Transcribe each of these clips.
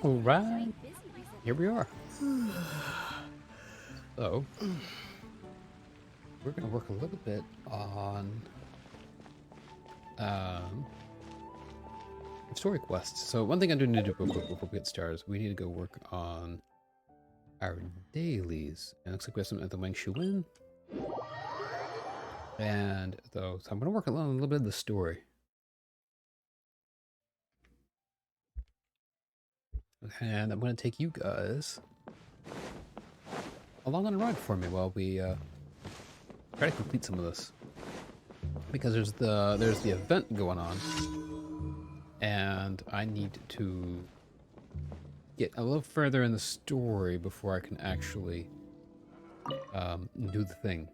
Alright, here we are. So, we're going to work a little bit on story quests. So one thing I do need to do real quick before we get started is we need to go work on our dailies. And it looks like we have some at the Wang Shu Inn. And so I'm going to work on a little bit of the story. And I'm going to take you guys along on a ride for me while we try to complete some of this. Because there's the event going on. And I need to get a little further in the story before I can actually do the thing.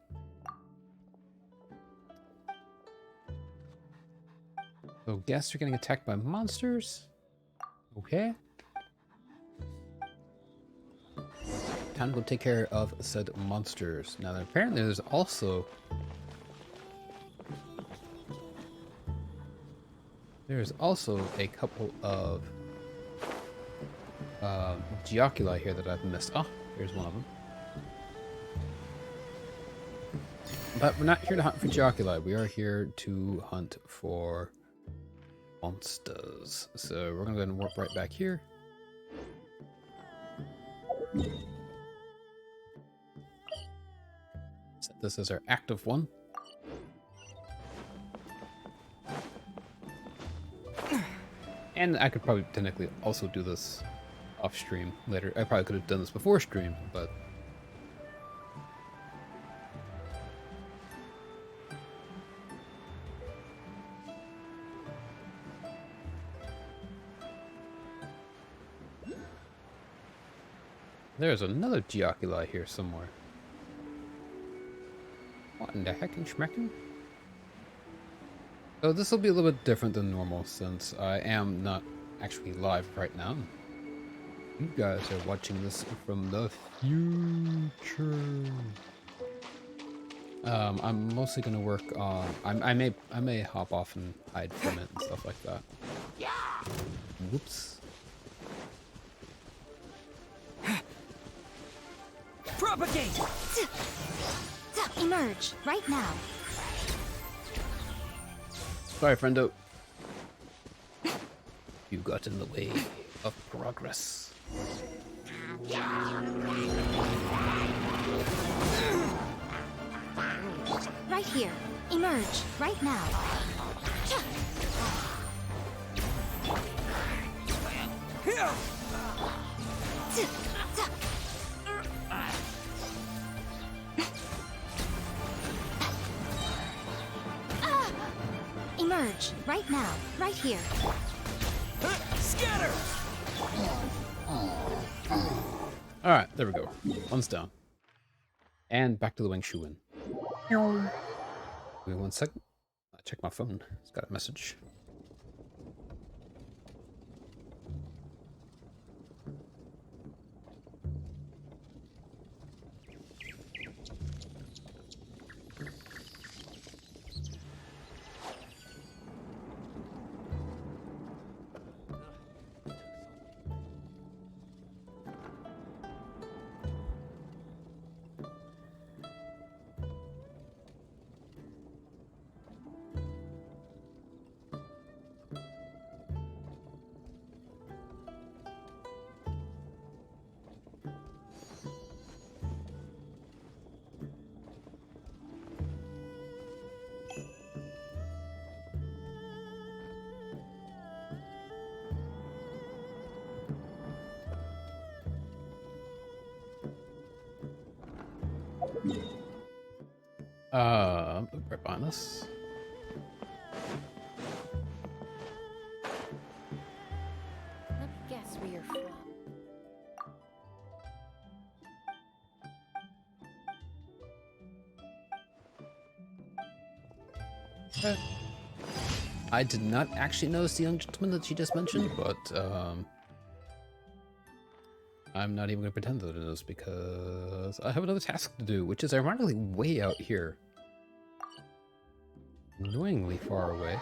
So guests are getting attacked by monsters. Okay. Time to go take care of said monsters. Now apparently there's also a couple of Geoculi here that I've missed. Oh, here's one of them. But we're not here to hunt for Geoculi. We are here to hunt for monsters. So we're gonna go ahead and warp right back here. Set this as our active one. And I could probably technically also do this off stream later. I probably could have done this before stream, but there's another Geoculi here somewhere. What in the heckin' schmeckin'? So this will be a little bit different than normal since I am not actually live right now. You guys are watching this from the future. I'm mostly gonna work on. I may hop off and hide from it and stuff like that. Whoops. Propagate! Emerge right now. Sorry, friendo. You got in the way of progress. Right here. Emerge right now. Emerge right now. Right here. Scatter! Alright, there we go. One's down. And back to the Wang Shu Inn. Give me 1 second. I check my phone. It's got a message. Right behind us. Let me guess where you're from. I did not actually notice the young gentleman that she just mentioned, but I'm not even going to pretend that it is because I have another task to do, which is ironically way out here. Annoyingly far away.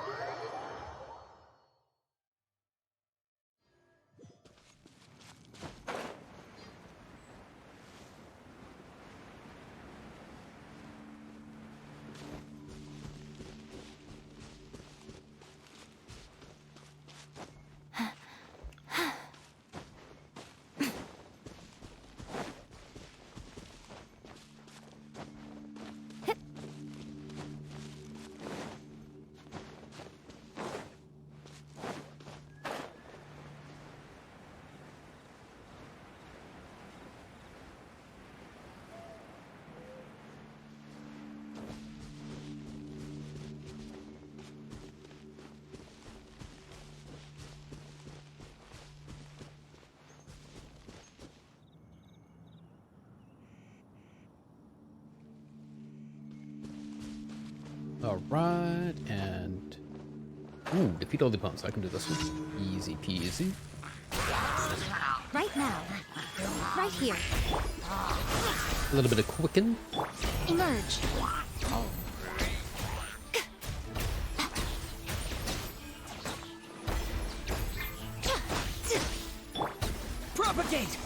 Alright, and... Ooh, defeat all the opponents. I can do this one. Easy peasy. Right now. Right here. A little bit of quicken. Emerge. Propagate!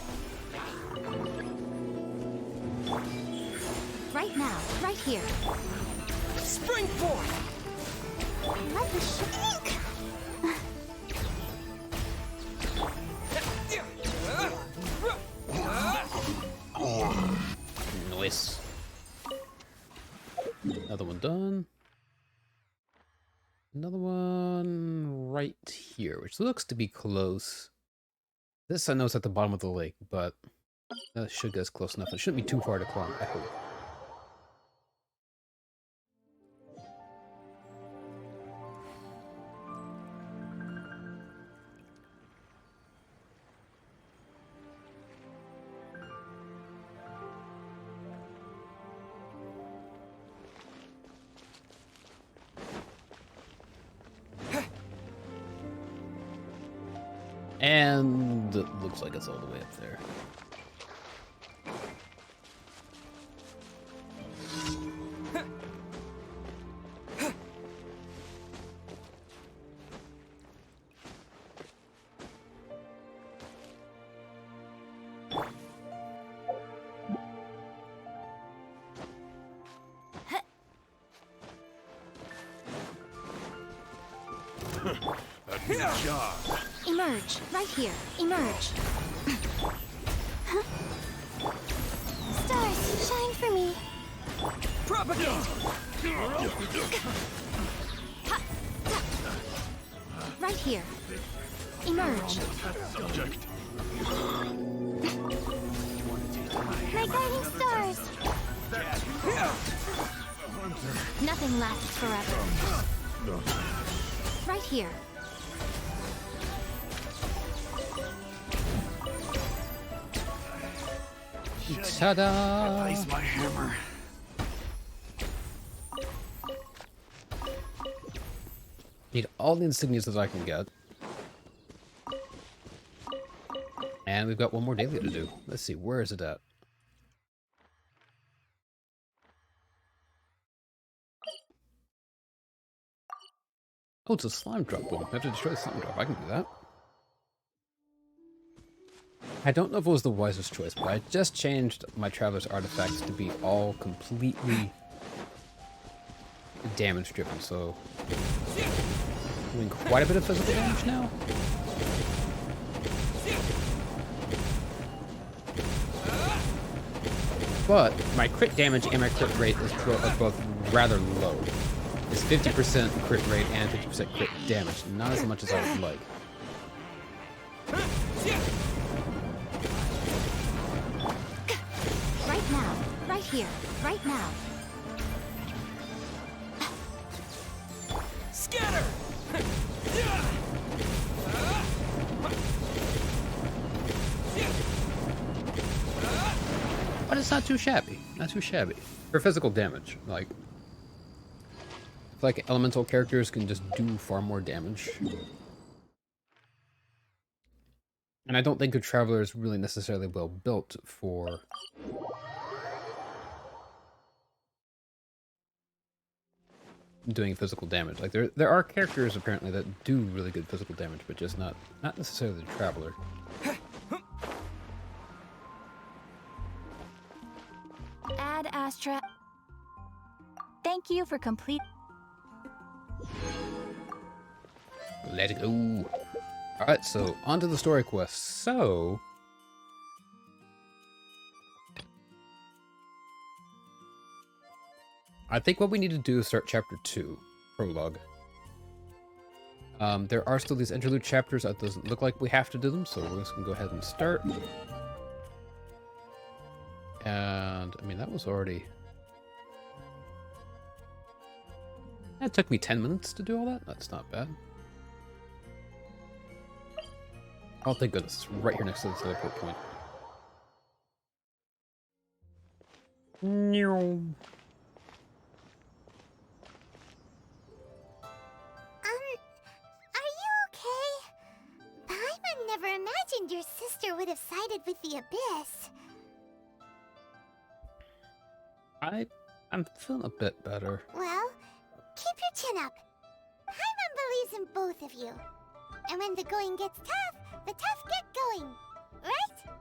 Right now. Right here. Spring forth! Let the shake. Nice. Another one done. Another one right here, which looks to be close. This I know is at the bottom of the lake, but that should get us close enough. It shouldn't be too far to climb, I hope. And it looks like it's all the way up there. That'd be a job. Emerge. Right here. Emerge. Stars, shine for me. Propagate! Right here. Emerge. Subject. My guiding stars. Nothing lasts forever. Right here. Ta-da! Place my hammer. Need all the insignias that I can get. And we've got one more daily to do. Let's see, where is it at? Oh, it's a slime drop one. I have to destroy the slime drop. I can do that. I don't know if it was the wisest choice, but I just changed my Traveler's artifacts to be all completely damage driven, so doing quite a bit of physical damage now. But my crit damage and my crit rate are both rather low. It's 50% crit rate and 50% crit damage, not as much as I would like. Right now. Right here. Right now. Scatter! But it's not too shabby. Not too shabby. For physical damage, like... I feel like elemental characters can just do far more damage. And I don't think a Traveler is really necessarily well built for... doing physical damage. Like, there are characters, apparently, that do really good physical damage, but just not necessarily the Traveler. Ad Astra. Thank you for complete. Let it go. Alright, so on to the story quest. So... I think what we need to do is start chapter 2, prologue. There are still these interlude chapters. It doesn't look like we have to do them, so we're just gonna go ahead and start. And, I mean, that was already... That took me 10 minutes to do all that? That's not bad. Oh, thank goodness. It's right here next to the teleport point. never imagined your sister would have sided with the Abyss. I'm feeling a bit better. Well, keep your chin up. Paimon believes in both of you. And when the going gets tough, the tough get going. Right?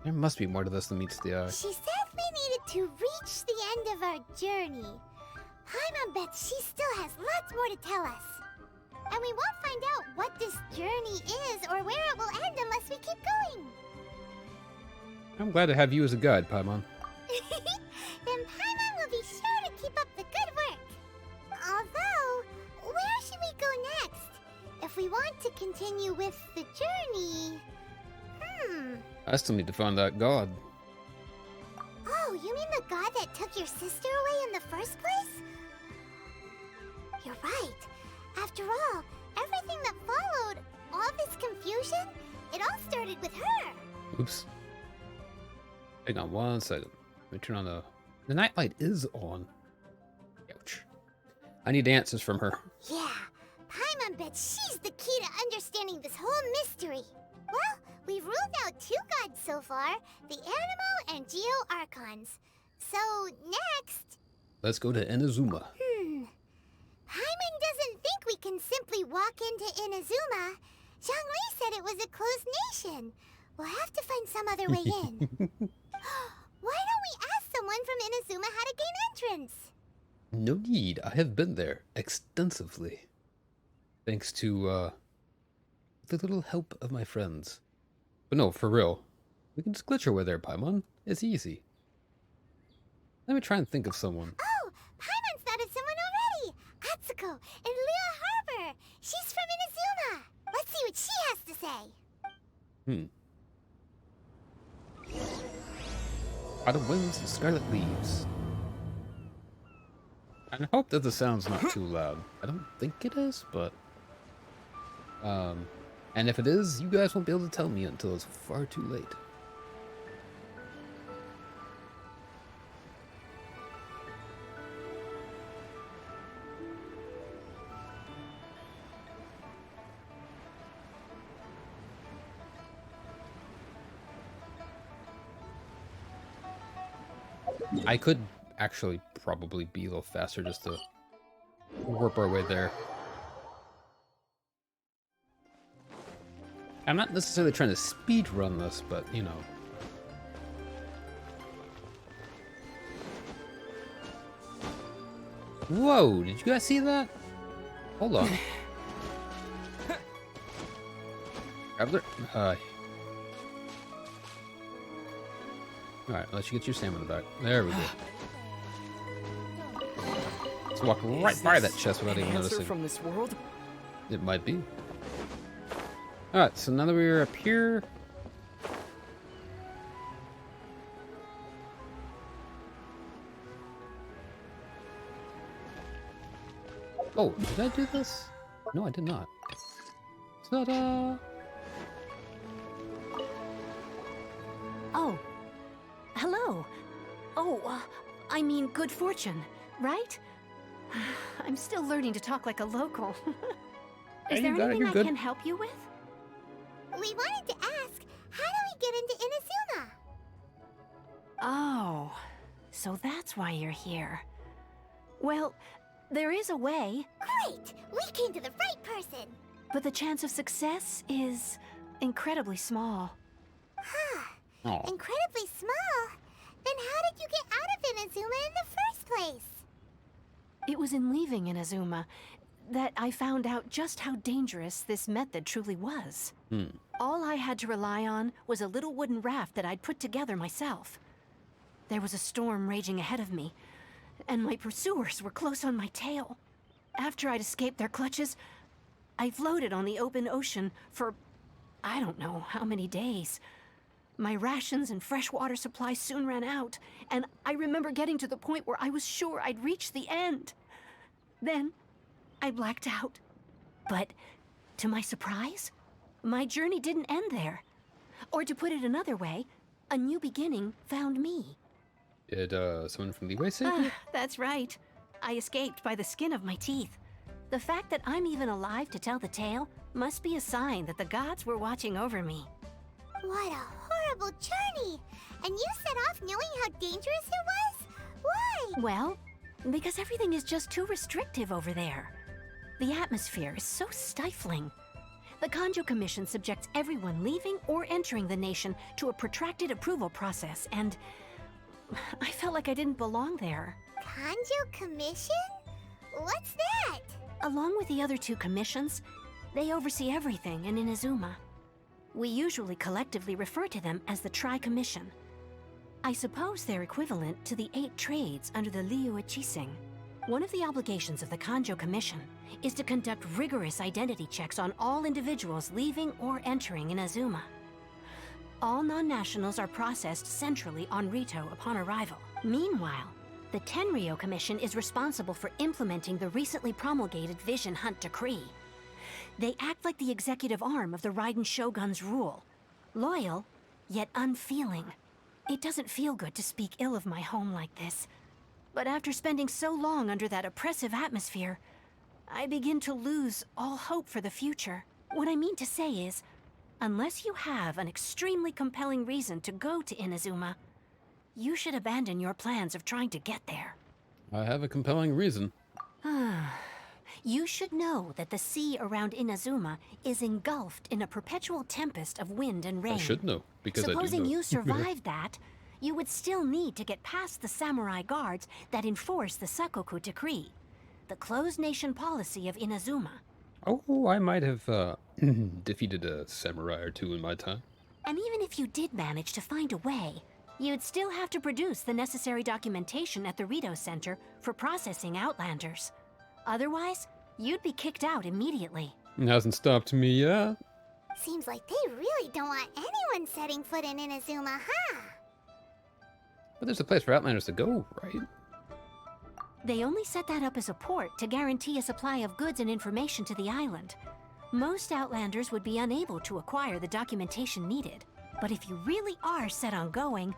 There must be more to this than meets the eye. She said we needed to reach the end of our journey. Paimon bets she still has lots more to tell us. And we won't find out what this journey is or where it will end unless we keep going. I'm glad to have you as a guide, Paimon. Then Paimon will be sure to keep up the good work. Although, where should we go next? If we want to continue with the journey... I still need to find that god. Oh, you mean the god that took your sister away in the first place? You're right. After all, everything that followed, all this confusion, it all started with her. Oops. Hang on 1 second. Let me turn on the nightlight is on. Ouch. I need answers from her. Yeah, Paimon bets she's the key to understanding this whole mystery. Well, we've ruled out 2 gods so far, the Animo and Geo Archons. So, next... Let's go to Inazuma. Paimon doesn't think we can simply walk into Inazuma. Zhongli said it was a closed nation. We'll have to find some other way in. Why don't we ask someone from Inazuma how to gain entrance? No need. I have been there extensively. Thanks to, the little help of my friends. But no, for real. We can just glitch our way there, Paimon. It's easy. Let me try and think of someone. Oh, Paimon's thought of someone already. Atsuko in Lua Harbor. She's from Inazuma. Let's see what she has to say. Autumn winds and scarlet leaves. I hope that the sound's not too loud. I don't think it is, but... and if it is, you guys won't be able to tell me until it's far too late. I could actually probably be a little faster just to warp our way there. I'm not necessarily trying to speed run this, but you know. Whoa, did you guys see that? Hold on. Traveler, hi. Alright, let's get your stamina back. There we go. Let's walk right by that chest without even noticing. From this world? It might be. Alright, so now that we're up here... Oh, did I do this? No, I did not. Ta-da! Oh. Hello. Oh, I mean good fortune, right? I'm still learning to talk like a local. Is Hey, there you got it, anything you're I good. can help you with? We wanted to ask, how do we get into Inazuma? Oh, so that's why you're here. Well, there is a way, Great! We came to the right person! but the chance of success is incredibly small. Oh, Incredibly small. Then how did you get out of Inazuma in the first place? It was in leaving Inazuma that I found out just how dangerous this method truly was. All I had to rely on was a little wooden raft that I'd put together myself. There was a storm raging ahead of me, and my pursuers were close on my tail. After I'd escaped their clutches, I floated on the open ocean for I don't know how many days. My rations and fresh water supply soon ran out, and I remember getting to the point where I was sure I'd reached the end. Then, I blacked out. But, to my surprise, my journey didn't end there. Or to put it another way, a new beginning found me. did someone from Leeway save you? That's right. I escaped by the skin of my teeth. The fact that I'm even alive to tell the tale Must be a sign that the gods were watching over me. What a horrible journey! And you set off knowing how dangerous it was? Why? Well, because everything is just too restrictive over there. The atmosphere is so stifling. The Kanjo Commission subjects everyone leaving or entering the nation to a protracted approval process, and I felt like I didn't belong there. Kanjo Commission? What's that? Along with the other two commissions, they oversee everything in Inazuma. We usually collectively refer to them as the Tri-Commission. I suppose they're equivalent to the 8 trades under the Liu Ichising. One of the obligations of the Kanjo Commission is to conduct rigorous identity checks on all individuals leaving or entering Inazuma. All non-nationals are processed centrally on Rito upon arrival. Meanwhile, the Tenryo Commission is responsible for implementing the recently promulgated Vision Hunt Decree. They act like the executive arm of the Raiden Shogun's rule. Loyal, yet unfeeling. It doesn't feel good to speak ill of my home like this. But after spending so long under that oppressive atmosphere, I begin to lose all hope for the future. What I mean to say is, unless you have an extremely compelling reason to go to Inazuma, you should abandon your plans of trying to get there. I have a compelling reason. You should know that the sea around Inazuma is engulfed in a perpetual tempest of wind and rain. I should know, because Supposing I do know. you survived that, you would still need to get past the samurai guards that enforce the Sakoku Decree, the closed nation policy of Inazuma. Oh, I might have defeated a samurai or two in my time. And even if you did manage to find a way, you'd still have to produce the necessary documentation at the Rito Center for processing Outlanders. Otherwise, you'd be kicked out immediately. It hasn't stopped me yet. Seems like they really don't want anyone setting foot in Inazuma, huh? But there's a place for Outlanders to go, right? They only set that up as a port to guarantee a supply of goods and information to the island. Most Outlanders would be unable to acquire the documentation needed. But if you really are set on going,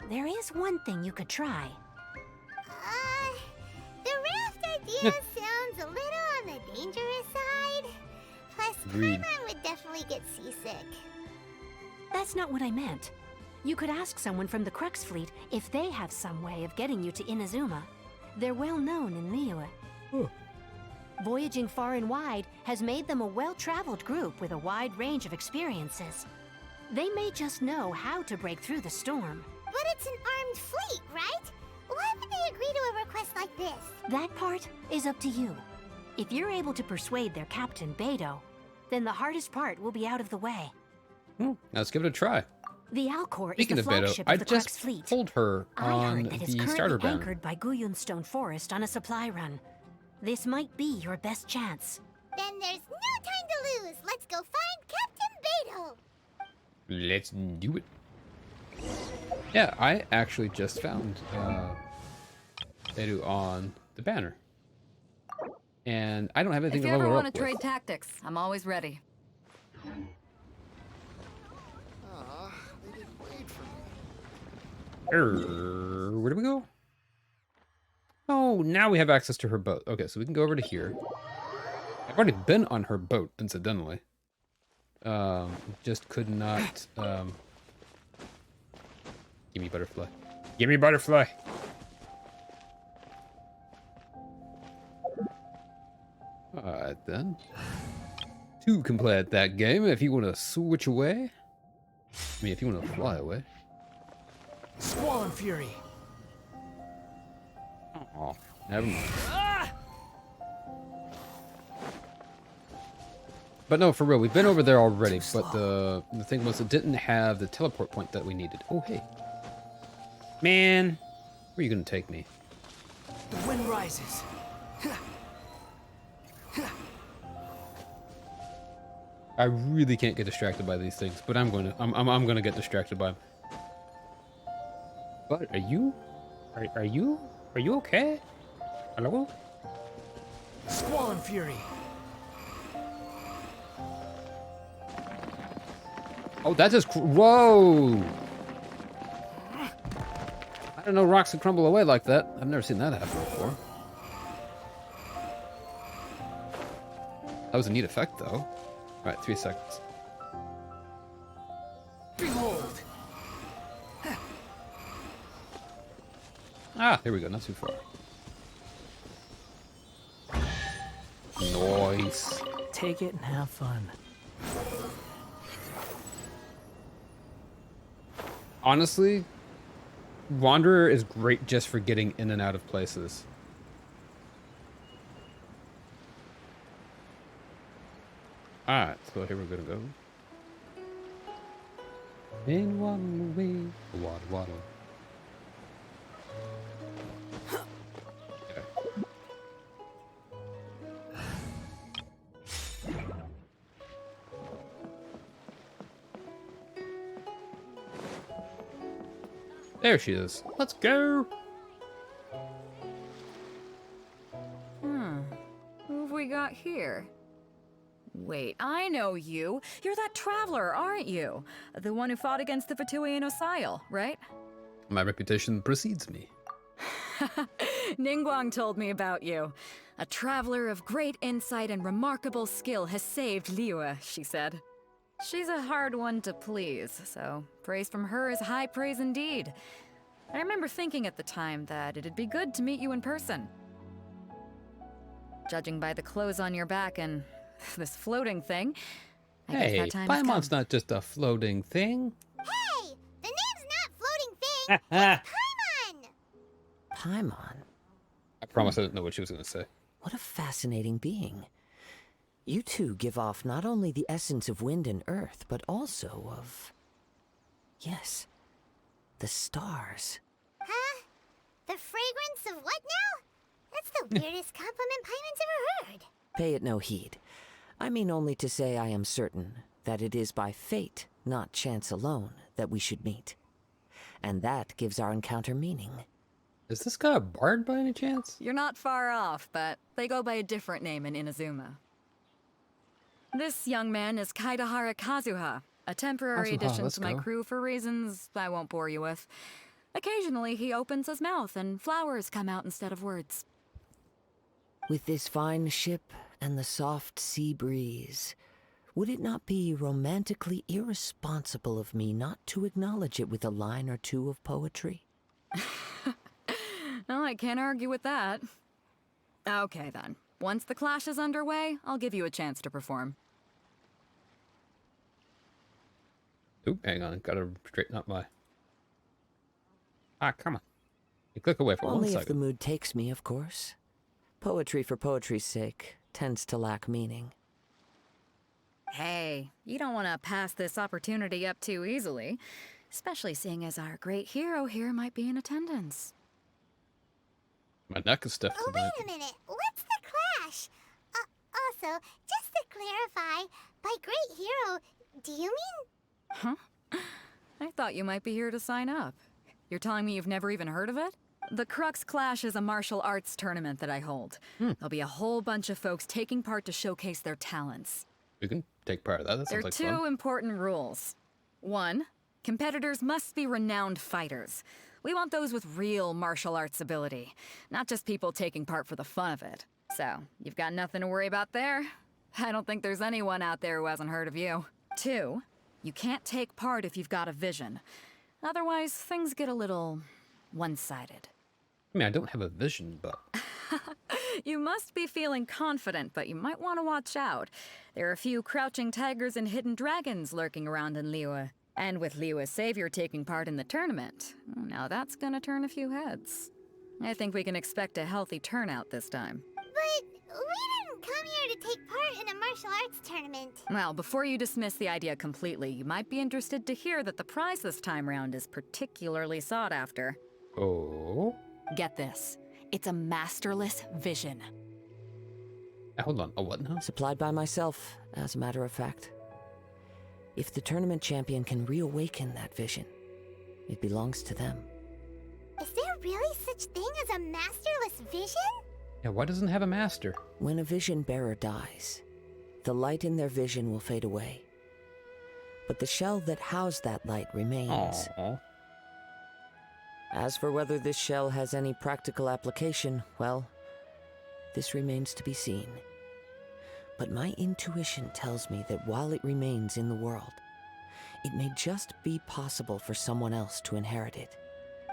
there is one thing you could try. The raft idea sounds a little on the dangerous side. Plus, Agreed. Paimon would definitely get seasick. That's not what I meant. You could ask someone from the Crux Fleet if they have some way of getting you to Inazuma. They're well known in Liyue. Oh. Voyaging far and wide has made them a well-traveled group with a wide range of experiences. They may just know how to break through the storm. But it's an armed fleet, right? Why would they agree to a request like this? That part is up to you. If you're able to persuade their captain, Beidou, then the hardest part will be out of the way. Let's give it a try. The Alcor is Speaking the of Beidou, flagship I of the Crux just Fleet. pulled her I on heard that it's the currently starter banner. anchored by Guyunstone Forest on a supply run. This might be your best chance. Then there's no time to lose. Let's go find Captain Beidou. Let's do it. Yeah, I actually just found Beidou on the banner. And I don't have anything If to you ever level her want up to with. trade tactics, I'm always ready. Where do we go? Oh, now we have access to her boat. Okay, so we can go over to here. I've already been on her boat, incidentally. Just could not, Give me butterfly. Give me butterfly! Alright then. Two can play at that game if you want to switch away. I mean, if you want to fly away. Squall Fury. Oh, never mind. But no, for real, we've been over there already, but the thing was it didn't have the teleport point that we needed. Oh, hey. Man, where are you going to take me? The wind rises. I really can't get distracted by these things, but I'm going to get distracted by them. But are you okay? Hello? Squall Fury. Oh, that just whoa! I don't know rocks can crumble away like that. I've never seen that happen before. That was a neat effect, though. Alright, 3 seconds. Behold! Ah, here we go, not too far. Nice. Take it and have fun. Honestly, Wanderer is great just for getting in and out of places. Alright, so here we're gonna go. In one way, water, water. Okay. There she is. Let's go. Who have we got here? Wait, I know you. You're that traveler, aren't you? The one who fought against the Fatuian Osile, right? My reputation precedes me. Ningguang told me about you. A traveler of great insight and remarkable skill has saved Liyue, she said. She's a hard one to please, so praise from her is high praise indeed. I remember thinking at the time that it'd be good to meet you in person. Judging by the clothes on your back and this floating thing, I guess Hey, that time has Paimon's come. not just a floating thing. Hey, the name's not floating thing. It's Paimon. Paimon? I promise I didn't know what she was going to say. What a fascinating being. You two give off not only the essence of wind and earth, but also of... yes, the stars. Huh? The fragrance of what now? That's the weirdest compliment Paimon's ever heard. Pay it no heed. I mean only to say I am certain that it is by fate, not chance alone, that we should meet. And that gives our encounter meaning. Is this guy a bard by any chance? You're not far off, but they go by a different name in Inazuma. This young man is Kaidahara Kazuha, a temporary Kazuha, addition let's to my go. crew for reasons I won't bore you with. Occasionally, he opens his mouth and flowers come out instead of words. With this fine ship and the soft sea breeze, would it not be romantically irresponsible of me not to acknowledge it with a line or two of poetry? Well, I can't argue with that. Okay, then. Once the clash is underway, I'll give you a chance to perform. Oop, hang on. Gotta straighten up my... Ah, come on. You click away for Only 1 if the second. mood takes me, of course. Poetry for poetry's sake tends to lack meaning. Hey, you don't want to pass this opportunity up too easily, especially seeing as our great hero here might be in attendance. My neck is stiff Oh, tonight. wait a minute. What's the clash? Also, just to clarify, by great hero, do you mean... I thought you might be here to sign up. You're telling me you've never even heard of it? The Crux Clash is a martial arts tournament that I hold. There'll be a whole bunch of folks taking part to showcase their talents. We can take part of that. That There sounds are like two fun. important rules. 1, competitors must be renowned fighters. We want those with real martial arts ability, not just people taking part for the fun of it. So, you've got nothing to worry about there. I don't think there's anyone out there who hasn't heard of you. 2, you can't take part if you've got a vision. Otherwise, things get a little one-sided. I mean, I don't have a vision, but... You must be feeling confident, but you might want to watch out. There are a few crouching tigers and hidden dragons lurking around in Liyue. And with Liyue's savior taking part in the tournament, now that's gonna turn a few heads. I think we can expect a healthy turnout this time. But we didn't come here to take part in a martial arts tournament. Well, before you dismiss the idea completely, you might be interested to hear that the prize this time round is particularly sought after. Oh? Get this. It's a masterless vision. Hold on. A what now? Supplied by myself, as a matter of fact. If the tournament champion can reawaken that vision, it belongs to them. Is there really such thing as a masterless vision? Yeah, why doesn't it have a master? When a vision bearer dies, the light in their vision will fade away. But the shell that housed that light remains. Aww. As for whether this shell has any practical application, well, this remains to be seen. but my intuition tells me that while it remains in the world, it may just be possible for someone else to inherit it.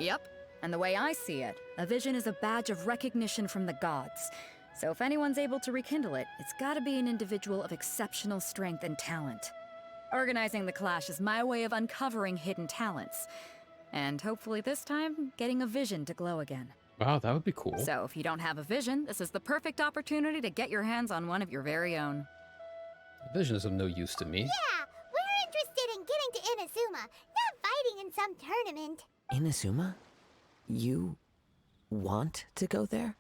Yep. And the way I see it, a vision is a badge of recognition from the gods. So if anyone's able to rekindle it, it's gotta be an individual of exceptional strength and talent. Organizing the clash is my way of uncovering hidden talents. And hopefully this time, getting a vision to glow again. Wow, that would be cool. So if you don't have a vision, this is the perfect opportunity to get your hands on one of your very own. Vision is of no use to me. Yeah, we're interested in getting to Inazuma, not fighting in some tournament. Inazuma? You want to go there?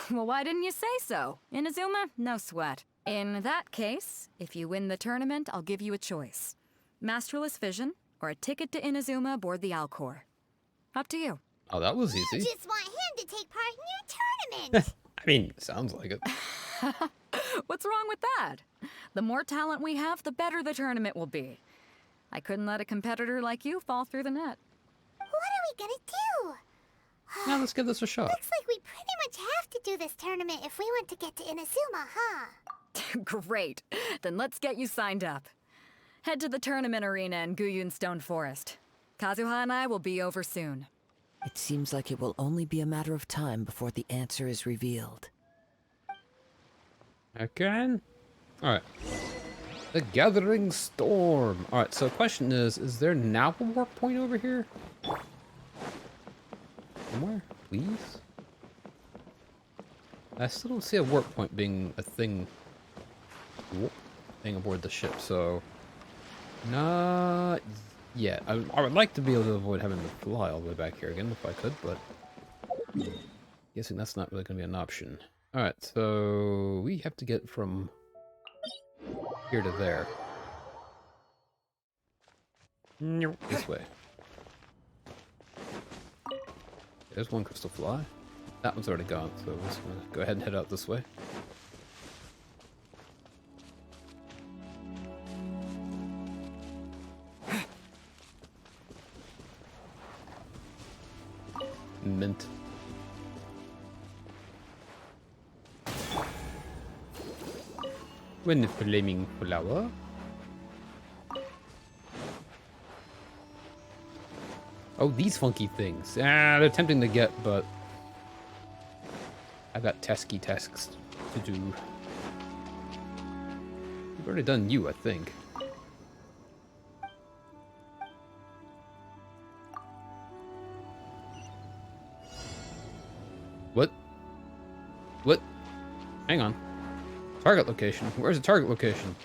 Well, why didn't you say so? Inazuma? No sweat. In that case, if you win the tournament, I'll give you a choice. Masterless Vision, or a ticket to Inazuma aboard the Alcor. Up to you. Oh, that was I easy. just want him to take part in your tournament. I mean, sounds like it. What's wrong with that? The more talent we have, the better the tournament will be. I couldn't let a competitor like you fall through the net. What are we gonna do? Now let's give this a shot. Looks like we pretty much have to do this tournament if we want to get to Inazuma, huh? Great. Then let's get you signed up. Head to the tournament arena in Guyun Stone Forest. Kazuha and I will be over soon. It seems like it will only be a matter of time before the answer is revealed. Again? Alright. The Gathering Storm. Alright, so the question is there now a warp point over here? Somewhere? Please? I still don't see a warp point being a thing aboard the ship, so not yet. I would like to be able to avoid having to fly all the way back here again if I could, but guessing that's not really going to be an option. Alright, so we have to get from here to there. This way. There's one crystal fly. That one's already gone, so we're just gonna go ahead and head out this way. Mint. When the flaming flower. Oh, these funky things. Ah, they're tempting to get, but I've got tasky tasks to do. We've already done you, I think. What? What? Hang on. Target location. Where's the target location?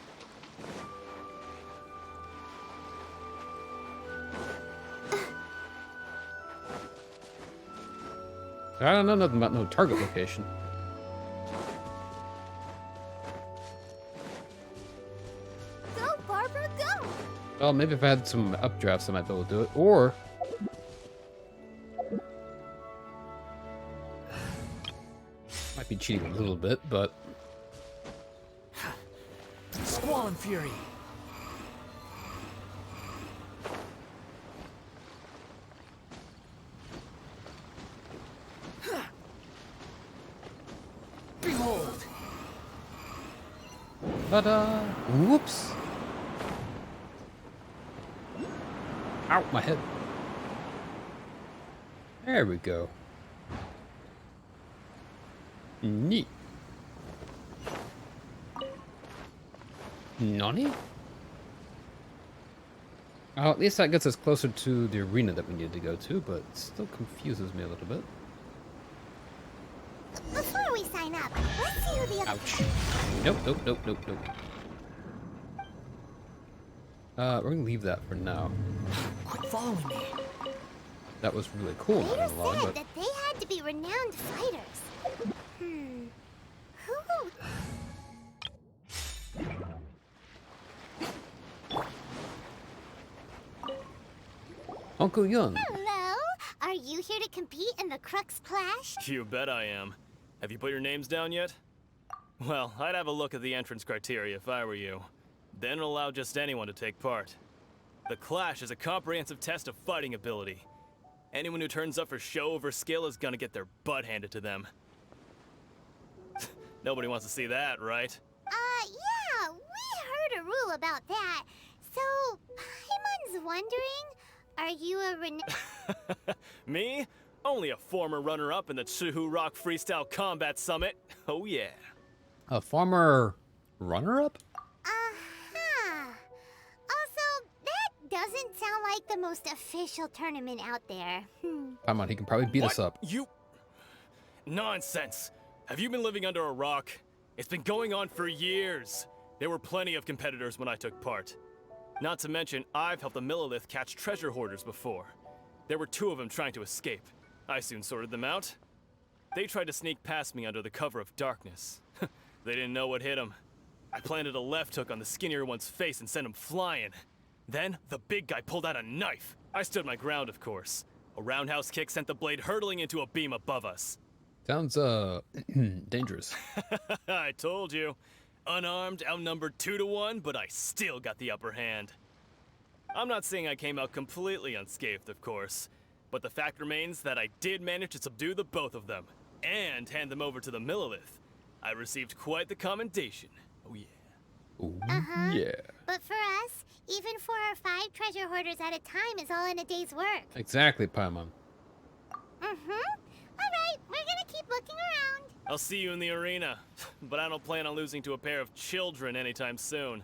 I don't know nothing about no target location. Go, Barbara, go! Well, maybe if I had some updrafts, I might be able to do it. Or might be cheating a little bit, but Squall and Fury. Behold! ta-da! Whoops! Ow, my head. There we go. Neat. Nani? Oh, at least that gets us closer to the arena that we need to go to, but it still confuses me a little bit. Before we sign up, let's see who the other... Ouch. Nope, nope, nope, nope, nope. We're gonna leave that for now. Quit following me. That was really cool, not Vader gonna lie, said but that they had to be renowned fighters. Who? Uncle Young. Hello? Are you here to compete in the Crux Clash? You bet I am. Have you put your names down yet? Well, I'd have a look at the entrance criteria if I were you. Then allow just anyone to take part. The Clash is a comprehensive test of fighting ability. Anyone who turns up for show over skill is gonna get their butt handed to them. Nobody wants to see that, right? Yeah, rule about that. So, Paimon's wondering, are you a Me? Only a former runner-up in the Chihu Rock Freestyle Combat Summit. Oh yeah. A former runner-up? Uh-huh. Also, that doesn't sound like the most official tournament out there. Come on, he can probably beat us up. You... Nonsense. Have you been living under a rock? It's been going on for years. There were plenty of competitors when I took part. Not to mention, I've helped the Millilith catch treasure hoarders before. There were 2 of them trying to escape. I soon sorted them out. They tried to sneak past me under the cover of darkness. They didn't know what hit them. I planted a left hook on the skinnier one's face and sent him flying. Then, the big guy pulled out a knife. I stood my ground, of course. A roundhouse kick sent the blade hurtling into a beam above us. Sounds, dangerous. I told you. Unarmed, outnumbered 2 to 1, but I still got the upper hand. I'm not saying I came out completely unscathed, of course. But the fact remains that I did manage to subdue the both of them, and hand them over to the Millilith. I received quite the commendation. Oh yeah. Ooh, Uh-huh. yeah. But for us, even 4 or 5 treasure hoarders at a time is all in a day's work. Exactly, Paimon. Alright, we're gonna keep looking around. I'll see you in the arena, but I don't plan on losing to a pair of children anytime soon.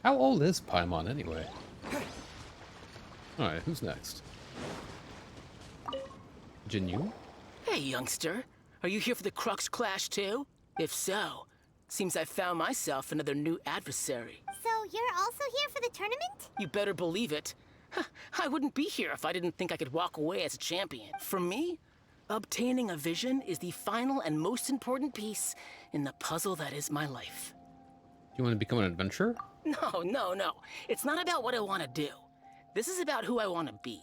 How old is Paimon anyway? Alright, who's next? Jinyu? Hey, youngster. Are you here for the Crux Clash too? If so, seems I found myself another new adversary. So you're also here for the tournament? You better believe it. I wouldn't be here if I didn't think I could walk away as a champion. For me, obtaining a vision is the final and most important piece in the puzzle that is my life. You want to become an adventurer? No. It's not about what I want to do. This is about who I want to be.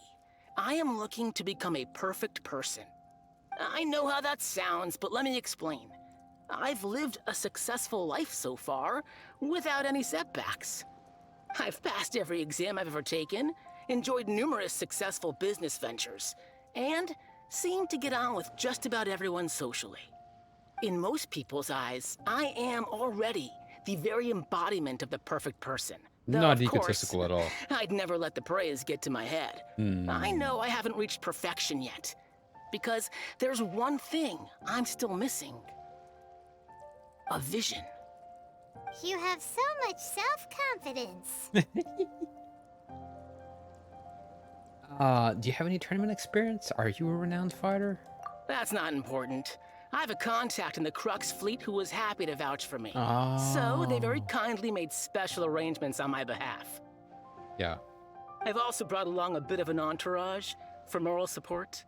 I am looking to become a perfect person. I know how that sounds, but let me explain. I've lived a successful life so far, without any setbacks. I've passed every exam I've ever taken, enjoyed numerous successful business ventures, and seem to get on with just about everyone socially. In most people's eyes, I am already the very embodiment of the perfect person. Though, Not of course, egotistical at all. I'd never let the praise get to my head. I know I haven't reached perfection yet, because there's one thing I'm still missing. A vision. You have so much self-confidence. Do you have any tournament experience? Are you a renowned fighter? That's not important. I have a contact in the Crux fleet who was happy to vouch for me. Oh. So they very kindly made special arrangements on my behalf. Yeah. I've also brought along a bit of an entourage for moral support.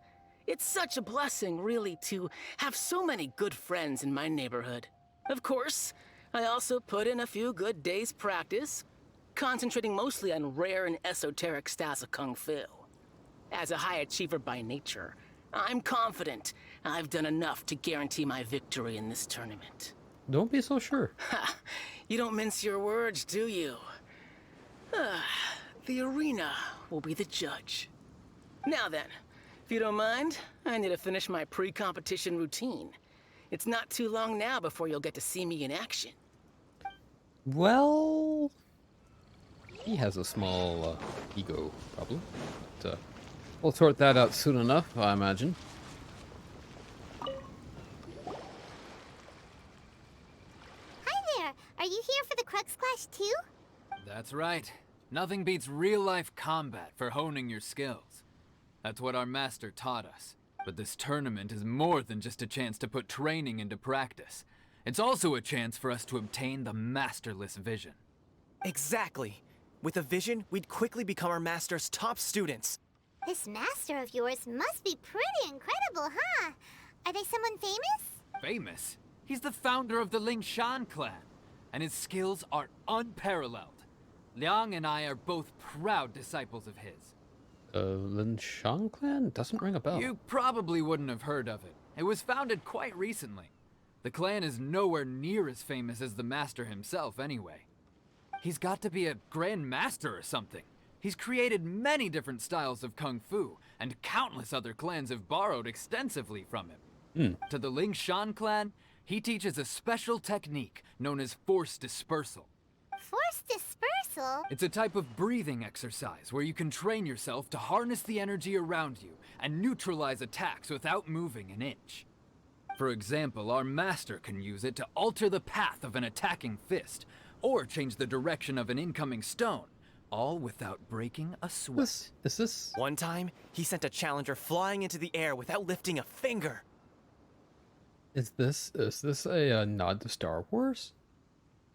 It's such a blessing, really, to have so many good friends in my neighborhood. Of course, I also put in a few good days' practice, concentrating mostly on rare and esoteric styles of Kung Fu. As a high achiever by nature, I'm confident I've done enough to guarantee my victory in this tournament. Don't be so sure. Ha! You don't mince your words, do you? The arena will be the judge. Now then, if you don't mind, I need to finish my pre-competition routine. It's not too long now before you'll get to see me in action. Well, he has a small ego problem. But, we'll sort that out soon enough, I imagine. Hi there. Are you here for the Crux Clash too? That's right. Nothing beats real-life combat for honing your skills. That's what our master taught us. But this tournament is more than just a chance to put training into practice. It's also a chance for us to obtain the masterless vision. Exactly. With a vision, we'd quickly become our master's top students. This master of yours must be pretty incredible, huh? Are they someone famous? Famous? He's the founder of the Lingshan clan, and his skills are unparalleled. Liang and I are both proud disciples of his. Lin Shang clan? Doesn't ring a bell. You probably wouldn't have heard of it. It was founded quite recently. The clan is nowhere near as famous as the master himself, anyway. He's got to be a grand master or something. He's created many different styles of kung fu, and countless other clans have borrowed extensively from him. To the Lingshan clan, He teaches a special technique known as force dispersal. Force dispersal? It's a type of breathing exercise where you can train yourself to harness the energy around you and neutralize attacks without moving an inch. For example, our master can use it to alter the path of an attacking fist, or change the direction of an incoming stone, all without breaking a sweat. Is this? One time, he sent a challenger flying into the air without lifting a finger. Is this a nod to Star Wars?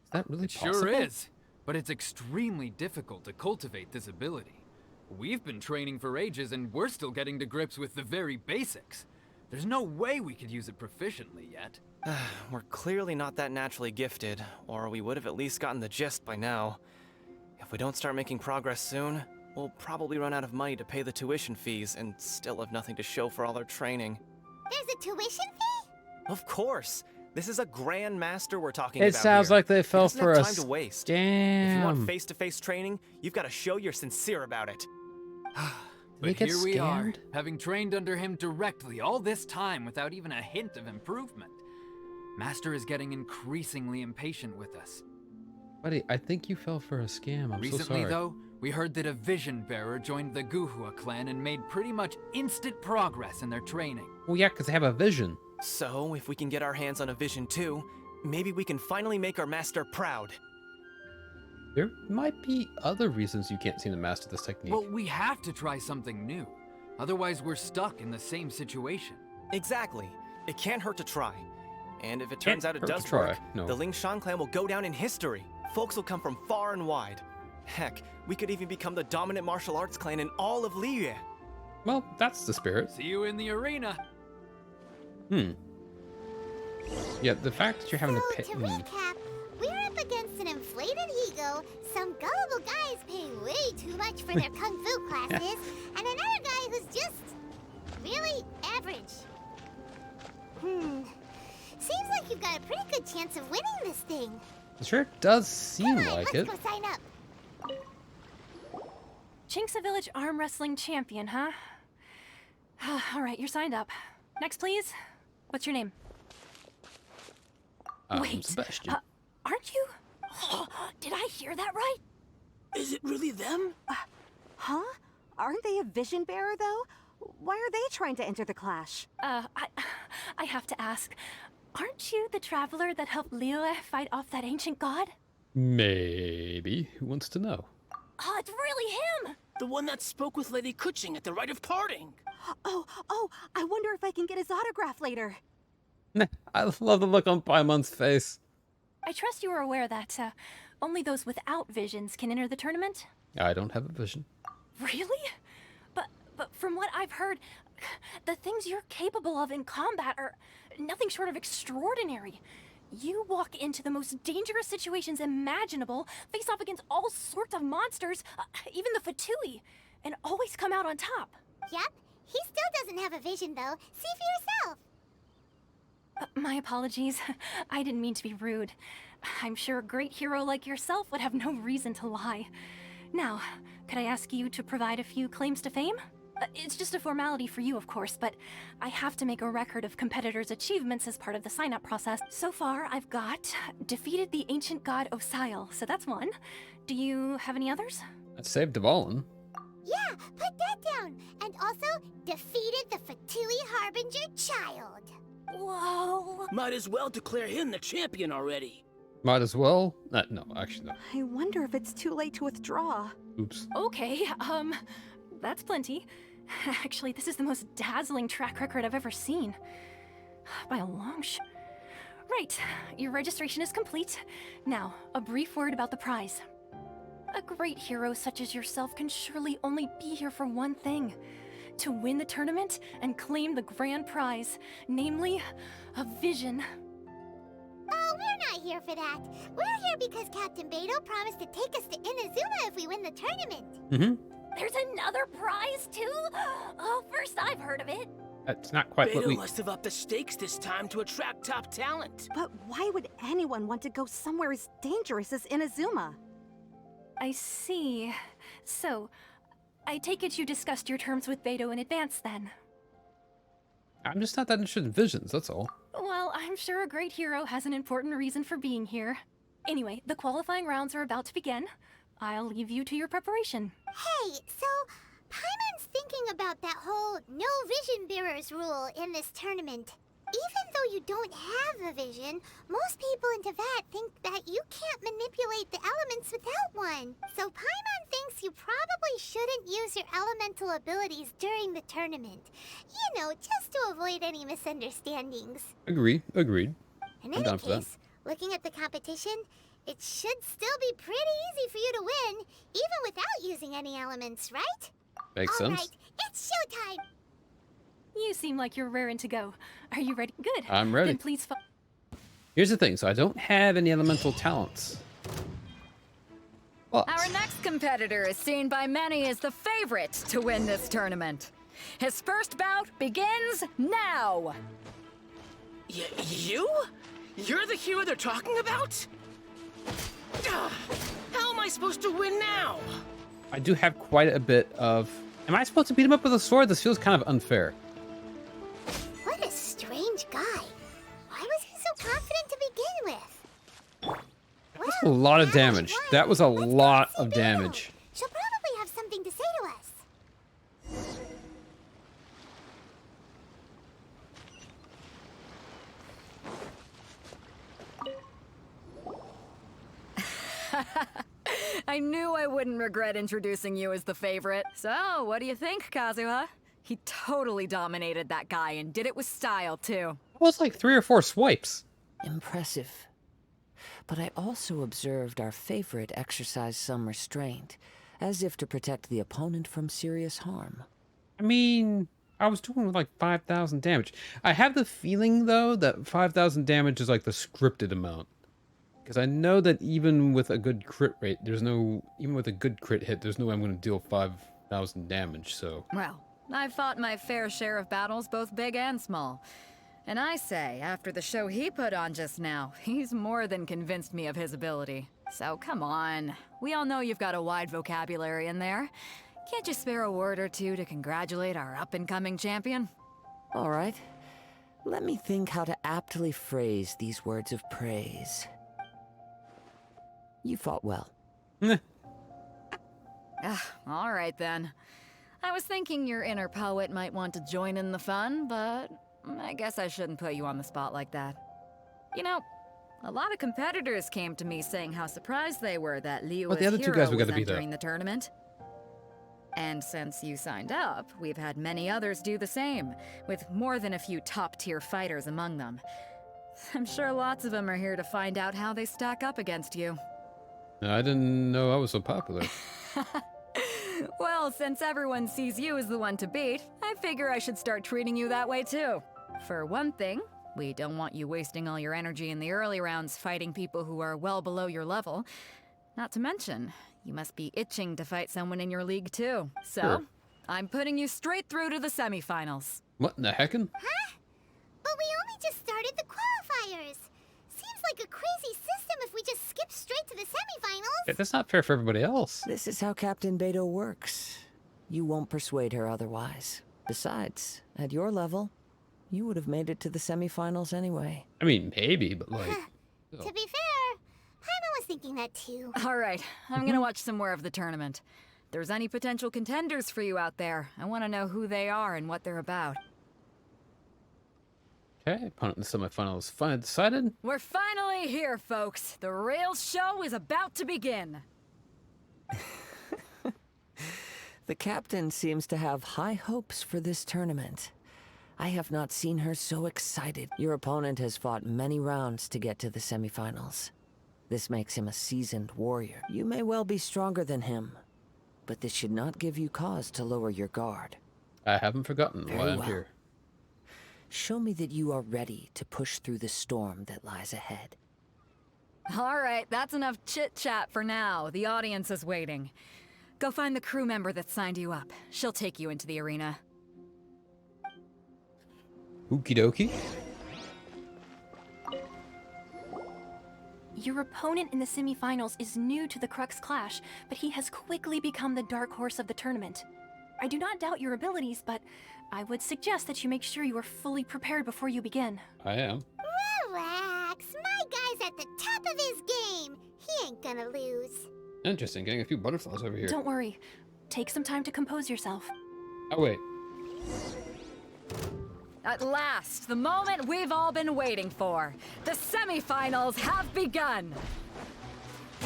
Is that really possible? Sure is, but it's extremely difficult to cultivate this ability. We've been training for ages and we're still getting to grips with the very basics. There's no way we could use it proficiently yet. We're clearly not that naturally gifted, or we would have at least gotten the gist by now. If we don't start making progress soon, we'll probably run out of money to pay the tuition fees and still have nothing to show for all our training. There's a tuition fee? Of course! This is a Grand Master we're talking about. It sounds here. like they fell He doesn't for have a time to waste. scam. If you want face-to-face training, you've got to show you're sincere about it. But get here we are, scammed? having trained under him directly all this time without even a hint of improvement. Master is getting increasingly impatient with us. Buddy, I think you fell for a scam. I'm Recently, so sorry. though, we heard that a vision bearer joined the Guhua clan and made pretty much instant progress in their training. Well, yeah, because they have a vision. So, if we can get our hands on a vision too, maybe we can finally make our master proud. There might be other reasons you can't seem to master this technique. Well, we have to try something new. Otherwise, we're stuck in the same situation. Exactly. It can't hurt to try. And if it Can't turns out it hurt to does try, work, no. the Ling Shan clan will go down in history. Folks will come from far and wide. Heck, we could even become the dominant martial arts clan in all of Liyue. Well, that's the spirit. See you in the arena. Yeah, the fact that you're having to pay. To recap, we're up against an inflated ego, some gullible guys paying way too much for their kung fu classes, and another guy who's just really average. Seems like you've got a pretty good chance of winning this thing. It sure does seem Come on, like let's it. go sign up. Chinksa Village arm wrestling champion, huh? All right, you're signed up. Next, please. What's your name? Wait, Sebastian. aren't you? Did I hear that right? Is it really them? Huh? Aren't they a vision bearer, though? Why are they trying to enter the clash? I have to ask. Aren't you the traveler that helped Liyue fight off that ancient god? Maybe. Who wants to know? Oh, it's really him! The one that spoke with Lady Kuching at the rite of parting. Oh, I wonder if I can get his autograph later. I love the look on Paimon's face. I trust you are aware that only those without visions can enter the tournament? I don't have a vision. Really? But from what I've heard, the things you're capable of in combat are nothing short of extraordinary. You walk into the most dangerous situations imaginable, face off against all sorts of monsters, even the Fatui, and always come out on top. Yep, he still doesn't have a vision, though. See for yourself. My apologies. I didn't mean to be rude. I'm sure a great hero like yourself would have no reason to lie. Now, could I ask you to provide a few claims to fame? It's just a formality for you, of course, but I have to make a record of competitors' achievements as part of the sign-up process. So far, I've got defeated the ancient god Osail, so that's one. Do you have any others? I saved Dvalin. Yeah, put that down. And also, defeated the Fatui Harbinger child. Whoa! Might as well declare him the champion already. Might as well. No, actually, no. I wonder if it's too late to withdraw. Oops. Okay, that's plenty. Actually, this is the most dazzling track record I've ever seen. By a long shot. Right, your registration is complete. Now, a brief word about the prize. A great hero such as yourself can surely only be here for one thing. To win the tournament and claim the grand prize, namely, a vision. Oh, we're not here for that. We're here because Captain Beto promised to take us to Inazuma if we win the tournament. There's another prize, too? Oh, first I've heard of it. That's not quite what Beto we... must have upped the stakes this time to attract top talent. But why would anyone want to go somewhere as dangerous as Inazuma? I see. So, I take it you discussed your terms with Beto in advance, then? I'm just not that interested in visions, that's all. Well, I'm sure a great hero has an important reason for being here. Anyway, the qualifying rounds are about to begin. I'll leave you to your preparation. Hey, so Paimon's thinking about that whole no vision bearers rule in this tournament. Even though you don't have a vision, most people in Teyvat think that you can't manipulate the elements without one. So Paimon thinks you probably shouldn't use your elemental abilities during the tournament. You know, just to avoid any misunderstandings. Agreed. In I'm any down for that. case, looking at the competition, it should still be pretty easy for you to win, even without using any elements, right? Makes All sense. right, it's showtime! You seem like you're raring to go. Are you ready? Good. I'm ready. Then please Here's the thing, so I don't have any elemental talents. But Our next competitor is seen by many as the favorite to win this tournament. His first bout begins now. You? You're the hero they're talking about? How am I supposed to win now? I do have quite a bit of... Am I supposed to beat him up with a sword? This feels kind of unfair. What a strange guy. Why was he so confident to begin with? That's a lot of damage. That was a lot of damage. She'll probably have something to say to us. I knew I wouldn't regret introducing you as the favorite. So, what do you think, Kazuha? He totally dominated that guy and did it with style, too. It was like 3 or 4 swipes. Impressive. But I also observed our favorite exercise some restraint, as if to protect the opponent from serious harm. I mean, I was doing like 5,000 damage. I have the feeling, though, that 5,000 damage is like the scripted amount. Because I know that even with a good crit rate, even with a good crit hit, there's no way I'm going to deal 5,000 damage, so... Well, I've fought my fair share of battles, both big and small. And I say, after the show he put on just now, he's more than convinced me of his ability. So come on. We all know you've got a wide vocabulary in there. Can't you spare a word or two to congratulate our up-and-coming champion? All right. Let me think how to aptly phrase these words of praise. You fought well. All right then. I was thinking your inner poet might want to join in the fun, but I guess I shouldn't put you on the spot like that. You know, a lot of competitors came to me saying how surprised they were that Liu's But the other two hero guys we was gotta beat up. entering the tournament. And since you signed up, we've had many others do the same, with more than a few top-tier fighters among them. I'm sure lots of them are here to find out how they stack up against you. I didn't know I was so popular. Well, since everyone sees you as the one to beat, I figure I should start treating you that way too. For one thing, we don't want you wasting all your energy in the early rounds fighting people who are well below your level. Not to mention, you must be itching to fight someone in your league too. So, Sure. I'm putting you straight through to the semifinals. What in the heckin'? Huh? But we only just started the qualifiers. Seems like a crazy system if we just skip straight to the semifinals. Yeah, that's not fair for everybody else. This is how Captain Beto works. You won't persuade her otherwise. Besides, at your level, you would have made it to the semifinals anyway. I mean, maybe, but like... To be fair, Paimon was thinking that too. All right, I'm gonna watch some more of the tournament. If there's any potential contenders for you out there, I want to know who they are and what they're about. Okay, opponent in the semifinals finally decided. We're finally here, folks. The real show is about to begin. The captain seems to have high hopes for this tournament. I have not seen her so excited. Your opponent has fought many rounds to get to the semifinals. This makes him a seasoned warrior. You may well be stronger than him, but this should not give you cause to lower your guard. I haven't forgotten why Very I'm well. here. Show me that you are ready to push through the storm that lies ahead. All right, that's enough chit-chat for now. The audience is waiting. Go find the crew member that signed you up. She'll take you into the arena. Okie dokie. Your opponent in the semifinals is new to the Crux Clash, but he has quickly become the dark horse of the tournament. I do not doubt your abilities, but I would suggest that you make sure you are fully prepared before you begin. I am. Relax. My guy's at the top of his game. He ain't gonna lose. Interesting, getting a few butterflies over here. Don't worry. Take some time to compose yourself. Oh, wait. At last, the moment we've all been waiting for. The semifinals have begun.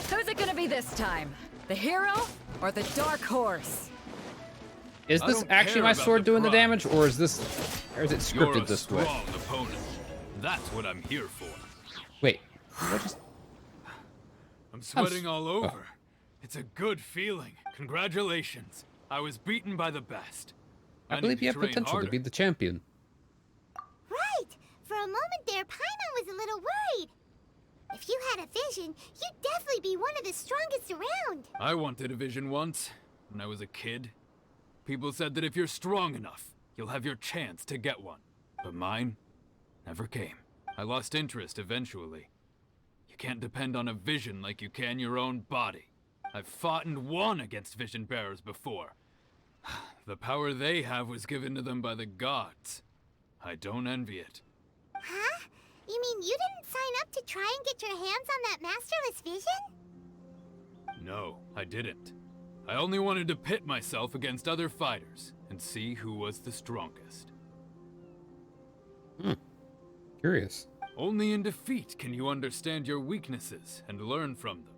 Who's it gonna be this time? The hero or the dark horse? Is this actually my sword doing the damage, or is it scripted this way? You're a strong opponent. That's what I'm here for. Wait, what just... I'm sweating all over. It's a good feeling. Congratulations. I was beaten by the best. I believe you have train potential harder. to be the champion. Right. For a moment there, Paimon was a little worried. If you had a vision, you'd definitely be one of the strongest around. I wanted a vision once, when I was a kid. People said that if you're strong enough, you'll have your chance to get one. But mine never came. I lost interest eventually. You can't depend on a vision like you can your own body. I've fought and won against vision bearers before. The power they have was given to them by the gods. I don't envy it. Huh? You mean you didn't sign up to try and get your hands on that masterless vision? No, I didn't. I only wanted to pit myself against other fighters and see who was the strongest. Curious. Only in defeat can you understand your weaknesses and learn from them.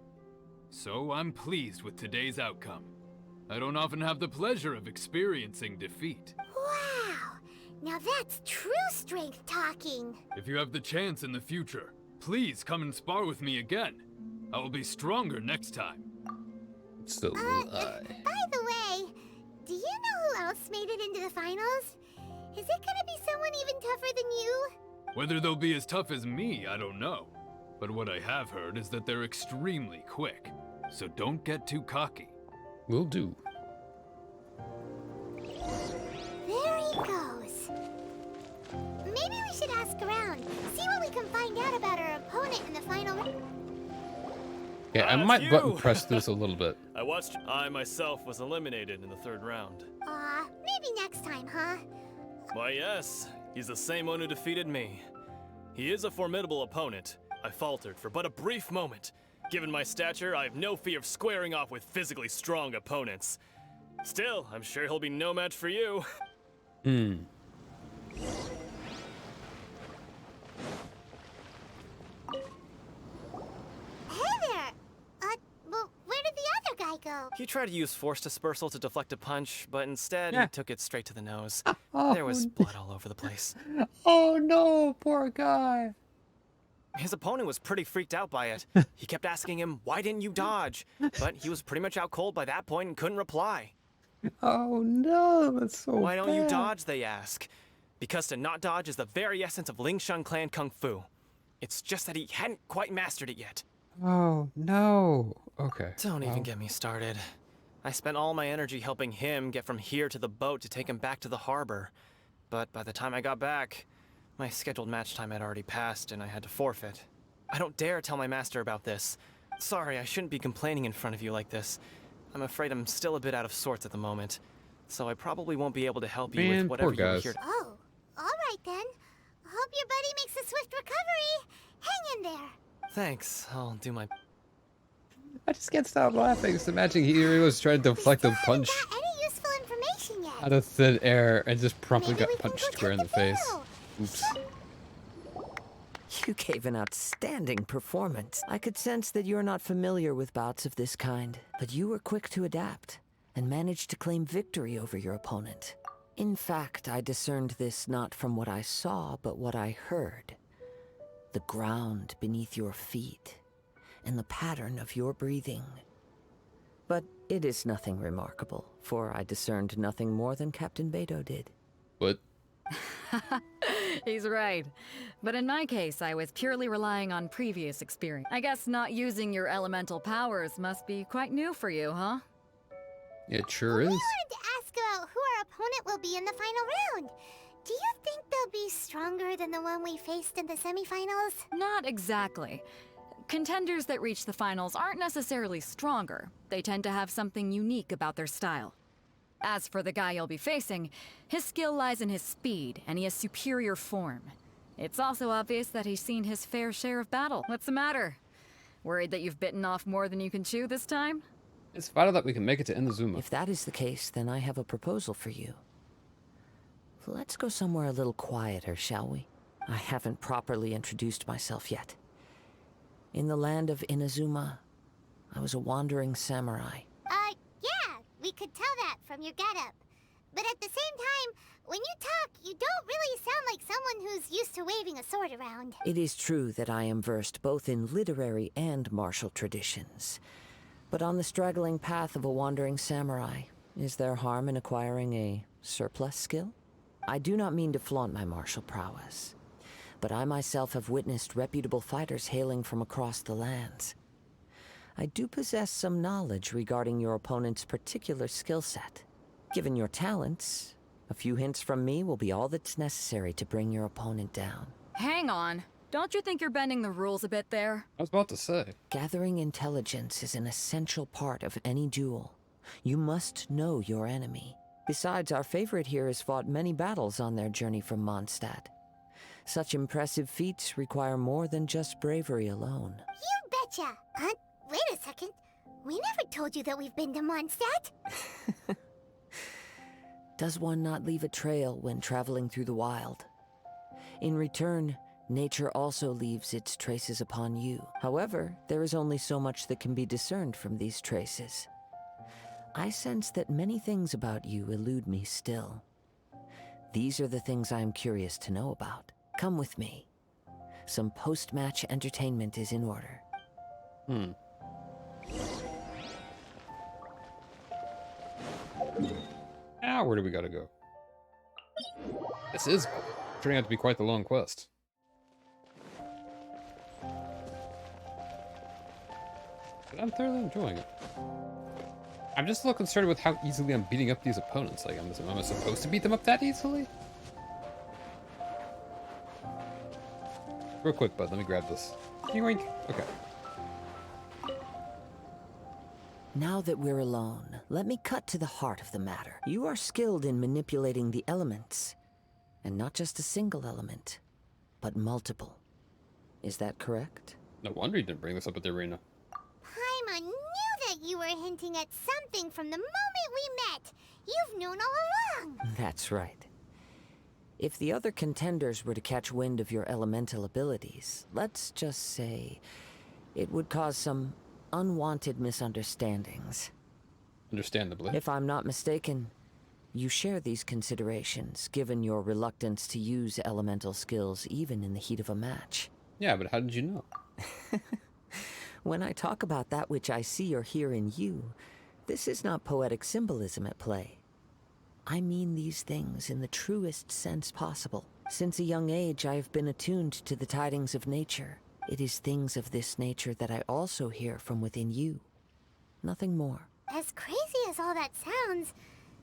So I'm pleased with today's outcome. I don't often have the pleasure of experiencing defeat. Wow! Now that's true strength talking. If you have the chance in the future, please come and spar with me again. I will be stronger next time. So By the way, do you know who else made it into the finals? Is it gonna be someone even tougher than you? Whether they'll be as tough as me, I don't know. But what I have heard is that they're extremely quick. So don't get too cocky. Will do. There he goes. Maybe we should ask around, see what we can find out about our opponent in the final round. Okay, I might button press this a little bit. I myself was eliminated in the third round. Maybe next time, huh? Why, yes. He's the same one who defeated me. He is a formidable opponent. I faltered for but a brief moment. Given my stature, I have no fear of squaring off with physically strong opponents. Still, I'm sure he'll be no match for you. Hey there! Well, where did the other guy go? He tried to use force dispersal to deflect a punch, but instead Yeah. he took it straight to the nose. Oh, There was blood all over the place. Oh no, poor guy. His opponent was pretty freaked out by it. He kept asking him, "Why didn't you dodge?" But he was pretty much out cold by that point and couldn't reply. Oh no, that's so Why don't you bad. dodge, they ask. Because to not dodge is the very essence of Ling Shun Clan Kung Fu. It's just that he hadn't quite mastered it yet. Oh no. Okay. Don't even get me started. I spent all my energy helping him get from here to the boat to take him back to the harbor. But by the time I got back, my scheduled match time had already passed and I had to forfeit. I don't dare tell my master about this. Sorry, I shouldn't be complaining in front of you like this. I'm afraid I'm still a bit out of sorts at the moment. So I probably won't be able to help you Man, with whatever poor you're guys. here to... Oh, alright then. Hope your buddy makes a swift recovery. Hang in there. Thanks, I'll do my... I just can't stop laughing. Just imagine he was trying to deflect a punch Got any useful information yet? out of thin air and just promptly Maybe got we can punched go square in the check the face. bill. Oops. You gave an outstanding performance. I could sense that you're not familiar with bouts of this kind, but you were quick to adapt and managed to claim victory over your opponent. In fact, I discerned this not from what I saw, but what I heard. The ground beneath your feet and the pattern of your breathing. But it is nothing remarkable, for I discerned nothing more than Captain Beto did. What? He's right. But in my case, I was purely relying on previous experience. I guess not using your elemental powers must be quite new for you, huh? It sure is. We wanted to ask about who our opponent will be in the final round. Do you think they'll be stronger than the one we faced in the semifinals? Not exactly. Contenders that reach the finals aren't necessarily stronger. They tend to have something unique about their style. As for the guy you'll be facing, his skill lies in his speed, and he has superior form. It's also obvious that he's seen his fair share of battle. What's the matter? Worried that you've bitten off more than you can chew this time? It's vital that we can make it to Inazuma. If that is the case, then I have a proposal for you. Let's go somewhere a little quieter, shall we? I haven't properly introduced myself yet. In the land of Inazuma, I was a wandering samurai. Yeah, we could tell that from your getup. But at the same time, when you talk, you don't really sound like someone who's used to waving a sword around. It is true that I am versed both in literary and martial traditions. But on the straggling path of a wandering samurai, is there harm in acquiring a surplus skill? I do not mean to flaunt my martial prowess, but I myself have witnessed reputable fighters hailing from across the lands. I do possess some knowledge regarding your opponent's particular skill set. Given your talents, a few hints from me will be all that's necessary to bring your opponent down. Hang on. Don't you think you're bending the rules a bit there? I was about to say. Gathering intelligence is an essential part of any duel. You must know your enemy. Besides, our favorite here has fought many battles on their journey from Mondstadt. Such impressive feats require more than just bravery alone. You betcha! Wait a second. We never told you that we've been to Mondstadt. Does one not leave a trail when traveling through the wild? In return, nature also leaves its traces upon you. However, there is only so much that can be discerned from these traces. I sense that many things about you elude me still. These are the things I am curious to know about. Come with me. Some post-match entertainment is in order. Now, where do we gotta go? This is turning out to be quite the long quest. But I'm thoroughly enjoying it. I'm just a little concerned with how easily I'm beating up these opponents. Like, am I supposed to beat them up that easily? Real quick, bud, let me grab this. Yoink. Okay. Now that we're alone, let me cut to the heart of the matter. You are skilled in manipulating the elements. And not just a single element, but multiple. Is that correct? No wonder you didn't bring this up at the arena. Paimon knew that you were hinting at something from the moment we met. You've known all along. That's right. If the other contenders were to catch wind of your elemental abilities, let's just say it would cause some unwanted misunderstandings. Understandably. If I'm not mistaken, you share these considerations, given your reluctance to use elemental skills even in the heat of a match. Yeah, but how did you know? When I talk about that which I see or hear in you, this is not poetic symbolism at play. I mean these things in the truest sense possible. Since a young age, I have been attuned to the tidings of nature. It is things of this nature that I also hear from within you. Nothing more. As crazy as all that sounds,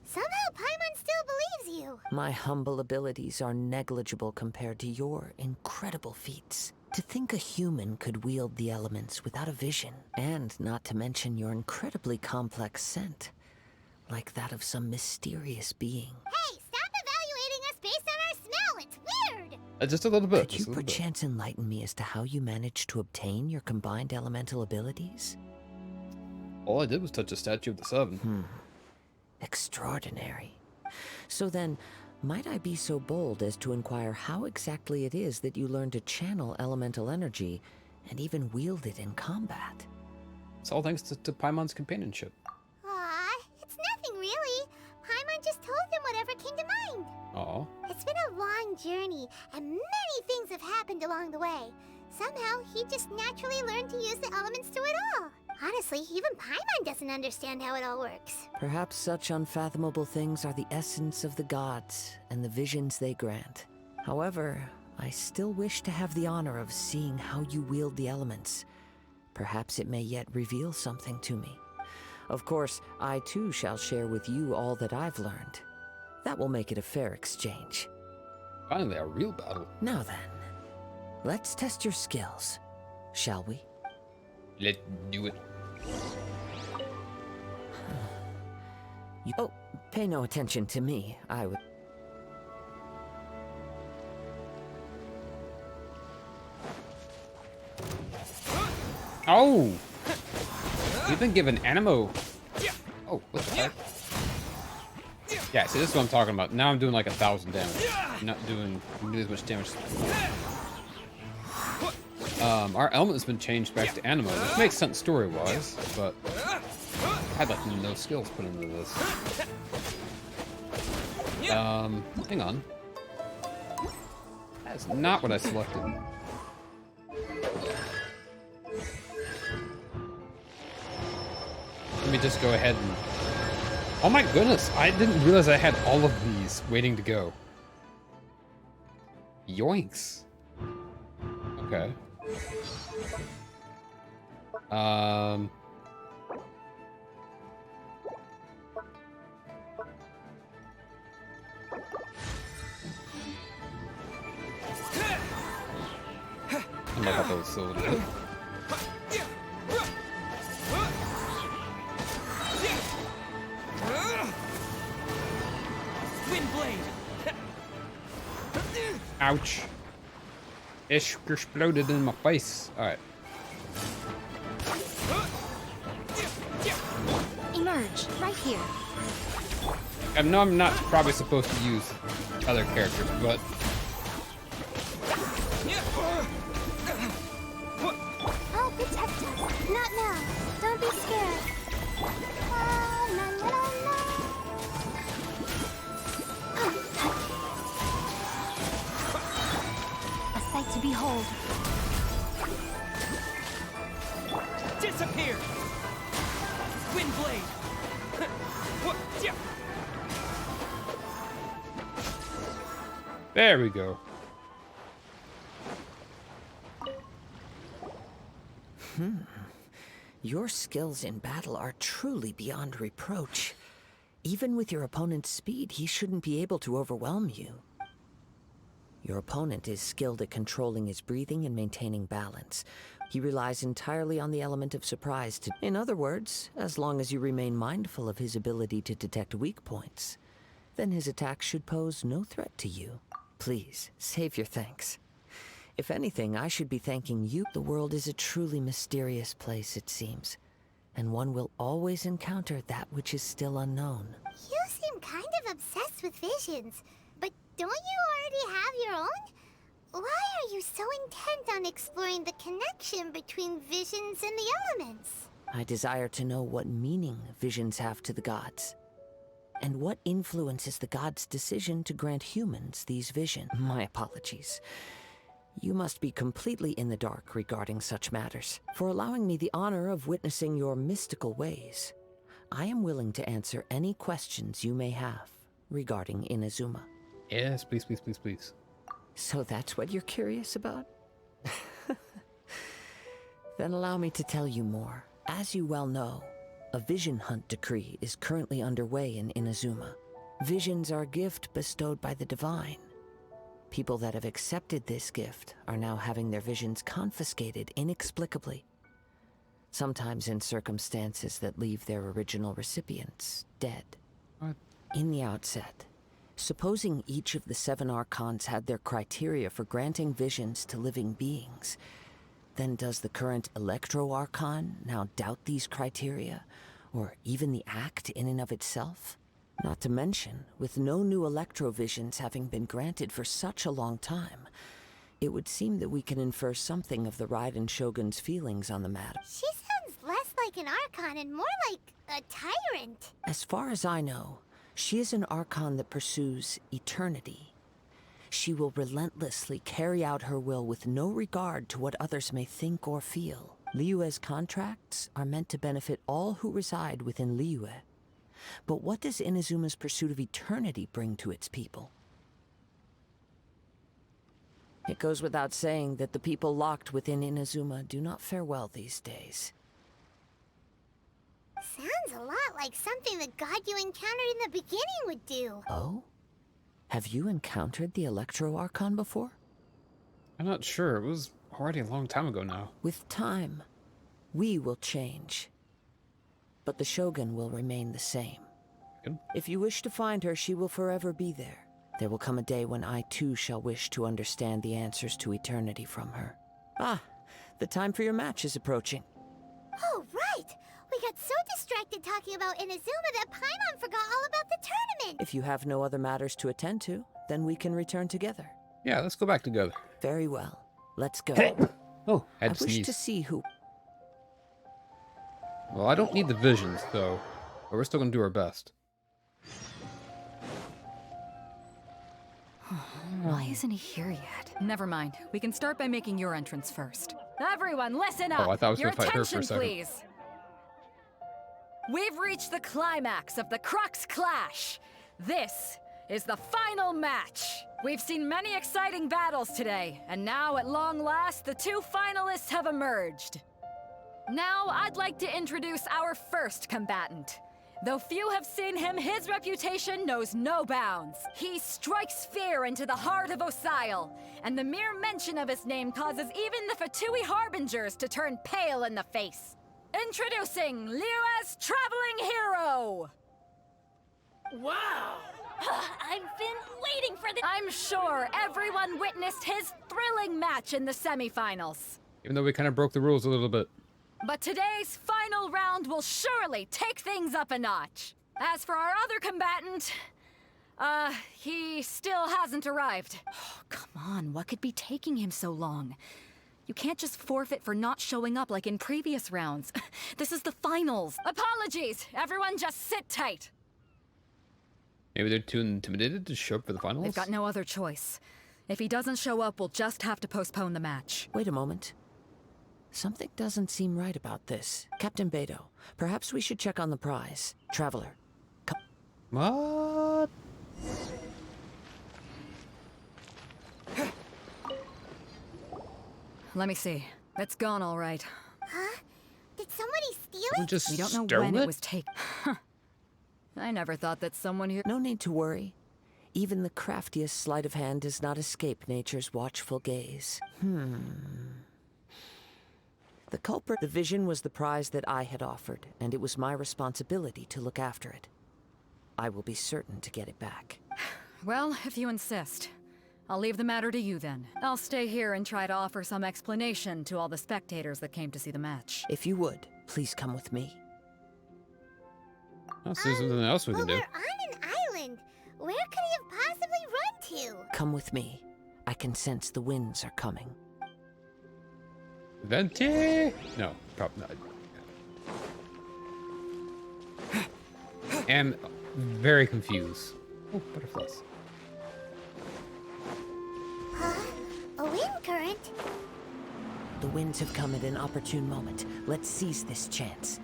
somehow Paimon still believes you. My humble abilities are negligible compared to your incredible feats. To think a human could wield the elements without a vision, and not to mention your incredibly complex scent, like that of some mysterious being. Hey, stop evaluating us based on our smell. It's weird. Just a little bit. Could you perchance enlighten me as to how you managed to obtain your combined elemental abilities? All I did was touch a statue of the Seven. Extraordinary. So then, might I be so bold as to inquire how exactly it is that you learn to channel elemental energy and even wield it in combat? It's all thanks to Paimon's companionship. Aw, it's nothing really. Paimon just told him whatever came to mind. Aw. It's been a long journey, and many things have happened along the way. Somehow, he just naturally learned to use the elements through it all. Honestly, even Paimon doesn't understand how it all works. Perhaps such unfathomable things are the essence of the gods and the visions they grant. However, I still wish to have the honor of seeing how you wield the elements. Perhaps it may yet reveal something to me. Of course, I too shall share with you all that I've learned. That will make it a fair exchange. Finally, a real battle. Now then, let's test your skills, shall we? Let's do it. Oh, pay no attention to me. I would... Oh! You've been given Animo. Oh, what the heck? Yeah, see, this is what I'm talking about. Now I'm doing like 1,000 damage. I'm not doing nearly as much damage. Our element has been changed back to Animo, which makes sense story-wise, but I had like no skills put into this. Hang on. That's not what I selected. Let me just go ahead and... Oh my goodness, I didn't realize I had all of these waiting to go. Yoinks. Okay. I'm gonna pop those a little bit. Ouch. Ish exploded in my face. Alright. Emerge, right here. I know I'm not probably supposed to use other characters, but... I'll protect us. Not now. Don't be scared. La, la, la, la. A sight to behold. Disappear! Windblade! There we go. Your skills in battle are truly beyond reproach. Even with your opponent's speed, he shouldn't be able to overwhelm you. Your opponent is skilled at controlling his breathing and maintaining balance. He relies entirely on the element of surprise to... In other words, as long as you remain mindful of his ability to detect weak points, then his attacks should pose no threat to you. Please, save your thanks. If anything, I should be thanking you. The world is a truly mysterious place, it seems, and one will always encounter that which is still unknown. You seem kind of obsessed with visions, but don't you already have your own? Why are you so intent on exploring the connection between visions and the elements? I desire to know what meaning visions have to the gods, and what influences the gods' decision to grant humans these visions. My apologies. You must be completely in the dark regarding such matters. For allowing me the honor of witnessing your mystical ways, I am willing to answer any questions you may have regarding Inazuma. Yes, please, please, please, please. So that's what you're curious about? Then allow me to tell you more. As you well know, a vision hunt decree is currently underway in Inazuma. Visions are a gift bestowed by the divine. People that have accepted this gift are now having their visions confiscated inexplicably, sometimes in circumstances that leave their original recipients dead. What? In the outset, supposing each of the 7 archons had their criteria for granting visions to living beings, then does the current Electro-Archon now doubt these criteria, or even the act in and of itself? Not to mention, with no new electrovisions having been granted for such a long time, it would seem that we can infer something of the Raiden Shogun's feelings on the matter. She sounds less like an Archon and more like a tyrant. As far as I know, she is an Archon that pursues eternity. She will relentlessly carry out her will with no regard to what others may think or feel. Liyue's contracts are meant to benefit all who reside within Liyue. But what does Inazuma's pursuit of eternity bring to its people? It goes without saying that the people locked within Inazuma do not fare well these days. Sounds a lot like something the god you encountered in the beginning would do. Oh? Have you encountered the Electro-Archon before? I'm not sure. It was already a long time ago now. With time, we will change. But the Shogun will remain the same. thinking. If you wish to find her, she will forever be there. There will come a day when I too shall wish to understand the answers to eternity from her. Ah, the time for your match is approaching. Oh, right! We got so distracted talking about Inazuma that Paimon forgot all about the tournament! If you have no other matters to attend to, then we can return together. Yeah, let's go back together. Very well. Let's go. Oh, I had to wish sneeze. to see who... Well, I don't need the visions, though. But we're still gonna do our best. Why isn't he here yet? Never mind. We can start by making your entrance first. Everyone, listen up! Oh, I thought I was your gonna fight her for attention, a second. please! We've reached the climax of the Crux Clash. This is the final match. We've seen many exciting battles today, and now at long last, the two finalists have emerged. Now, I'd like to introduce our first combatant. Though few have seen him, his reputation knows no bounds. He strikes fear into the heart of Osile, and the mere mention of his name causes even the Fatui Harbingers to turn pale in the face. Introducing Liyue's Traveling Hero! Wow! I've been waiting for this. I'm sure everyone witnessed his thrilling match in the semifinals. Even though we kind of broke the rules a little bit. But today's final round will surely take things up a notch. As for our other combatant, he still hasn't arrived. Oh, come on, what could be taking him so long? You can't just forfeit for not showing up like in previous rounds. This is the finals. Apologies, everyone just sit tight. Maybe they're too intimidated to show up for the finals? They've got no other choice. If he doesn't show up, we'll just have to postpone the match. Wait a moment. Something doesn't seem right about this. Captain Beidou, perhaps we should check on the prize. Traveler, come. What? Let me see. It's gone all right. Huh? Did somebody steal We it? just We don't know stole when it was taken. I never thought that someone here... No need to worry. Even the craftiest sleight of hand does not escape nature's watchful gaze. The culprit, the vision, was the prize that I had offered, and it was my responsibility to look after it. I will be certain to get it back. Well, if you insist. I'll leave the matter to you then. I'll stay here and try to offer some explanation to all the spectators that came to see the match. If you would, please come with me. Oh, so there's something else we can But do. we're on an island. Where could he have possibly run to? Come with me. I can sense the winds are coming. Venti? No, probably not. Am very confused. Oh, butterflies. Huh? A wind current? The winds have come at an opportune moment. Let's seize this chance.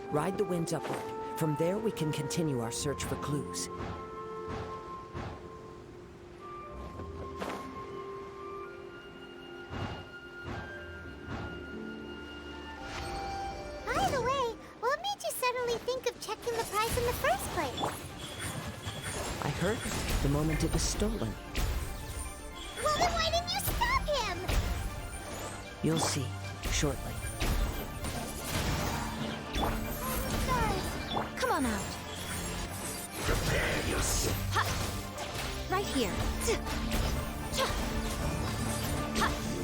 Ride the winds upward. From there, we can continue our search for clues. By the way, what made you suddenly think of checking the prize in the first place? I heard it the moment it was stolen. Well, then why didn't you stop him? You'll see shortly. Come on out. Prepare yourself. Right here.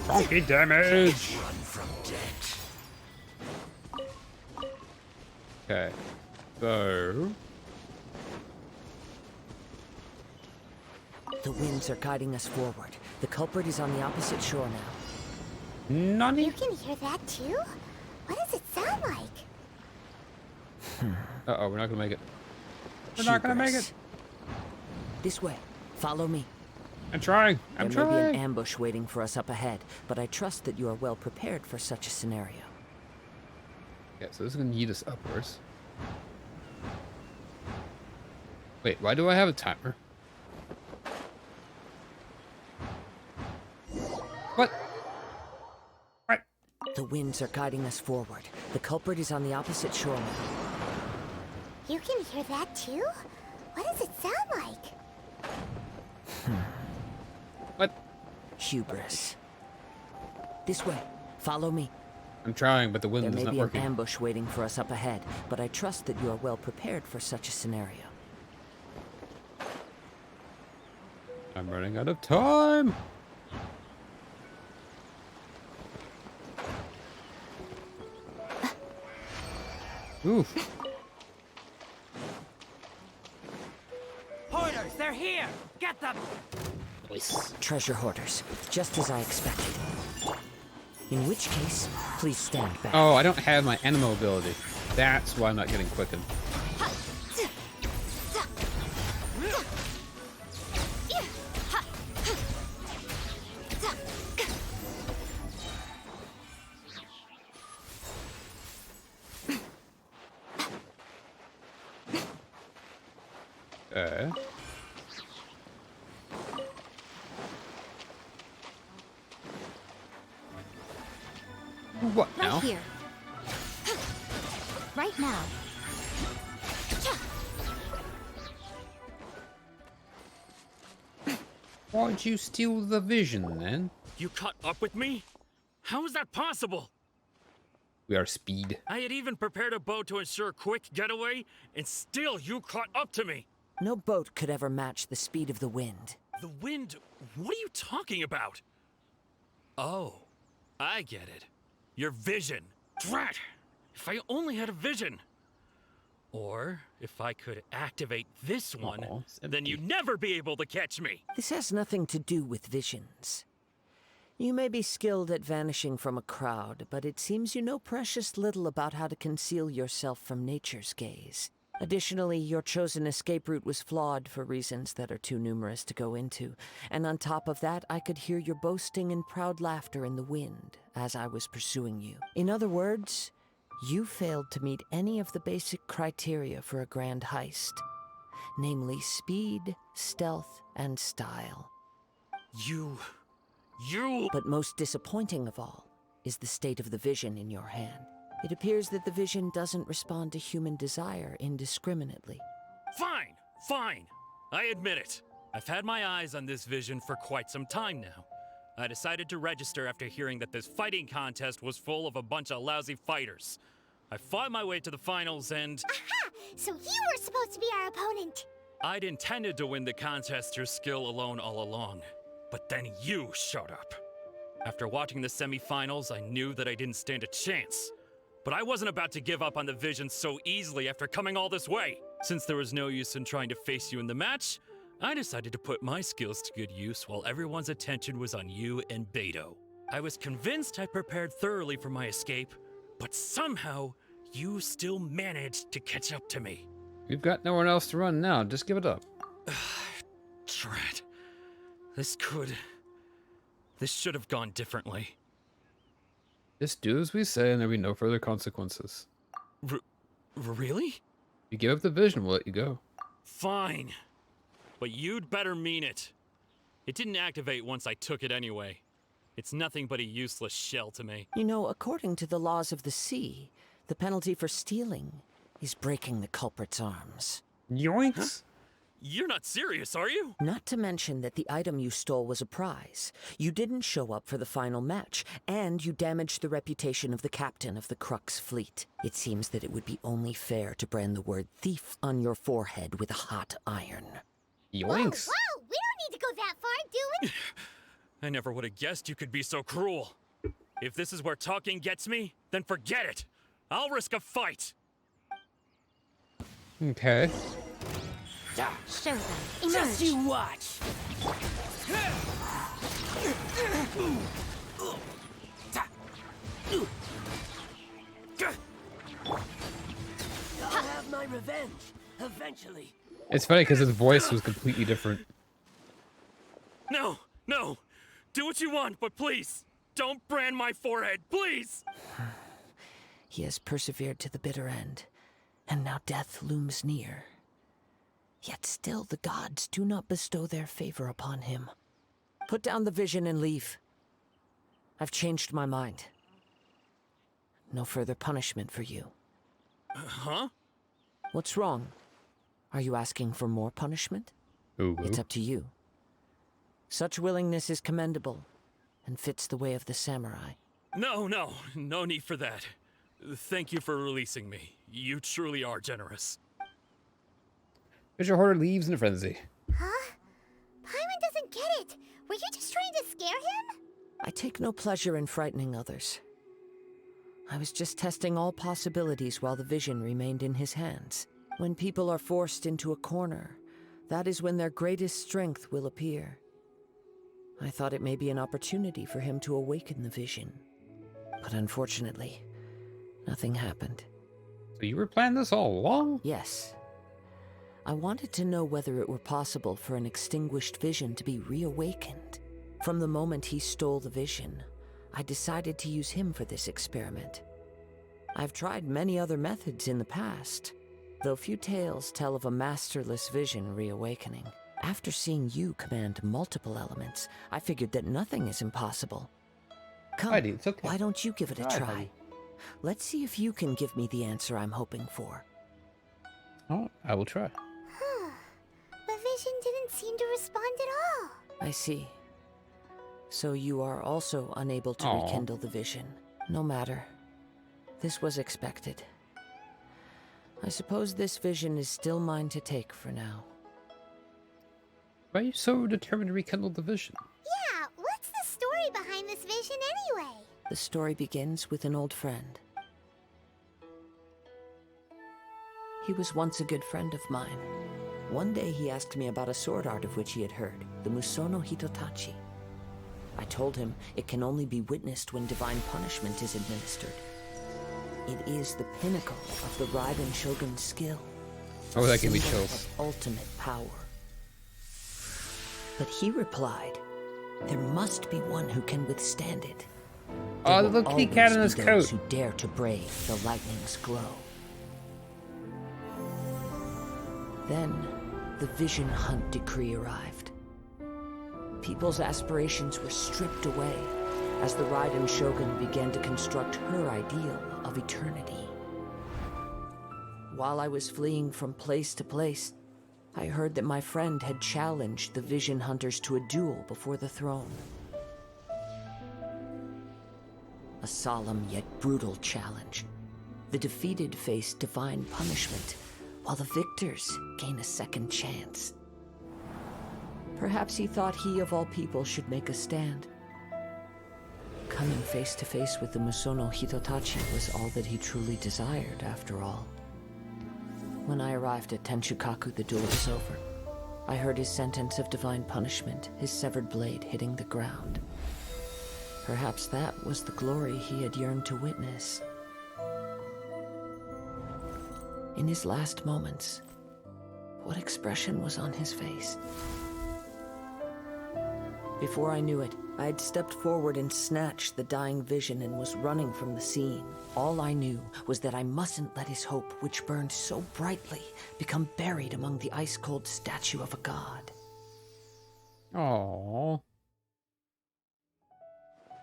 Monkey damage! Run from death. Okay. So... The winds are guiding us forward. The culprit is on the opposite shore now. Nani? You can hear that too? What does it sound like? Uh-oh, we're not gonna make it. We're not gonna make Hubris. it! This way. Follow me. I'm trying! I'm There may be an trying! ambush waiting for us up ahead, but I trust that you are well prepared for such a scenario. Yeah, so this is gonna lead us upwards. Wait, why do I have a timer? What? What? The winds are guiding us forward. The culprit is on the opposite shore now. You can hear that too? What does it sound like? What? Hubris. This way. Follow me. I'm trying, but the wind There is may not be working. an ambush waiting for us up ahead, but I trust that you are well prepared for such a scenario. I'm running out of time. Oof. Hoarders, they're here! Get them! Treasure hoarders, just as I expected. In which case, please stand back. Oh, I don't have my animal ability. That's why I'm not getting quickened. What now? Right here. Right now. Why'd you steal the vision then? You caught up with me? How is that possible? We are speed. I had even prepared a boat to ensure a quick getaway, and still you caught up to me. No boat could ever match the speed of the wind. The wind? What are you talking about? Oh, I get it. Your vision. Drat! If I only had a vision. Or if I could activate this one, then you'd never be able to catch me. This has nothing to do with visions. You may be skilled at vanishing from a crowd, but it seems you know precious little about how to conceal yourself from nature's gaze. Additionally, your chosen escape route was flawed for reasons that are too numerous to go into. And on top of that, I could hear your boasting and proud laughter in the wind as I was pursuing you. In other words, you failed to meet any of the basic criteria for a grand heist. Namely, speed, stealth, and style. You... But most disappointing of all is the state of the vision in your hand. It appears that the vision doesn't respond to human desire indiscriminately. Fine. I admit it. I've had my eyes on this vision for quite some time now. I decided to register after hearing that this fighting contest was full of a bunch of lousy fighters. I fought my way to the finals and... Aha! So you were supposed to be our opponent! I'd intended to win the contest through skill alone all along. But then you showed up. After watching the semifinals, I knew that I didn't stand a chance. But I wasn't about to give up on the vision so easily after coming all this way. Since there was no use in trying to face you in the match, I decided to put my skills to good use while everyone's attention was on you and Beto. I was convinced I prepared thoroughly for my escape, but somehow you still managed to catch up to me. We've got nowhere else to run now. Just give it up. Drat. This should have gone differently. Just do as we say and there'll be no further consequences. Really? You give up the vision, we'll let you go. Fine. But you'd better mean it. It didn't activate once I took it anyway. It's nothing but a useless shell to me. You know, according to the laws of the sea, the penalty for stealing is breaking the culprit's arms. Yoinks! Huh? You're not serious, are you? Not to mention that the item you stole was a prize. You didn't show up for the final match, and you damaged the reputation of the captain of the Crux fleet. It seems that it would be only fair to brand the word thief on your forehead with a hot iron. Yoinks! Whoa! We don't need to go that far, do we? I never would have guessed you could be so cruel. If this is where talking gets me, then forget it. I'll risk a fight. Okay. Show them. Emerge. Just you watch. I'll have my revenge eventually. It's funny because his voice was completely different. No. Do what you want, but please, don't brand my forehead, please. He has persevered to the bitter end, and now death looms near. Yet still the gods do not bestow their favor upon him. Put down the vision and leave. I've changed my mind. No further punishment for you. Huh? What's wrong? Are you asking for more punishment? Ooh. It's up to you. Such willingness is commendable, and fits the way of the samurai. No need for that. Thank you for releasing me. You truly are generous. Treasure hoarder leaves in a frenzy. Huh? Paimon doesn't get it. Were you just trying to scare him? I take no pleasure in frightening others. I was just testing all possibilities while the vision remained in his hands. When people are forced into a corner, that is when their greatest strength will appear. I thought it may be an opportunity for him to awaken the vision. But unfortunately, nothing happened. So you were planning this all along? Yes. I wanted to know whether it were possible for an extinguished vision to be reawakened. From the moment he stole the vision, I decided to use him for this experiment. I've tried many other methods in the past, though few tales tell of a masterless vision reawakening. After seeing you command multiple elements, I figured that nothing is impossible. Come, Heidi, it's okay. Why don't you give it a Try, try? Heidi. Let's see if you can give me the answer I'm hoping for. Oh, I will try. Huh. The vision didn't seem to respond at all. I see. So you are also unable to Aw. rekindle the vision. No matter. This was expected. I suppose this vision is still mine to take for now. Why are you so determined to rekindle the vision? Yeah, what's the story behind this vision anyway? The story begins with an old friend. He was once a good friend of mine. One day he asked me about a sword art of which he had heard, the Musono Hitotachi. I told him it can only be witnessed when divine punishment is administered. It is the pinnacle of the Raiden Shogun's skill. Oh, that gave me symbol chills. of ultimate power. But he replied, there must be one who can withstand it. Oh, There the will little kitty cat in always his be those coat. who dare to brave the lightning's glow. Then, the Vision Hunt decree arrived. People's aspirations were stripped away as the Raiden Shogun began to construct her ideal of eternity. While I was fleeing from place to place, I heard that my friend had challenged the Vision Hunters to a duel before the throne. A solemn yet brutal challenge. The defeated face divine punishment, while the victors gain a second chance. Perhaps he thought he of all people should make a stand. Coming face to face with the Musono Hitotachi was all that he truly desired, after all. When I arrived at Tenshukaku, the duel was over. I heard his sentence of divine punishment, his severed blade hitting the ground. Perhaps that was the glory he had yearned to witness. In his last moments, what expression was on his face? Before I knew it, I had stepped forward and snatched the dying vision and was running from the scene. All I knew was that I mustn't let his hope, which burned so brightly, become buried among the ice-cold statue of a god. Aww.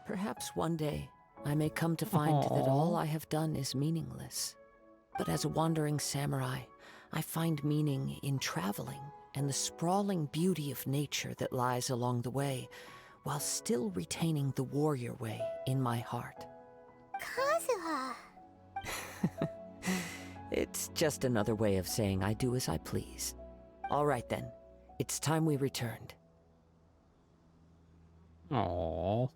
Perhaps one day, I may come to find that all I have done is meaningless. But as a wandering samurai, I find meaning in traveling and the sprawling beauty of nature that lies along the way, while still retaining the warrior way in my heart. Kazuha. It's just another way of saying I do as I please. All right then, it's time we returned. Aww.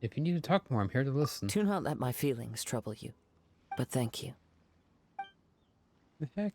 If you need to talk more, I'm here to listen. Do not let my feelings trouble you, but thank you. The heck,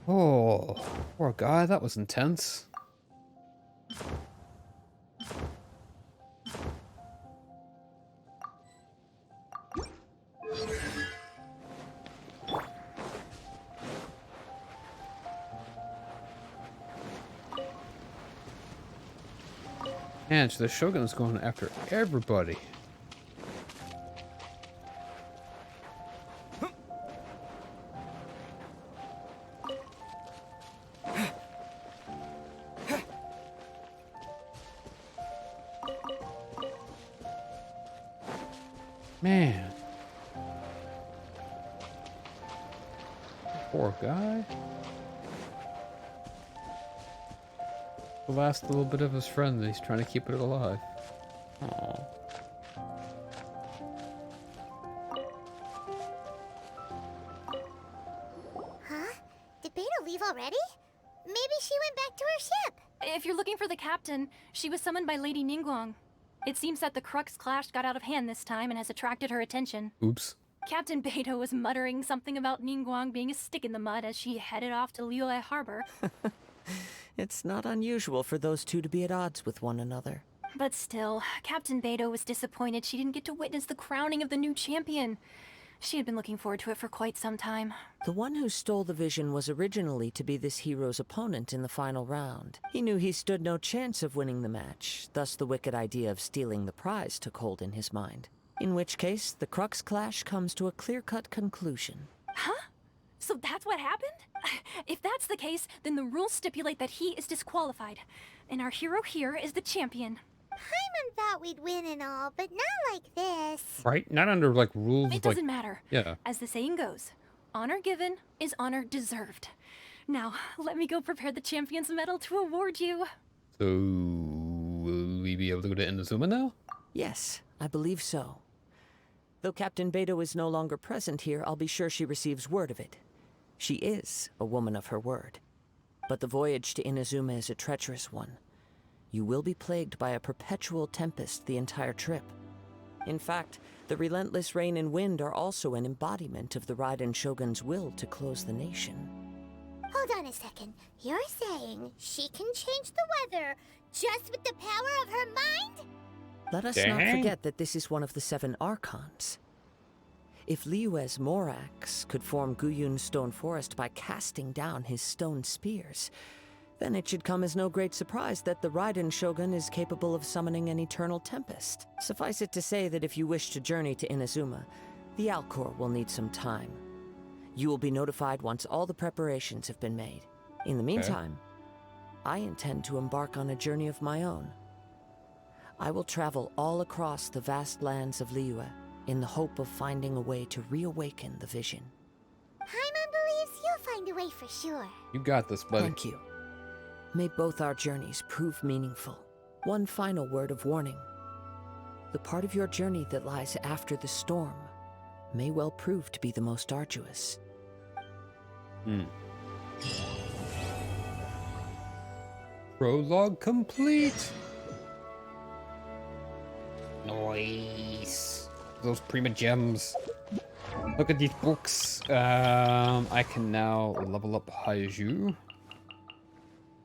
Oh, poor guy, that was intense. Man, so the Shogun's going after everybody. Man. Poor guy. The last little bit of his friend, and he's trying to keep it alive. Aww. Huh? Did Beta leave already? Maybe she went back to her ship. If you're looking for the captain, she was summoned by Lady Ningguang. It seems that the Crux clash got out of hand this time and has attracted her attention. Oops. Captain Beidou was muttering something about Ningguang being a stick in the mud as she headed off to Liyue Harbor. It's not unusual for those two to be at odds with one another. But still, Captain Beidou was disappointed she didn't get to witness the crowning of the new champion. She had been looking forward to it for quite some time. The one who stole the vision was originally to be this hero's opponent in the final round. He knew he stood no chance of winning the match, thus the wicked idea of stealing the prize took hold in his mind. In which case, the Crux clash comes to a clear-cut conclusion. Huh? So that's what happened? If that's the case, then the rules stipulate that he is disqualified. And our hero here is the champion. Paimon thought we'd win and all, but not like this. Right? Not under, like, rules It of, doesn't matter. Yeah. As the saying goes, honor given is honor deserved. Now, let me go prepare the champion's medal to award you. So, will we be able to go to Inazuma now? Yes, I believe so. Though Captain Beidou is no longer present here, I'll be sure she receives word of it. She is a woman of her word. But the voyage to Inazuma is a treacherous one. You will be plagued by a perpetual tempest the entire trip. In fact, the relentless rain and wind are also an embodiment of the Raiden Shogun's will to close the nation. Hold on a second. You're saying she can change the weather just with the power of her mind? Let us not forget that this is one of the 7 Archons. If Liyue's Morax could form Guyun's stone forest by casting down his stone spears, then it should come as no great surprise that the Raiden Shogun is capable of summoning an eternal tempest. Suffice it to say that if you wish to journey to Inazuma, the Alcor will need some time. You will be notified once all the preparations have been made. In the meantime, I intend to embark on a journey of my own. I will travel all across the vast lands of Liyue in the hope of finding a way to reawaken the vision. Paimon believes you'll find a way for sure. You got this, buddy. Thank you. May both our journeys prove meaningful. One final word of warning. The part of your journey that lies after the storm may well prove to be the most arduous. Prologue complete. Nice. Those prima gems. Look at these books. I can now level up Haiju.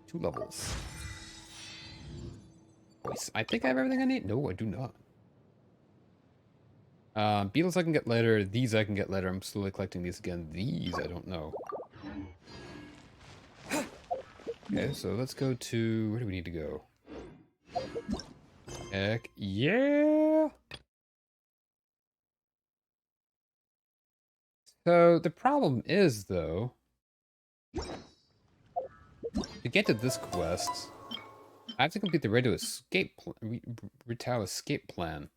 2 levels. Nice. I think I have everything I need. No, I do not. Beetles I can get later. These I can get later. I'm slowly collecting these again. These I don't know. Okay, so let's go to... Where do we need to go? Heck yeah! So the problem is, though, to get to this quest, I have to complete the Rito escape Rito escape plan.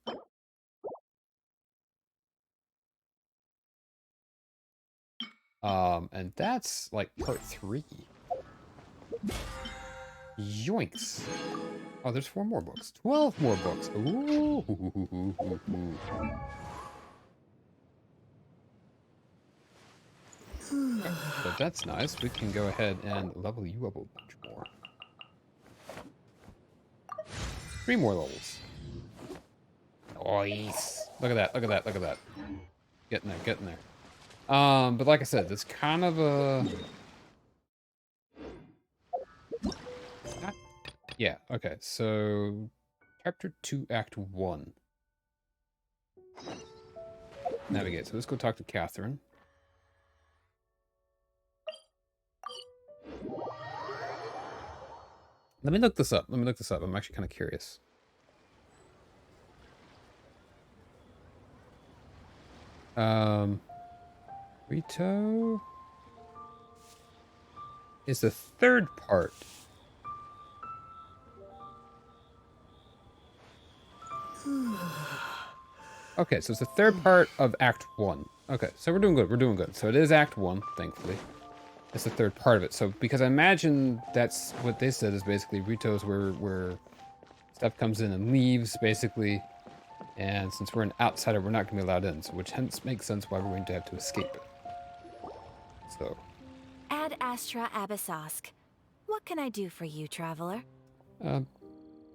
And that's like part 3. Yoinks. Oh, there's 4 more books. 12 more books. Ooh. So that's nice. We can go ahead and level you up a bunch more. 3 more levels. Nice. Look at that, look at that, look at that. Getting there, getting there. But like I said, it's kind of a... Yeah, okay, so... Chapter 2, Act 1. Navigate. So let's go talk to Catherine. Let me look this up. I'm actually kind of curious. Rito is the third part. Okay, so it's the third part of Act 1. Okay, so we're doing good, we're doing good. So it is Act 1, thankfully. It's the third part of it. So, because I imagine that's what they said is basically Rito's where stuff comes in and leaves, basically. And since we're an outsider, we're not going to be allowed in. So, which hence makes sense why we're going to have to escape it. So. Ad Astra Abyssosk. What can I do for you, traveler?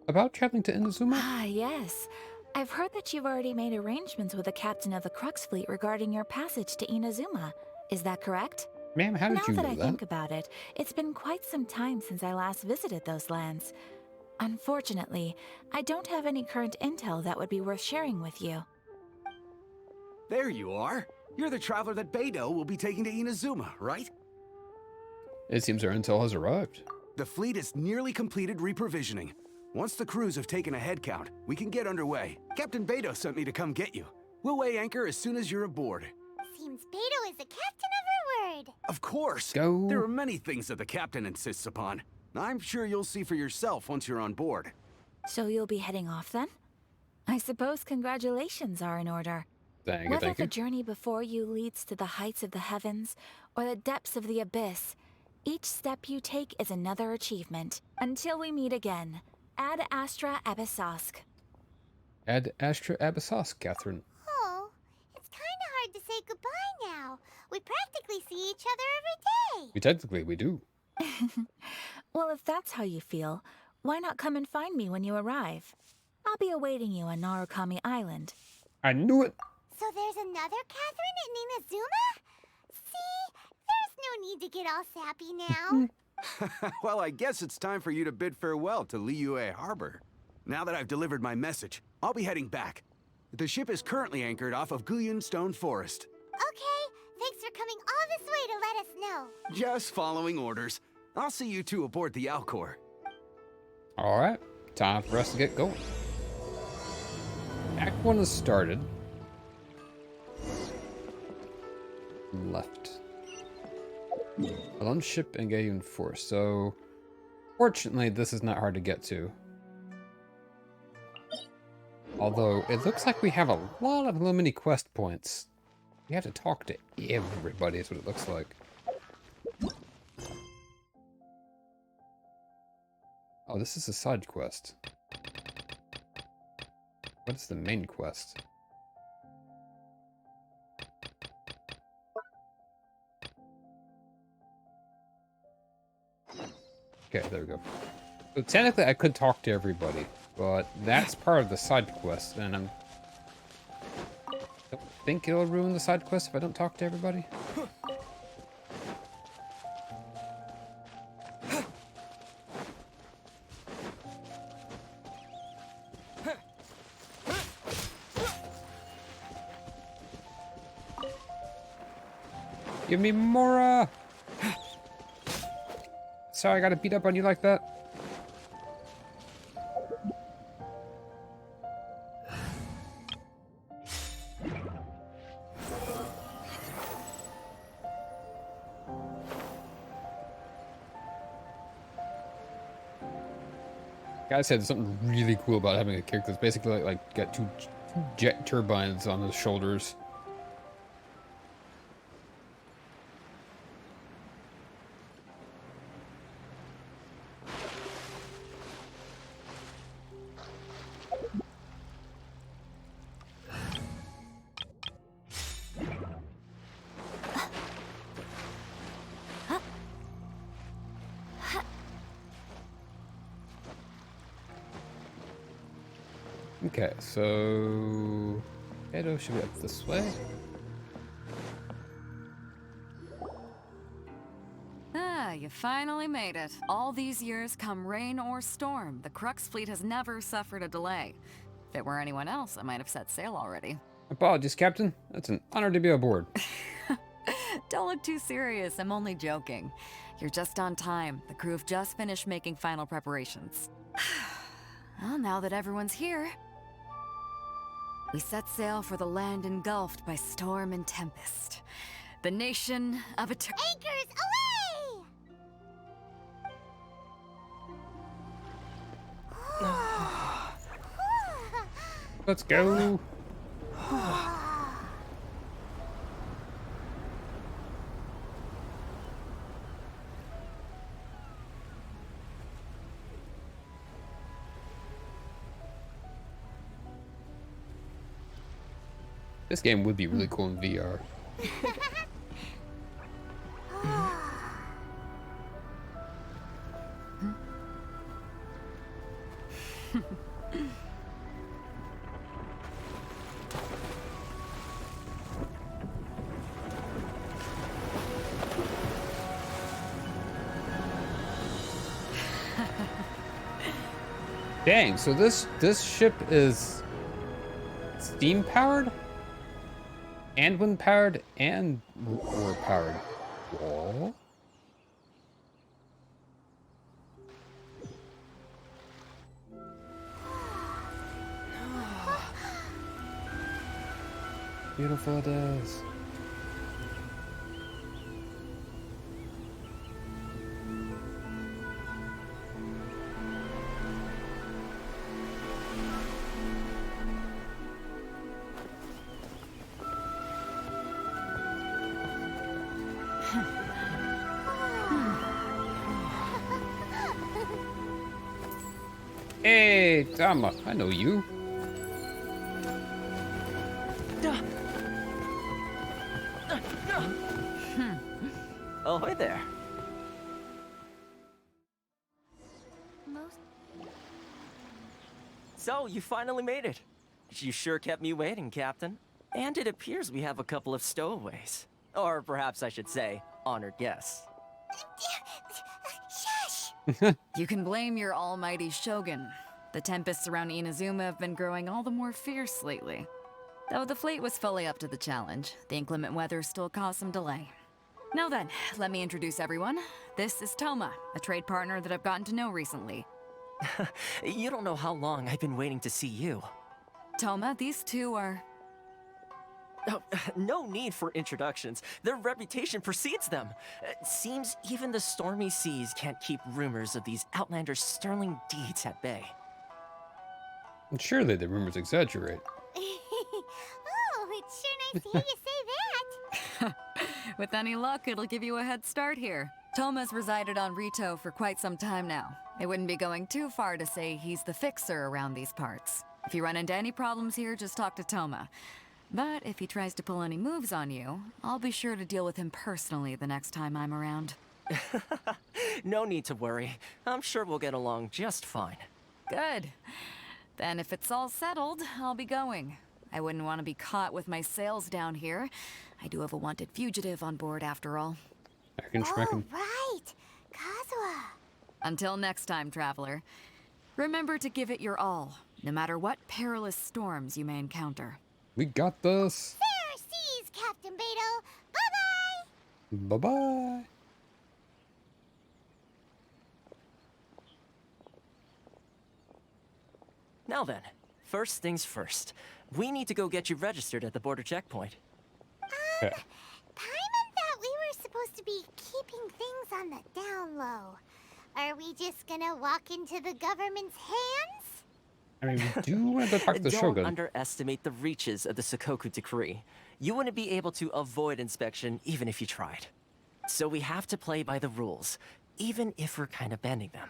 About traveling to Inazuma? Ah, yes. I've heard that you've already made arrangements with the captain of the Crux fleet regarding your passage to Inazuma. Is that correct? Ma'am, how did you know that? Now that I think about it, it's been quite some time since I last visited those lands. Unfortunately, I don't have any current intel that would be worth sharing with you. There you are. You're the traveler that Beidou will be taking to Inazuma, right? It seems our intel has arrived. The fleet has nearly completed reprovisioning. Once the crews have taken a head count, we can get underway. Captain Beidou sent me to come get you. We'll weigh anchor as soon as you're aboard. Seems Beidou is the captain of her word. Of course. Go. There are many things that the captain insists upon. I'm sure you'll see for yourself once you're on board. So you'll be heading off then? I suppose congratulations are in order. Whether the journey before you leads to the heights of the heavens or the depths of the abyss, each step you take is another achievement. Until we meet again, Ad Astra Abyssosk. Ad Astra Abyssosk, Catherine. Oh, it's kind of hard to say goodbye now. We practically see each other every day. We do. Well, if that's how you feel, why not come and find me when you arrive? I'll be awaiting you on Narukami Island. I knew it. So there's another Catherine in Inazuma? See, there's no need to get all sappy now. Well, I guess it's time for you to bid farewell to Liyue Harbor. Now that I've delivered my message, I'll be heading back. The ship is currently anchored off of Guyun Stone Forest. Okay, thanks for coming all this way to let us know. Just following orders. I'll see you two aboard the Alcor. All right, time for us to get going. Act 1 has started. Left. Alone ship and Guyun Forest. So, fortunately, this is not hard to get to. Although, it looks like we have a lot of little mini quest points. We have to talk to everybody, is what it looks like. Oh, this is a side quest. What's the main quest? Okay, there we go. So technically I could talk to everybody, but that's part of the side quest, and I don't think it'll ruin the side quest if I don't talk to everybody. Give me more! Sorry I gotta beat up on you like that. Guy said something really cool about having a character that's basically like got two jet turbines on his shoulders. Okay, so Edo should be up this way. Ah, you finally made it. All these years, come rain or storm, the Crux fleet has never suffered a delay. If it were anyone else, I might have set sail already. Apologies, Captain. It's an honor to be aboard. Don't look too serious, I'm only joking. You're just on time. The crew have just finished making final preparations. Well, now that everyone's here... We set sail for the land engulfed by storm and tempest. The nation of Anchors away! Let's go. This game would be really cool in VR. Dang, so this ship is steam powered and wind powered and oar powered. Whoa. Beautiful it is. Hey, Tama, I know you. Ahoy there. So, you finally made it. You sure kept me waiting, Captain. And it appears we have a couple of stowaways. Or perhaps I should say, honored guests. Shush! You can blame your almighty Shogun. The tempests around Inazuma have been growing all the more fierce lately. Though the fleet was fully up to the challenge, the inclement weather still caused some delay. Now then, let me introduce everyone. This is Toma, a trade partner that I've gotten to know recently. You don't know how long I've been waiting to see you. Toma, these two are... Oh, no need for introductions. Their reputation precedes them. Seems even the stormy seas can't keep rumors of these outlanders' sterling deeds at bay. Surely the rumors exaggerate. Oh, it's sure nice to hear you say that. With any luck, it'll give you a head start here. Toma's resided on Rito for quite some time now. It wouldn't be going too far to say he's the fixer around these parts. If you run into any problems here, just talk to Toma. But if he tries to pull any moves on you, I'll be sure to deal with him personally the next time I'm around. No need to worry. I'm sure we'll get along just fine. Good. Then if it's all settled, I'll be going. I wouldn't want to be caught with my sails down here. I do have a wanted fugitive on board after all. Oh, right. Kazuha. Until next time, traveler. Remember to give it your all, no matter what perilous storms you may encounter. We got this. Fair seas, Captain Beto. Bye-bye. Bye-bye. Now then, first things first. We need to go get you registered at the border checkpoint. Paimon thought we were supposed to be keeping things on the down low. Are we just gonna walk into the government's hands? I mean, we do want to talk to the Shogun. Don't underestimate the reaches of the Sakoku decree. You wouldn't be able to avoid inspection even if you tried. So we have to play by the rules, even if we're kind of bending them.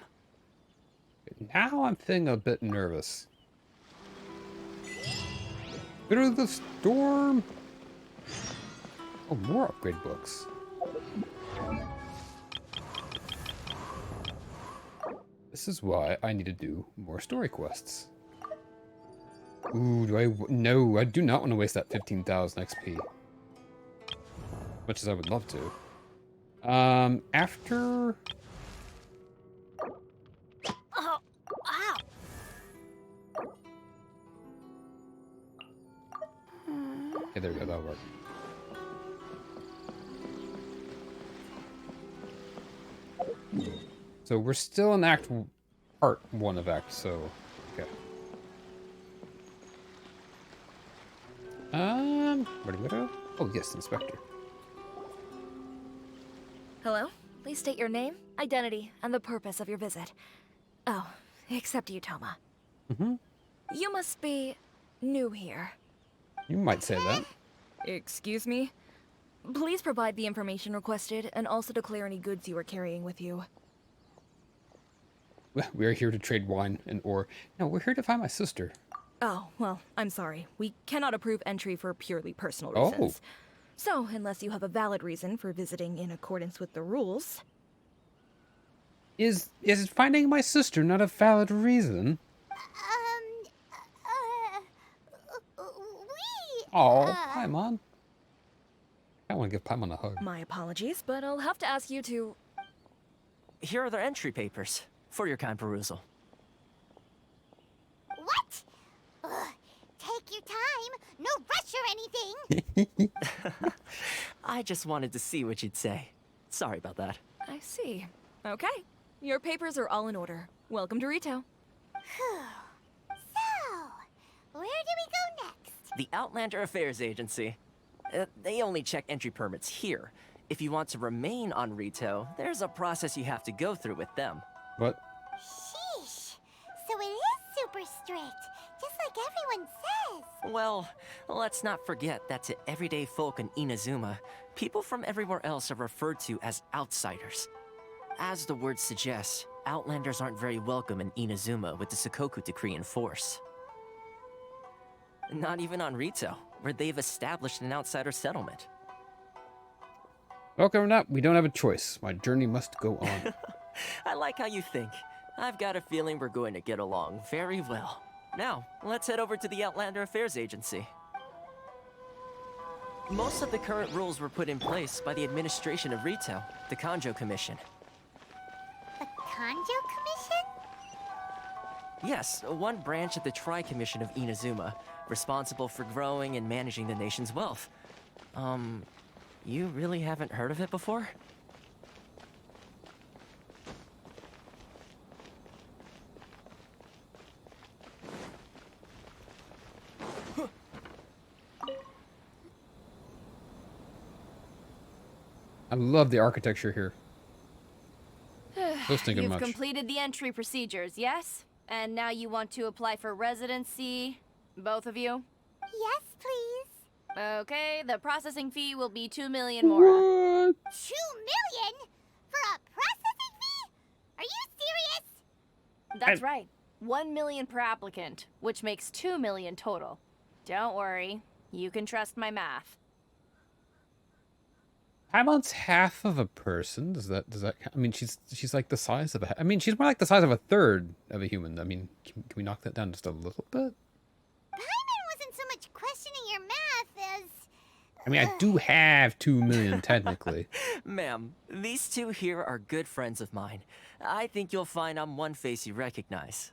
Now I'm feeling a bit nervous. Through the storm. Oh, more upgrade books. This is why I need to do more story quests. Ooh, no, I do not want to waste that 15,000 XP. Much as I would love to. After... Oh, wow. Okay, there we go, that'll work. So we're still in part 1 of Act, so... Okay. Where do we go? Oh, yes, Inspector. Hello? Please state your name, identity, and the purpose of your visit. Oh, except you, Toma. Mm-hmm. You must be new here. You might say that. Excuse me? Please provide the information requested and also declare any goods you are carrying with you. We are here to trade wine and ore. No, we're here to find my sister. Oh, well, I'm sorry. We cannot approve entry for purely personal Oh. reasons. So, unless you have a valid reason for visiting in accordance with the rules... Is finding my sister not a valid reason? Oh, Paimon. I want to give Paimon a hug. My apologies, but I'll have to ask you to... Here are their entry papers, for your kind perusal. What? Take your time. No rush or anything. I just wanted to see what you'd say. Sorry about that. I see. Okay. Your papers are all in order. Welcome to Rito. So, where do we go next? The Outlander Affairs Agency. They only check entry permits here. If you want to remain on Rito, there's a process you have to go through with them. What? Sheesh. So it is super strict, just like everyone says. Well, let's not forget that to everyday folk in Inazuma, people from everywhere else are referred to as outsiders. As the word suggests, Outlanders aren't very welcome in Inazuma with the Sakoku Decree in force. Not even on Rito, where they've established an outsider settlement. Welcome or not, we don't have a choice. My journey must go on. I like how you think. I've got a feeling we're going to get along very well. Now, let's head over to the Outlander Affairs Agency. Most of the current rules were put in place by the administration of Rito, the Kanjo Commission. The Kanjo Commission? Yes, one branch of the Tri-Commission of Inazuma, responsible for growing and managing the nation's wealth. You really haven't heard of it before? I love the architecture here. Those thinking You've much. completed the entry procedures, yes? And now you want to apply for residency, both of you? Yes, please. Okay, the processing fee will be 2 million more. 2 million? For a processing fee? Are you serious? That's right. 1 million per applicant, which makes 2 million total. Don't worry, you can trust my math. Paimon's half of a person. Does that I mean, she's like the size of a. I mean, she's more like the size of a third of a human. I mean, can we knock that down just a little bit? Paimon wasn't so much questioning your math as... I mean, I do have 2 million technically. Ma'am, these two here are good friends of mine. I think you'll find I'm one face you recognize.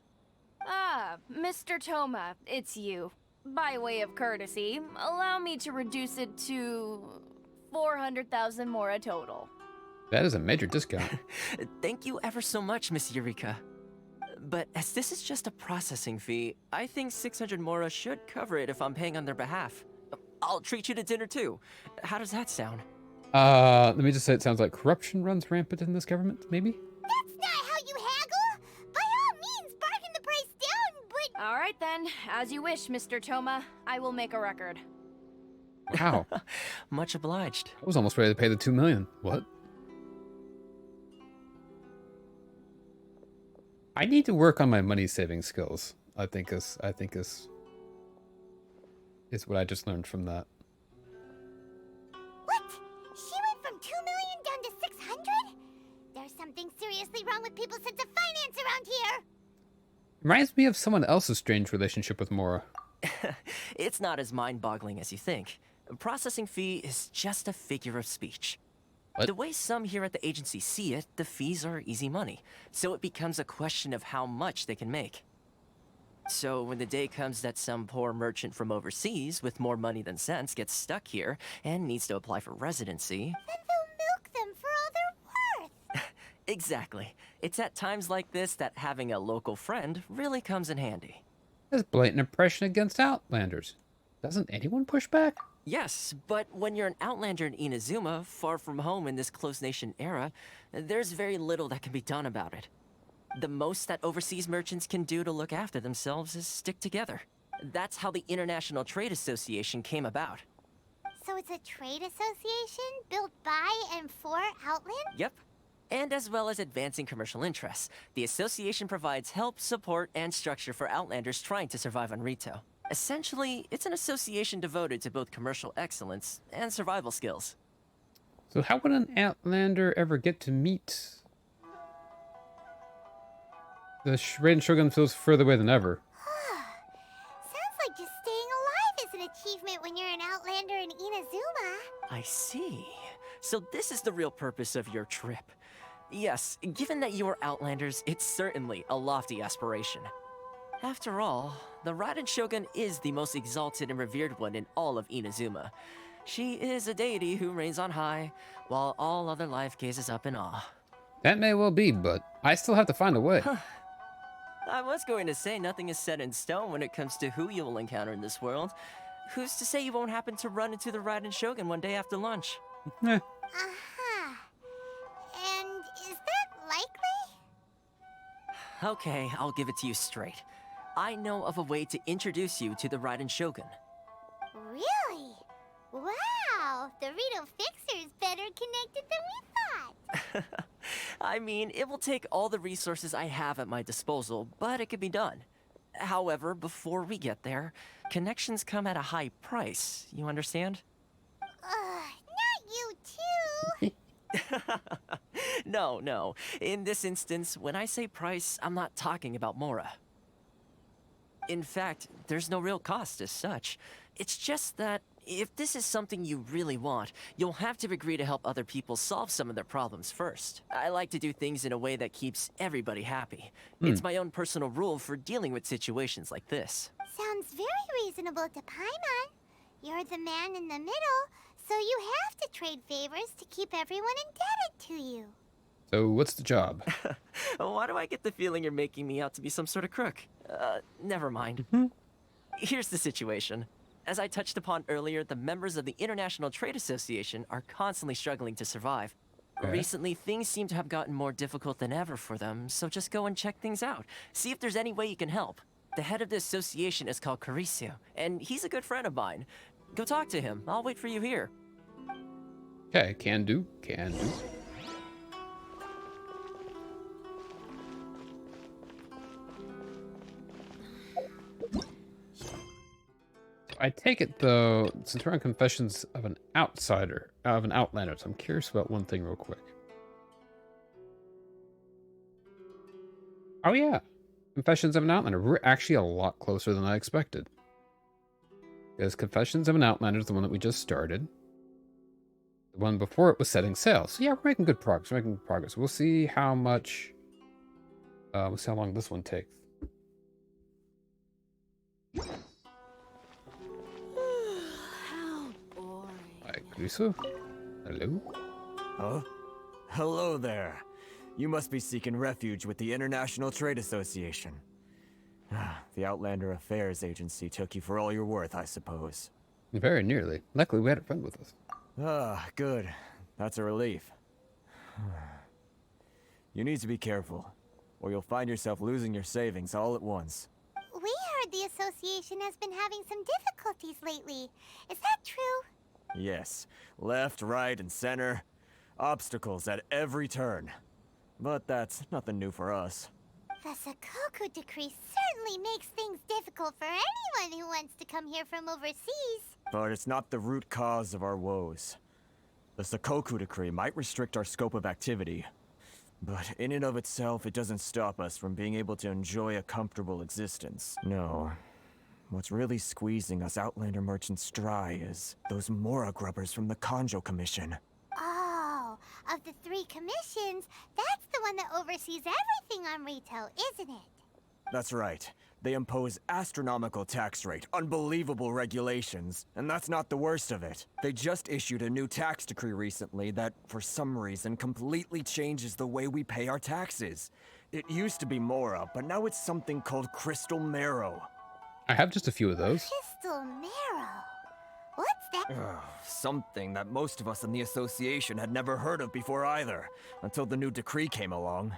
Ah, Mr. Toma, it's you. By way of courtesy, allow me to reduce it to 400,000 mora total. That is a major discount. Thank you ever so much, Miss Eureka. But as this is just a processing fee, I think 600 mora should cover it if I'm paying on their behalf. I'll treat you to dinner too. How does that sound? Let me just say it sounds like corruption runs rampant in this government, maybe? That's not how you haggle! By all means, bargain the price down, but... All right then, as you wish, Mr. Toma. I will make a record. Wow. Much obliged. I was almost ready to pay the 2 million. What? I need to work on my money saving skills. I think is what I just learned from that. What? She went from 2 million down to 600? There's something seriously wrong with people's sense of finance around here. Reminds me of someone else's strange relationship with Mora. It's not as mind-boggling as you think. A processing fee is just a figure of speech. What? The way some here at the agency see it, the fees are easy money, so it becomes a question of how much they can make. So when the day comes that some poor merchant from overseas with more money than sense gets stuck here and needs to apply for residency... Then they'll milk them for all they're worth. Exactly. It's at times like this that having a local friend really comes in handy. That's blatant oppression against Outlanders. Doesn't anyone push back? Yes, but when you're an outlander in Inazuma, far from home in this closed nation era, there's very little that can be done about it. The most that overseas merchants can do to look after themselves is stick together. That's how the International Trade Association came about. So it's a trade association built by and for Outland? Yep. And as well as advancing commercial interests, the association provides help, support, and structure for Outlanders trying to survive on Rito. Essentially, it's an association devoted to both commercial excellence and survival skills. So how would an Outlander ever get to meet the Raiden Shogun? Feels further away than ever. Sounds like just staying alive is an achievement when you're an Outlander in Inazuma. I see. So this is the real purpose of your trip. Yes, given that you are Outlanders, it's certainly a lofty aspiration. After all, the Raiden Shogun is the most exalted and revered one in all of Inazuma. She is a deity who reigns on high, while all other life gazes up in awe. That may well be, but I still have to find a way. I was going to say nothing is set in stone when it comes to who you will encounter in this world. Who's to say you won't happen to run into the Raiden Shogun one day after lunch? Uh-huh. And is that likely? Okay, I'll give it to you straight. I know of a way to introduce you to the Raiden Shogun. Really? Wow, the Rito Fixer is better connected than we thought. I mean, it will take all the resources I have at my disposal, but it can be done. However, before we get there, connections come at a high price, you understand? Not you too! No. In this instance, when I say price, I'm not talking about Mora. In fact, there's no real cost as such. It's just that if this is something you really want, you'll have to agree to help other people solve some of their problems first. I like to do things in a way that keeps everybody happy. It's my own personal rule for dealing with situations like this. Sounds very reasonable to Paimon. You're the man in the middle, so you have to trade favors to keep everyone indebted to you. So what's the job? Why do I get the feeling you're making me out to be some sort of crook? Never mind. Here's the situation. As I touched upon earlier, the members of the International Trade Association are constantly struggling to survive. Okay. Recently, things seem to have gotten more difficult than ever for them, so just go and check things out. See if there's any way you can help. The head of the association is called Carisio, and he's a good friend of mine. Go talk to him. I'll wait for you here. Okay, can do. I take it, though, since we're on Confessions of an Outsider, of an Outlander, so I'm curious about one thing real quick. Oh, yeah. Confessions of an Outlander. We're actually a lot closer than I expected. Because Confessions of an Outlander is the one that we just started. The one before it was Setting Sail. So, yeah, we're making good progress. We'll see how much... we'll see how long this one takes. Gruso? Hello? Huh? Hello there. You must be seeking refuge with the International Trade Association. The Outlander Affairs Agency took you for all you're worth, I suppose. Very nearly. Luckily, we had a friend with us. Ah, good. That's a relief. You need to be careful, or you'll find yourself losing your savings all at once. We heard the association has been having some difficulties lately. Is that true? Yes. Left, right, and center. Obstacles at every turn. But that's nothing new for us. The Sakoku decree certainly makes things difficult for anyone who wants to come here from overseas. But it's not the root cause of our woes. The Sakoku decree might restrict our scope of activity. But in and of itself, it doesn't stop us from being able to enjoy a comfortable existence. No. What's really squeezing us Outlander merchants dry is those Mora grubbers from the Kanjo Commission. Oh, of the 3 commissions, that's the one that oversees everything on Rito, isn't it? That's right. They impose astronomical tax rate, unbelievable regulations, and that's not the worst of it. They just issued a new tax decree recently that, for some reason, completely changes the way we pay our taxes. It used to be Mora, but now it's something called Crystal Marrow. I have just a few of those. Crystal marrow. What's that? Something that most of us in the association had never heard of before either, until the new decree came along.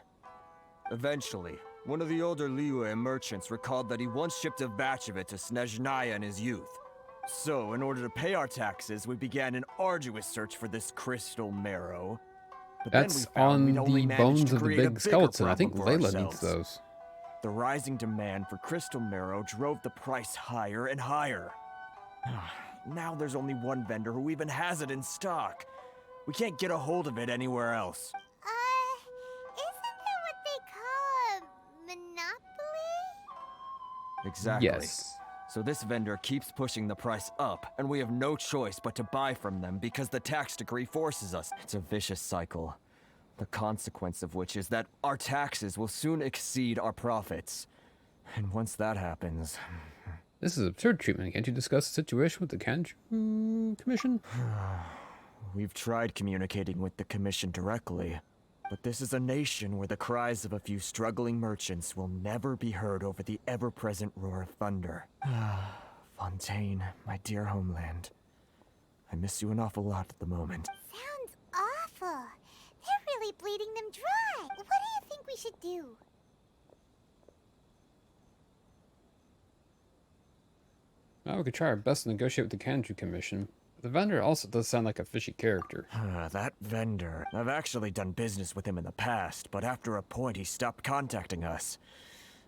Eventually, one of the older Liyue merchants recalled that he once shipped a batch of it to Snezhnaya in his youth. So, in order to pay our taxes, we began an arduous search for this crystal marrow. But that's then we found on we'd only the managed bones to of the create a big bigger skeleton. I think problem for Layla needs ourselves. those. The rising demand for crystal marrow drove the price higher and higher. Now there's only one vendor who even has it in stock. We can't get a hold of it anywhere else. Isn't that what they call a monopoly? Exactly. Yes. So this vendor keeps pushing the price up, and we have no choice but to buy from them because the tax decree forces us. It's a vicious cycle. The consequence of which is that our taxes will soon exceed our profits. And once that happens... This is absurd treatment. Can't you discuss the situation with the Kanju Commission? We've tried communicating with the Commission directly, but this is a nation where the cries of a few struggling merchants will never be heard over the ever-present roar of thunder. Fontaine, my dear homeland. I miss you an awful lot at the moment. Sounds awful. They're really bleeding them dry. What do you think we should do? Well, we could try our best to negotiate with the Kanju Commission. The vendor also does sound like a fishy character. That vendor. I've actually done business with him in the past, but after a point he stopped contacting us.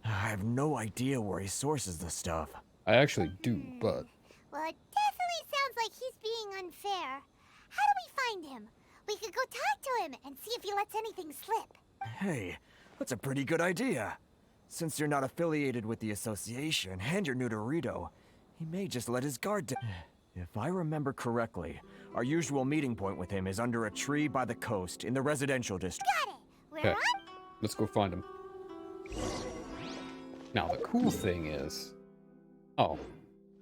I have no idea where he sources the stuff. I actually do, but... Well, it definitely sounds like he's being unfair. How do we find him? We could go talk to him and see if he lets anything slip. Hey, that's a pretty good idea. Since you're not affiliated with the association and you're new to Rito, he may just let his guard down. If I remember correctly, our usual meeting point with him is under a tree by the coast in the residential district. Got it. We're on. Let's go find him. Now, the cool thing is... Oh.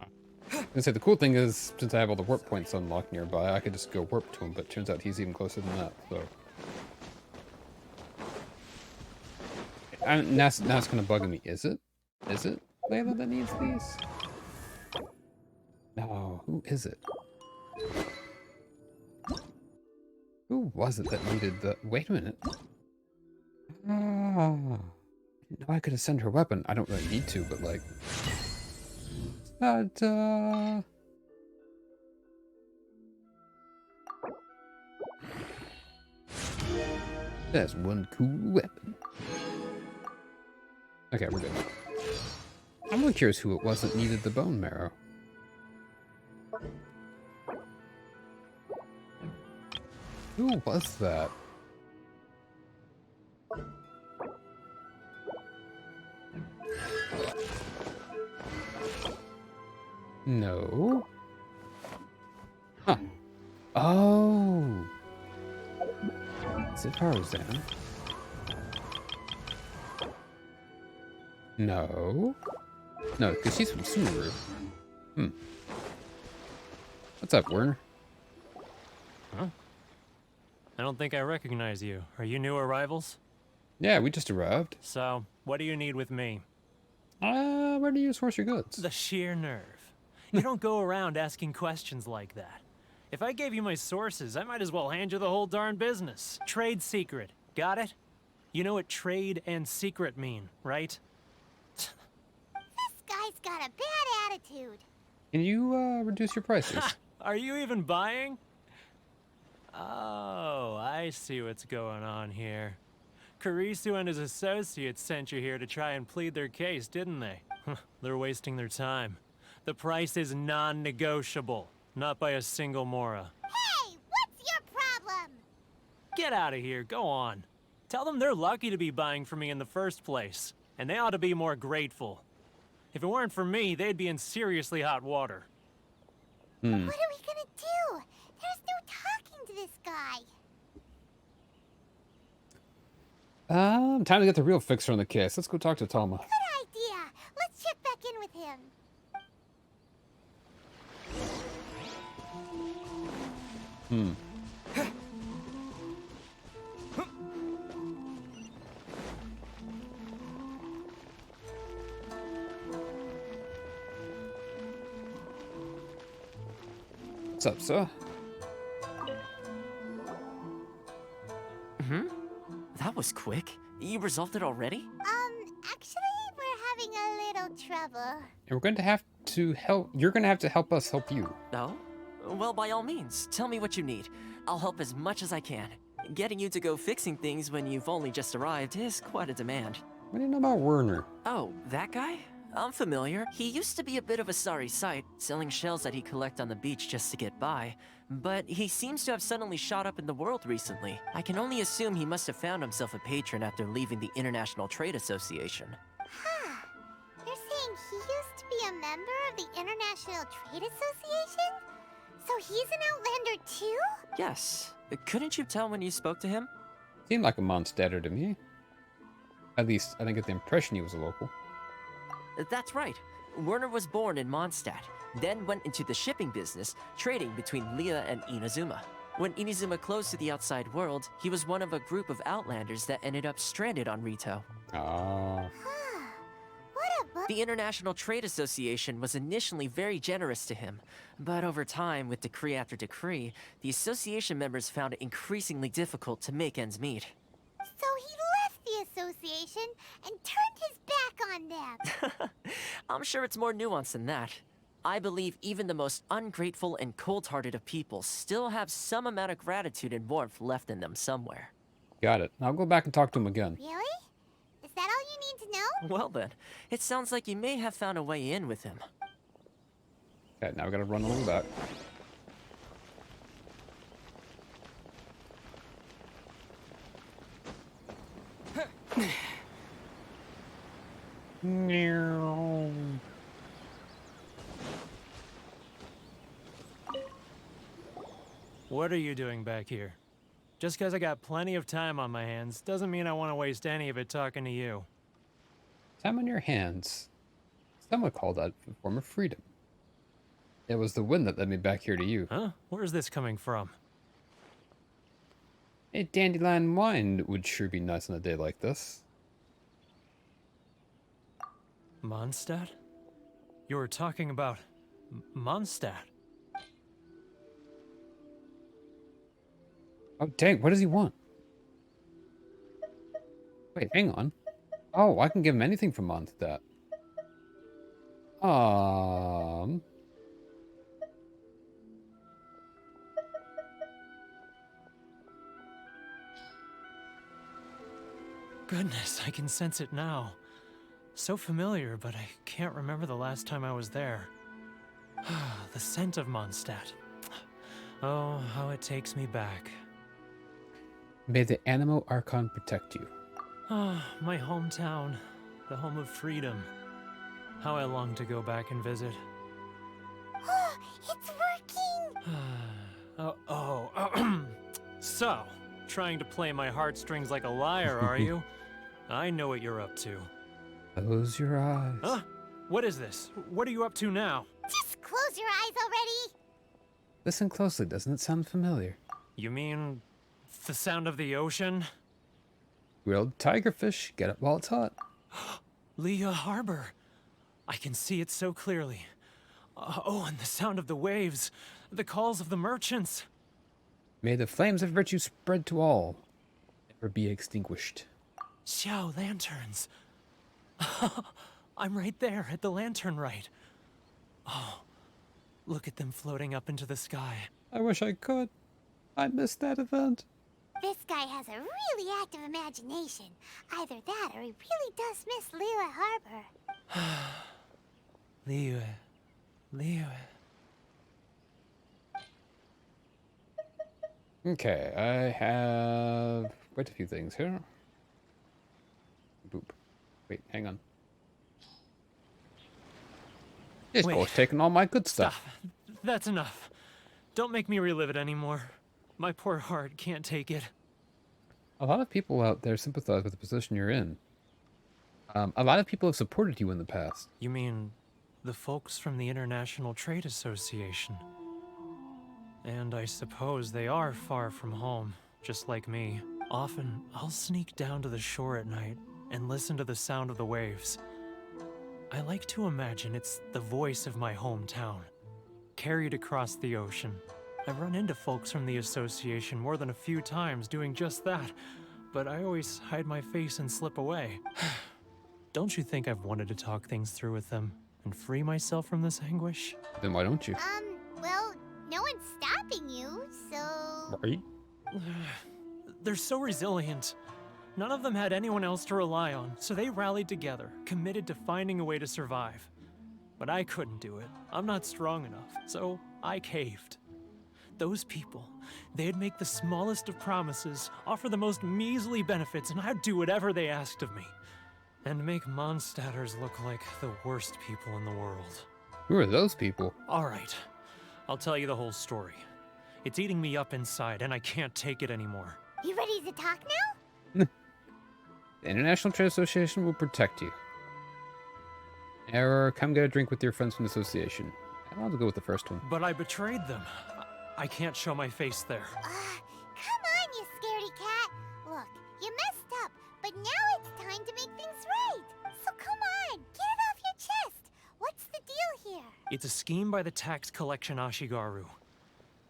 I was gonna say, the cool thing is, since I have all the warp points unlocked nearby, I could just go warp to him, but it turns out he's even closer than that, so... Now it's kind of bugging me. Is it? Is it Layla that needs these? No, who is it? Who was it that needed the... Wait a minute. No, I could have sent her weapon. I don't really need to, but like... Ta-da! That's one cool weapon. Okay, we're good. I'm really curious who it was that needed the bone marrow. Who was that? No. Huh. Oh. Is it Tarzan? No. No, because she's from Sumeru. What's up, Werner? Huh? I don't think I recognize you. Are you new arrivals? Yeah, we just arrived. So, what do you need with me? Where do you source your goods? The sheer nerve. You don't go around asking questions like that. If I gave you my sources, I might as well hand you the whole darn business. Trade secret. Got it? You know what trade and secret mean, right? This guy's got a bad attitude. Can you, reduce your prices? Are you even buying? Oh, I see what's going on here. Kurisu and his associates sent you here to try and plead their case, didn't they? They're wasting their time. The price is non-negotiable, not by a single Mora. Hey, what's your problem? Get out of here, go on. Tell them they're lucky to be buying from me in the first place, and they ought to be more grateful. If it weren't for me, they'd be in seriously hot water. What are we gonna do? There's no talking to this guy. Time to get the real fixer on the case. Let's go talk to Toma. Good idea. Let's check back in with him. What's up, sir? That was quick. You resolved it already? Actually, we're having a little trouble. And we're going to have to help. You're going to have to help us help you. Oh? Well, by all means, tell me what you need. I'll help as much as I can. Getting you to go fixing things when you've only just arrived is quite a demand. What do you know about Werner? Oh, that guy? I'm familiar. He used to be a bit of a sorry sight, selling shells that he'd collect on the beach just to get by. But he seems to have suddenly shot up in the world recently. I can only assume he must have found himself a patron after leaving the International Trade Association. Huh. You're saying he used to be a member of the International Trade Association? So he's an Outlander too? Yes. Couldn't you tell when you spoke to him? Seemed like a Mondstadter to me. At least, I didn't get the impression he was a local. That's right. Werner was born in Mondstadt, then went into the shipping business, trading between Leah and Inazuma. When Inazuma closed to the outside world, he was one of a group of Outlanders that ended up stranded on Rito. Ah. The International Trade Association was initially very generous to him, but over time, with decree after decree, the association members found it increasingly difficult to make ends meet. So he left the association and turned his back on them. I'm sure it's more nuanced than that. I believe even the most ungrateful and cold-hearted of people still have some amount of gratitude and warmth left in them somewhere. Got it. I'll go back and talk to him again. Really? Is that all you need to know? Well then, it sounds like you may have found a way in with him. Okay, now we gotta run along back. What are you doing back here? Just because I got plenty of time on my hands doesn't mean I want to waste any of it talking to you. Time on your hands. Some would call that a form of freedom. It was the wind that led me back here to you. Huh? Where's this coming from? A dandelion wine would sure be nice on a day like this. Mondstadt? You were talking about Mondstadt. Oh, dang, what does he want? Wait, hang on. Oh, I can give him anything from Mondstadt. Goodness, I can sense it now. So familiar, but I can't remember the last time I was there. The scent of Mondstadt. Oh, how it takes me back. May the Animo Archon protect you. Ah, my hometown. The home of freedom. How I long to go back and visit. Oh, it's working! So, trying to play my heartstrings like a liar, are you? I know what you're up to. Close your eyes. Huh? What is this? What are you up to now? Just close your eyes already! Listen closely, doesn't it sound familiar? You mean the sound of the ocean? Grilled tigerfish, get it while it's hot. Leah Harbor. I can see it so clearly. Oh, and the sound of the waves. The calls of the merchants. May the flames of virtue spread to all, never be extinguished. Xiao lanterns. I'm right there at the lantern right. Oh, look at them floating up into the sky. I wish I could. I missed that event. This guy has a really active imagination. Either that or he really does miss Liyue Harbor. Liyue. Okay, I have quite a few things here. Boop. Wait, hang on. This guy's taking all my good stuff. Stop. That's enough. Don't make me relive it anymore. My poor heart can't take it. A lot of people out there sympathize with the position you're in. A lot of people have supported you in the past. You mean the folks from the International Trade Association? And I suppose they are far from home, just like me. Often, I'll sneak down to the shore at night and listen to the sound of the waves. I like to imagine it's the voice of my hometown. carried across the ocean. I've run into folks from the association more than a few times doing just that, but I always hide my face and slip away. Don't you think I've wanted to talk things through with them and free myself from this anguish? Then why don't you? Well, no one's stopping you, so... Right? They're so resilient. None of them had anyone else to rely on, so they rallied together, committed to finding a way to survive. But I couldn't do it. I'm not strong enough, so I caved. Those people, they'd make the smallest of promises, offer the most measly benefits, and I'd do whatever they asked of me. And make Mondstadters look like the worst people in the world. Who are those people? All right, I'll tell you the whole story. It's eating me up inside, and I can't take it anymore. You ready to talk now? The International Trade Association will protect you. Error, come get a drink with your friends from the association. I want to go with the first one. But I betrayed them. I can't show my face there. Come on, you scaredy cat. Look, you messed up, but now it's time to make things right. So come on, get it off your chest. What's the deal here? It's a scheme by the tax collection Ashigaru.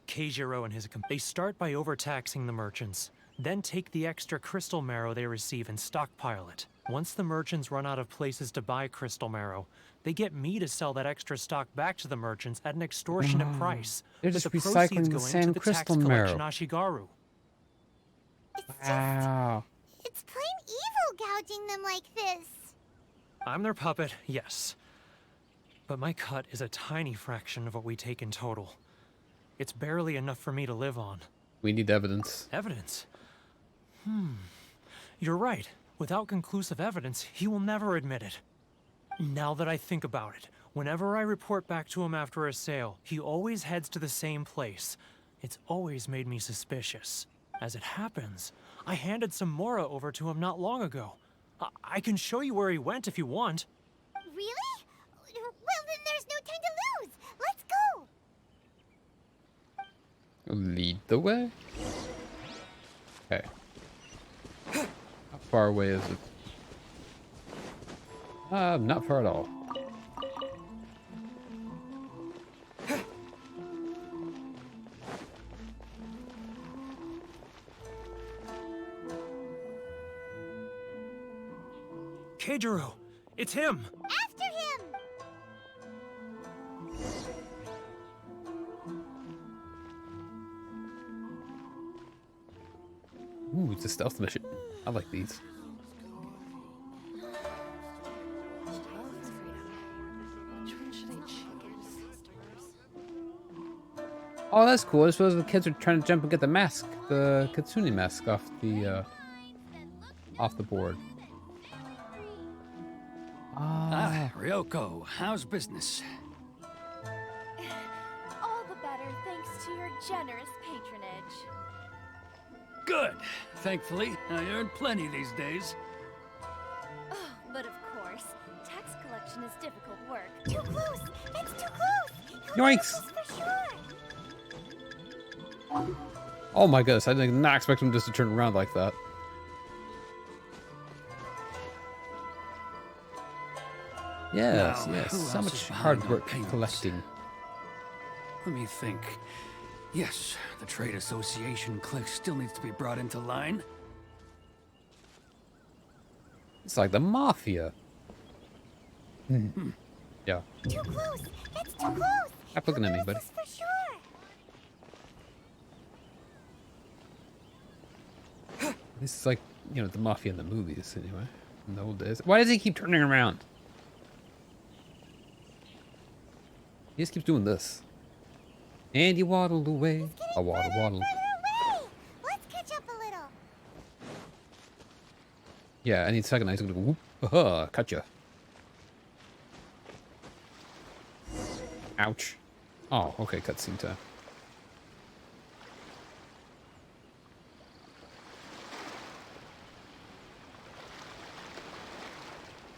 Keijiro and his they start by overtaxing the merchants, then take the extra crystal marrow they receive and stockpile it. Once the merchants run out of places to buy crystal marrow, they get me to sell that extra stock back to the merchants at an extortionate price. They're just recycling the same crystal marrow. Ashigaru. Wow. It's plain evil gouging them like this. I'm their puppet, yes. But my cut is a tiny fraction of what we take in total. It's barely enough for me to live on. We need evidence. Evidence? You're right. Without conclusive evidence, he will never admit it. Now that I think about it, whenever I report back to him after a sale, he always heads to the same place. It's always made me suspicious. As it happens, I handed some Mora over to him not long ago. I can show you where he went if you want. Really? Well, then there's no time to lose. Let's go. Lead the way? Okay. How far away is it? Not far at all. Keijiro! It's him! After him! Ooh, it's a stealth mission. I like these. Oh, that's cool. I suppose the kids are trying to jump and get the mask, the Kitsune mask off the board. Ryoko, how's business? All the better thanks to your generous patronage. Good. Thankfully, I earn plenty these days. Oh, but of course, tax collection is difficult work. Too close! That's too close! Yoinks! For sure! Oh my goodness, I did not expect him just to turn around like that. Yes, Now, yes, who so else much is behind hard our work payments? collecting. Let me think. Yes, the trade association clique still needs to be brought into line. It's like the mafia. Yeah. Too close! That's too close! Stop looking at me, buddy. For sure! This is like, you know, the mafia in the movies, anyway. In the old days. Why does he keep turning around? He just keeps doing this. And you waddle away. I waddle, waddle. Let's catch up a little. Yeah, any second he's gonna go whoop. Aha, cut ya. Ouch. Oh, okay, cutscene time.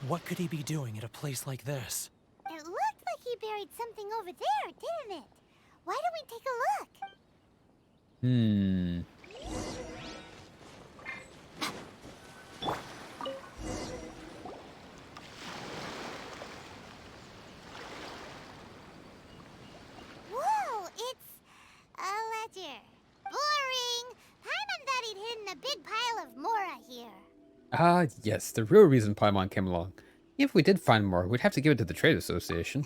What could he be doing at a place like this? It looked like he buried something over there, didn't it? Why don't we take a look? Whoa! Ah, yes, the real reason Paimon came along. If we did find more, we'd have to give it to the Trade Association.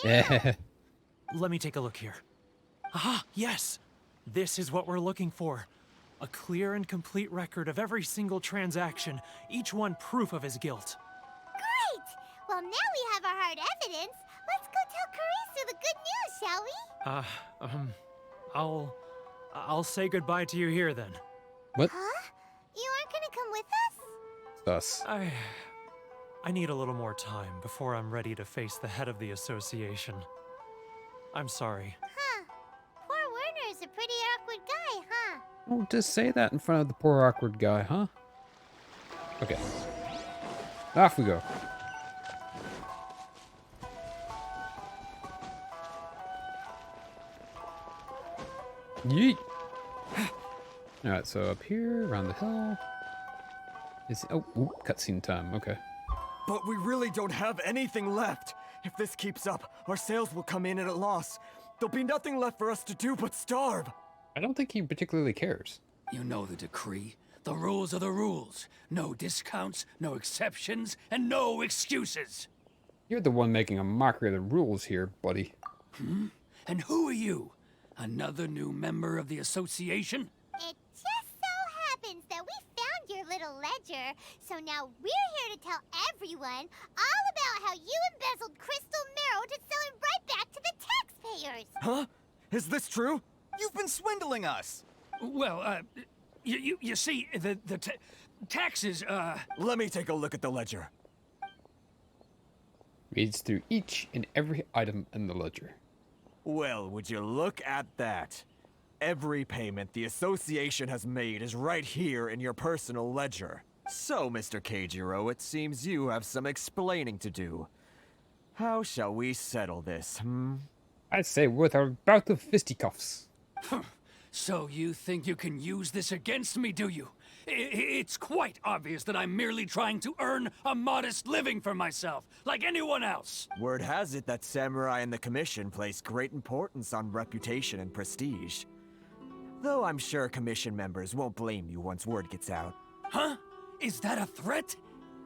Yeah. Let me take a look here. Aha, yes! This is what we're looking for. A clear and complete record of every single transaction, each one proof of his guilt. Great! Well, now we have our hard evidence. Let's go tell Karisu the good news, shall we? I'll say goodbye to you here then. What? Huh? You aren't gonna come with us? Us. I need a little more time before I'm ready to face the head of the association. I'm sorry. Huh. Poor Werner's a pretty awkward guy, huh? Oh, just say that in front of the poor awkward guy, huh? Okay. Off we go. Yeet! Alright, so up here, around the hill. Cutscene time, okay. But we really don't have anything left. If this keeps up, our sales will come in at a loss. There'll be nothing left for us to do but starve. I don't think he particularly cares. You know the decree. The rules are the rules. No discounts, no exceptions, and no excuses. You're the one making a mockery of the rules here, buddy. Hmm? And who are you? Another new member of the association? It just so happens that we found your little ledger, so now we're here to tell everyone all about how you embezzled crystal marrow to sell it right back to the taxpayers. Huh? Is this true? You've been swindling us. Well, you see, the taxes, Let me take a look at the ledger. Reads through each and every item in the ledger. Well, would you look at that? Every payment the association has made is right here in your personal ledger. So, Mr. Keijiro, it seems you have some explaining to do. How shall we settle this, I'd say with a bout of fisticuffs. So you think you can use this against me, do you? It's quite obvious that I'm merely trying to earn a modest living for myself, like anyone else. Word has it that Samurai and the Commission place great importance on reputation and prestige. Though I'm sure Commission members won't blame you once word gets out. Huh? Is that a threat?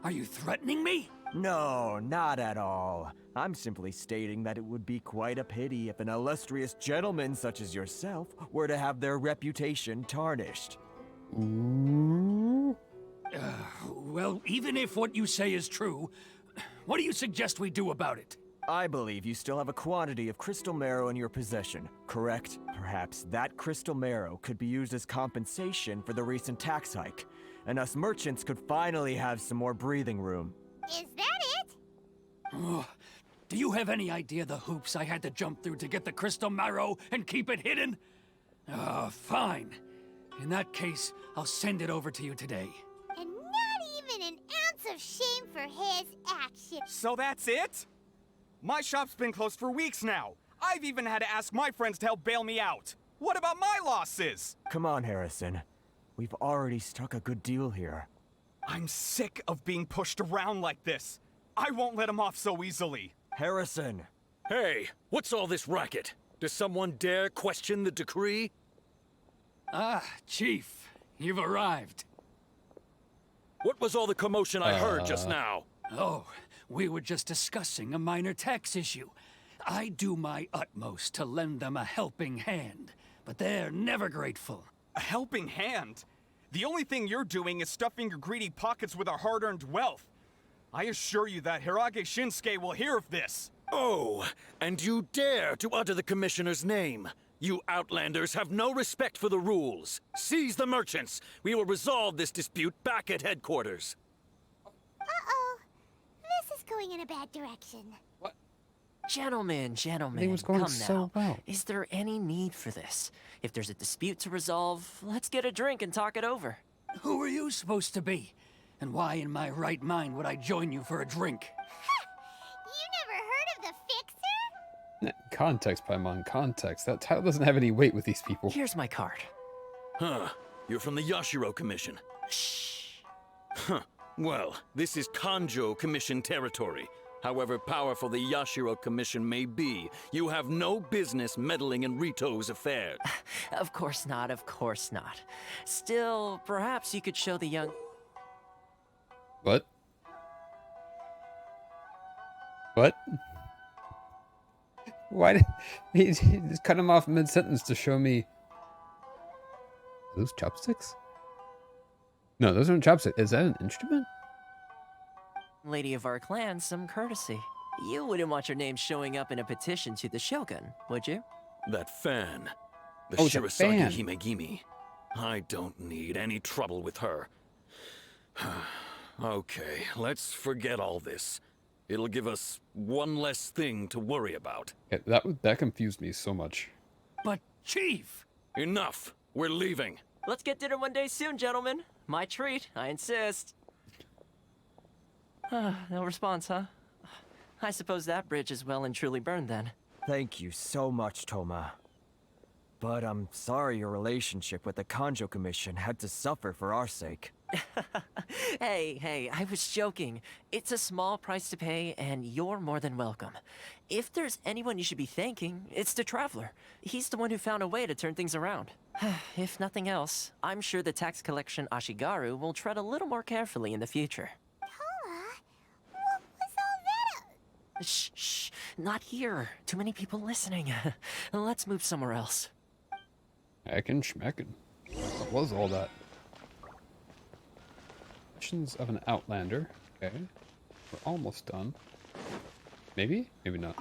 Are you threatening me? No, not at all. I'm simply stating that it would be quite a pity if an illustrious gentleman such as yourself were to have their reputation tarnished. Ooh. Well, even if what you say is true, what do you suggest we do about it? I believe you still have a quantity of crystal marrow in your possession, correct? Perhaps that crystal marrow could be used as compensation for the recent tax hike, and us merchants could finally have some more breathing room. Is that it? Oh, do you have any idea the hoops I had to jump through to get the crystal marrow and keep it hidden? Fine. In that case, I'll send it over to you today. And not even an ounce of shame for his action. So that's it? My shop's been closed for weeks now. I've even had to ask my friends to help bail me out. What about my losses? Come on, Harrison. We've already struck a good deal here. I'm sick of being pushed around like this. I won't let him off so easily. Harrison! Hey, what's all this racket? Does someone dare question the decree? Ah, Chief, you've arrived. What was all the commotion I heard just now? Oh, we were just discussing a minor tax issue. I do my utmost to lend them a helping hand, but they're never grateful. A helping hand? The only thing you're doing is stuffing your greedy pockets with our hard-earned wealth. I assure you that Hirage Shinsuke will hear of this. Oh, and you dare to utter the Commissioner's name. You Outlanders have no respect for the rules. Seize the merchants. We will resolve this dispute back at headquarters. Uh-oh. This is going in a bad direction. What? Gentlemen, Everything was going come so now. well. Is there any need for this? If there's a dispute to resolve, let's get a drink and talk it over. Who are you supposed to be? And why in my right mind would I join you for a drink? You never heard of the Fixer? Context, Paimon, context. That title doesn't have any weight with these people. Here's my card. Huh. You're from the Yashiro Commission. Shh. Huh. Well, this is Kanjo Commission territory. However powerful the Yashiro Commission may be, you have no business meddling in Rito's affairs. Of course not, of course not. Still, perhaps you could show the young... What? What? Why did he just cut him off mid-sentence to show me? Are those chopsticks? No, those aren't chopsticks. Is that an instrument? Lady of our clan, some courtesy. You wouldn't want your name showing up in a petition to the Shogun, would you? That fan. The Oh, the Shirasagi fan. Himegimi. I don't need any trouble with her. Okay, let's forget all this. It'll give us one less thing to worry about. Yeah, that confused me so much. But, Chief! Enough! We're leaving. Let's get dinner one day soon, gentlemen. My treat, I insist. No response, huh? I suppose that bridge is well and truly burned then. Thank you so much, Toma. But I'm sorry your relationship with the Kanjo Commission had to suffer for our sake. Hey, I was joking. It's a small price to pay, and you're more than welcome. If there's anyone you should be thanking, it's the Traveler. He's the one who found a way to turn things around. If nothing else, I'm sure the tax collection Ashigaru will tread a little more carefully in the future. Toma, what was all that? Shh, not here. Too many people listening. Let's move somewhere else. Heckin' schmeckin'. What was all that? Missions of an Outlander. Okay. We're almost done. Maybe? Maybe not.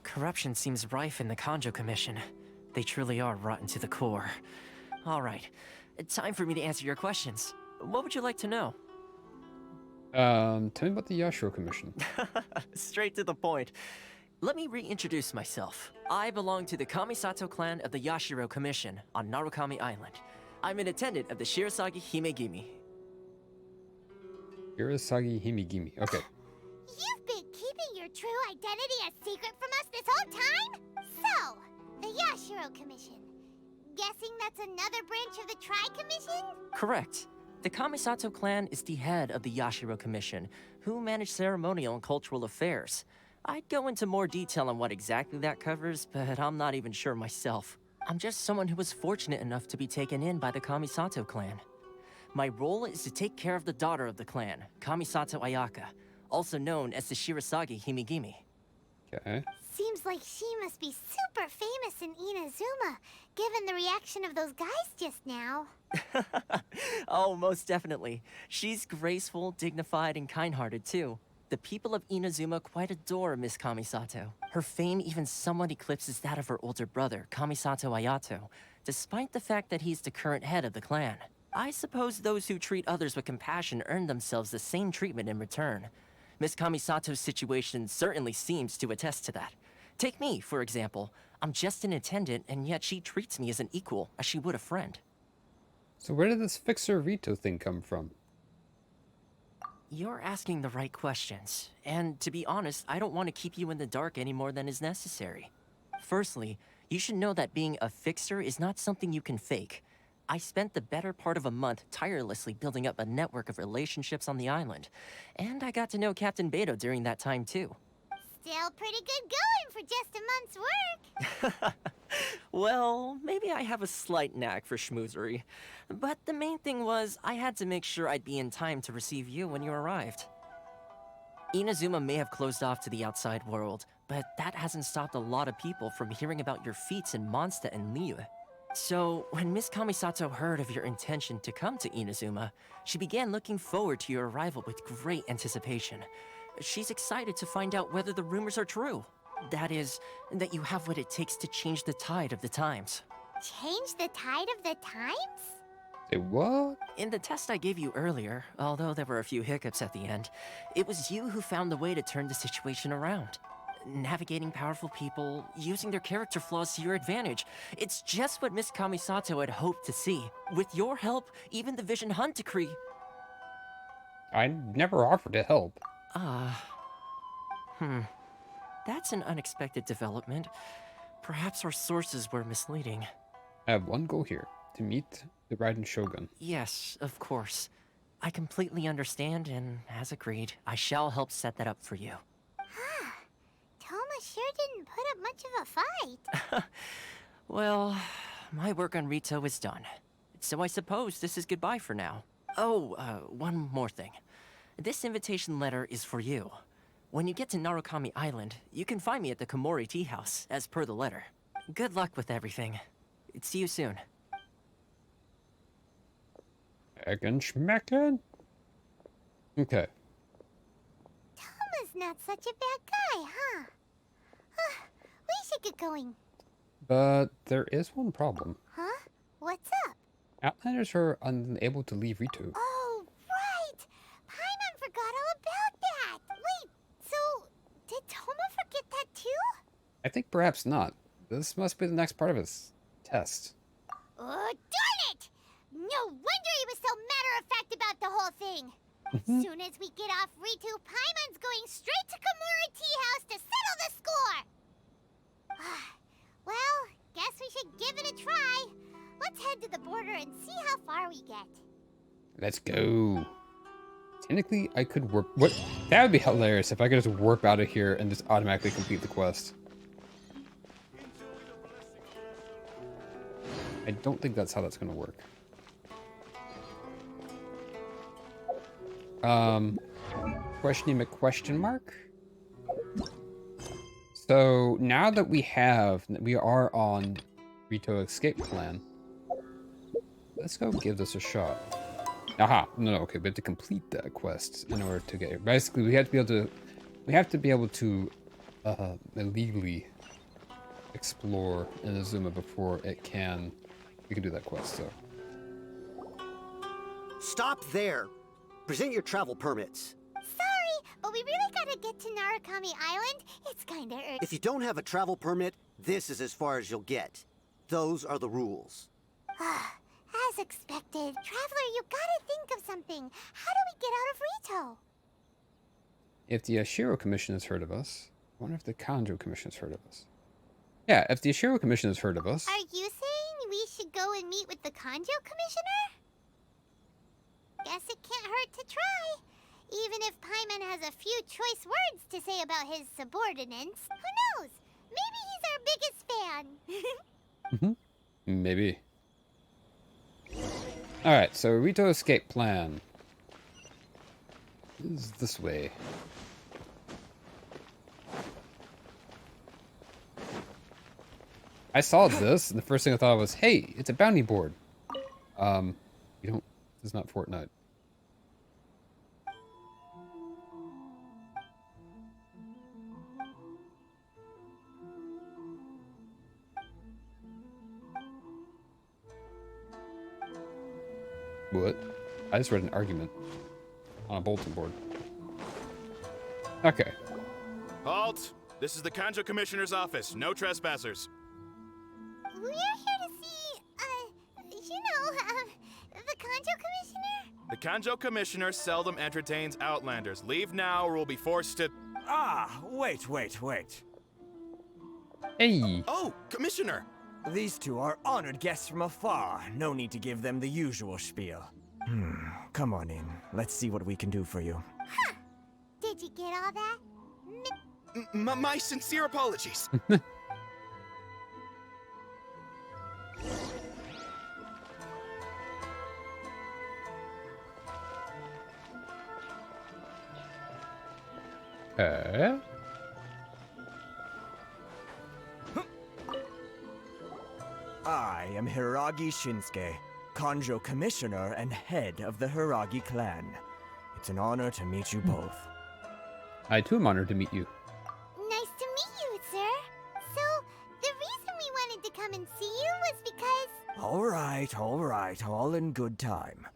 Corruption seems rife in the Kanjo Commission. They truly are rotten to the core. All right. Time for me to answer your questions. What would you like to know? Tell me about the Yashiro Commission. Straight to the point. Let me reintroduce myself. I belong to the Kamisato clan of the Yashiro Commission on Narukami Island. I'm an attendant of the Shirasagi Himegimi. Shirasagi Himegimi. Okay. You've been keeping your true identity a secret from us this whole time? So, the Yashiro Commission. Guessing that's another branch of the Tri-Commission? Correct. The Kamisato clan is the head of the Yashiro Commission, who manage ceremonial and cultural affairs. I'd go into more detail on what exactly that covers, but I'm not even sure myself. I'm just someone who was fortunate enough to be taken in by the Kamisato clan. My role is to take care of the daughter of the clan, Kamisato Ayaka, also known as the Shirasagi Himegimi. Okay. Seems like she must be super famous in Inazuma, given the reaction of those guys just now. Oh, most definitely. She's graceful, dignified, and kind-hearted too. The people of Inazuma quite adore Miss Kamisato. Her fame even somewhat eclipses that of her older brother, Kamisato Ayato, despite the fact that he's the current head of the clan. I suppose those who treat others with compassion earn themselves the same treatment in return. Miss Kamisato's situation certainly seems to attest to that. Take me, for example. I'm just an attendant, and yet she treats me as an equal, as she would a friend. So where did this Fixer Rito thing come from? You're asking the right questions, and to be honest, I don't want to keep you in the dark any more than is necessary. Firstly, you should know that being a fixer is not something you can fake. I spent the better part of a month tirelessly building up a network of relationships on the island, and I got to know Captain Beto during that time too. Still pretty good going for just a month's work. Well, maybe I have a slight knack for schmoozery. But the main thing was, I had to make sure I'd be in time to receive you when you arrived. Inazuma may have closed off to the outside world, but that hasn't stopped a lot of people from hearing about your feats in Mondstadt and Liyue. So, when Miss Kamisato heard of your intention to come to Inazuma, she began looking forward to your arrival with great anticipation. She's excited to find out whether the rumors are true. That is, that you have what it takes to change the tide of the times. Change the tide of the times? Say what? In the test I gave you earlier, although there were a few hiccups at the end, it was you who found the way to turn the situation around. Navigating powerful people, using their character flaws to your advantage. It's just what Miss Kamisato had hoped to see. With your help, even the Vision Hunt decree... I never offered to help. That's an unexpected development. Perhaps our sources were misleading. I have one goal here, to meet the Raiden Shogun. Yes, of course. I completely understand, and as agreed, I shall help set that up for you. Toma sure didn't put up much of a fight. Well, my work on Rito is done. So I suppose this is goodbye for now. Oh, one more thing. This invitation letter is for you. When you get to Narukami Island, you can find me at the Komori Tea House, as per the letter. Good luck with everything. See you soon. Eggen schmecken? Okay. Toma's not such a bad guy, huh? We should get going. But there is one problem. Huh? What's up? Outlanders are unable to leave Rito. Oh, right! Paimon forgot all about that! Wait, so did Toma forget that too? I think perhaps not. This must be the next part of his test. Oh, darn it! No wonder he was so matter-of-fact about the whole thing. As soon as we get off Ritu, Paimon's going straight to Komori Tea House to settle the score! Well, guess we should give it a try. Let's head to the border and see how far we get. Let's go. Technically, I could warp. What? That would be hilarious if I could just warp out of here and just automatically complete the quest. I don't think that's how that's going to work. Question mark? So now that we are on Rito escape plan. Let's go give this a shot. Aha! No, okay, we have to complete that quest in order to get it. Basically, we have to be able to illegally explore Inazuma before we can do that quest. So. Stop there. Present your travel permits. Sorry, but we really gotta get to Narukami Island. It's kinda urgent. If you don't have a travel permit, this is as far as you'll get. Those are the rules. As expected. Traveler, you gotta think of something. How do we get out of Rito? If the Ashiro Commission has heard of us, I wonder if the Kanjo Commission has heard of us. Yeah, if the Ashiro Commission has heard of us. Are you saying we should go and meet with the Kanjo Commissioner? Guess it can't hurt to try. Even if Paimon has a few choice words to say about his subordinates, who knows? Maybe he's our biggest fan. Maybe. Alright, so Rito escape plan is this way. I saw this, and the first thing I thought was, hey, it's a bounty board. It's not Fortnite. What? I just read an argument on a bulletin board. Okay. Halt! This is the Kanjo Commissioner's office. No trespassers. We're here to see, the Kanjo Commissioner? The Kanjo Commissioner seldom entertains Outlanders. Leave now or we'll be forced to... Wait. Hey! Oh, Commissioner! These two are honored guests from afar. No need to give them the usual spiel. Come on in. Let's see what we can do for you. Huh. Did you get all that? My sincere apologies. I am Hiragi Shinsuke, Kanjo Commissioner and head of the Hiragi clan. It's an honor to meet you both. I too am honored to meet you. Nice to meet you, sir. So, the reason we wanted to come and see you was because... All right, all in good time.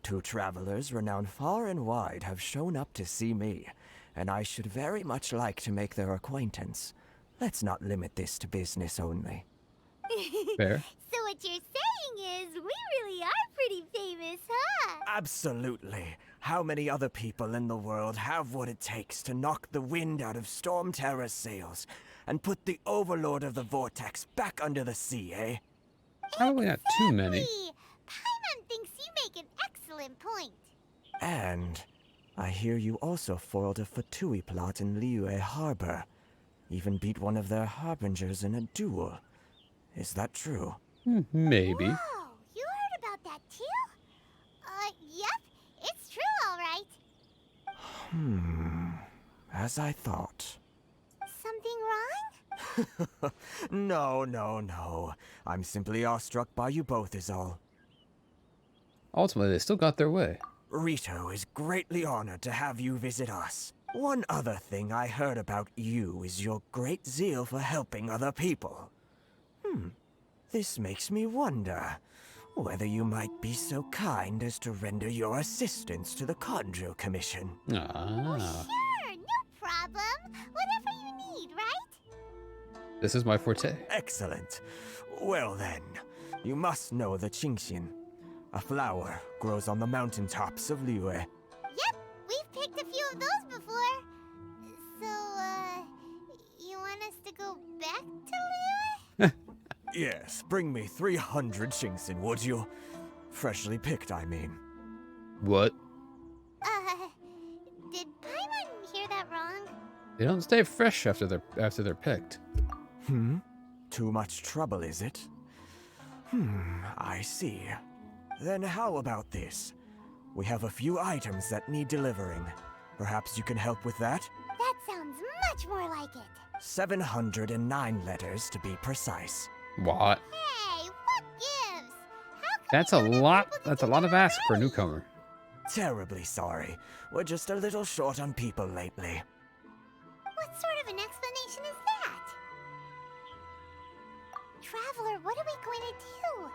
Two travelers renowned far and wide have shown up to see me, and I should very much like to make their acquaintance. Let's not limit this to business only. Fair. So what you're saying is, we really are pretty famous, huh? Absolutely. How many other people in the world have what it takes to knock the wind out of Storm Terror's sails and put the Overlord of the Vortex back under the sea, eh? Probably not too many. Paimon thinks you make an excellent point. And I hear you also foiled a Fatui plot in Liyue Harbor. Even beat one of their harbingers in a duel. Is that true? Maybe. Whoa, you heard about that too? Yep. As I thought. Something wrong? No. I'm simply awestruck by you both is all. Ultimately, they still got their way. Rito is greatly honored to have you visit us. One other thing I heard about you is your great zeal for helping other people. This makes me wonder whether you might be so kind as to render your assistance to the Conjo Commission. Oh, sure, no problem. Whatever you need, right? This is my forte. Excellent. Well then, you must know the Qingxian. A flower grows on the mountaintops of Liyue. Yep, we've picked a few of those before. So, you want us to go back to Liyue? Yes, bring me 300 Qingxian, would you? Freshly picked, I mean. What? Did Paimon hear that wrong? They don't stay fresh after they're picked. Too much trouble, is it? I see. Then how about this? We have a few items that need delivering. Perhaps you can help with that? That sounds much more like it. 709 letters to be precise. What? Hey, what gives? That's a lot. That's a lot of ask for a newcomer. Terribly sorry. We're just a little short on people lately. What sort of an explanation is that? Traveler, what are we going to do?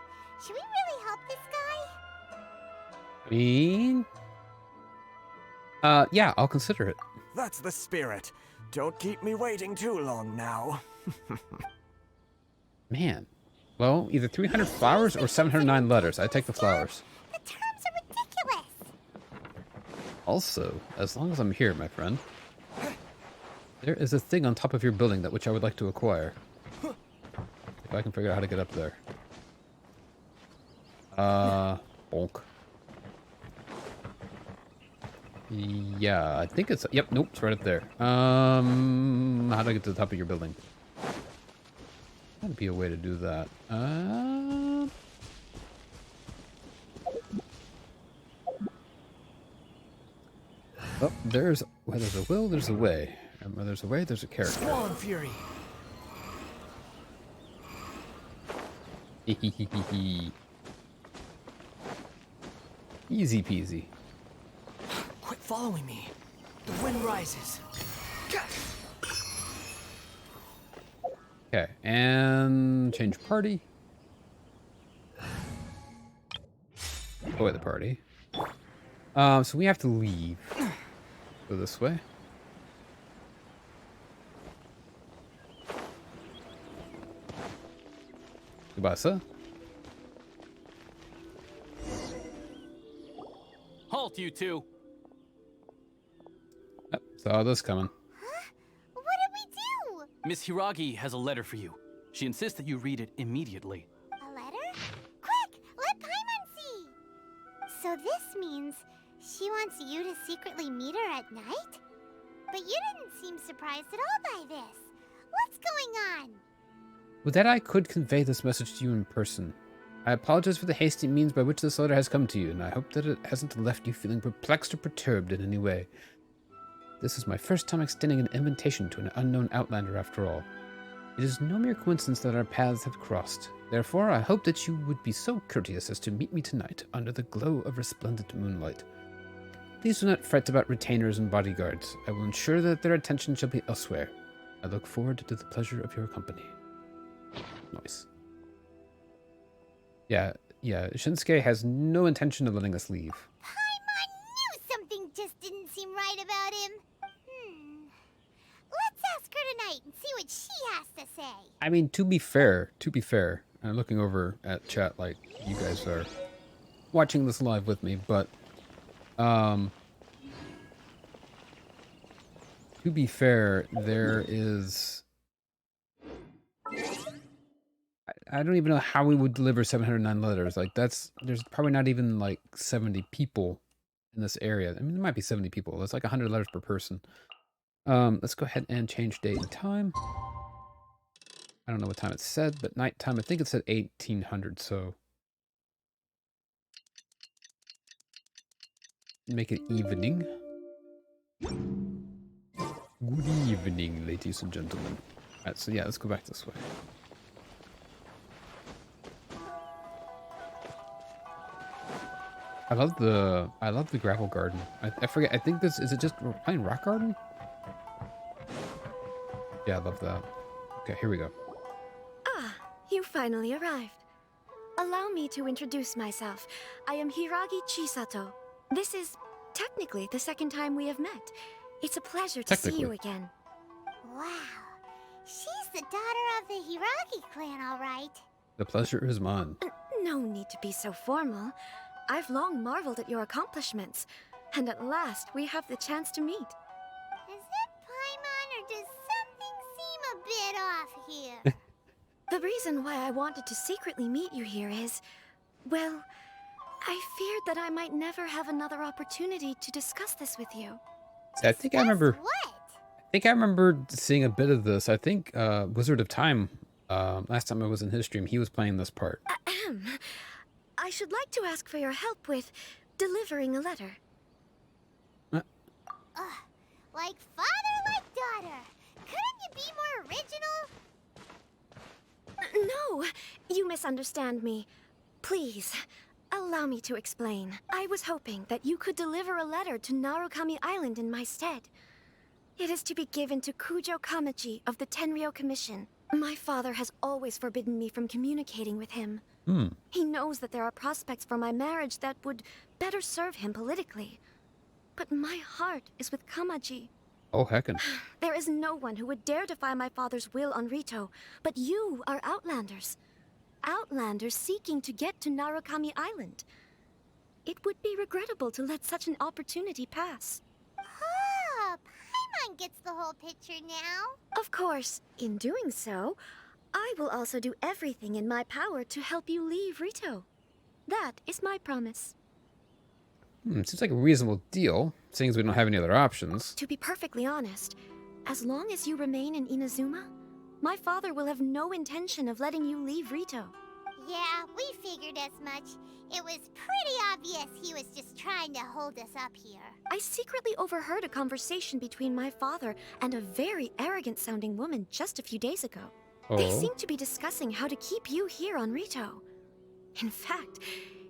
Should we really help this guy? Yeah, I'll consider it. That's the spirit. Don't keep me waiting too long now. Man. Well, either 300 flowers or 709 letters. I take the flowers. The terms are ridiculous. Also, as long as I'm here, my friend, there is a thing on top of your building which I would like to acquire. If I can figure out how to get up there. Bonk. Yeah, I think it's... Yep, nope, it's right up there. How do I get to the top of your building? That'd be a way to do that. Oh, there's... Where there's a will, there's a way. And where there's a way, there's a character. Swan Fury. Easy peasy. Quit following me. The wind rises. Okay, and change party. Go the party. So we have to leave. Go this way. Goodbye, sir. Halt, you two! Yep, saw this coming. What did we do? Miss Hiragi has a letter for you. She insists that you read it immediately. A letter? Quick, let Paimon see. So this means she wants you to secretly meet her at night? But you didn't seem surprised at all by this. What's going on? With that, I could convey this message to you in person. I apologize for the hasty means by which this letter has come to you, and I hope that it hasn't left you feeling perplexed or perturbed in any way. This is my first time extending an invitation to an unknown outlander after all. It is no mere coincidence that our paths have crossed. Therefore, I hope that you would be so courteous as to meet me tonight under the glow of resplendent moonlight. Please do not fret about retainers and bodyguards. I will ensure that their attention shall be elsewhere. I look forward to the pleasure of your company. Nice. Yeah, Shinsuke has no intention of letting us leave. Paimon knew something just didn't seem right about him. Let's ask her tonight and see what she has to say. I mean, to be fair, I'm looking over at chat like you guys are watching this live with me, but to be fair, there is... I don't even know how we would deliver 709 letters. Like, there's probably not even like 70 people in this area. I mean, there might be 70 people. That's like 100 letters per person. Let's go ahead and change date and time. I don't know what time it said, but nighttime, I think it said 1800, so make it evening. Good evening, ladies and gentlemen. Alright, so yeah, let's go back this way. I love the gravel garden. I forget. I think this is it. Just we're playing rock garden. Yeah, I love that. Okay, here we go. Ah, you finally arrived. Allow me to introduce myself. I am Hiragi Chisato. This is technically the second time we have met. It's a pleasure to see you again. Wow. She's the daughter of the Hiragi clan, all right. The pleasure is mine. No need to be so formal. I've long marveled at your accomplishments, and at last we have the chance to meet. Is it Paimon, or does something seem a bit off here? The reason why I wanted to secretly meet you here is, well, I feared that I might never have another opportunity to discuss this with you. See, I think I remember. What? I think I remember seeing a bit of this. I think Wizard of Time. Last time I was in his stream, he was playing this part. I should like to ask for your help with delivering a letter. Like father, like daughter. Couldn't you be more original? No, you misunderstand me. Please, allow me to explain. I was hoping that you could deliver a letter to Narukami Island in my stead. It is to be given to Kujo Kamaji of the Tenryou Commission. My father has always forbidden me from communicating with him. He knows that there are prospects for my marriage that would better serve him politically. But my heart is with Kamaji. Oh, heckin'. There is no one who would dare defy my father's will on Rito, but you are Outlanders. Outlanders seeking to get to Narukami Island. It would be regrettable to let such an opportunity pass. Oh, Paimon gets the whole picture now. Of course, in doing so, I will also do everything in my power to help you leave Rito. That is my promise. Seems like a reasonable deal, seeing as we don't have any other options. To be perfectly honest, as long as you remain in Inazuma, my father will have no intention of letting you leave Rito. Yeah, we figured as much. It was pretty obvious he was just trying to hold us up here. I secretly overheard a conversation between my father and a very arrogant-sounding woman just a few days ago. They seem to be discussing how to keep you here on Rito. In fact,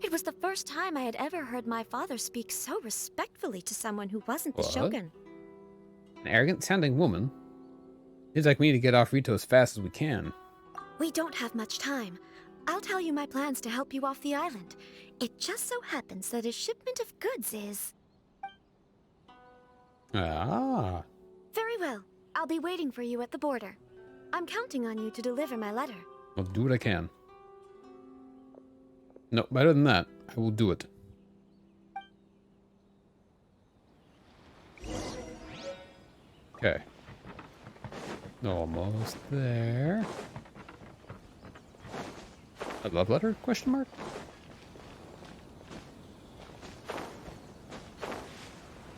it was the first time I had ever heard my father speak so respectfully to someone who wasn't the Shogun. An arrogant-sounding woman? Seems like we need to get off Rito as fast as we can. We don't have much time. I'll tell you my plans to help you off the island. It just so happens that a shipment of goods is... Ah. Very well. I'll be waiting for you at the border. I'm counting on you to deliver my letter. I'll do what I can. No, better than that. I will do it. Okay. Almost there. A love letter? Question mark?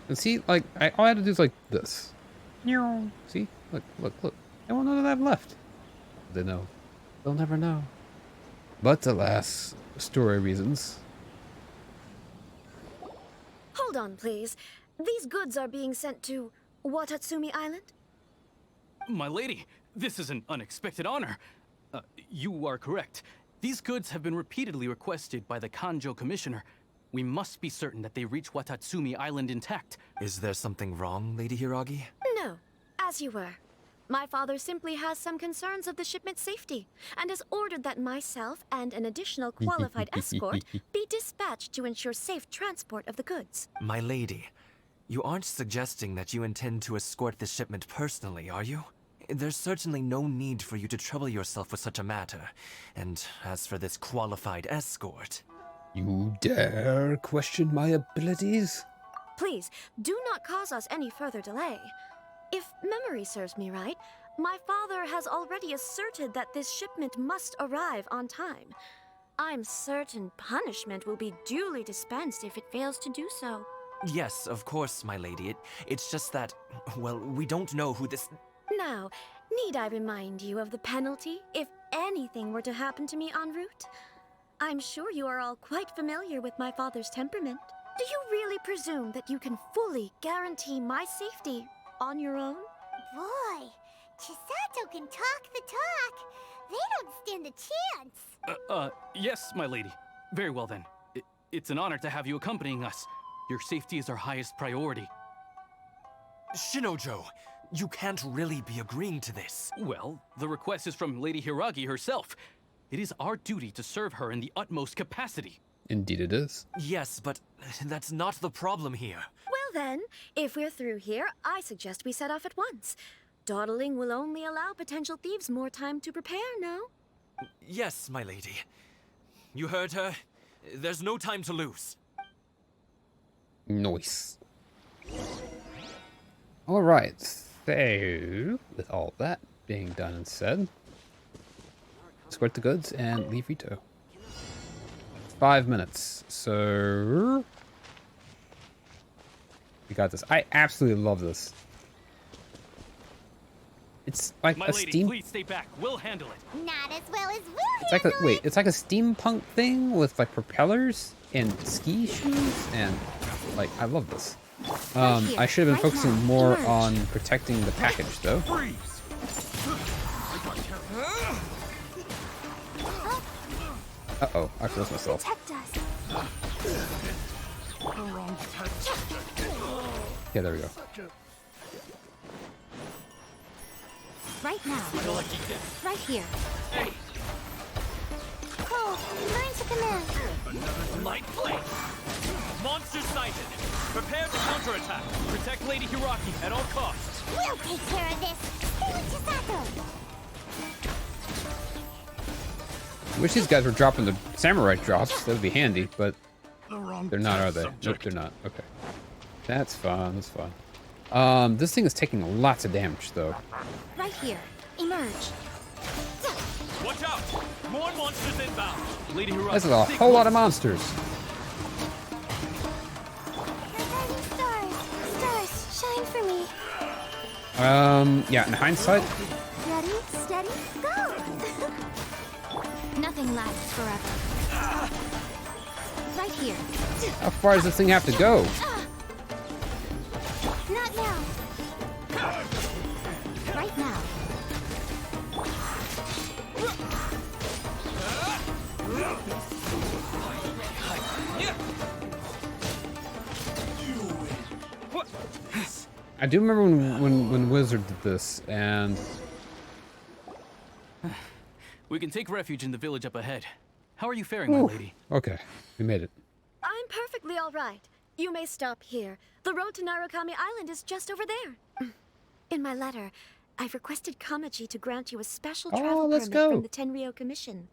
And see, like, all I had to do is like this. See? Look, look, look. They won't know that I've left. They know. They'll never know. But alas, story reasons. Hold on, please. These goods are being sent to Watatsumi Island? My lady, this is an unexpected honor. You are correct. These goods have been repeatedly requested by the Kanjo Commissioner. We must be certain that they reach Watatsumi Island intact. Is there something wrong, Lady Hiragi? No, as you were. My father simply has some concerns of the shipment's safety, and has ordered that myself and an additional qualified escort be dispatched to ensure safe transport of the goods. My lady, you aren't suggesting that you intend to escort the shipment personally, are you? There's certainly no need for you to trouble yourself with such a matter. And as for this qualified escort... You dare question my abilities? Please, do not cause us any further delay. If memory serves me right, my father has already asserted that this shipment must arrive on time. I'm certain punishment will be duly dispensed if it fails to do so. Yes, of course, my lady. It's just that, well, we don't know who this... Now, need I remind you of the penalty if anything were to happen to me en route? I'm sure you are all quite familiar with my father's temperament. Do you really presume that you can fully guarantee my safety on your own? Boy, Chisato can talk the talk. They don't stand a chance. Yes, my lady. Very well then. It's an honor to have you accompanying us. Your safety is our highest priority. Shinojo, you can't really be agreeing to this. Well, the request is from Lady Hiragi herself. It is our duty to serve her in the utmost capacity. Indeed it is. Yes, but that's not the problem here. Well then, if we're through here, I suggest we set off at once. Dawdling will only allow potential thieves more time to prepare, no? Yes, my lady. You heard her. There's no time to lose. Nice. Alright, so with all that being done and said, escort the goods and leave Rito. 5 minutes, so we got this. I absolutely love this. It's like my a lady, steam. Please stay back. We'll handle it. Not as well as we'll It's like a wait. It's like a steampunk thing with like propellers and ski shoes and like I love this. I should have been focusing more on protecting the package though. Uh-oh, I froze myself. Yeah, there we go. Right now. Right here. Cole, learn to command. Light flame. Monster sighted. Prepare to counterattack. Protect Lady Hiraki at all costs. We'll take care of this. Stay with Chisato. I wish these guys were dropping the samurai drops. That would be handy, but they're not, are they? Nope, they're not. Okay. That's fine. That's fine. This thing is taking lots of damage, though. Right here. Emerge. Watch out! More monsters inbound. Lady Hiragi. This is a whole lot of monsters. Stars, shine for me. Yeah, in hindsight. Ready, steady, go! Nothing lasts forever. Right here. How far does this thing have to go? Not now. Right now. I do remember when Wizard did this, and We can take refuge in the village up ahead. How are you faring, my lady? Okay, we made it. I'm perfectly all right. You may stop here. The road to Narukami Island is just over there. In my letter, I've requested Kamaji to grant you a special travel permit from the Tenryou Commission.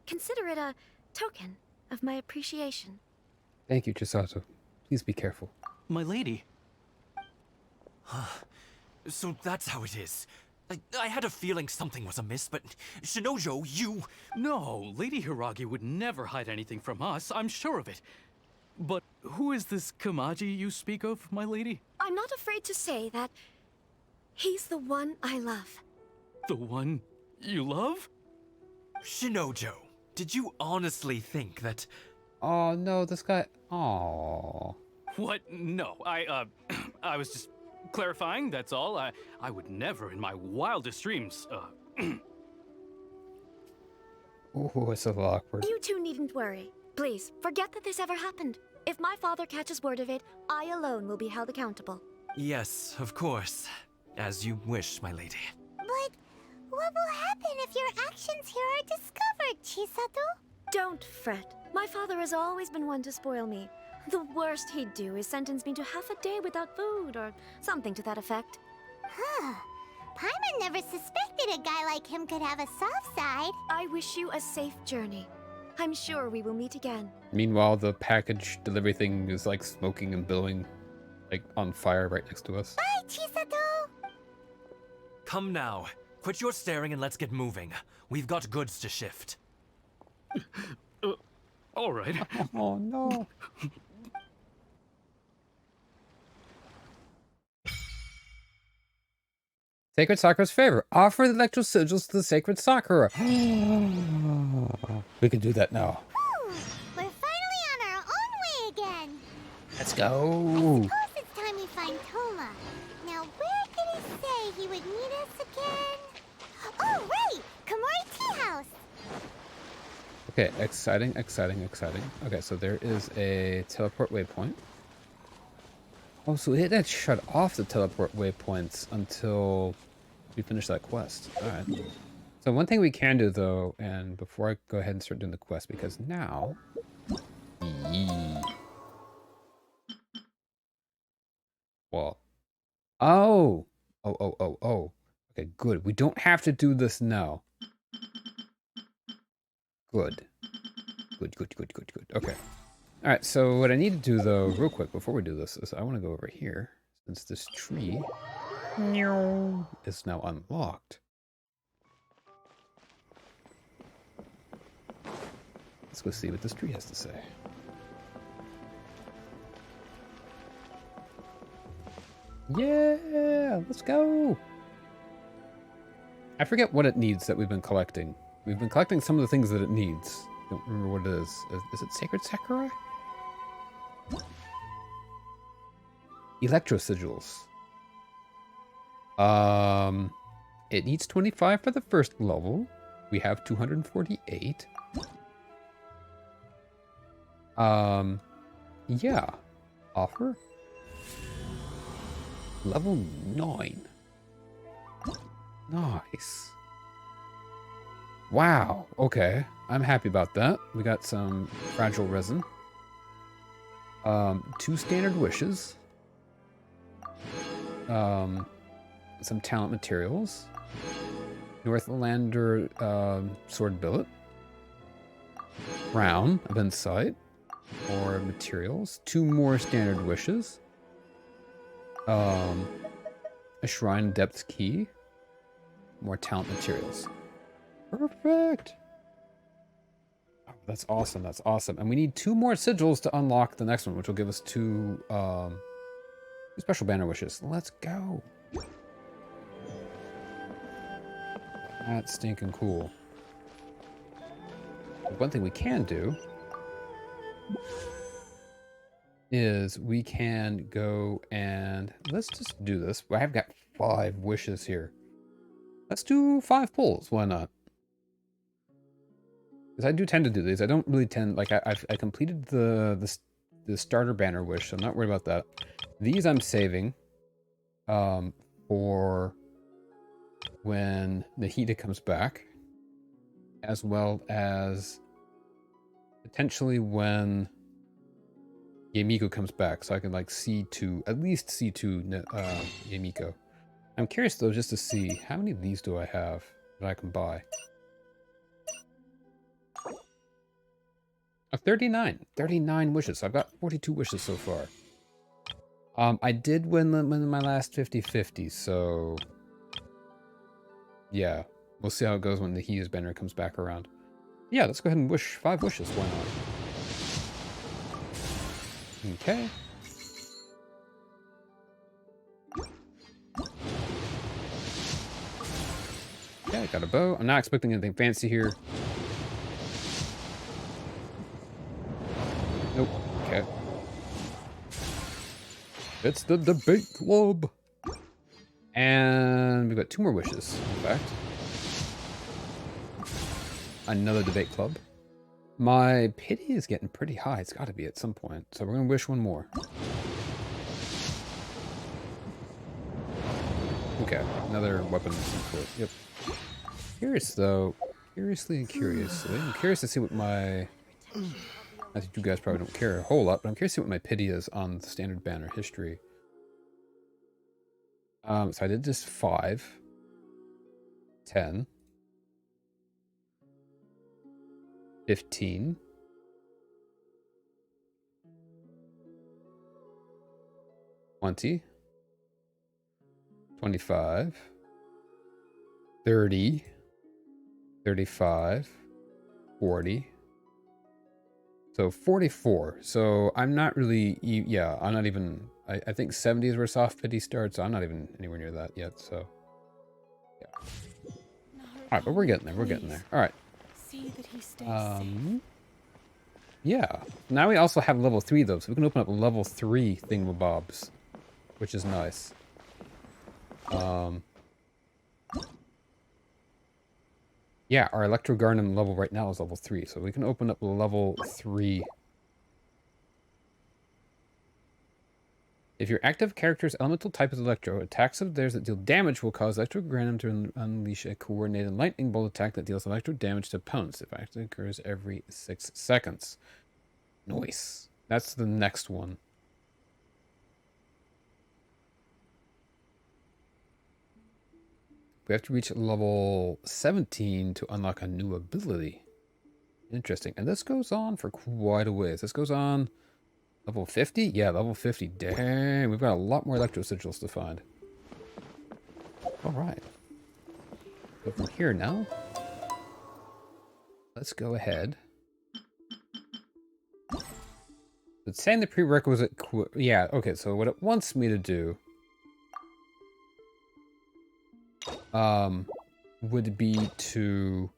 Consider it a token of my appreciation. Thank you, Chisato. Please be careful. My lady. So that's how it is. I had a feeling something was amiss, but Shinojo, you... No, Lady Hiragi would never hide anything from us, I'm sure of it. But who is this Kamaji you speak of, my lady? I'm not afraid to say that he's the one I love. The one you love? Shinojo, did you honestly think that... Oh, no, this guy... Oh. What? No, I was just clarifying, that's all. I would never in my wildest dreams, Oh, it's a little awkward. You two needn't worry. Please, forget that this ever happened. If my father catches word of it, I alone will be held accountable. Yes, of course. As you wish, my lady. But what will happen if your actions here are discovered, Chisato? Don't fret. My father has always been one to spoil me. The worst he'd do is sentence me to half a day without food, or something to that effect. Huh. Paimon never suspected a guy like him could have a soft side. I wish you a safe journey. I'm sure we will meet again. Meanwhile, the package delivery thing is like smoking and billowing, like on fire right next to us. Bye, Chisato! Come now. Quit your staring and let's get moving. We've got goods to shift. All right. Oh, no. Sacred Sakura's favor. Offer the electro sigils to the Sacred Sakura. We can do that now. Whew, we're finally on our own way again. Let's go. I suppose it's time we find Toma. Now, where did he say he would meet us again? Oh, right! Kamori Tea House! Okay, exciting, exciting, exciting. Okay, so there is a teleport waypoint. Oh, so it had shut off the teleport waypoints until we finish that quest. Alright. So one thing we can do, though, and before I go ahead and start doing the quest, because now... Well... Oh! Oh. Okay, good. We don't have to do this now. Good. Good. Okay. Alright, so what I need to do, though, real quick, before we do this, is I want to go over here, since this tree is now unlocked. Let's go see what this tree has to say. Yeah! Let's go! I forget what it needs that we've been collecting. We've been collecting some of the things that it needs. Don't remember what it is. Is it Sacred Sakurai? Electro Sigils. It needs 25 for the first level. We have 248. Yeah. Offer. Level 9. Nice. Wow. Okay. I'm happy about that. We got some fragile resin. 2 standard wishes. Some talent materials. Northlander sword billet. Crown of insight. More materials. 2 more standard wishes. A shrine depth key. More talent materials. Perfect. Oh, that's awesome. That's awesome. And we need 2 more sigils to unlock the next one, which will give us 2 special banner wishes. Let's go. That's stinking cool. One thing we can do is we can go and let's just do this. I've got 5 wishes here. Let's do 5 pulls. Why not? Because I do tend to do these. I don't really tend, like, I completed the starter banner wish, so I'm not worried about that. These I'm saving for when Nahida comes back, as well as potentially when Yamiko comes back, so I can, like, C2, at least C2 Yamiko. I'm curious, though, just to see, how many of these do I have that I can buy? 39. 39 wishes. So I've got 42 wishes so far. I did win my last 50-50, so... yeah. We'll see how it goes when the Nahida's banner comes back around. Yeah, let's go ahead and wish 5 wishes. Why not? Okay. Yeah, I got a bow. I'm not expecting anything fancy here. Nope. Okay. It's the debate club. And we've got 2 more wishes, in fact. Another debate club. My pity is getting pretty high. It's got to be at some point. So we're going to wish 1 more. Okay, another weapon. Yep. Curious, though. Curiously. I'm curious to see what my... I think you guys probably don't care a whole lot, but I'm curious to see what my pity is on the standard banner history. So I did just 5. 10. 15. 20. 25. 30. 35. 40. So 44. So I'm not really, yeah, I'm not even, I think 70 is where soft pity starts. So I'm not even anywhere near that yet. So, yeah. All right, but we're getting there. We're getting there. All right. See that he stays safe. Yeah. Now we also have level 3 though, so we can open up level 3 thingamabobs, which is nice. Yeah, our Electro Garden level right now is level 3, so we can open up level 3. If your active character's elemental type is Electro, attacks of theirs that deal damage will cause Electro Granum to unleash a coordinated lightning bolt attack that deals electro damage to opponents. If action occurs every 6 seconds. Nice. That's the next one. We have to reach level 17 to unlock a new ability. Interesting. And this goes on for quite a ways. This goes on level 50? Yeah, level 50. Dang, we've got a lot more electro sigils to find. Alright. Go from here now. Let's go ahead. It's saying the prerequisite... yeah, okay, so what it wants me to do... would be to...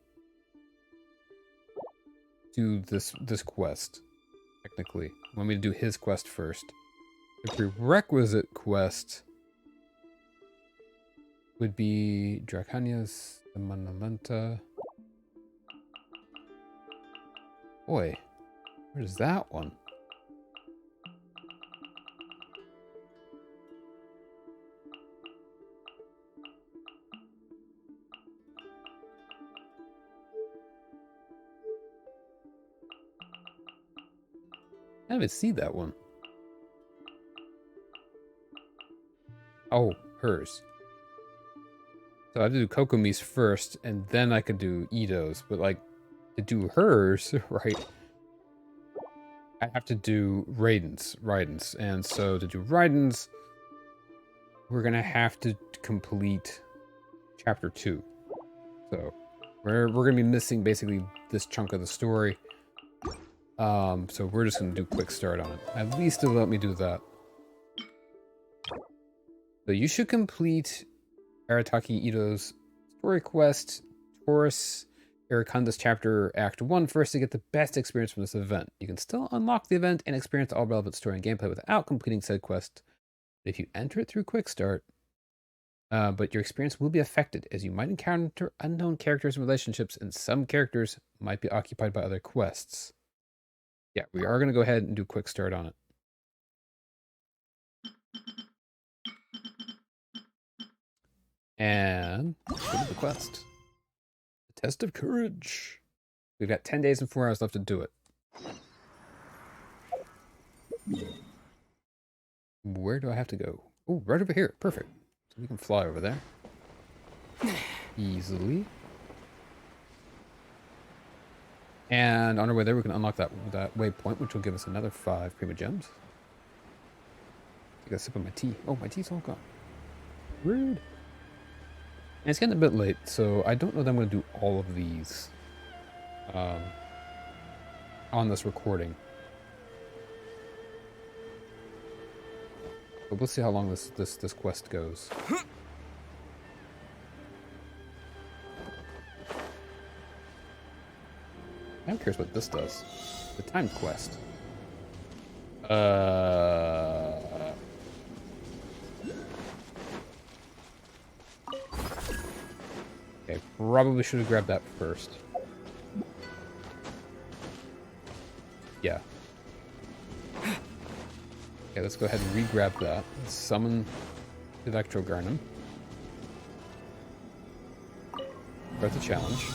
do this quest. Technically. I want me to do his quest first. The prerequisite quest... would be Dracania's Manalenta. Boy, where's that one? I didn't even see that one. Oh, hers. So I have to do Kokomi's first, and then I could do Ito's. But, like, to do hers, right, I have to do Raiden's. And so to do Raiden's, we're going to have to complete Chapter 2. So we're going to be missing basically this chunk of the story. So we're just going to do quick start on it. At least it'll let me do that. So you should complete Arataki Ito's story quest, Taurus Irakanda's chapter Act 1 first to get the best experience from this event. You can still unlock the event and experience all relevant story and gameplay without completing said quest. But if you enter it through quick start, but your experience will be affected as you might encounter unknown characters and relationships, and some characters might be occupied by other quests. Yeah, we are going to go ahead and do quick start on it. And go to the quest. The Test of Courage. We've got 10 days and 4 hours left to do it. Where do I have to go? Oh, right over here. Perfect. So we can fly over there. Easily. And on our way there, we can unlock that waypoint, which will give us another 5 Prima Gems. Take a sip of my tea. Oh, my tea's all gone. Rude. And it's getting a bit late, so I don't know that I'm going to do all of these on this recording. But we'll see how long this quest goes. I'm curious what this does. The timed quest. Okay, probably should have grabbed that first. Yeah. Okay, let's go ahead and re-grab that. Summon Electro Garnum. Start the challenge.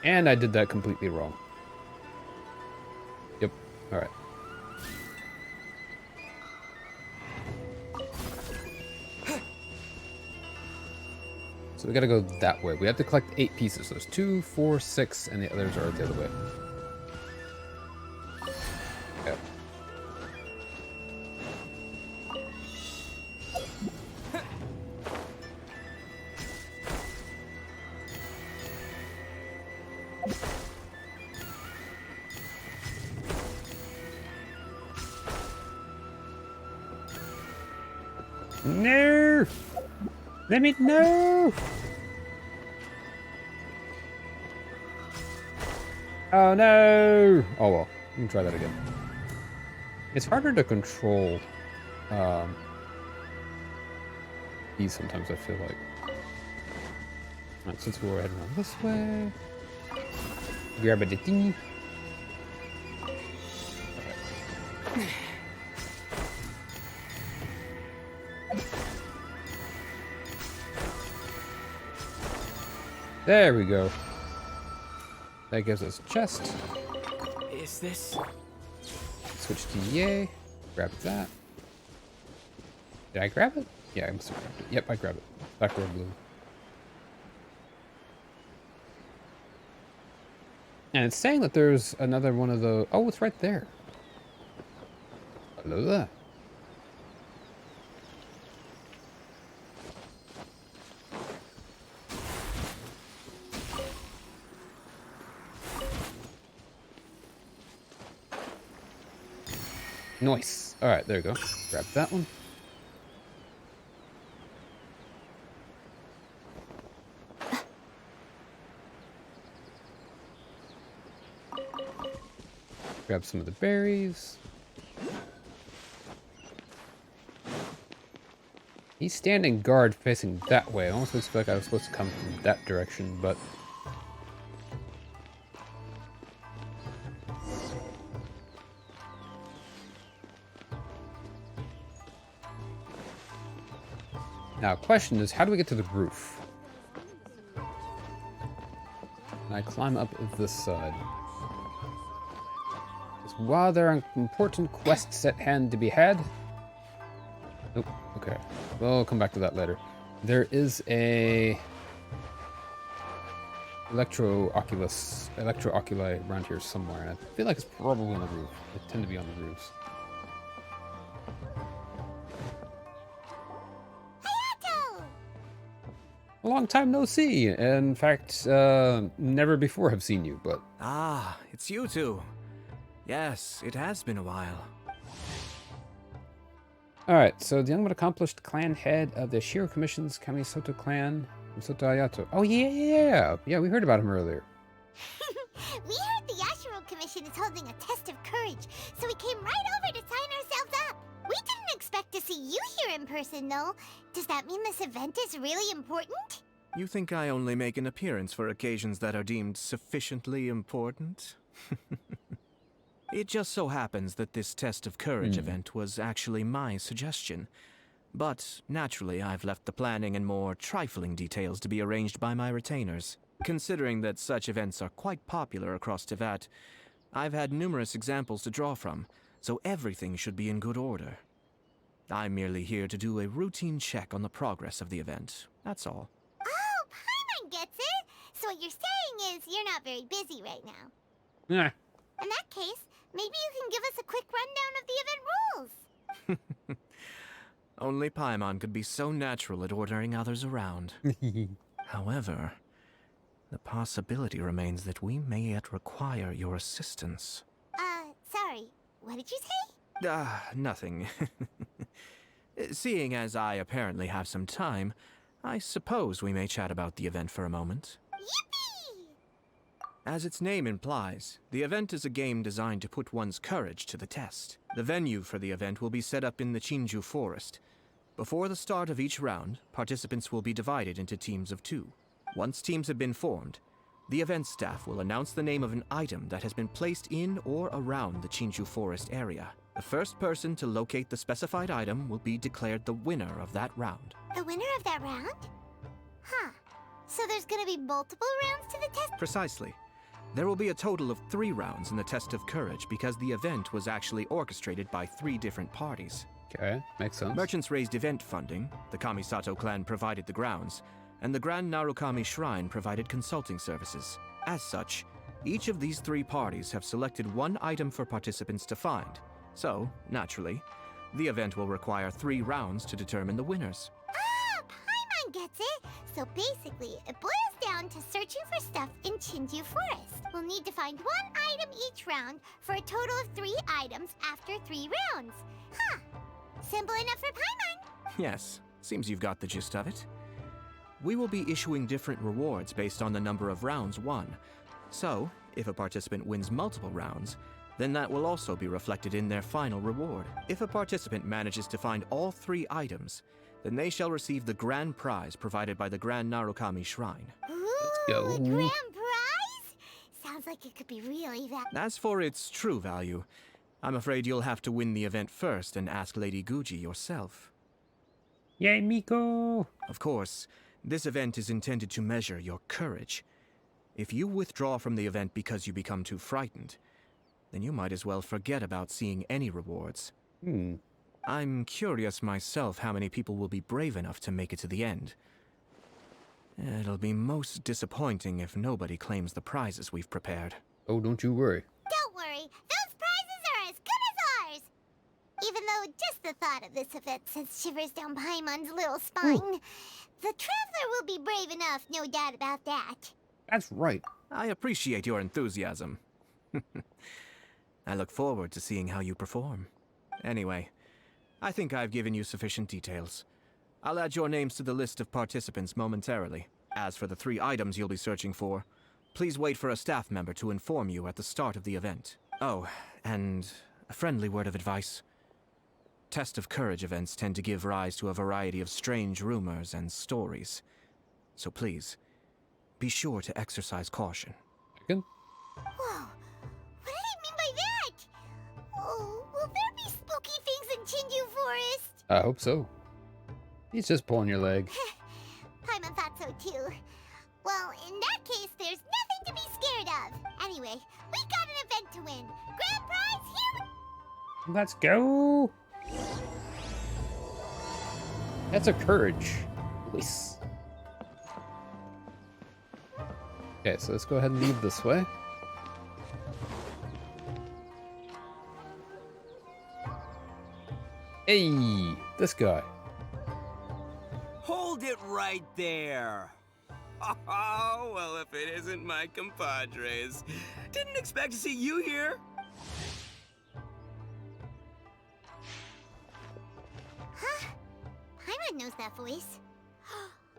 And I did that completely wrong. Yep. Alright. So we gotta go that way. We have to collect 8 pieces. So there's 2, 4, 6, and the others are the other way. Okay. No! Let me know! Oh no! Oh well, we can try that again. It's harder to control these sometimes, I feel like. Alright, so let's go ahead and run this way. Grab a thingy. There we go. That gives us chest. Is this? Switch to yay. Grab that. Did I grab it? Yeah, I must have grabbed it. Yep, I grabbed it. Backward blue. And it's saying that there's another one of the... Oh, it's right there. Hello there. Nice. Alright, there we go. Grab that one. Grab some of the berries. He's standing guard facing that way. I almost looks like I was supposed to come from that direction, but... Now, question is, how do we get to the roof? Can I climb up this side? While there are important quests at hand to be had... Nope, okay. We'll come back to that later. There is a... Electro-oculi around here somewhere, and I feel like it's probably on the roof. They tend to be on the roofs. A long time no see. In fact, never before have seen you, but... Ah, it's you two. Yes, it has been a while. Alright, so the young but accomplished clan head of the Shiro Commission's Kamisoto clan, Misoto Ayato. Oh, yeah! Yeah, we heard about him earlier. We heard the Yashiro Commission is holding a test of courage, so we came right over to sign ourselves up. We didn't expect to see you here in person, though. Does that mean this event is really important? You think I only make an appearance for occasions that are deemed sufficiently important? It just so happens that this test of courage event was actually my suggestion. But, naturally, I've left the planning and more trifling details to be arranged by my retainers. Considering that such events are quite popular across Teyvat, I've had numerous examples to draw from, so everything should be in good order. I'm merely here to do a routine check on the progress of the event, that's all. Oh, Paimon gets it! So what you're saying is you're not very busy right now. Yeah. In that case, maybe you can give us a quick rundown of the event rules. Only Paimon could be so natural at ordering others around. However, the possibility remains that we may yet require your assistance. Sorry, what did you say? Nothing. Seeing as I apparently have some time, I suppose we may chat about the event for a moment. Yippee! As its name implies, the event is a game designed to put one's courage to the test. The venue for the event will be set up in the Chinju Forest. Before the start of each round, participants will be divided into teams of 2. Once teams have been formed, the event staff will announce the name of an item that has been placed in or around the Chinju Forest area. The first person to locate the specified item will be declared the winner of that round. The winner of that round? Huh. So there's gonna be multiple rounds to the test? Precisely. There will be a total of 3 rounds in the test of courage because the event was actually orchestrated by 3 different parties. Okay, makes sense. Merchants raised event funding, the Kamisato clan provided the grounds, and the Grand Narukami Shrine provided consulting services. As such, each of these 3 parties have selected one item for participants to find. So, naturally, the event will require 3 rounds to determine the winners. Ah, Paimon gets it! So basically, it boils down to searching for stuff in Chinju Forest. We'll need to find 1 item each round for a total of 3 items after 3 rounds. Huh. Simple enough for Paimon. Yes, seems you've got the gist of it. we will be issuing different rewards based on the number of rounds won. So, if a participant wins multiple rounds, then that will also be reflected in their final reward. If a participant manages to find all 3 items, then they shall receive the grand prize provided by the Grand Narukami Shrine. Ooh, go. a grand prize? Sounds like it could be really valuable. As for its true value, I'm afraid you'll have to win the event first and ask Lady Guji yourself. Yay, Miko! Of course, this event is intended to measure your courage. If you withdraw from the event because you become too frightened, then you might as well forget about seeing any rewards. I'm curious myself how many people will be brave enough to make it to the end. It'll be most disappointing if nobody claims the prizes we've prepared. Oh, don't you worry. Don't worry, those prizes are as good as ours! Even though just the thought of this event sends shivers down Paimon's little spine, the Traveler will be brave enough, no doubt about that. That's right. I appreciate your enthusiasm. I look forward to seeing how you perform. Anyway, I think I've given you sufficient details. I'll add your names to the list of participants momentarily. As for the 3 items you'll be searching for, please wait for a staff member to inform you at the start of the event. Oh, and a friendly word of advice. Test of Courage events tend to give rise to a variety of strange rumors and stories. So please, be sure to exercise caution. Whoa, what did he mean by that? Oh, will there be spooky things in Chinju Forest? I hope so. He's just pulling your leg. Paimon thought so too. Well, in that case, there's nothing to be scared of. Anyway, we got an event to win. Grand prize here. Let's go. That's a courage. Nice. Okay, so let's go ahead and leave this way. Hey, this guy. Hold it right there. Oh, well, if it isn't my compadres. Didn't expect to see you here. Huh? Paimon knows that voice.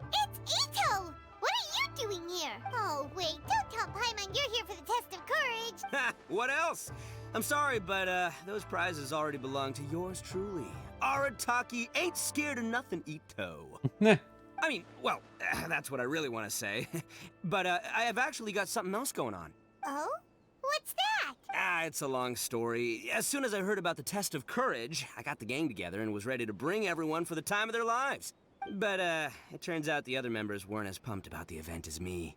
It's Ito! What are you doing here? Oh, wait, don't tell Paimon you're here for the test of courage. Ha! What else? I'm sorry, but those prizes already belong to yours truly. Arataki ain't scared of nothing, Ito. I mean, well, that's what I really want to say. But I have actually got something else going on. Oh? What's that? It's a long story. As soon as I heard about the test of courage, I got the gang together and was ready to bring everyone for the time of their lives. But it turns out the other members weren't as pumped about the event as me.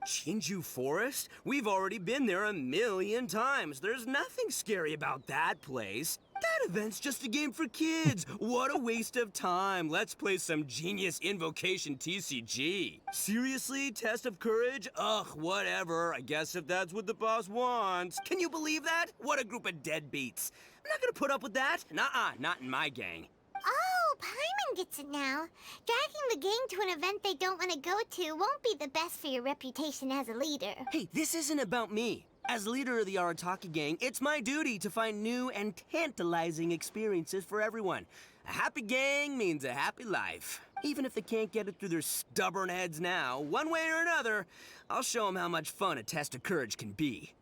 Chinju Forest? We've already been there 1,000,000 times. There's nothing scary about that place. That event's just a game for kids. What a waste of time. Let's play some genius invocation TCG. Seriously? Test of courage? Ugh, whatever. I guess if that's what the boss wants. Can you believe that? What a group of deadbeats. I'm not gonna put up with that. Nuh-uh, not in my gang. Oh, Paimon gets it now. Dragging the gang to an event they don't want to go to won't be the best for your reputation as a leader. Hey, this isn't about me. As leader of the Arataki gang, it's my duty to find new and tantalizing experiences for everyone. A happy gang means a happy life. Even if they can't get it through their stubborn heads now, one way or another, I'll show them how much fun a test of courage can be.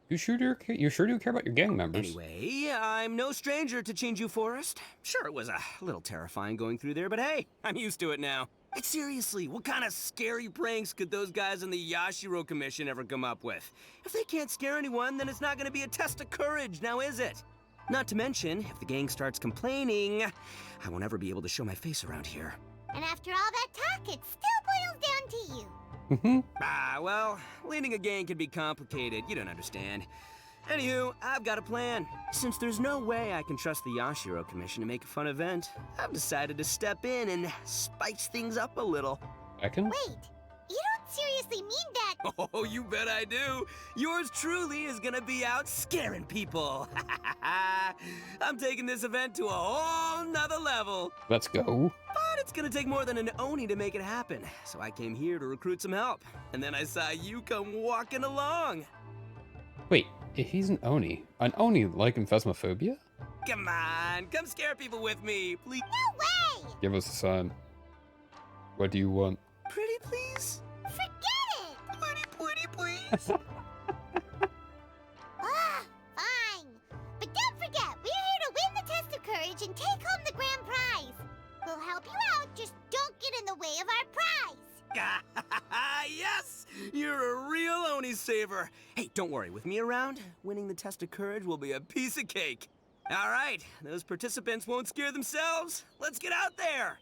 You sure do care about your gang members. Anyway, I'm no stranger to Chinju Forest. Sure, it was a little terrifying going through there, but hey, I'm used to it now. And seriously, what kind of scary pranks could those guys in the Yashiro Commission ever come up with? If they can't scare anyone, then it's not gonna be a test of courage, now is it? Not to mention, if the gang starts complaining, I won't ever be able to show my face around here. And after all that talk, it still boils down to you. Well, leading a gang can be complicated. You don't understand. Anywho, I've got a plan. Since there's no way I can trust the Yashiro Commission to make a fun event, I've decided to step in and spice things up a little. I can? Wait, you don't seriously mean that? Oh, you bet I do. Yours truly is gonna be out scaring people. I'm taking this event to a whole nother level. Let's go. But it's gonna take more than an Oni to make it happen. So I came here to recruit some help. And then I saw you come walking along. Wait, he's an Oni. An Oni like in Phasmophobia? Come on, come scare people with me, please. No way! Give us a sign. What do you want? Fine. But don't forget, we're here to win the test of courage and take home the grand prize. We'll help you out, just don't get in the way of our prize. Yes! You're a real Oni saver. Hey, don't worry. With me around, winning the test of courage will be a piece of cake. All right, those participants won't scare themselves. Let's get out there.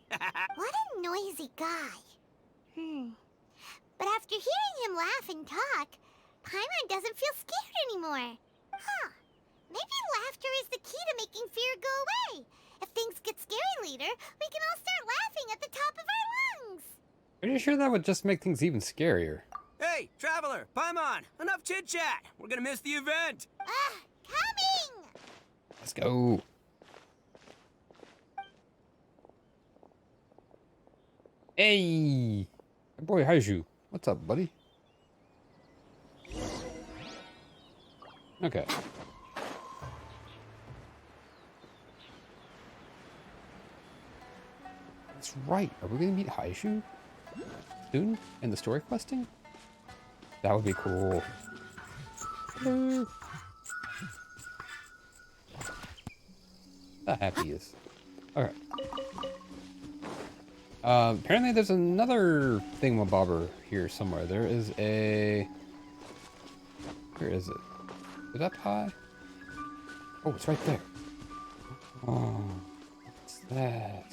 What a noisy guy. But after hearing him laugh and talk, Paimon doesn't feel scared anymore. Huh. Maybe laughter is the key to making fear go away. If things get scary later, we can all start laughing at the top of our lungs. Pretty sure that would just make things even scarier. Hey, Traveler, Paimon, enough chit-chat. We're gonna miss the event. Coming! Let's go. Hey! My boy Haiju. What's up, buddy? Okay. That's right. Are we gonna meet Haiju soon in the story questing? That would be cool. Hello. How happy he is. Okay. Apparently there's another thingamabobber here somewhere. There is a... Where is it? Is it up high? Oh, it's right there. Oh, what's that?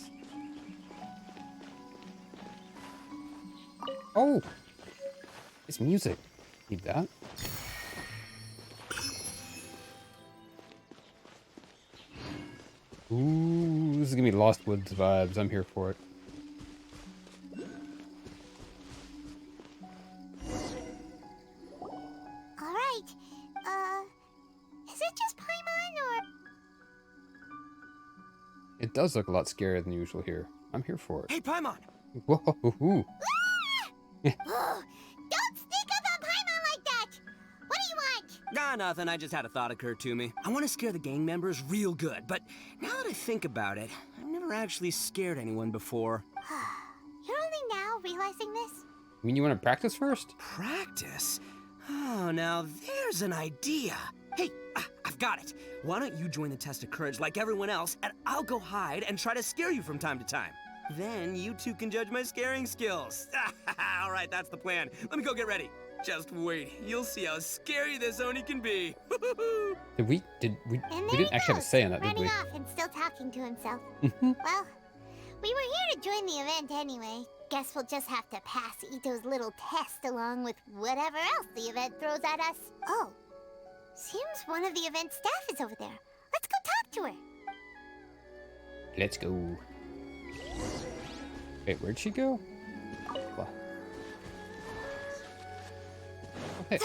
Oh! It's music. Need that. Ooh, this is gonna be Lost Woods vibes. I'm here for it. Alright, is it just Paimon, or...? It does look a lot scarier than usual here. I'm here for it. Hey, Paimon! Whoa! Don't sneak up on Paimon like that! What do you want? Nah, nothing. I just had a thought occur to me. I want to scare the gang members real good, but now that I think about it, I've never actually scared anyone before. You're only now realizing this? I mean, you want to practice first? Practice? Oh, now there's an idea. Hey, I've got it. Why don't you join the test of courage like everyone else, and I'll go hide and try to scare you from time to time. Then you two can judge my scaring skills. All right, that's the plan. Let me go get ready. Just wait. You'll see how scary this Oni can be. We didn't actually have a say in that, did we? Running off and still talking to himself. Well, we were here to join the event anyway. Guess we'll just have to pass Ito's little test along with whatever else the event throws at us. Oh, seems one of the event staff is over there. Let's go talk to her. Let's go. Wait, where'd she go? What? Okay.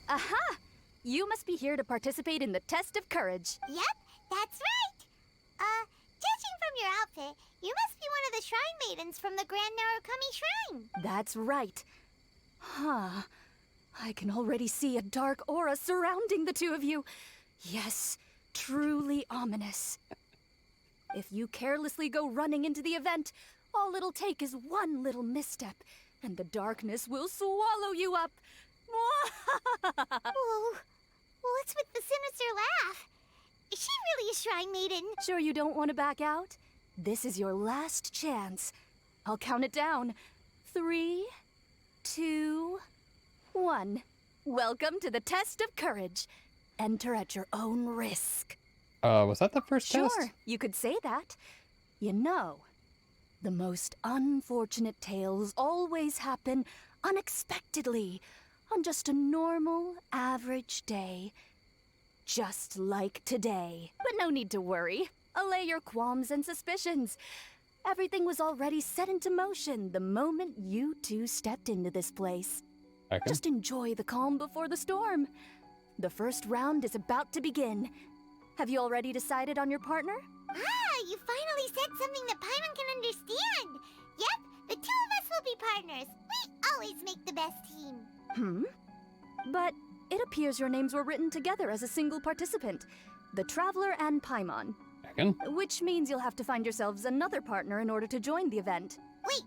Aha! You must be here to participate in the test of courage. Yep, that's right. Judging from your outfit, you must be one of the shrine maidens from the Grand Narukami Shrine. That's right. Huh. I can already see a dark aura surrounding the two of you. Yes, truly ominous. If you carelessly go running into the event, all it'll take is one little misstep, and the darkness will swallow you up. Whoa, what's with the sinister laugh? Is she really a shrine maiden? Sure you don't want to back out? This is your last chance. I'll count it down. 3, 2, 1. Welcome to the test of courage. Enter at your own risk. Was that the first test? Sure, you could say that. You know, the most unfortunate tales always happen unexpectedly on just a normal, average day. Just like today. But no need to worry. Allay your qualms and suspicions. Everything was already set into motion the moment you two stepped into this place. Okay. Just enjoy the calm before the storm. The first round is about to begin. Have you already decided on your partner? You finally said something that Paimon can understand. Yep, the two of us will be partners. We always make the best team. But it appears your names were written together as a single participant. The Traveler and Paimon. Which means you'll have to find yourselves another partner in order to join the event. Wait,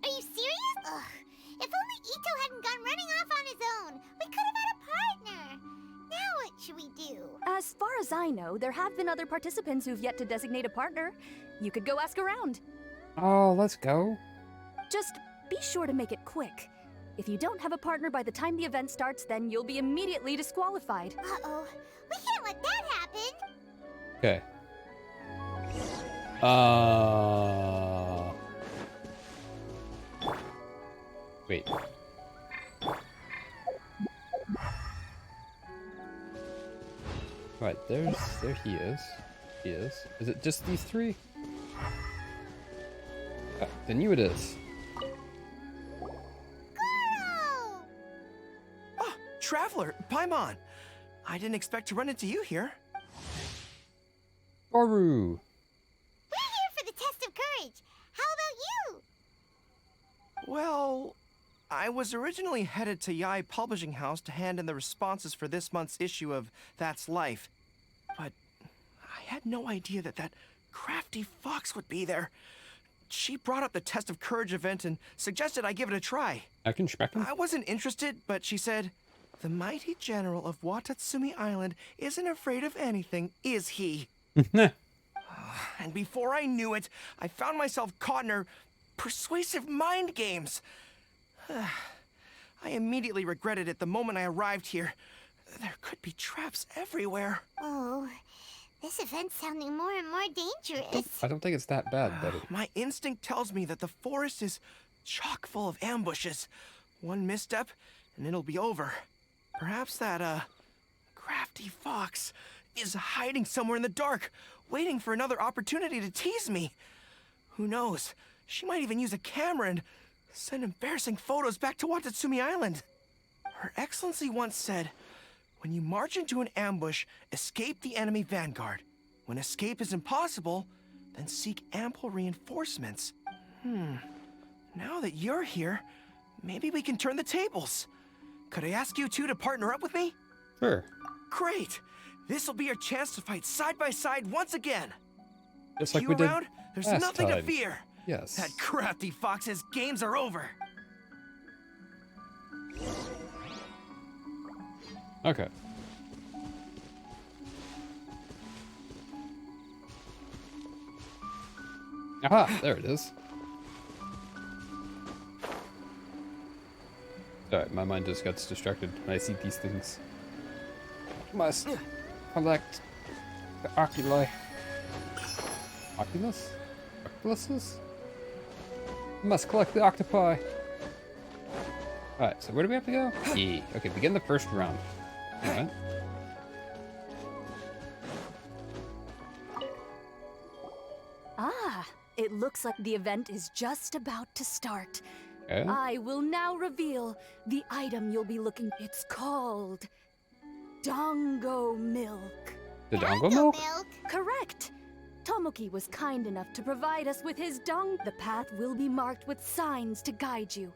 are you serious? Ugh. If only Ito hadn't gone running off on his own, we could have had a partner. Now what should we do? As far as I know, there have been other participants who've yet to designate a partner. You could go ask around. Oh, let's go. Just be sure to make it quick. If you don't have a partner by the time the event starts, then you'll be immediately disqualified. Uh-oh. We can't let that happen. Okay. Wait. Right, there he is. He is. Is it just these three? Then you it is. Oh, Traveler, Paimon. I didn't expect to run into you here. Oru. We're here for the test of courage. How about you? Well, I was originally headed to Yai Publishing House to hand in the responses for this month's issue of That's Life. But I had no idea that crafty fox would be there. She brought up the Test of Courage event and suggested I give it a try. I wasn't interested, but she said, "The mighty general of Watatsumi Island isn't afraid of anything, is he?" And before I knew it, I found myself caught in her persuasive mind games. I immediately regretted it the moment I arrived here. There could be traps everywhere. Oh, this event's sounding more and more dangerous. I don't think it's that bad, buddy. My instinct tells me that the forest is chock full of ambushes. One misstep, and it'll be over. Perhaps that, crafty fox is hiding somewhere in the dark, waiting for another opportunity to tease me. Who knows? She might even use a camera and send embarrassing photos back to Watatsumi Island. Her Excellency once said, "When you march into an ambush, escape the enemy vanguard. When escape is impossible, then seek ample reinforcements." Now that you're here, maybe we can turn the tables. Could I ask you two to partner up with me? Sure. Great! This'll be your chance to fight side by side once again. Just like you we did around? There's last nothing time. to fear. Yes. That crafty fox's games are over. Okay. Aha, there it is. Sorry, my mind just gets distracted when I see these things. Must collect the oculi. Oculus? Oculuses? Must collect the octopi. Alright, so where do we have to go? E. Okay, begin the first round. Alright. Ah, it looks like the event is just about to start. Okay. I will now reveal the item you'll be looking. It's called Dongo Milk. The Dongo Milk? Correct. Tomoki was kind enough to provide us with his dong. The path will be marked with signs to guide you,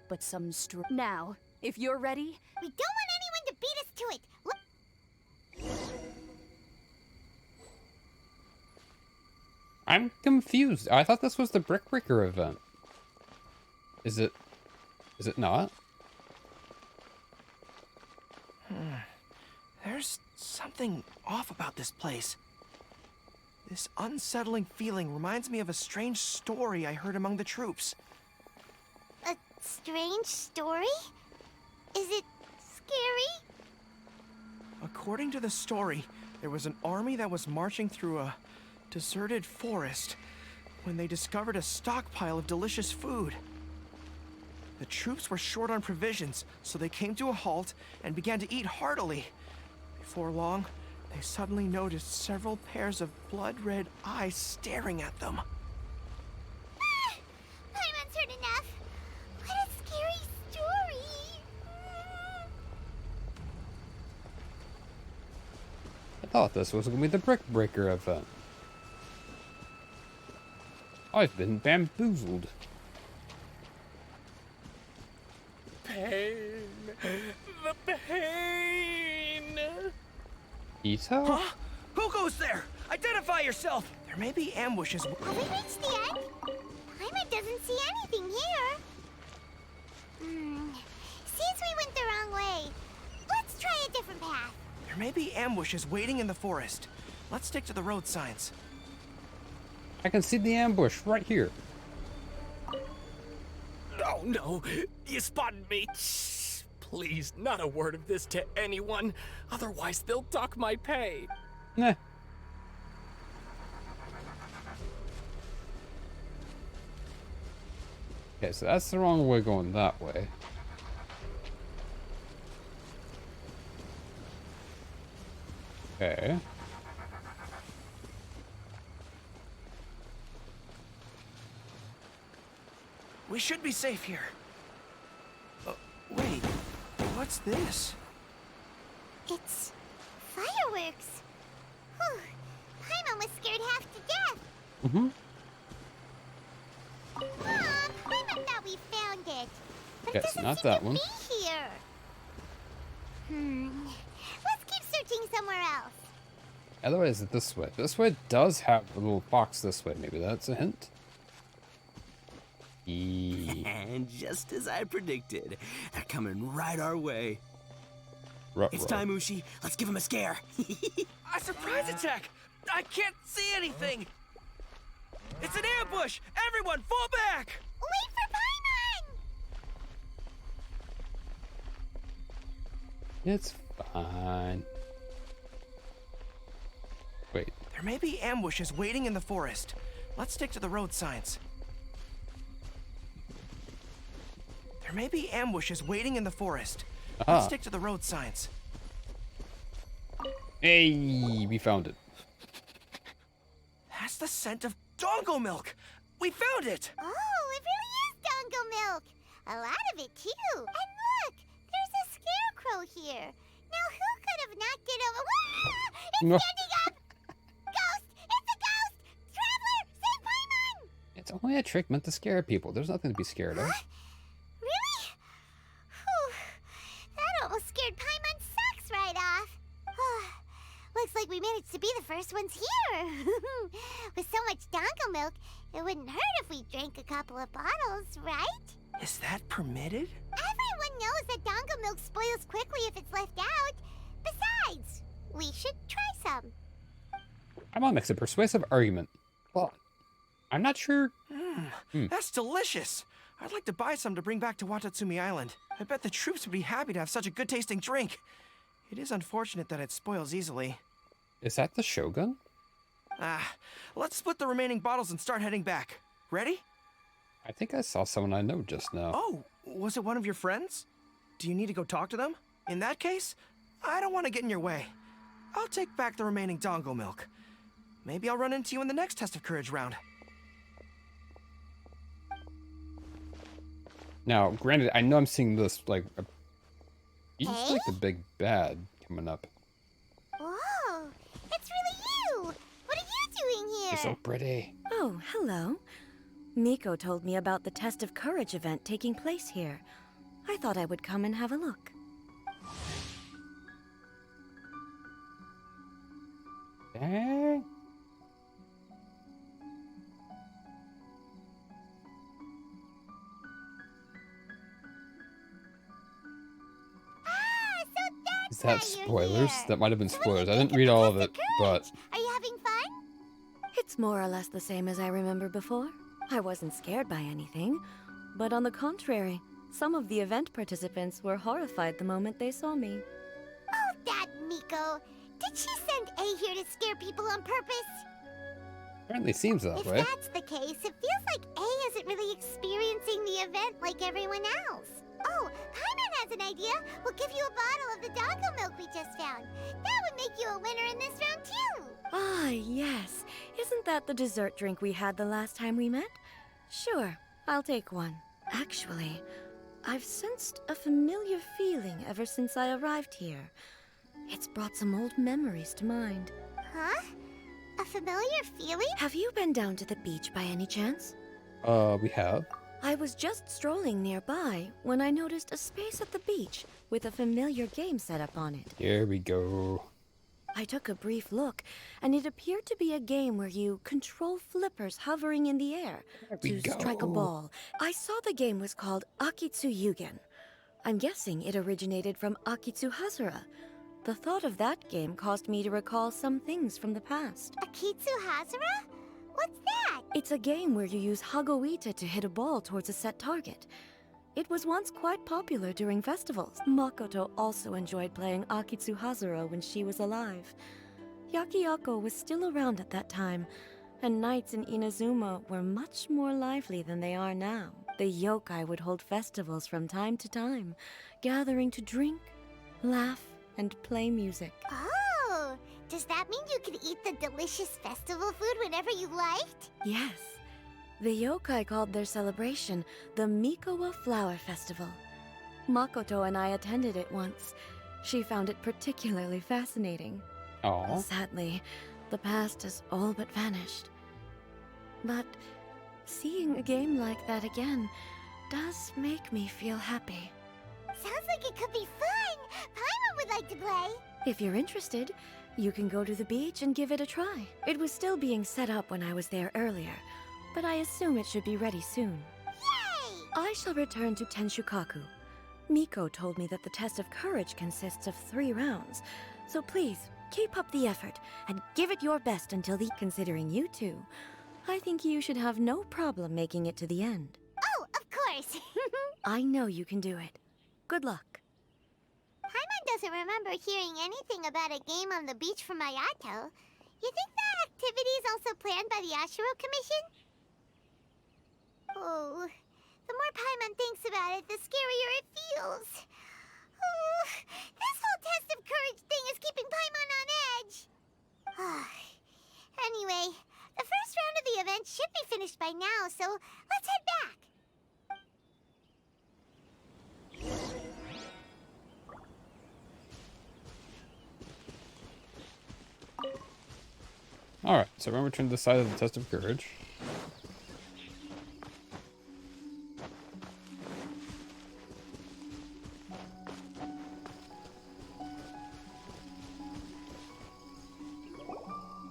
but some Now, if you're ready, We don't want anyone to beat us to it. I'm confused. I thought this was the Brick Breaker event. Is it not? There's something off about this place. This unsettling feeling reminds me of a strange story I heard among the troops. A strange story? Is it scary? According to the story, there was an army that was marching through a deserted forest when they discovered a stockpile of delicious food. The troops were short on provisions, so they came to a halt and began to eat heartily. Before long, they suddenly noticed several pairs of blood-red eyes staring at them. Paimon's heard enough. What a scary story. I thought this was going to be the Brick Breaker event. I've been bamboozled. Pain. The pain. Ito? Huh? Who goes there? Identify yourself! There may be ambushes. Have we reached the end? Paimon doesn't see anything here. Seems we went the wrong way. Let's try a different path. There may be ambushes waiting in the forest. Let's stick to the road signs. I can see the ambush right here. Oh no, you spotted me. Shh, please, not a word of this to anyone. Otherwise, they'll dock my pay. Nah. Okay, so that's the wrong way going that way. Okay. We should be safe here. Wait, what's this? It's fireworks. Whew. Paimon was scared half to death. Mm-hmm. Aw, Paimon thought we found it. But Yes, not that one. be here. Let's keep searching somewhere else. Otherwise, it's this way. This way does have a little box this way. Maybe that's a hint. And just as I predicted, they're coming right our way. It's time, Ushi. Let's give him a scare. A surprise attack! I can't see anything! It's an ambush! Everyone, fall back! Wait for Paimon! It's fine. Wait. There may be ambushes waiting in the forest. Let's stick to the road signs. There may be ambushes waiting in the forest. Let's stick to the road signs. Hey, we found it. That's the scent of dongo milk! We found it! Oh, it really is dongo milk! A lot of it, too. And look, there's a scarecrow here. Now, who could have knocked it over? It's standing up! Ghost! It's a ghost! Traveler! Save Paimon! It's only a trick meant to scare people. There's nothing to be scared of. Really? Whew. That almost scared Paimon's socks right off. Looks like we managed to be the first ones here. With so much dongo milk, it wouldn't hurt if we drank a couple of bottles, right? Is that permitted? Everyone knows that dongo milk spoils quickly if it's left out. Besides, we should try some. I'm on makes a persuasive argument. Well, I'm not sure. That's delicious. I'd like to buy some to bring back to Watatsumi Island. I bet the troops would be happy to have such a good-tasting drink. It is unfortunate that it spoils easily. Is that the Shogun? Let's split the remaining bottles and start heading back. Ready? I think I saw someone I know just now. Oh, was it one of your friends? Do you need to go talk to them? In that case, I don't want to get in your way. I'll take back the remaining dongo milk. Maybe I'll run into you in the next test of courage round. Now, granted, I know I'm seeing this, like, he's like the big bad coming up. Whoa, it's really you! What are you doing here? You're so pretty. Oh, hello. Miko told me about the Test of Courage event taking place here. I thought I would come and have a look. Dang. Is that spoilers? That might have been spoilers. I didn't read all of it, but... Are you having fun? It's more or less the same as I remember before. I wasn't scared by anything, but on the contrary, some of the event participants were horrified the moment they saw me. Oh, that Miko. Did she send A here to scare people on purpose? Apparently seems that way. If that's the case, it feels like A isn't really experiencing the event like everyone else. Oh, Paimon has an idea. We'll give you a bottle of the dongo milk we just found. That would make you a winner in this round, too. Ah, yes. Isn't that the dessert drink we had the last time we met? Sure, I'll take one. Actually, I've sensed a familiar feeling ever since I arrived here. It's brought some old memories to mind. Huh? A familiar feeling? Have you been down to the beach by any chance? We have. I was just strolling nearby when I noticed a space at the beach with a familiar game set up on it. Here we go. I took a brief look, and it appeared to be a game where you control flippers hovering in the air to strike a ball. I saw the game was called Akitsu Yugen. I'm guessing it originated from Akitsu Hazura. The thought of that game caused me to recall some things from the past. Akitsu Hazura? What's that? It's a game where you use Hagoita to hit a ball towards a set target. It was once quite popular during festivals. Makoto also enjoyed playing Akitsu Hazura when she was alive. Yakiyako was still around at that time, and nights in Inazuma were much more lively than they are now. The yokai would hold festivals from time to time, gathering to drink, laugh, and play music. Oh, does that mean you could eat the delicious festival food whenever you liked? Yes. The yokai called their celebration the Mikowa Flower Festival. Makoto and I attended it once. She found it particularly fascinating. Aww. Sadly, the past has all but vanished. But seeing a game like that again does make me feel happy. Sounds like it could be fun! Paimon would like to play! If you're interested, you can go to the beach and give it a try. It was still being set up when I was there earlier, but I assume it should be ready soon. Yay! I shall return to Tenshukaku. Miko told me that the test of courage consists of 3 rounds, so please, keep up the effort and give it your best until the... Considering you two, I think you should have no problem making it to the end. Oh, of course! I know you can do it. Good luck. Paimon doesn't remember hearing anything about a game on the beach from Ayato. You think that activity is also planned by the Ashiro Commission? Oh, the more Paimon thinks about it, the scarier it feels. Oh, this whole test of courage thing is keeping Paimon on edge. Anyway, the first round of the event should be finished by now, so let's head back. Alright, so we're going to return to the side of the test of courage.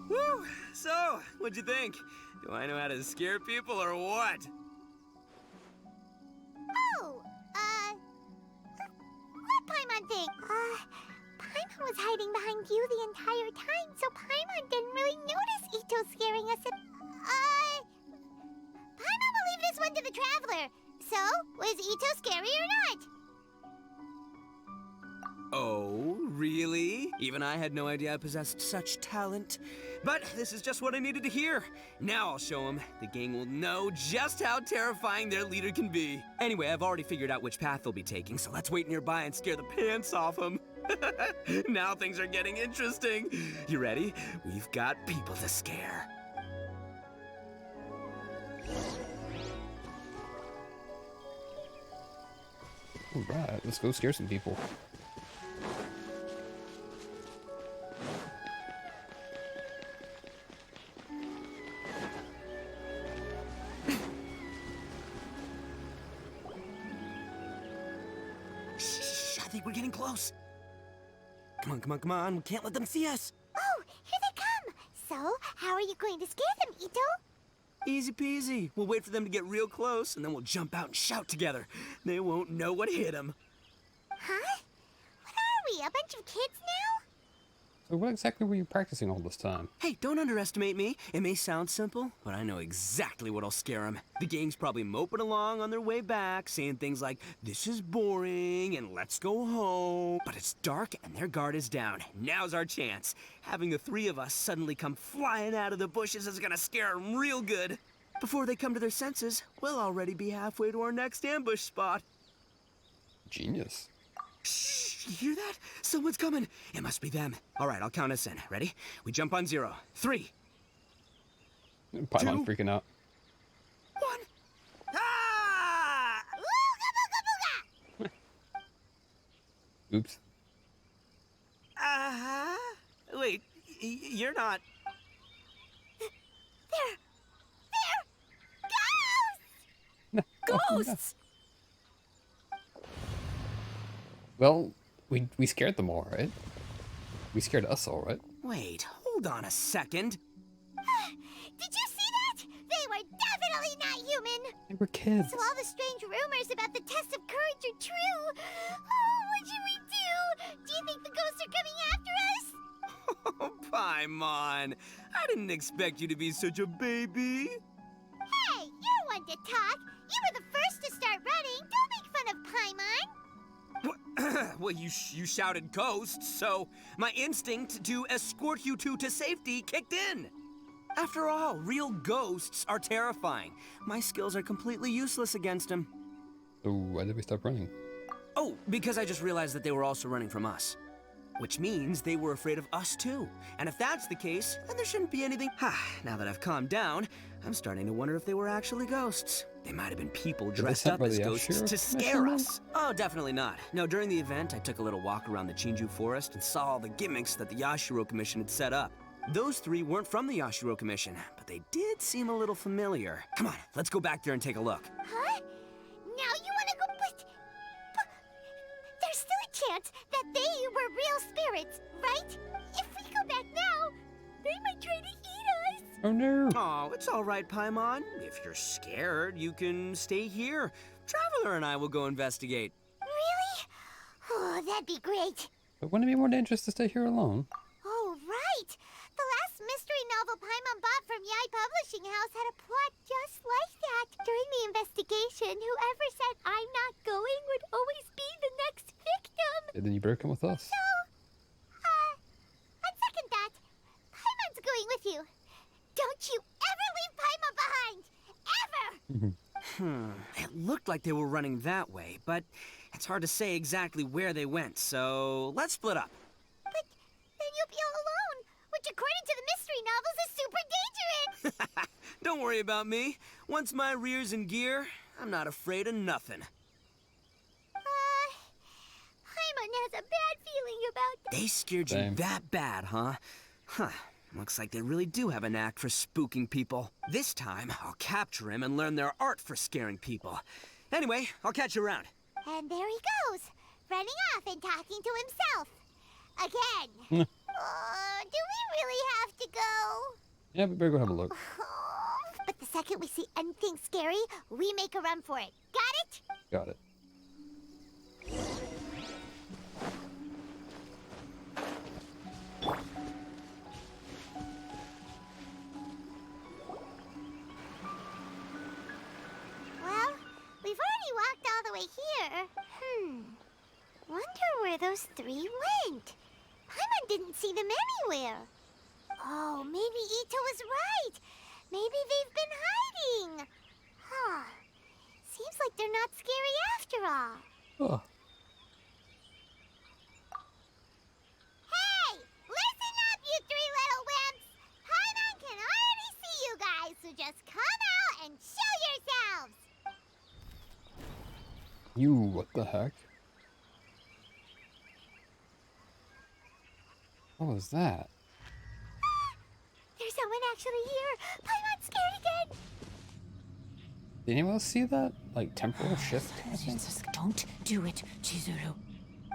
Whew! So, what'd you think? Do I know how to scare people or what? Oh, what Paimon think? Paimon was hiding behind you the entire time, so Paimon didn't really notice Ito scaring us. Paimon will leave this one to the Traveler. So, was Ito scary or not? Oh, really? Even I had no idea I possessed such talent. But this is just what I needed to hear. Now I'll show them. The gang will know just how terrifying their leader can be. Anyway, I've already figured out which path they'll be taking, so let's wait nearby and scare the pants off them. Now things are getting interesting. You ready? We've got people to scare. Alright, let's go scare some people. Shh, I think we're getting close. Come on, come on, come on. We can't let them see us. Oh, here they come. So, how are you going to scare them, Ito? Easy peasy. We'll wait for them to get real close, and then we'll jump out and shout together. They won't know what hit them. Huh? What are we, a bunch of kids now? So what exactly were you practicing all this time? Hey, don't underestimate me. It may sound simple, but I know exactly what'll scare them. The gang's probably moping along on their way back, saying things like, "This is boring," and "Let's go home." But it's dark and their guard is down. Now's our chance. Having the 3 of us suddenly come flying out of the bushes is gonna scare them real good. Before they come to their senses, we'll already be halfway to our next ambush spot. Genius. Shh, you hear that? Someone's coming. It must be them. All right, I'll count us in. Ready? We jump on 0. 3. Paimon freaking out. 1. Ah! Ooga booga booga! Oops. Wait, you're not... They're ghosts! Ghosts! Well, we scared them all, right? We scared us all, right? Wait, hold on a second. Did you see that? They were definitely not human. They were kids. So all the strange rumors about the test of courage are true. Oh, what should we do? Do you think the ghosts are coming after us? Oh, Paimon. I didn't expect you to be such a baby. Hey, you're one to talk. You were the first to start running. Don't make fun of Paimon. Well, you shouted ghosts, so my instinct to escort you two to safety kicked in. After all, real ghosts are terrifying. My skills are completely useless against them. So why did we stop running? Oh, because I just realized that they were also running from us. Which means they were afraid of us too. And if that's the case, then there shouldn't be anything. Now that I've calmed down, I'm starting to wonder if they were actually ghosts. They might have been people dressed up as ghosts to scare us. Oh, definitely not. No, during the event, I took a little walk around the Chinju forest and saw all the gimmicks that the Yashiro Commission had set up. Those three weren't from the Yashiro Commission, but they did seem a little familiar. Come on, let's go back there and take a look. Huh? Now you want to go, but there's still a chance that they were real spirits, right? If we go back now, they might try to eat us. Oh no. Oh, it's all right, Paimon. If you're scared, you can stay here. Traveler and I will go investigate. Really? Oh, that'd be great. But wouldn't it be more dangerous to stay here alone? Oh, right. The last mystery novel Paimon bought from Yai Publishing House had a plot just like that. During the investigation, whoever said I'm not going would always be the next victim. And then you broke in with us. So, on second thought, Paimon's going with you. Don't you ever leave Paimon behind! Ever! It looked like they were running that way, but it's hard to say exactly where they went, so let's split up. But then you'll be all alone, which according to the mystery novels is super dangerous! Don't worry about me. Once my rear's in gear, I'm not afraid of nothing. Paimon has a bad feeling about that. They scared you that bad, huh? Looks like they really do have a knack for spooking people. This time, I'll capture him and learn their art for scaring people. Anyway, I'll catch you around. And there he goes, running off and talking to himself. Again. Do we really have to go? Yeah, we better go have a look. But the second we see anything scary, we make a run for it. Got it? Got it. Well, we've already walked all the way here. Wonder where those three went. Paimon didn't see them anywhere. Oh, maybe Ito was right. Maybe they've been hiding. Seems like they're not scary after all. Hey! Listen up, you three little wimps! Paimon can already see you guys, so just come out and show yourselves! You, what the heck? What was that? There's someone actually here. Paimon's scared again. Did anyone else see that? Like temporal shift? Don't do it, Chizuru.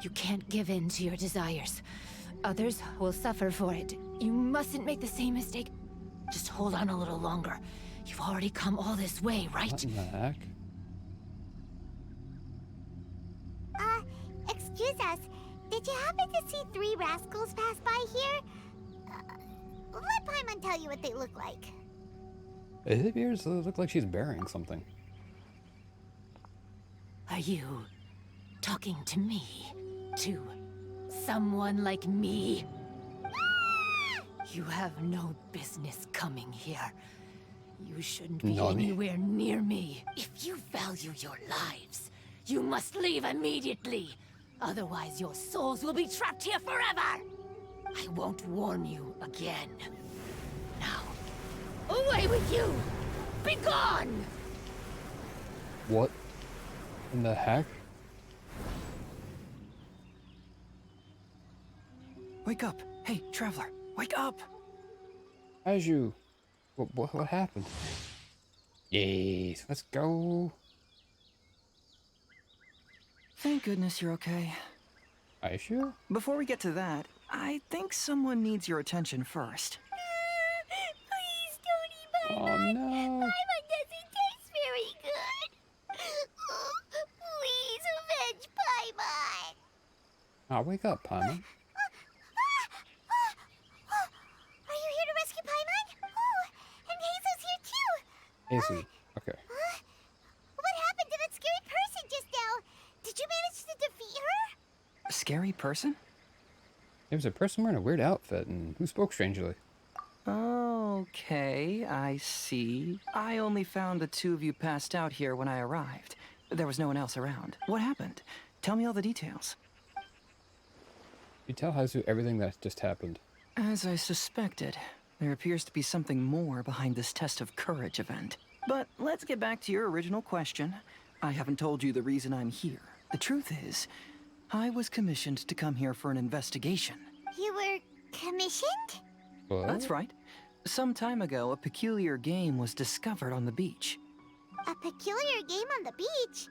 You can't give in to your desires. Others will suffer for it. You mustn't make the same mistake. Just hold on a little longer. You've already come all this way, right? What in the heck? Excuse us. Did you happen to see three rascals pass by here? Let Paimon tell you what they look like. It appears to look like she's burying something. Are you talking to me? To someone like me? You have no business coming here. You shouldn't be anywhere near me. If you value your lives, you must leave immediately. Otherwise, your souls will be trapped here forever. I won't warn you again. Now, away with you! Be gone! What in the heck? Wake up! Hey, traveler, wake up! Aju, what happened? Yes, let's go. Thank goodness you're okay. Are you sure? Before we get to that, I think someone needs your attention first. Please don't eat my Oh mud. no. Paimon doesn't taste very good. Please avenge Paimon. Ah, wake up, Paimon. Are you here to rescue Paimon? Oh, and Hazel's here too. Easy. Okay. What happened to that scary person just now? Did you manage to defeat her? A scary person? There was a person wearing a weird outfit and who spoke strangely. Okay, I see. I only found the two of you passed out here when I arrived. There was no one else around. What happened? Tell me all the details. You tell Hazu everything that just happened. As I suspected, there appears to be something more behind this test of courage event. But let's get back to your original question. I haven't told you the reason I'm here. The truth is, I was commissioned to come here for an investigation. You were commissioned? What? That's right. Some time ago, a peculiar game was discovered on the beach. A peculiar game on the beach?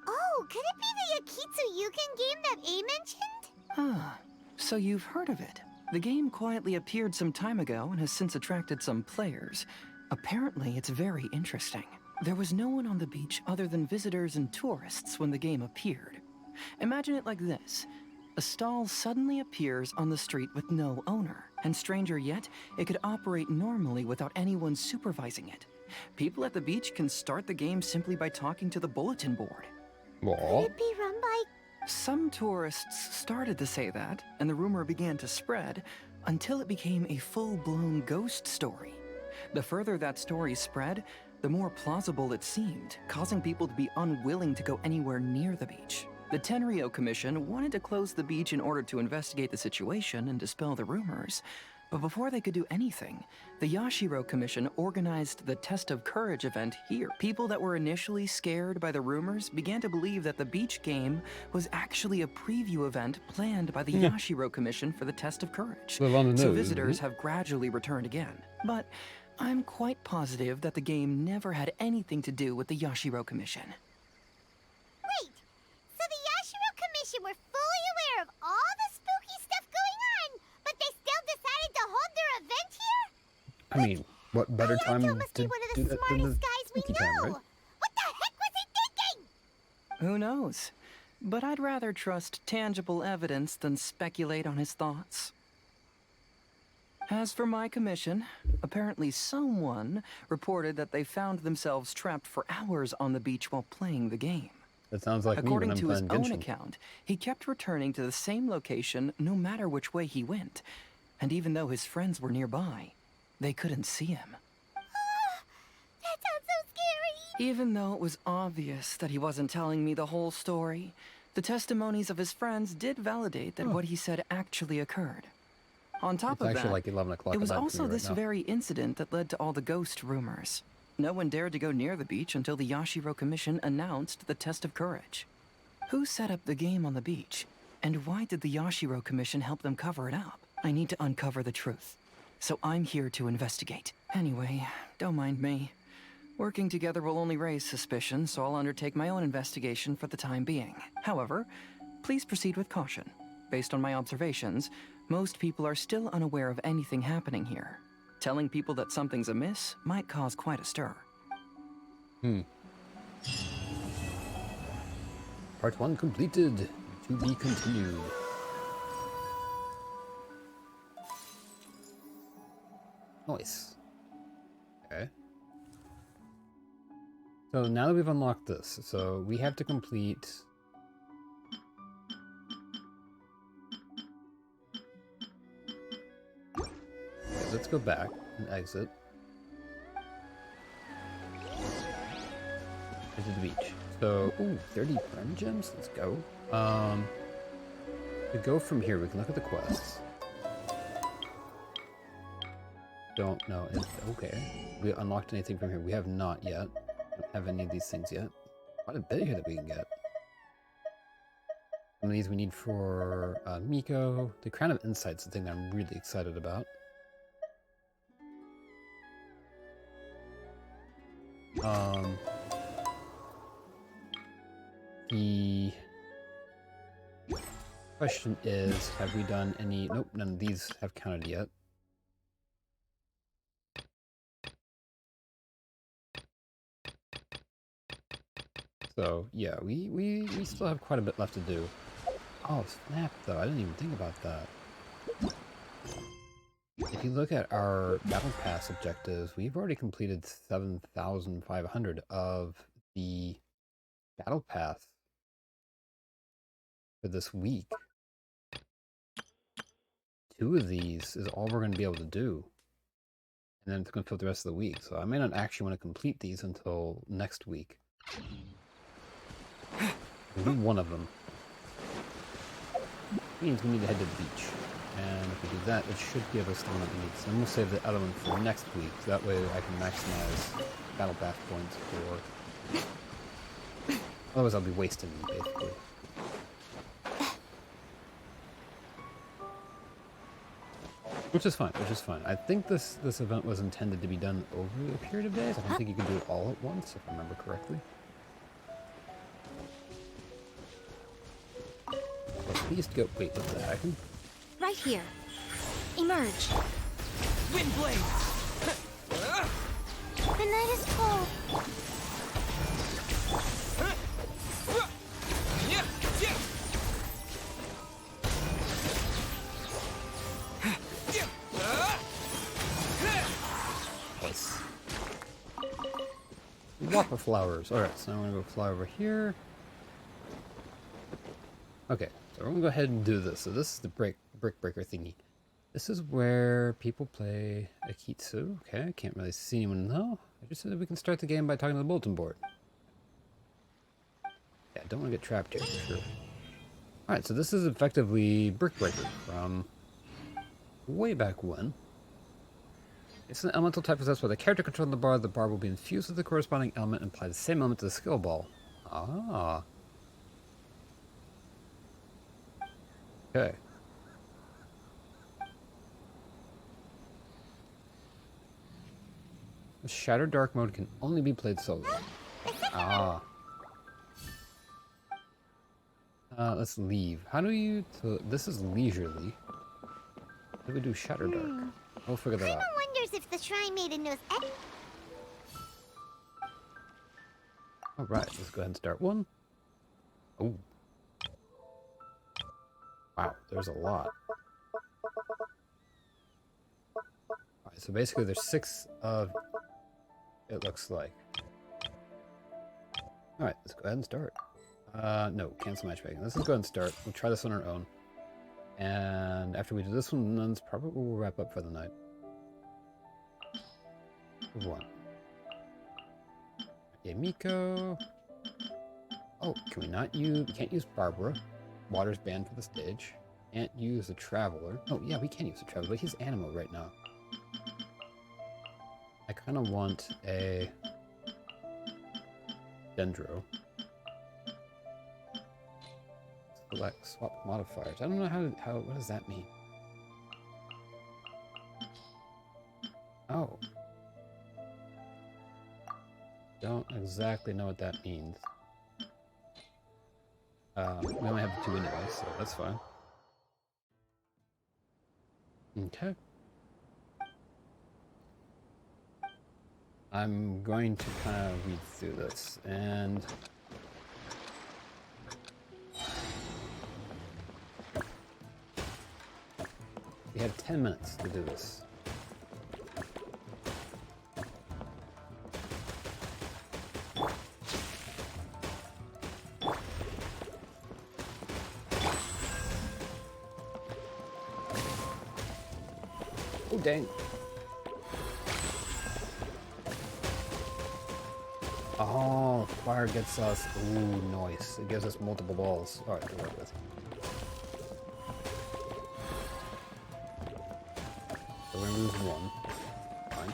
Oh, could it be the Yakitsu Yugen game that A mentioned? Ah, so you've heard of it. The game quietly appeared some time ago and has since attracted some players. Apparently, it's very interesting. There was no one on the beach other than visitors and tourists when the game appeared. Imagine it like this. A stall suddenly appears on the street with no owner, and stranger yet, it could operate normally without anyone supervising it. People at the beach can start the game simply by talking to the bulletin board. What? Could it be run by... Some tourists started to say that, and the rumor began to spread, until it became a full-blown ghost story. The further that story spread, the more plausible it seemed, causing people to be unwilling to go anywhere near the beach. The Tenryo Commission wanted to close the beach in order to investigate the situation and dispel the rumors. But before they could do anything, the Yashiro Commission organized the Test of Courage event here. People that were initially scared by the rumors began to believe that the beach game was actually a preview event planned by the Yashiro Commission for the Test of Courage. Live on the So nose, visitors have gradually returned again. But I'm quite positive that the game never had anything to do with the Yashiro Commission. Wait, so the Yashiro Commission were fully aware of all the spooky stuff going on, but they still decided to hold their event here? I mean, what better time must to be one of do the that than the smartest guys we spooky know. time, right? What the heck was he thinking? Who knows? But I'd rather trust tangible evidence than speculate on his thoughts. As for my commission, apparently someone reported that they found themselves trapped for hours on the beach while playing the game. That sounds like According me to when his I'm own playing Genshin. account, he kept returning to the same location no matter which way he went. And even though his friends were nearby, they couldn't see him. That sounds so scary. Even though it was obvious that he wasn't telling me the whole story, the testimonies of his friends did validate that what he said actually occurred. On top It's of actually that, like 11 o'clock it was at night for also me right this now. very incident that led to all the ghost rumors. No one dared to go near the beach until the Yashiro Commission announced the Test of Courage. Who set up the game on the beach? And why did the Yashiro Commission help them cover it up? I need to uncover the truth. So I'm here to investigate. Anyway, don't mind me. Working together will only raise suspicion, so I'll undertake my own investigation for the time being. However, please proceed with caution. Based on my observations, most people are still unaware of anything happening here. Telling people that something's amiss might cause quite a stir. Part 1 completed. To be continued. Nice. Okay. So now that we've unlocked this, so we have to complete... Okay, let's go back and exit. Visit the beach. So, ooh, 30 prime gems? Let's go. To go from here, we can look at the quests. Don't know if, okay. We unlocked anything from here. We have not yet. Don't have any of these things yet. Quite a bit here that we can get. Some of these we need for Miko. The Crown of Insight's the thing that I'm really excited about. Question is, have we done any... Nope, none of these have counted yet. So, yeah, we still have quite a bit left to do. Oh, snap, though. I didn't even think about that. If you look at our Battle Pass objectives, we've already completed 7,500 of the Battle Pass for this week. 2 of these is all we're going to be able to do. And then it's going to fill the rest of the week. So I may not actually want to complete these until next week. We'll do one of them. Means we need to head to the beach. And if we do that, it should give us the one that we need. So then we'll save the other one for next week. So that way I can maximize Battle Pass points for... Otherwise I'll be wasting them, basically. Which is fine, which is fine. I think this event was intended to be done over a period of days. I don't think you can do it all at once, if I remember correctly. At least go... Wait, what the heck? Right here. Emerge. Wind blade! The night is cold. Nice. Walk with flowers. Alright, so I'm going to go fly over here. Okay, so we're going to go ahead and do this. So this is the brick breaker thingy. This is where people play Akitsu. Okay, I can't really see anyone though. I just said that we can start the game by talking to the bulletin board. Yeah, I don't want to get trapped here for sure. Alright, so this is effectively Brick Breaker from way back when. It's an elemental type possessed by the character controlling the bar. The bar will be infused with the corresponding element and apply the same element to the skill ball. Ah. Okay. The Shattered Dark mode can only be played solo. Ah. Let's leave. How do you... this is leisurely. How do we do Shattered Dark? We'll figure that out. Paimon wonders if the Shrine Maiden knows any... Alright, let's go ahead and start one. Oh. Wow, there's a lot. Alright, so basically there's 6 of... it looks like. Alright, let's go ahead and start. No, cancel matchmaking. Let's just go ahead and start. We'll try this on our own. And after we do this one, then it's probably we'll wrap up for the night. 1. Okay, Miko. Oh, can we not use... we can't use Barbara. Water's banned for the stage. Can't use the Traveler. Oh, yeah, we can use the Traveler, but he's Animo right now. I kind of want a... Dendro. Select swap modifiers. I don't know how what does that mean? Oh. Don't exactly know what that means. We only have 2 anyway, so that's fine. Okay. I'm going to kind of read through this, and... we have 10 minutes to do this. Oh, dang. Oh, fire gets us. Ooh, nice. It gives us multiple balls. Alright, to work with. So we're gonna lose 1. Fine.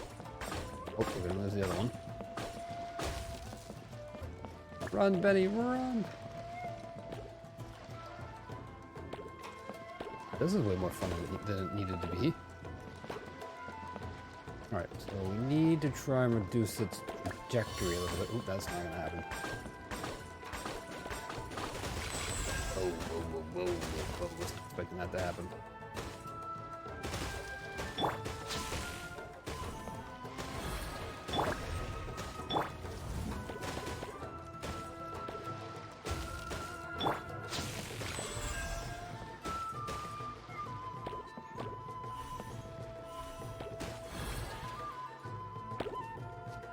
Oh, we're gonna lose the other one. Run, Benny, run! This is way more fun than it needed to be. Alright, so we need to try and reduce its trajectory a little bit. Oop, that's not gonna happen. Oh, whoa, whoa, whoa, whoa. Wasn't expecting that to happen.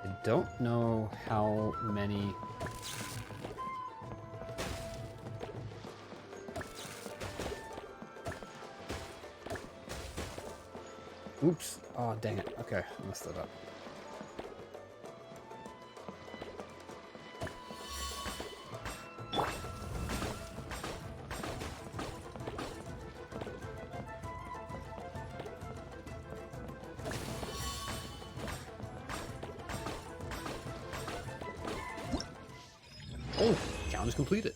I don't know how many... Oops. Oh, dang it. Okay, I messed that up. Oh, challenge completed.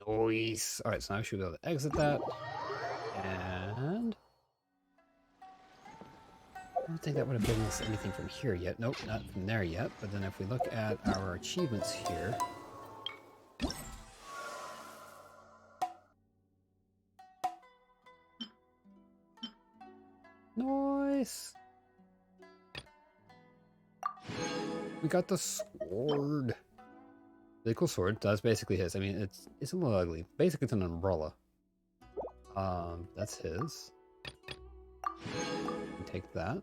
Nice. All right, so now I should be able to exit that. And I don't think that would have given us anything from here yet. Nope, not from there yet. But then if we look at our achievements here. Nice. We got the sword. Really cool sword. That's basically his. I mean, it's a little ugly. Basically, it's an umbrella. That's his. Take that.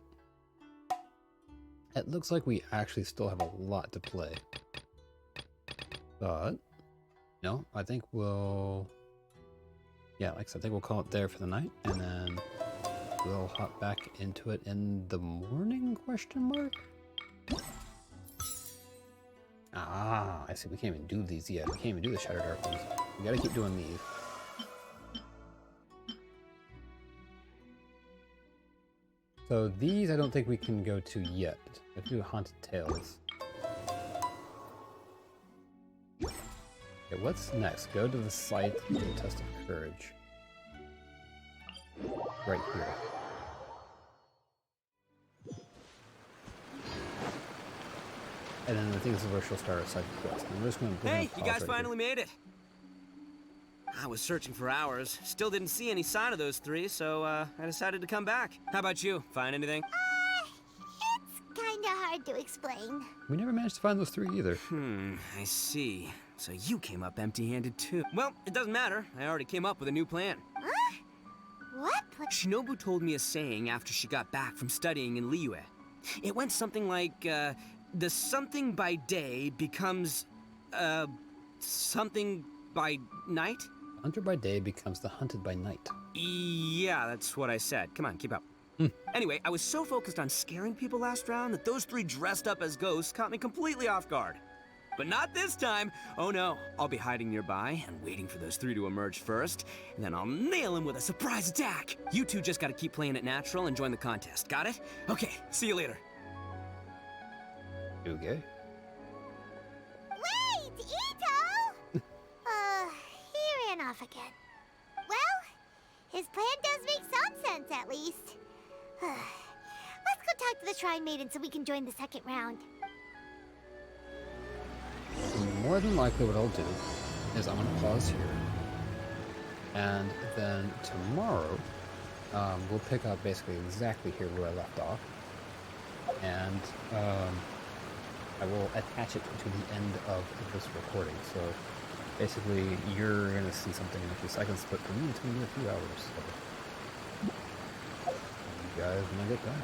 It looks like we actually still have a lot to play. But no, I think we'll... Yeah, like I said, I think we'll call it there for the night, and then we'll hop back into it in the morning, question mark? Ah, I see, we can't even do these yet. We can't even do the Shattered Dark ones. We gotta keep doing these. So these I don't think we can go to yet. We have to do Haunted Tales. Okay, what's next? Go to the site of the Test of Courage. Right here. And then I think this is where she'll start a side quest. I'm just going to Hey, you guys finally made it. I was searching for hours. Still didn't see any sign of those three, so I decided to come back. How about you? Find anything? It's kinda hard to explain. We never managed to find those three either. I see. So you came up empty-handed too. Well, it doesn't matter. I already came up with a new plan. Huh? What? Shinobu told me a saying after she got back from studying in Liyue. It went something like, the something by day becomes, something by night? Hunter by day becomes the hunted by night. Yeah, that's what I said. Come on, keep up. Anyway, I was so focused on scaring people last round that those three dressed up as ghosts caught me completely off guard. But not this time. Oh no, I'll be hiding nearby and waiting for those three to emerge first, and then I'll nail them with a surprise attack. You two just gotta keep playing it natural and join the contest. Got it? Okay, see you later. Okay. Wait, Ito! He ran off again. Well, his plan does make some sense, at least. Let's go talk to the Shrine Maiden so we can join the second round. More than likely what I'll do is I'm going to pause here. And then tomorrow, we'll pick up basically exactly here where I left off. And I will attach it to the end of this recording. So basically, you're going to see something in a few seconds, but for me, it's going to be a few hours. So you guys when I get back.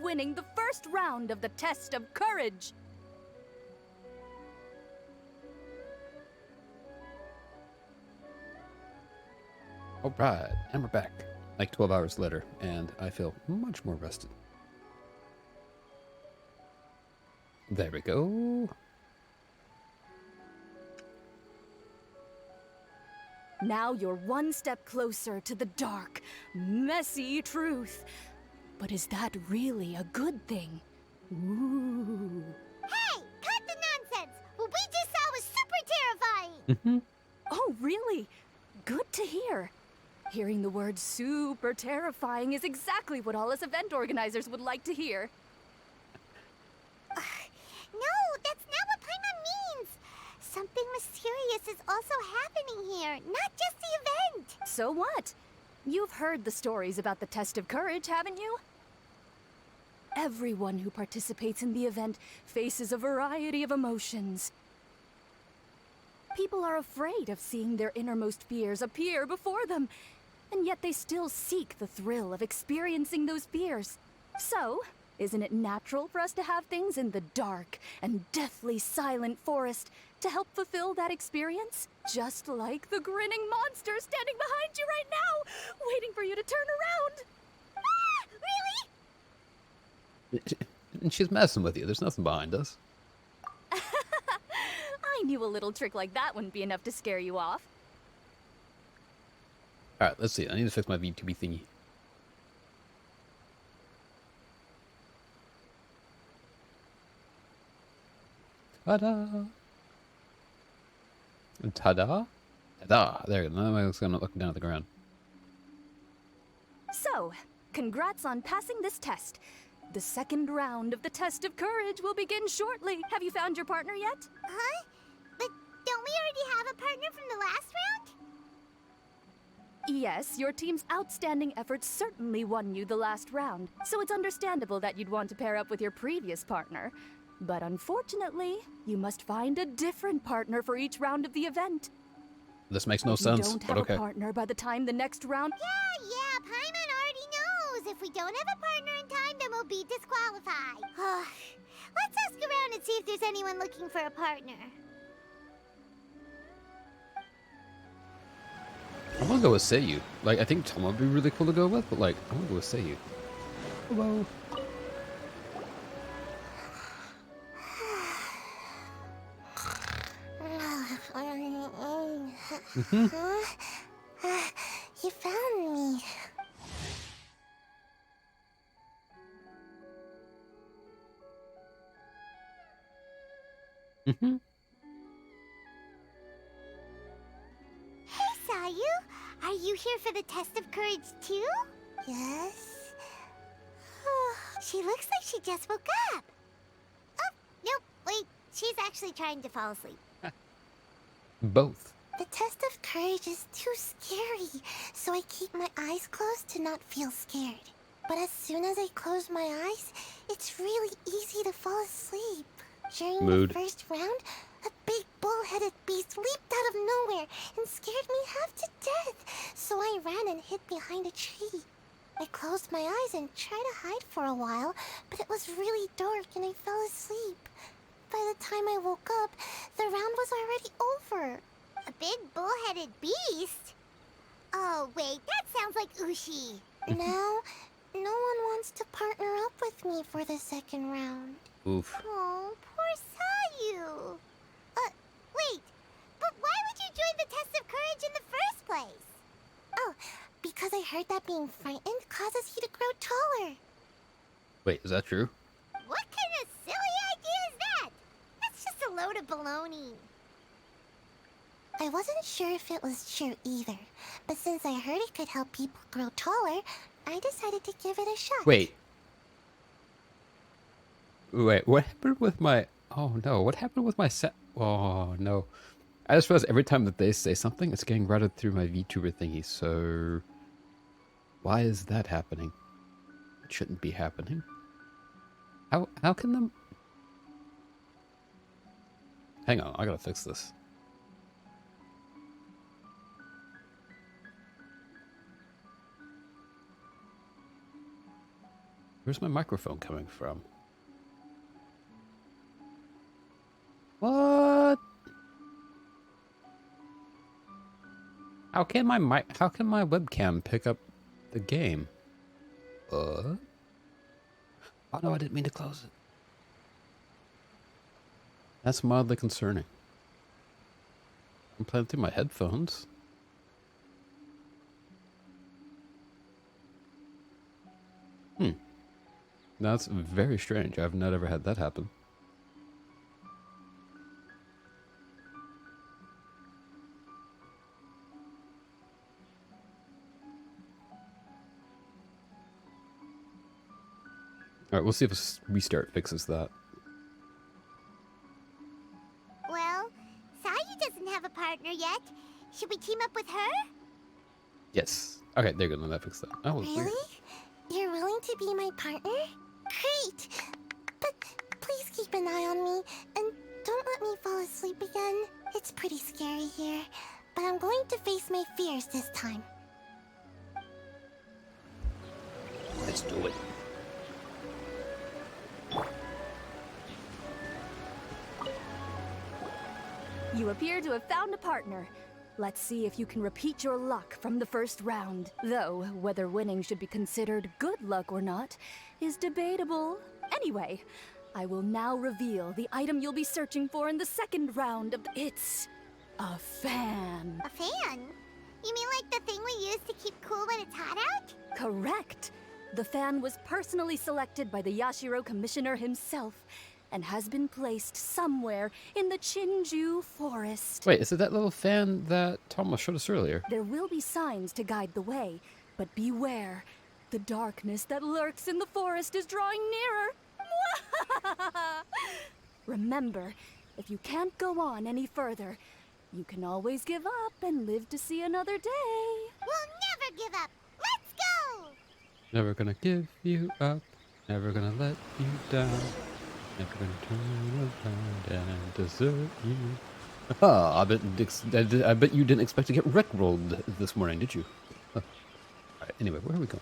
Winning the first round of the Test of Courage. All right, and we're back. Like 12 hours later, and I feel much more rested. There we go. Now you're one step closer to the dark, messy truth. But is that really a good thing? Ooh. Hey, cut the nonsense! What we just saw was super terrifying! Oh, really? Good to hear. Hearing the word super terrifying is exactly what all us event organizers would like to hear. No, that's not what Paimon means! Something mysterious is also happening here, not just the event! So what? You've heard the stories about the test of courage, haven't you? Everyone who participates in the event faces a variety of emotions. People are afraid of seeing their innermost fears appear before them, and yet they still seek the thrill of experiencing those fears. So, isn't it natural for us to have things in the dark and deathly silent forest to help fulfill that experience? Just like the grinning monster standing behind you right now, waiting for you to turn around. Ah! Really? And she's messing with you. There's nothing behind us. I knew a little trick like that wouldn't be enough to scare you off. Alright, let's see. I need to fix my VTuber thingy. Ta-da! Ta-da? Ta-da! There you go. Now I'm going to look down at the ground. So, congrats on passing this test. The second round of the test of courage will begin shortly. Have you found your partner yet? Huh? But don't we already have a partner from the last round? Yes, your team's outstanding efforts certainly won you the last round, so it's understandable that you'd want to pair up with your previous partner. But unfortunately, you must find a different partner for each round of the event. This makes no If sense, you don't but have okay. a partner by the time the next round... Yeah, Paimon already knows. If we don't have a partner in time, then we'll be disqualified. Let's ask around and see if there's anyone looking for a partner. I want to go with Seiyu. Like, I think Tom would be really cool to go with, but like, I want to go with Seiyu. Hello. You found me. Hey, Sayu. Are you here for the test of courage too? Yes. She looks like she just woke up. Oh, nope. Wait. She's actually trying to fall asleep. Both. The test of courage is too scary, so I keep my eyes closed to not feel scared. But as soon as I close my eyes, it's really easy to fall asleep. During the first round, a big bull-headed beast leaped out of nowhere and scared me half to death, so I ran and hid behind a tree. I closed my eyes and tried to hide for a while, but it was really dark and I fell asleep. By the time I woke up, the round was already over. A big bull-headed beast? Oh, wait, that sounds like Ushi. Now, no one wants to partner up with me for the second round. Oof. Oh, poor Sayu. Wait, but why would you join the test of courage in the first place? Oh, because I heard that being frightened causes you to grow taller. Wait, is that true? What kind of silly idea is that? That's just a load of baloney. I wasn't sure if it was true either, but since I heard it could help people grow taller, I decided to give it a shot. Wait, what happened with my... Oh no, what happened with my set? Oh no. I just realized every time that they say something, it's getting routed through my VTuber thingy, so... Why is that happening? It shouldn't be happening. How can them... Hang on, I gotta fix this. Where's my microphone coming from? What? How can my webcam pick up the game? Oh no, I didn't mean to close it. That's mildly concerning. I'm playing through my headphones. That's very strange. I've not ever had that happen. Alright, we'll see if a restart fixes that. Well, Sayu doesn't have a partner yet. Should we team up with her? Yes. Okay, there you go. That fixed that. Oh, Really? weird. You're willing to be my partner? Great! But please keep an eye on me, and don't let me fall asleep again. It's pretty scary here, but I'm going to face my fears this time. Let's do it. You appear to have found a partner. Let's see if you can repeat your luck from the first round. Though, whether winning should be considered good luck or not is debatable. Anyway, I will now reveal the item you'll be searching for in the second round of It's a fan. A fan? You mean like the thing we use to keep cool when it's hot out? Correct. The fan was personally selected by the Yashiro Commissioner himself and has been placed somewhere in the Chinju Forest. Wait, is it that little fan that Thomas showed us earlier? There will be signs to guide the way, but beware. The darkness that lurks in the forest is drawing nearer. Remember, if you can't go on any further, you can always give up and live to see another day. We'll never give up. Let's go! Never gonna give you up. Never gonna let you down. Never gonna turn around and desert you. Ah, I bet you didn't expect to get rickrolled this morning, did you? Huh. Alright, anyway, where are we going?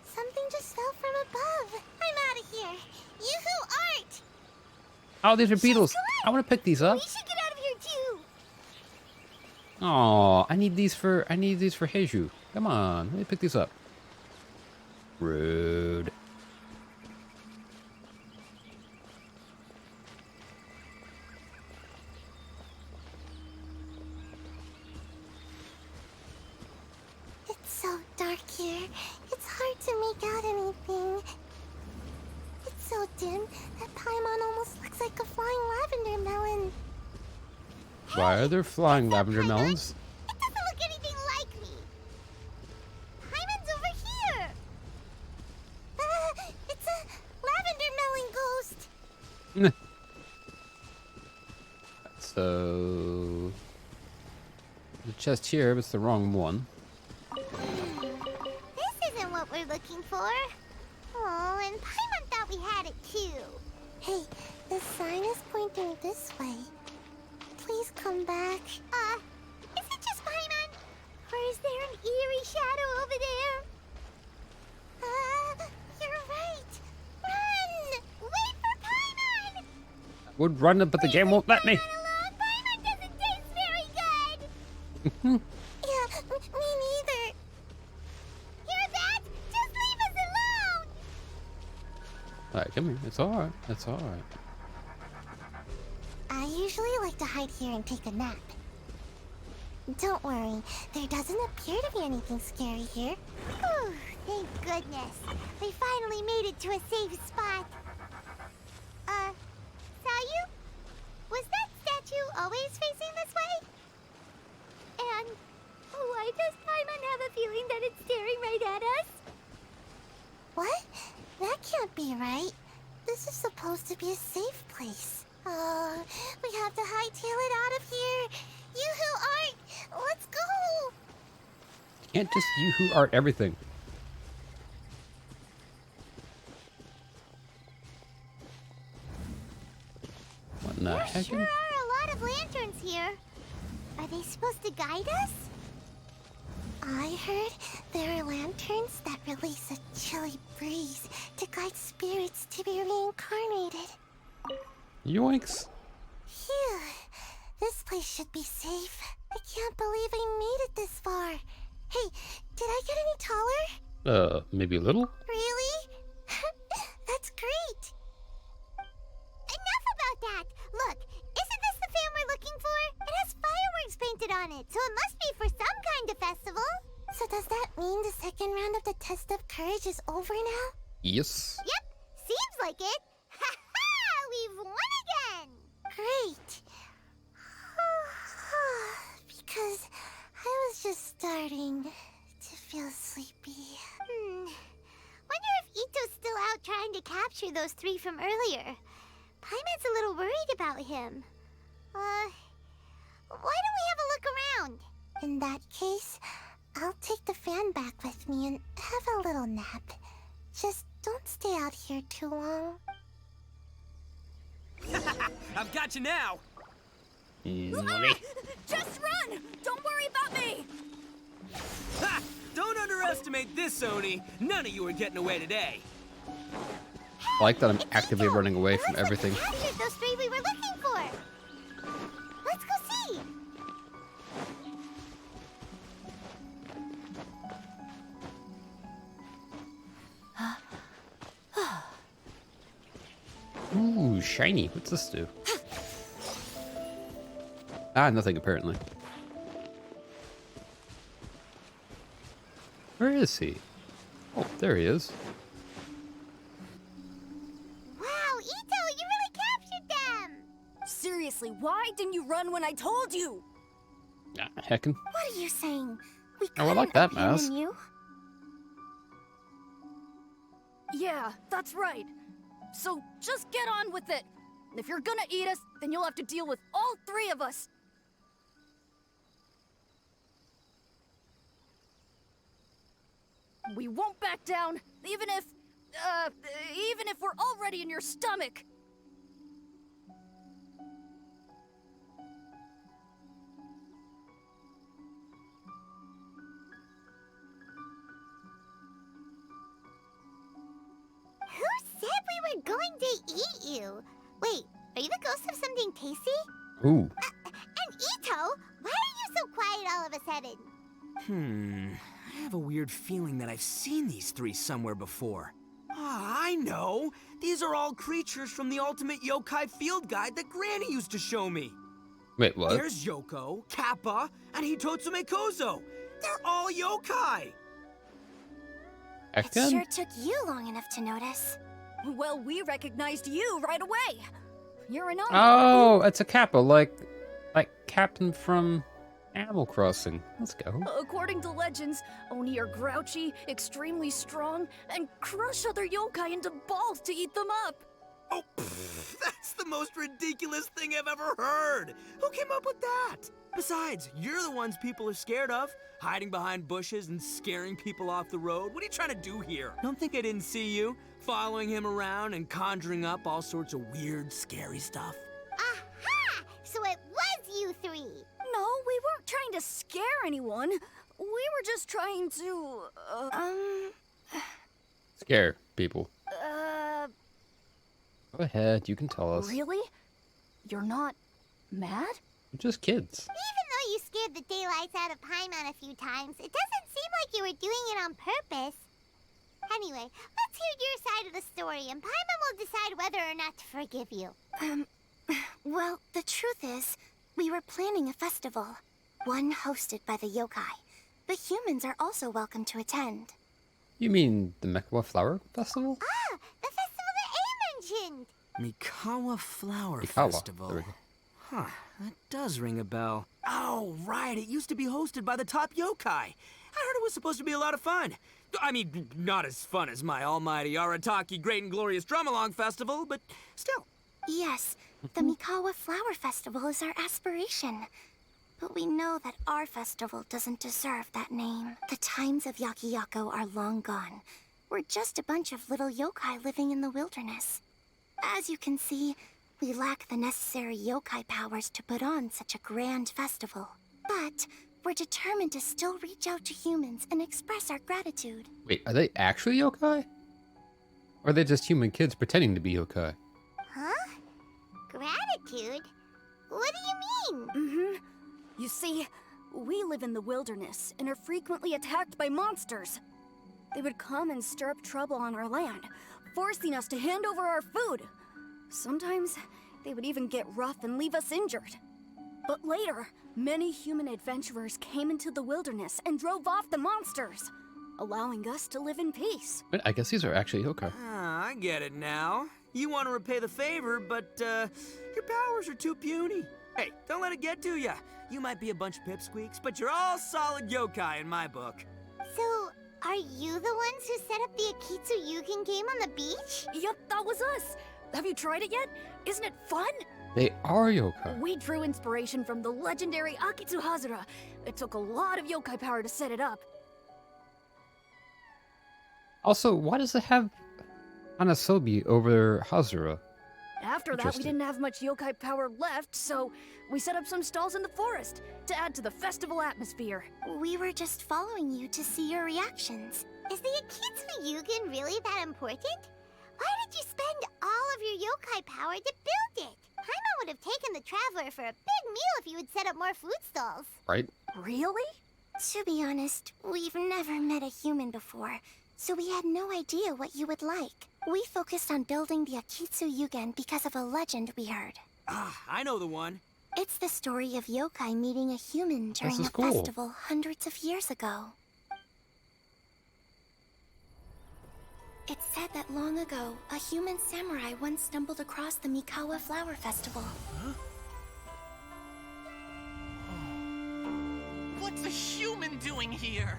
Something just fell from above. I'm out of here. Yoo-hoo art! Oh, these are beetles. I want to pick these up. We should get out of here too. Oh, I need these for Heiju. Come on, let me pick these up. Rude. It's so dark here. It's hard to make out anything. It's so dim that Paimon almost looks like a flying lavender melon. Why are there flying lavender melons? It doesn't look anything like me. Paimon's over here. It's a lavender melon ghost. So the chest here, but it's the wrong one. This isn't what we're looking for. Oh, and Paimon thought we had it too. Hey, the sign is pointing this way. Please come back. Is it just Paimon? Or is there an eerie shadow over there? You're right. Run! Wait for Paimon! Would run it, but the game won't let me. Paimon doesn't taste very good. Yeah, me neither. Hear that? Just leave us alone! Alright, come here. It's alright. It's alright. I usually like to hide here and take a nap. Don't worry, there doesn't appear to be anything scary here. Whew, thank goodness. We finally made it to a safe spot. Sayu? Was that statue always facing this way? And why does Paimon have a feeling that it's staring right at us? What? That can't be right. This is supposed to be a safe place. We have to hightail it out of here. Yoo-hoo art, let's go. Can't just you who art everything. What in the There heck? sure are a lot of lanterns here. Are they supposed to guide us? I heard there are lanterns that release a chilly breeze to guide spirits to be reincarnated. Yoinks. Phew. This place should be safe. I can't believe I made it this far. Hey, did I get any taller? Maybe a little? Really? That's great. Enough about that. Look, isn't this the fan we're looking for? It has fireworks painted on it, so it must be for some kind of festival. So does that mean the second round of the test of courage is over now? Yes. Yep, seems like it. Ha ha! We've won again! Great. Because I was just starting to feel sleepy. Wonder if Ito's still out trying to capture those 3 from earlier. Paimon's a little worried about him. Why don't we have a look around? In that case, I'll take the fan back with me and have a little nap. Just don't stay out here too long. I've got you now! Just run! Don't worry about me! Ha! Don't underestimate this, Oni. None of you are getting away today. I like that I'm actively running away from everything. Captured those 3 we were looking for. Let's go see. Ooh, shiny. What's this do? Nothing apparently. Where is he? Oh, there he is. Wow, Ito, you really captured them! Seriously, why didn't you run when I told you? Heckin'. What are you saying? We Oh, I like that mask. abandon you? Yeah, that's right. So just get on with it. If you're gonna eat us, then you'll have to deal with all 3 of us. We won't back down, even if we're already in your stomach. Who said we were going to eat you? Wait, are you the ghost of something tasty? Ooh. And Ito, why are you so quiet all of a sudden? I have a weird feeling that I've seen these 3 somewhere before. I know! These are all creatures from the Ultimate Yokai Field Guide that Granny used to show me. Wait, what? There's Yoko, Kappa, and Hitotsume Kozo. They're all yokai! It sure took you long enough to notice. Well, we recognized you right away. You're an Oni. Oh, it's a Kappa, like Captain from Animal Crossing. Let's go. According to legends, Oni are grouchy, extremely strong, and crush other yokai into balls to eat them up. Oh, that's the most ridiculous thing I've ever heard! Who came up with that? Besides, you're the ones people are scared of. Hiding behind bushes and scaring people off the road. What are you trying to do here? Don't think I didn't see you. Following him around and conjuring up all sorts of weird, scary stuff. Aha! So it was you 3. No, we weren't trying to scare anyone. We were just trying to, Scare people. Go ahead, you can tell us. Really? You're not mad? We're just kids. Even though you scared the daylights out of Paimon a few times, it doesn't seem like you were doing it on purpose. Anyway, let's hear your side of the story, and Paimon will decide whether or not to forgive you. Well, the truth is, we were planning a festival. One hosted by the yokai. But humans are also welcome to attend. You mean the Mekawa Flower Festival? Ah, the festival that A mentioned! Mikawa Flower Mikawa. Festival. There we go. Huh, that does ring a bell. Oh, right, it used to be hosted by the top yokai. I heard it was supposed to be a lot of fun. I mean, not as fun as my almighty Arataki Great and Glorious Drum-Along Festival, but still. Yes, the Mikawa Flower Festival is our aspiration. But we know that our festival doesn't deserve that name. The times of Yakiyako are long gone. We're just a bunch of little yokai living in the wilderness. As you can see, we lack the necessary yokai powers to put on such a grand festival. But we're determined to still reach out to humans and express our gratitude. Wait, are they actually yokai? Or are they just human kids pretending to be yokai? Huh? Gratitude? What do you mean? Mm-hmm. You see, we live in the wilderness and are frequently attacked by monsters. They would come and stir up trouble on our land, forcing us to hand over our food. Sometimes they would even get rough and leave us injured. But later, many human adventurers came into the wilderness and drove off the monsters. allowing us to live in peace. Wait, I guess these are actually yokai. Ah, I get it now. You want to repay the favor, but your powers are too puny. Hey, don't let it get to ya. You might be a bunch of pipsqueaks, but you're all solid yokai in my book. So, are you the ones who set up the Akitsu Yugen game on the beach? Yup, that was us. Have you tried it yet? Isn't it fun? They are yokai. We drew inspiration from the legendary Akitsu Hazara. It took a lot of yokai power to set it up. Also, why does it have Hanasobi over Hazura? After that, we didn't have much yokai power left, so we set up some stalls in the forest to add to the festival atmosphere. We were just following you to see your reactions. Is the Akitsu Yugen really that important? Why did you spend all of your yokai power to build it? Paimon would have taken the Traveler for a big meal if you had set up more food stalls. Right? Really? To be honest, we've never met a human before, so we had no idea what you would like. We focused on building the Akitsu Yugen because of a legend we heard. Ah, I know the one. It's the story of yokai meeting a human during a festival hundreds of years ago. It's said that long ago, a human samurai once stumbled across the Mikawa Flower Festival. Huh? What's a human doing here?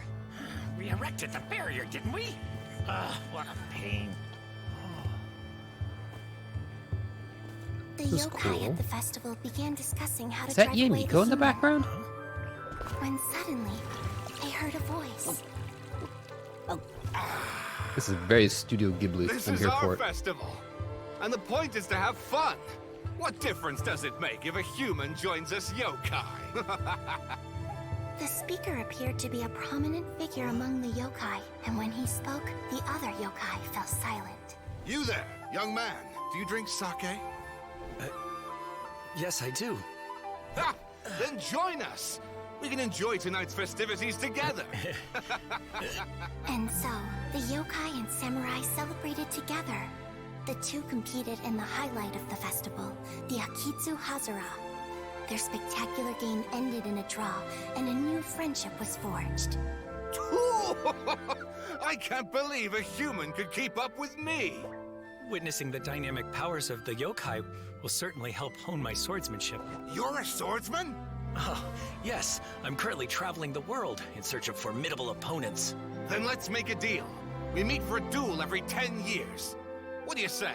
We erected the barrier, didn't we? What a pain. The yokai at the festival began discussing how Is to that drive away Yamiko in the human. background? When suddenly, they heard a voice. This is very Studio Ghibli. This I'm is here our for it. festival, and the point is to have fun. What difference does it make if a human joins us yokai? The speaker appeared to be a prominent figure among the yokai, and when he spoke, the other yokai fell silent. You there, young man. Do you drink sake? Yes, I do. Ha! Then join us. We can enjoy tonight's festivities together. And so, the yokai and samurai celebrated together. The two competed in the highlight of the festival, the Akitsu Hazara. Their spectacular game ended in a draw, and a new friendship was forged. I can't believe a human could keep up with me. Witnessing the dynamic powers of the yokai will certainly help hone my swordsmanship. You're a swordsman? Oh, yes. I'm currently traveling the world in search of formidable opponents. Then let's make a deal. We meet for a duel every 10 years. What do you say?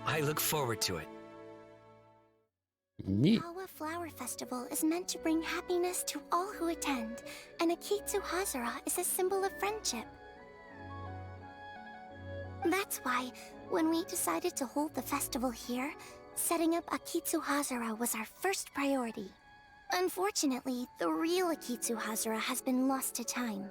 I look forward to it. Neat. Mikawa Flower Festival is meant to bring happiness to all who attend, and Akitsu Hazara is a symbol of friendship. That's why, when we decided to hold the festival here, setting up Akitsu Hazara was our first priority. Unfortunately, the real Akitsu Hazara has been lost to time.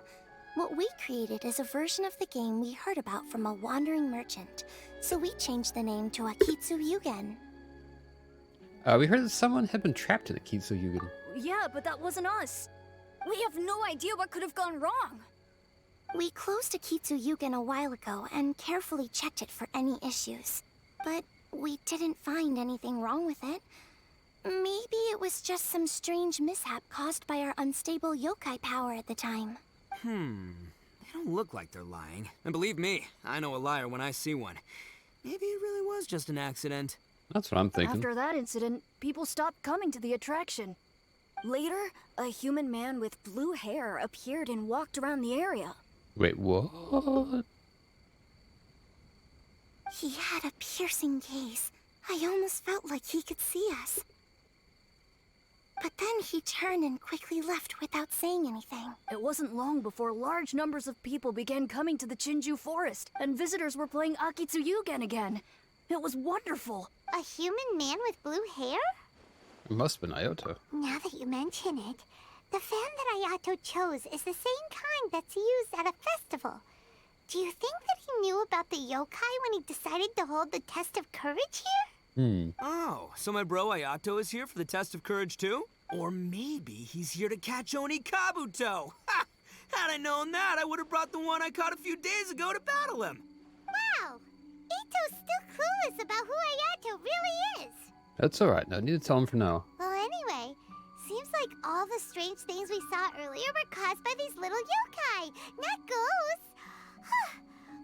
What we created is a version of the game we heard about from a wandering merchant, so we changed the name to Akitsu Yugen. We heard that someone had been trapped in the Akitsu Yugen. Yeah, but that wasn't us. We have no idea what could have gone wrong. We closed Akitsu Yugen a while ago and carefully checked it for any issues. But we didn't find anything wrong with it. Maybe it was just some strange mishap caused by our unstable yokai power at the time. They don't look like they're lying. And believe me, I know a liar when I see one. Maybe it really was just an accident. That's what I'm thinking. After that incident, people stopped coming to the attraction. Later, a human man with blue hair appeared and walked around the area. Wait, what? He had a piercing gaze. I almost felt like he could see us. But then he turned and quickly left without saying anything. It wasn't long before large numbers of people began coming to the Chinju forest, and visitors were playing Akitsu Yugen again. It was wonderful. A human man with blue hair? It must have been Iota. Now that you mention it, the fan that Ayato chose is the same kind that's used at a festival. Do you think that he knew about the yokai when he decided to hold the test of courage here? Oh, so my bro Ayato is here for the test of courage too? Or maybe he's here to catch Oni Kabuto. Ha! Had I known that, I would have brought the one I caught a few days ago to battle him. Wow! Ito's still clueless about who Ayato really is. That's alright, no need to tell him for now. Well, anyway, seems like all the strange things we saw earlier were caused by these little yokai, not ghosts.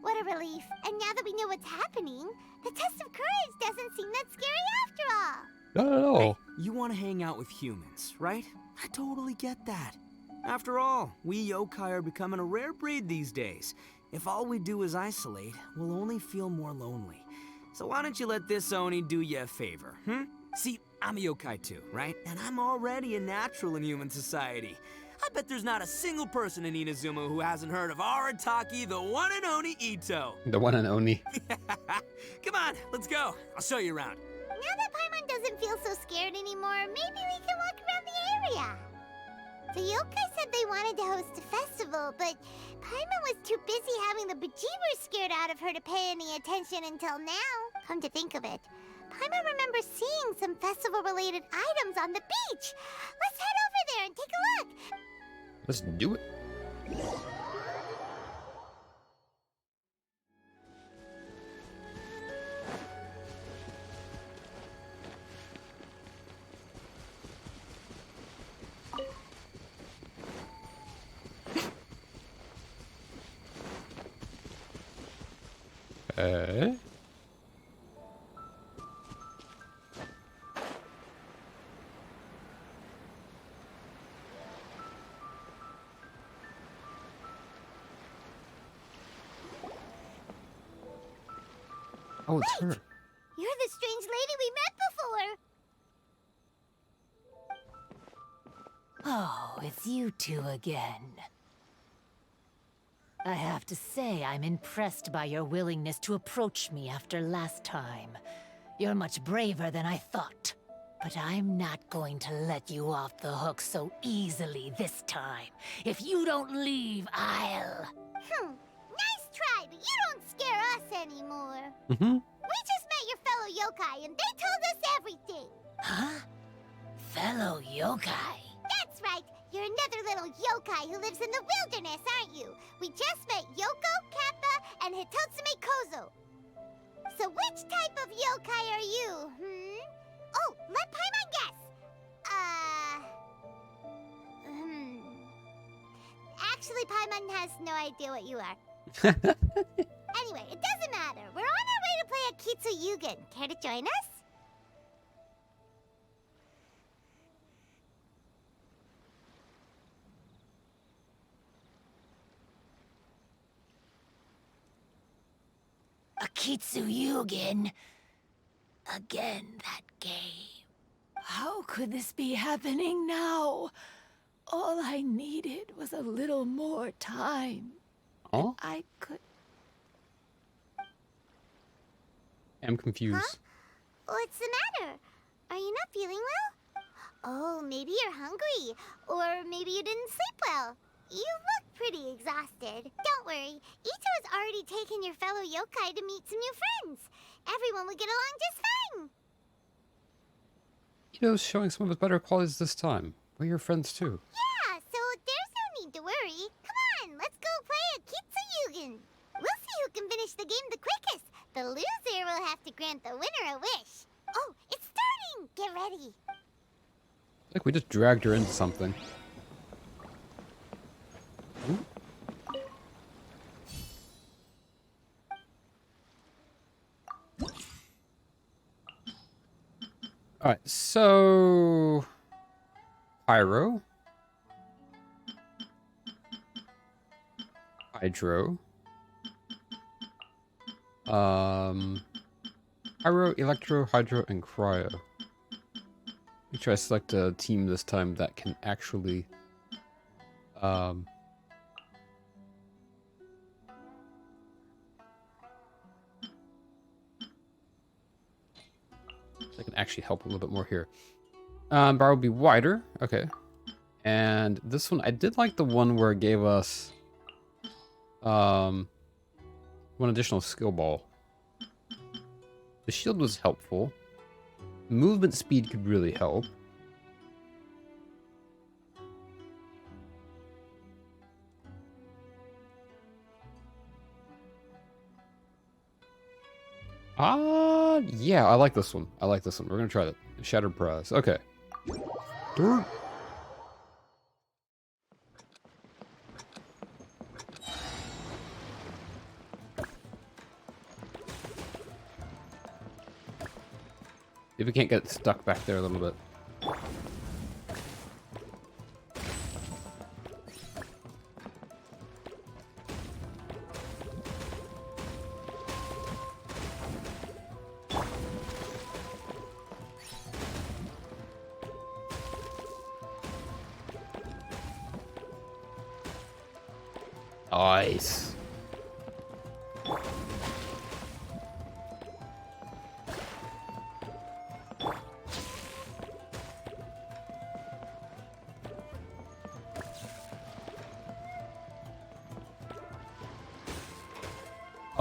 What a relief. And now that we know what's happening, the test of courage doesn't seem that scary after all. Not at all. You want to hang out with humans, right? I totally get that. After all, we yokai are becoming a rare breed these days. If all we do is isolate, we'll only feel more lonely. So why don't you let this Oni do you a favor, See, I'm a yokai too, right? And I'm already a natural in human society. I bet there's not a single person in Inazuma who hasn't heard of Arataki, the one and only Ito. The one and only. Come on, let's go. I'll show you around. Now that Paimon doesn't feel so scared anymore, maybe we can walk around the area. The yokai said they wanted to host a festival, but Paimon was too busy having the bejeebers scared out of her to pay any attention until now. Come to think of it, Paimon remembers seeing some festival-related items on the beach. Let's head over there and take a look. Let's do it. Oh, it's her. You're the strange lady we met before. Oh, it's you two again. I have to say, I'm impressed by your willingness to approach me after last time. You're much braver than I thought. But I'm not going to let you off the hook so easily this time. If you don't leave, I'll... Nice try, but you don't scare us anymore. Mm-hmm. We just met your fellow yokai, and they told us everything. Huh? Fellow yokai? That's right. You're another little yokai who lives in the wilderness, aren't you? We just met Yoko, Kappa, and Hitotsume Kozo. So which type of yokai are you, Oh, let Paimon guess. Actually, Paimon has no idea what you are. Anyway, it doesn't matter. We're on our way to play a Kitsuyugen. Care to join us? A Kitsuyugen? Again, that game. How could this be happening now? All I needed was a little more time. Oh? I could... I'm confused. Huh? What's the matter? Are you not feeling well? Oh, maybe you're hungry. Or maybe you didn't sleep well. You look pretty exhausted. Don't worry. Ito has already taken your fellow yokai to meet some new friends. Everyone will get along just fine. Ito's showing some of his better qualities this time. We're your friends too. Yeah, so there's no need to worry. Come on, let's go play a Kitsuyugen. We'll see who can finish the game the quickest. The loser will have to grant the winner a wish. Oh, it's starting! Get ready. Like we just dragged her into something. Ooh. Alright, so... Pyro. Hydro. Pyro, Electro, Hydro, and Cryo. Make sure I select a team this time that can actually... I can actually help a little bit more here. Bar will be wider. Okay. And this one, I did like the one where it gave us one additional skill ball. The shield was helpful. Movement speed could really help. Yeah, I like this one. I like this one. We're gonna try that. Shattered Prize. Okay. If we can't get stuck back there a little bit. Nice.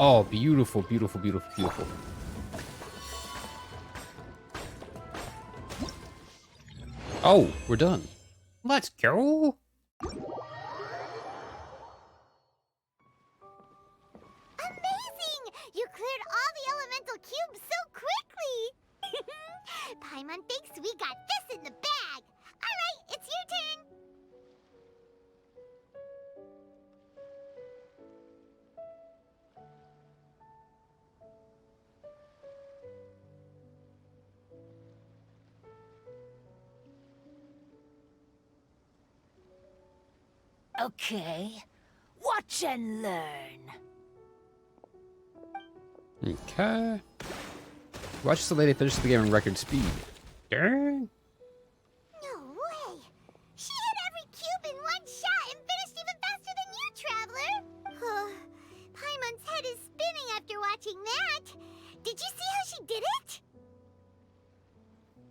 Oh, beautiful, beautiful, beautiful, beautiful. Oh, we're done. Let's go. Amazing! You cleared all the elemental cubes so quickly! Paimon thinks we got this in the bag! Alright, it's your turn! Okay. Watch and learn. Okay. Watch the lady finish the game in record speed. Dang. No way! She hit every cube in one shot and finished even faster than you, Traveler! Paimon's head is spinning after watching that. Did you see how she did it?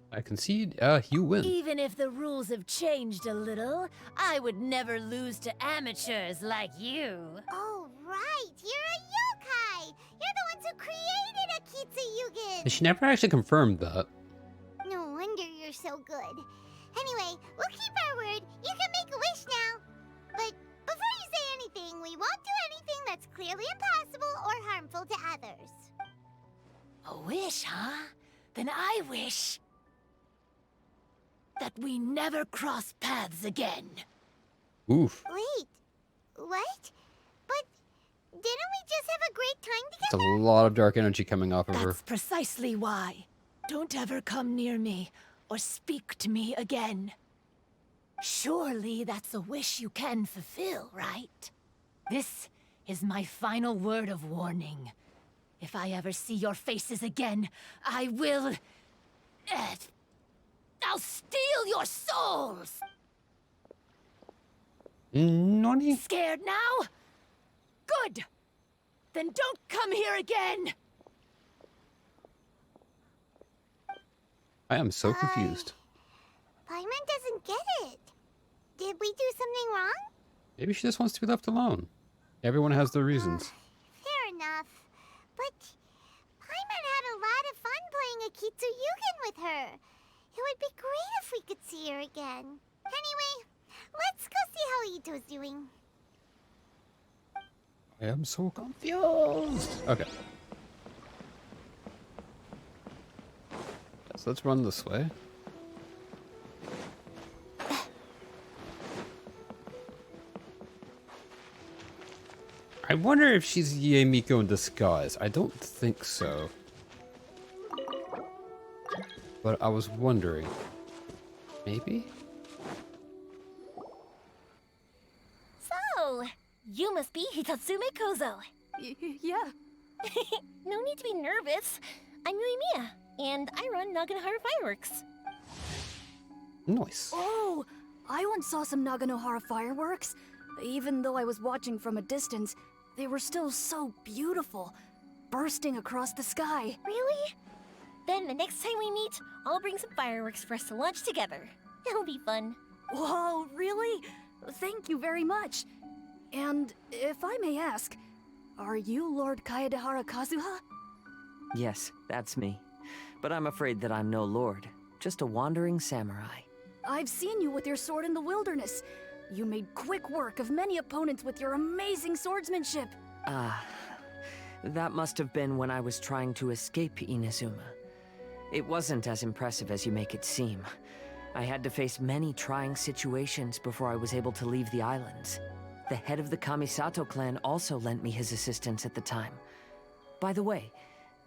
I concede, you win. Even if the rules have changed a little, I would never lose to amateurs like you. Oh, right! You're a yokai! You're the ones who created Akitsuyugen! She never actually confirmed that. No wonder you're so good. Anyway, we'll keep our word. You can make a wish now. But before you say anything, we won't do anything that's clearly impossible or harmful to others. A wish, huh? Then I wish that we never cross paths again. Oof. Wait, what? But didn't we just have a great time It's together? a lot of dark energy coming off of her. That's precisely why. Don't ever come near me or speak to me again. Surely that's a wish you can fulfill, right? This is my final word of warning. If I ever see your faces again, I will... I'll steal your souls! Nani? Scared now? Good! Then don't come here again! I am so confused. Paimon doesn't get it. Did we do something wrong? Maybe she just wants to be left alone. Everyone has their reasons. Fair enough. But Paimon had a lot of fun playing Akitsuyugen with her. It would be great if we could see her again. Anyway, let's go see how Ito's doing. I am so confused. Okay. So let's run this way. I wonder if she's Yaemiko in disguise. I don't think so. But I was wondering. Maybe? So, you must be Hitatsume Kozo. Yeah. No need to be nervous. I'm Yuimiya, and I run Naganohara Fireworks. Nice. Oh, I once saw some Naganohara fireworks. Even though I was watching from a distance, they were still so beautiful, bursting across the sky. Really? Then the next time we meet, I'll bring some fireworks for us to launch together. It'll be fun. Whoa, really? Thank you very much. And if I may ask, are you Lord Kaedehara Kazuha? Yes, that's me. But I'm afraid that I'm no lord, just a wandering samurai. I've seen you with your sword in the wilderness. You made quick work of many opponents with your amazing swordsmanship. That must have been when I was trying to escape Inazuma. It wasn't as impressive as you make it seem. I had to face many trying situations before I was able to leave the islands. The head of the Kamisato clan also lent me his assistance at the time. By the way,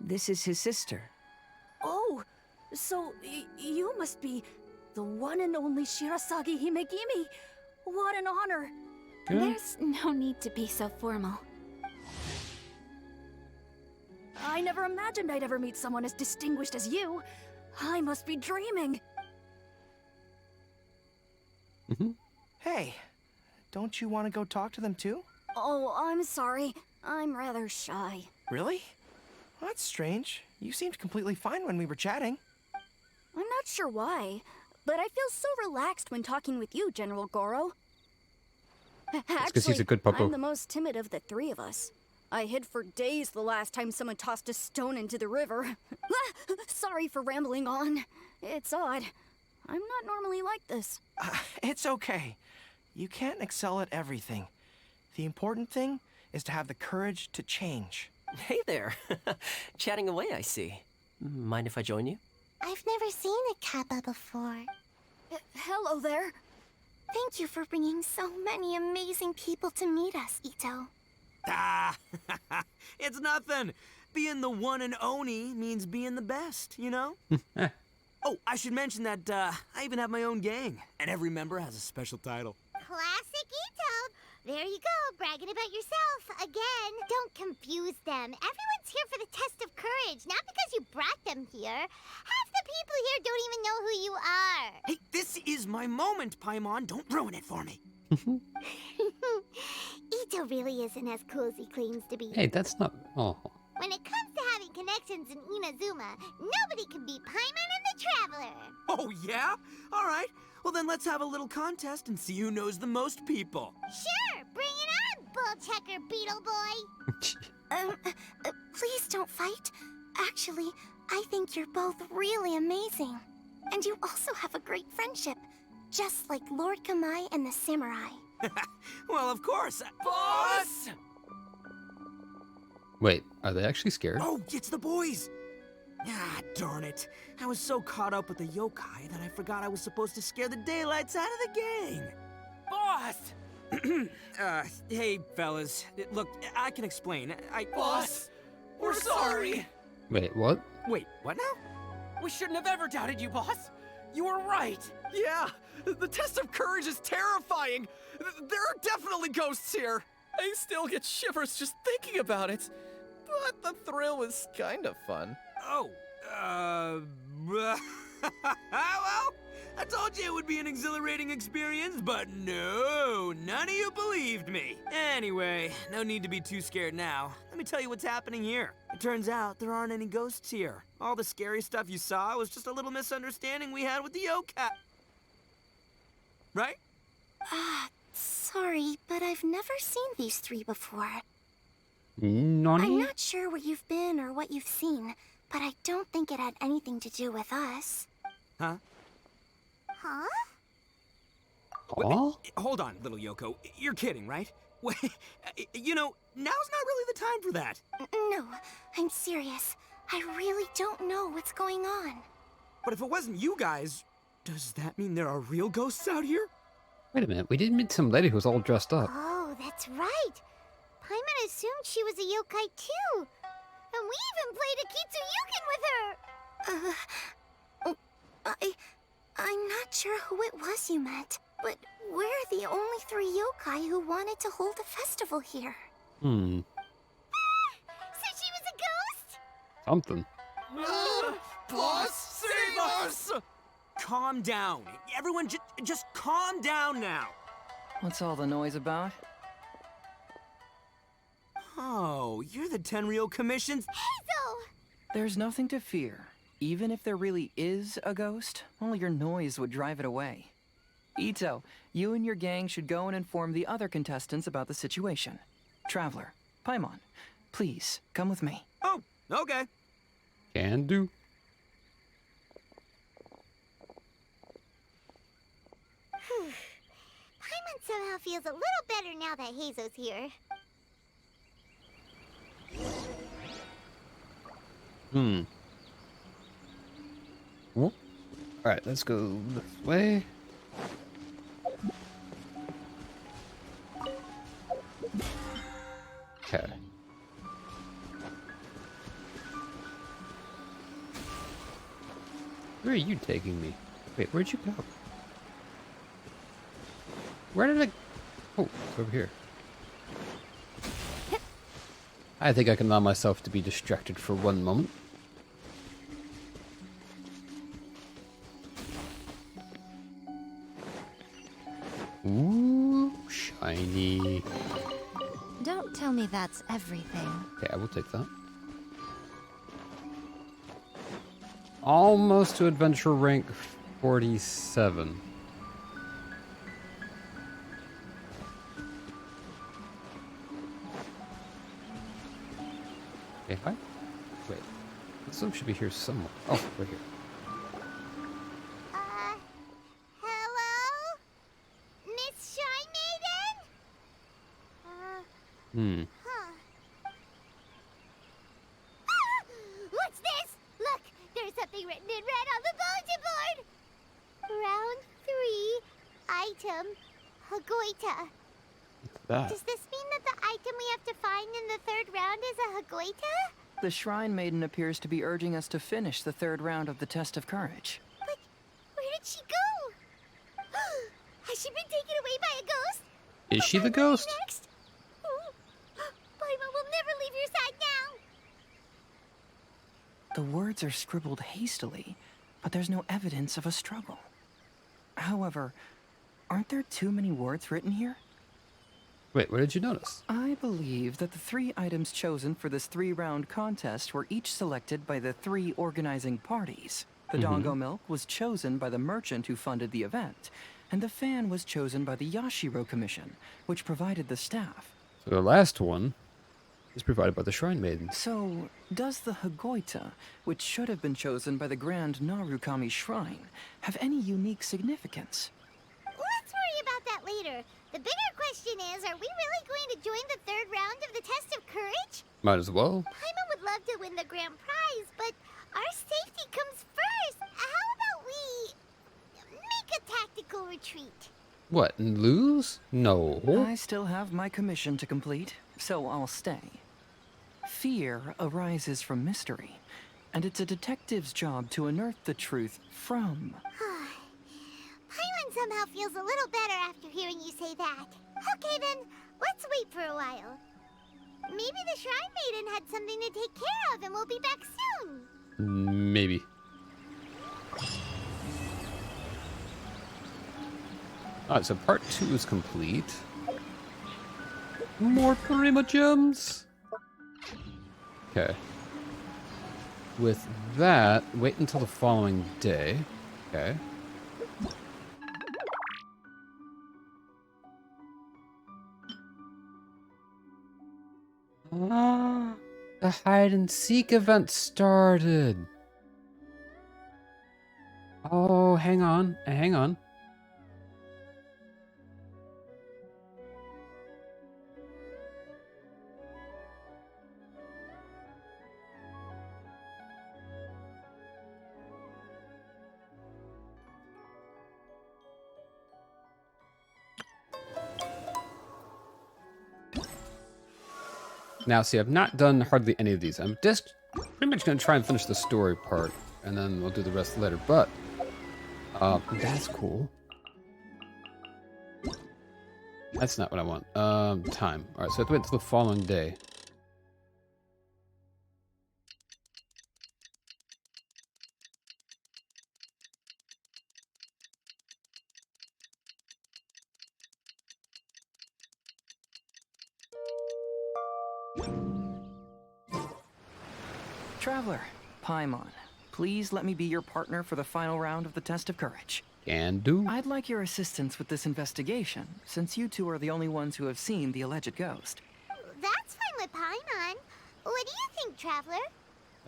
this is his sister. Oh, So, you must be the one and only Shirasagi Himegimi. What an honor. There's no need to be so formal. I never imagined I'd ever meet someone as distinguished as you. I must be dreaming. Hey, don't you want to go talk to them too? Oh, I'm sorry. I'm rather shy. Really? Well, that's strange. You seemed completely fine when we were chatting. I'm not sure why, but I feel so relaxed when talking with you, General Goro. Because he's a good puppo. I'm the most timid of the three of us. I hid for days the last time someone tossed a stone into the river. Sorry for rambling on. It's odd. I'm not normally like this. It's okay. You can't excel at everything. The important thing is to have the courage to change. Hey there. Chatting away, I see. Mind if I join you? I've never seen a Kappa before. Hello there. Thank you for bringing so many amazing people to meet us, Ito. Ah, it's nothing. Being the one and only means being the best, you know? Oh, I should mention that I even have my own gang, and every member has a special title. Classic Ito! There you go, bragging about yourself again. Don't confuse them. Everyone's here for the test of courage, not because you brought them here. Half the people here don't even know who you are. Hey, this is my moment, Paimon. Don't ruin it for me. Ito really isn't as cool as he claims to be. Hey, that's not... Oh. When it comes to having connections in Inazuma, nobody can beat Paimon and the Traveler. Oh, yeah? All right. Well, then let's have a little contest and see who knows the most people. Sure, bring it on, Bullchecker Beetle Boy. Please don't fight. Actually, I think you're both really amazing. And you also have a great friendship, just like Lord Kamai and the Samurai. Well, of course. Boss! Wait, are they actually scared? Oh, it's the boys! Ah, darn it. I was so caught up with the yokai that I forgot I was supposed to scare the daylights out of the gang. Boss! Hey, fellas. Look, I can explain. Boss! We're sorry! Wait, what? Wait, what now? We shouldn't have ever doubted you, boss! You were right! Yeah! The test of courage is terrifying! There are definitely ghosts here! I still get shivers just thinking about it. But the thrill was kind of fun. Oh, well, I told you it would be an exhilarating experience, but no, none of you believed me. Anyway, no need to be too scared now. Let me tell you what's happening here. It turns out there aren't any ghosts here. All the scary stuff you saw was just a little misunderstanding we had with the yokai. Right? Sorry, but I've never seen these three before. Nani? I'm not sure where you've been or what you've seen, but I don't think it had anything to do with us. Huh? Huh? Huh? Hold on, little Yoko. You're kidding, right? You know, now's not really the time for that. No, I'm serious. I really don't know what's going on. But if it wasn't you guys, does that mean there are real ghosts out here? Wait a minute, we did meet some lady who was all dressed up. Oh, that's right. Paimon assumed she was a yokai too. And we even played a Kitsuyukin with her. I'm not sure who it was you met, but we're the only three yokai who wanted to hold a festival here. So she was a ghost? Something. Boss, save us! Calm down. Everyone just calm down now. What's all the noise about? Oh, you're the Tenryou Commission's... Hazel! There's nothing to fear. Even if there really is a ghost, only your noise would drive it away. Ito, you and your gang should go and inform the other contestants about the situation. Traveler, Paimon, please, come with me. Oh, okay. Can do. Paimon somehow feels a little better now that Hazo's here. Well, alright, let's go this way. Okay. Where are you taking me? Wait, where'd you go? Where did I... Oh, it's over here. I think I can allow myself to be distracted for one moment. Ooh, shiny. Don't tell me that's everything. Okay, I will take that. Almost to adventure rank 47. Okay, hi. Wait. This one should be here somewhere. Oh, right here. Hello? Miss Shy Maiden? Huh. Ah! What's this? Look, there's something written in red on the bulletin board. Round 3, item, Hagoita. That. Does this mean that the item we have to find in the 3rd round is a Hagoita? The Shrine Maiden appears to be urging us to finish the 3rd round of the Test of Courage. But where did she go? Has she been taken away by a ghost? Is she the ghost? Next? Paimon will never leave your side now. The words are scribbled hastily, but there's no evidence of a struggle. However, aren't there too many words written here? Wait, what did you notice? I believe that the 3 items chosen for this 3-round contest were each selected by the 3 organizing parties. The Dongo Milk was chosen by the merchant who funded the event, and the fan was chosen by the Yashiro Commission, which provided the staff. So the last one is provided by the Shrine Maiden. So, does the Hagoita, which should have been chosen by the Grand Narukami Shrine, have any unique significance? Let's worry about that later. The bigger question is, are we really going to join the 3rd round of the Test of Courage? Might as well. Paimon would love to win the grand prize, but our safety comes first. How about we make a tactical retreat? What, and lose? No. I still have my commission to complete, so I'll stay. Fear arises from mystery, and it's a detective's job to unearth the truth from. Paimon somehow feels a little better after hearing you say that. Okay then, let's wait for a while. Maybe the Shrine Maiden had something to take care of and we'll be back soon. Maybe. Alright, so part 2 is complete. More Prima Gems! Okay. With that, wait until the following day. Okay. Ah, the hide and seek event started. Oh, hang on, hang on. Now, see, I've not done hardly any of these. I'm just pretty much going to try and finish the story part, and then we'll do the rest later. But, that's cool. That's not what I want. Time. All right, so I have to wait until the following day. Traveler, Paimon, please let me be your partner for the final round of the Test of Courage. Can do. I'd like your assistance with this investigation, since you two are the only ones who have seen the alleged ghost. That's fine with Paimon. What do you think, Traveler?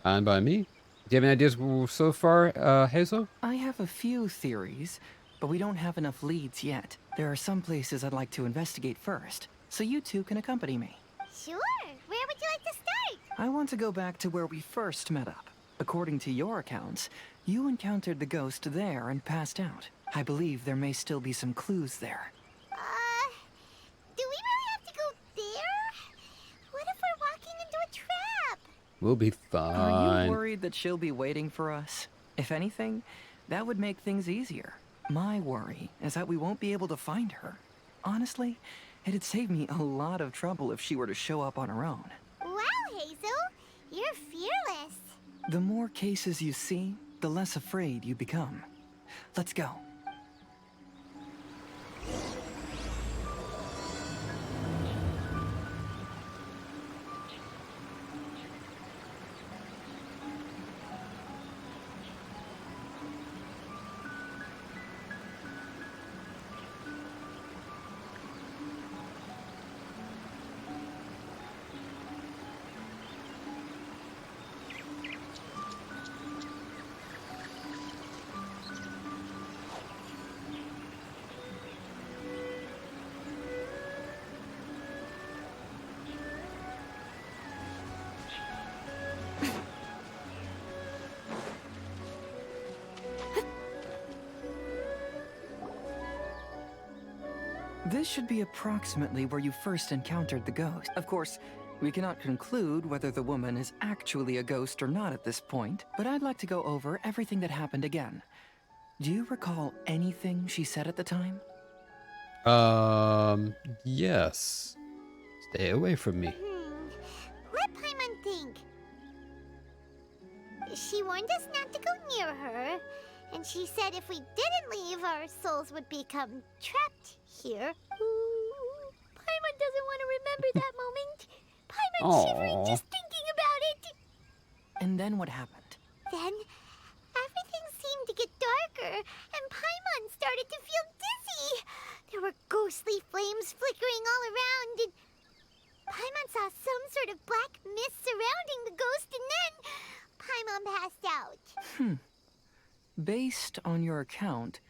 Fine by me. Do you have any ideas so far, Hazel? I have a few theories, but we don't have enough leads yet. There are some places I'd like to investigate first, so you two can accompany me. Sure. Where would you like to start? I want to go back to where we first met up. According to your accounts, you encountered the ghost there and passed out. I believe there may still be some clues there. Do we really have to go there? What if we're walking into a trap? We'll be fine. Are you worried that she'll be waiting for us? If anything, that would make things easier. My worry is that we won't be able to find her. Honestly, it'd save me a lot of trouble if she were to show up on her own. Wow, Hazel! You're fearless. The more cases you see, the less afraid you become. Let's go. This should be approximately where you first encountered the ghost. Of course, we cannot conclude whether the woman is actually a ghost or not at this point, but I'd like to go over everything that happened again. Do you recall anything she said at the time? Yes. Stay away from me. Let Paimon think. She warned us not to go near her, and she said if we didn't leave, our souls would become trapped here. Ooh, Paimon doesn't want to remember that moment. Paimon's shivering just thinking about it. And then what happened? Then, everything seemed to get darker, and Paimon started to feel dizzy. There were ghostly flames flickering all around, and Paimon saw some sort of black mist surrounding the ghost, and then Paimon passed out. Based on your account,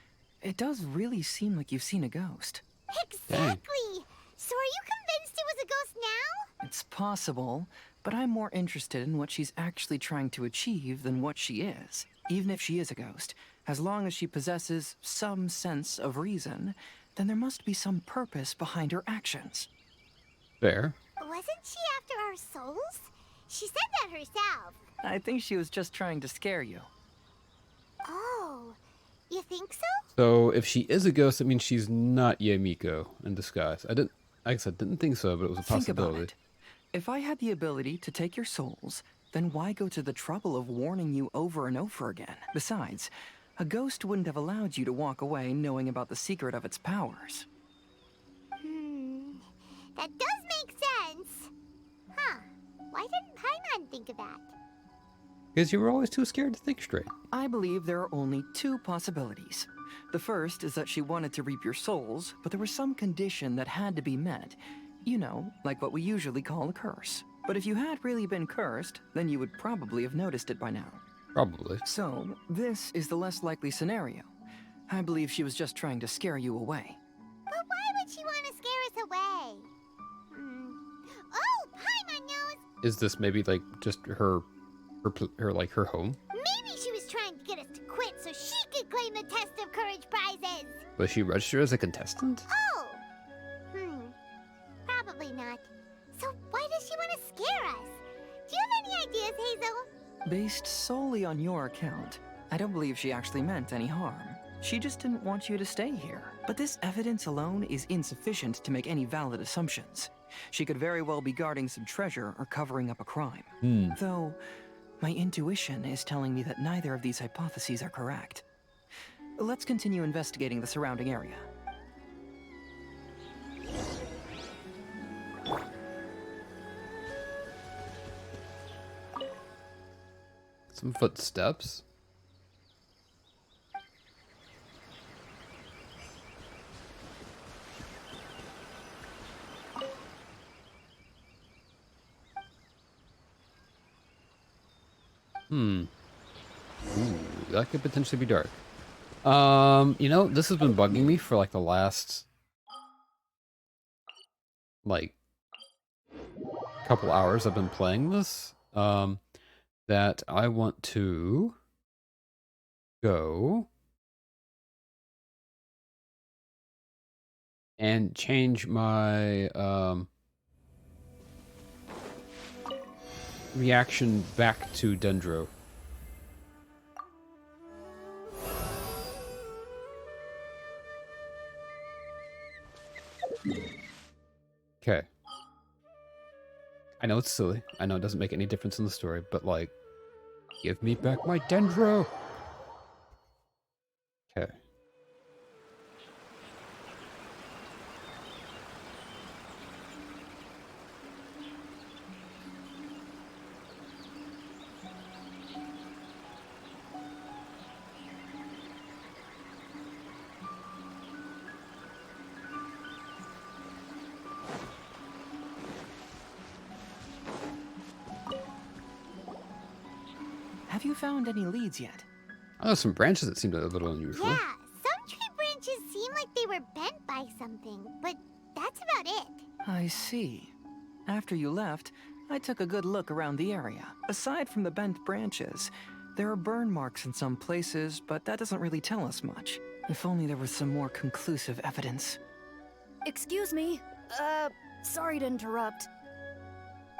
it does really seem like you've seen a ghost. Exactly! So are you convinced it was a ghost now? It's possible, but I'm more interested in what she's actually trying to achieve than what she is. Even if she is a ghost, as long as she possesses some sense of reason, then there must be some purpose behind her actions. Fair. Wasn't she after our souls? She said that herself. I think she was just trying to scare you. Oh, you think so? So if she is a ghost, that means she's not Yamiko in disguise. Like I said, didn't think so, but it was a Think about possibility. it. If I had the ability to take your souls, then why go to the trouble of warning you over and over again? Besides, a ghost wouldn't have allowed you to walk away knowing about the secret of its powers. That does make sense. Huh. Why didn't Paimon think of that? Because you were always too scared to think straight. I believe there are only two possibilities. The first is that she wanted to reap your souls, but there was some condition that had to be met. You know, like what we usually call a curse. But if you had really been cursed, then you would probably have noticed it by now. Probably. So, this is the less likely scenario. I believe she was just trying to scare you away. But why would she want to scare us away? Oh, Paimon knows! Is this maybe like just her home? Maybe she was trying to get us to quit so she could claim the Test of Courage prizes! Was she registered as a contestant? Oh! Probably not. So why does she want to scare us? Do you have any ideas, Hazel? Based solely on your account, I don't believe she actually meant any harm. She just didn't want you to stay here. But this evidence alone is insufficient to make any valid assumptions. She could very well be guarding some treasure or covering up a crime. Though, my intuition is telling me that neither of these hypotheses are correct. Let's continue investigating the surrounding area. Some footsteps. Ooh, that could potentially be dark. You know, this has been bugging me for like the last couple hours I've been playing this. That I want to go and change my reaction back to Dendro. I know it's silly. I know it doesn't make any difference in the story, but like, give me back my dendro. Okay. Have you found any leads yet? Oh, there's some branches that seemed a little unusual. Yeah, some tree branches seem like they were bent by something, but that's about it. I see. After you left, I took a good look around the area. Aside from the bent branches, there are burn marks in some places, but that doesn't really tell us much. If only there was some more conclusive evidence. Excuse me. Sorry to interrupt.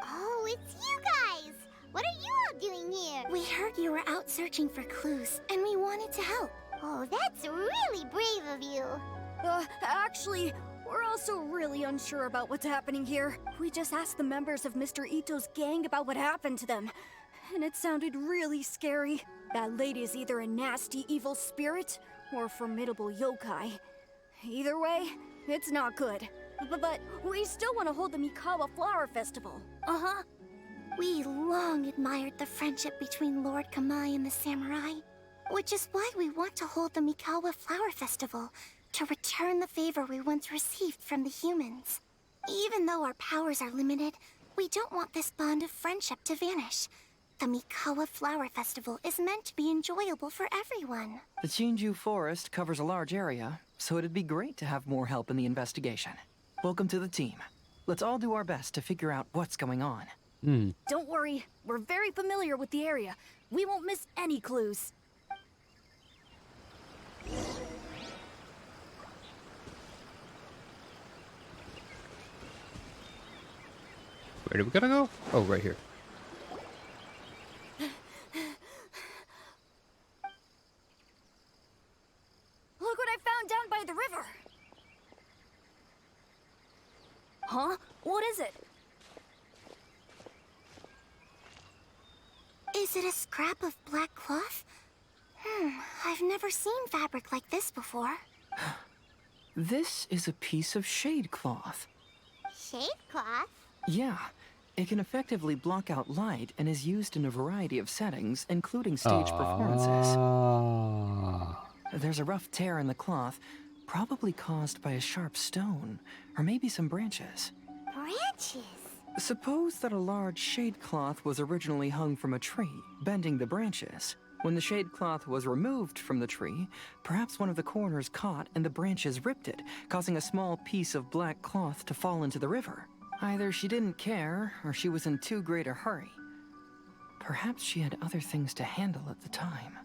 Oh, it's you guys! What are you all doing here? We heard you were out searching for clues, and we wanted to help. Oh, that's really brave of you. Actually, we're also really unsure about what's happening here. We just asked the members of Mr. Ito's gang about what happened to them, and it sounded really scary. That lady is either a nasty evil spirit or a formidable yokai. Either way, it's not good. But we still want to hold the Mikawa Flower Festival. Uh-huh. We long admired the friendship between Lord Kamai and the samurai, which is why we want to hold the Mikawa Flower Festival, to return the favor we once received from the humans. Even though our powers are limited, we don't want this bond of friendship to vanish. The Mikawa Flower Festival is meant to be enjoyable for everyone. The Chinju Forest covers a large area, so it'd be great to have more help in the investigation. Welcome to the team. Let's all do our best to figure out what's going on. Don't worry, we're very familiar with the area. We won't miss any clues. Where do we gotta go? Oh, right here. Look what I found down by the river! Huh? What is it? Is it a scrap of black cloth? I've never seen fabric like this before. This is a piece of shade cloth. Shade cloth? Yeah, it can effectively block out light and is used in a variety of settings, including stage performances. There's a rough tear in the cloth, probably caused by a sharp stone, or maybe some branches. Branches? Suppose that a large shade cloth was originally hung from a tree, bending the branches. When the shade cloth was removed from the tree, perhaps one of the corners caught and the branches ripped it, causing a small piece of black cloth to fall into the river. Either she didn't care, or she was in too great a hurry. Perhaps she had other things to handle at the time.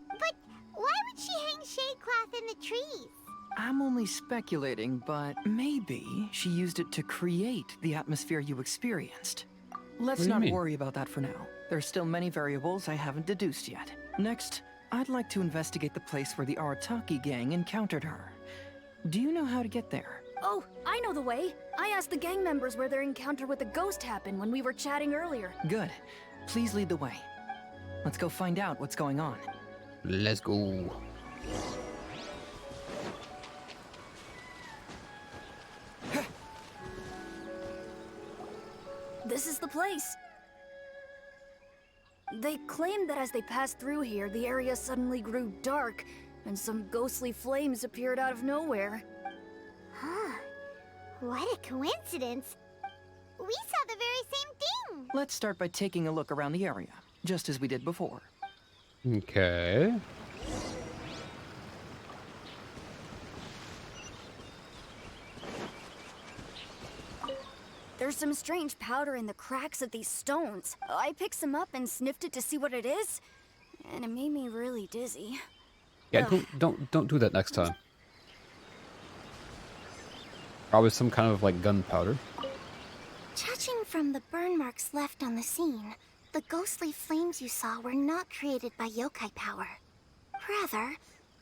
But why would she hang shade cloth in the trees? I'm only speculating, but maybe she used it to create the atmosphere you experienced. Let's not worry about that for now. There's still many variables I haven't deduced yet. Next, I'd like to investigate the place where the Arataki gang encountered her. Do you know how to get there? Oh, I know the way. I asked the gang members where their encounter with the ghost happened when we were chatting earlier. Good. Please lead the way. Let's go find out what's going on. Let's go. This is the place. They claimed that as they passed through here, the area suddenly grew dark, and some ghostly flames appeared out of nowhere. Huh. What a coincidence. We saw the very same thing. Let's start by taking a look around the area, just as we did before. Okay. There's some strange powder in the cracks of these stones. I picked some up and sniffed it to see what it is, and it made me really dizzy. Yeah, don't do that next time. Probably some kind of like gunpowder. Judging from the burn marks left on the scene, the ghostly flames you saw were not created by yokai power. Rather,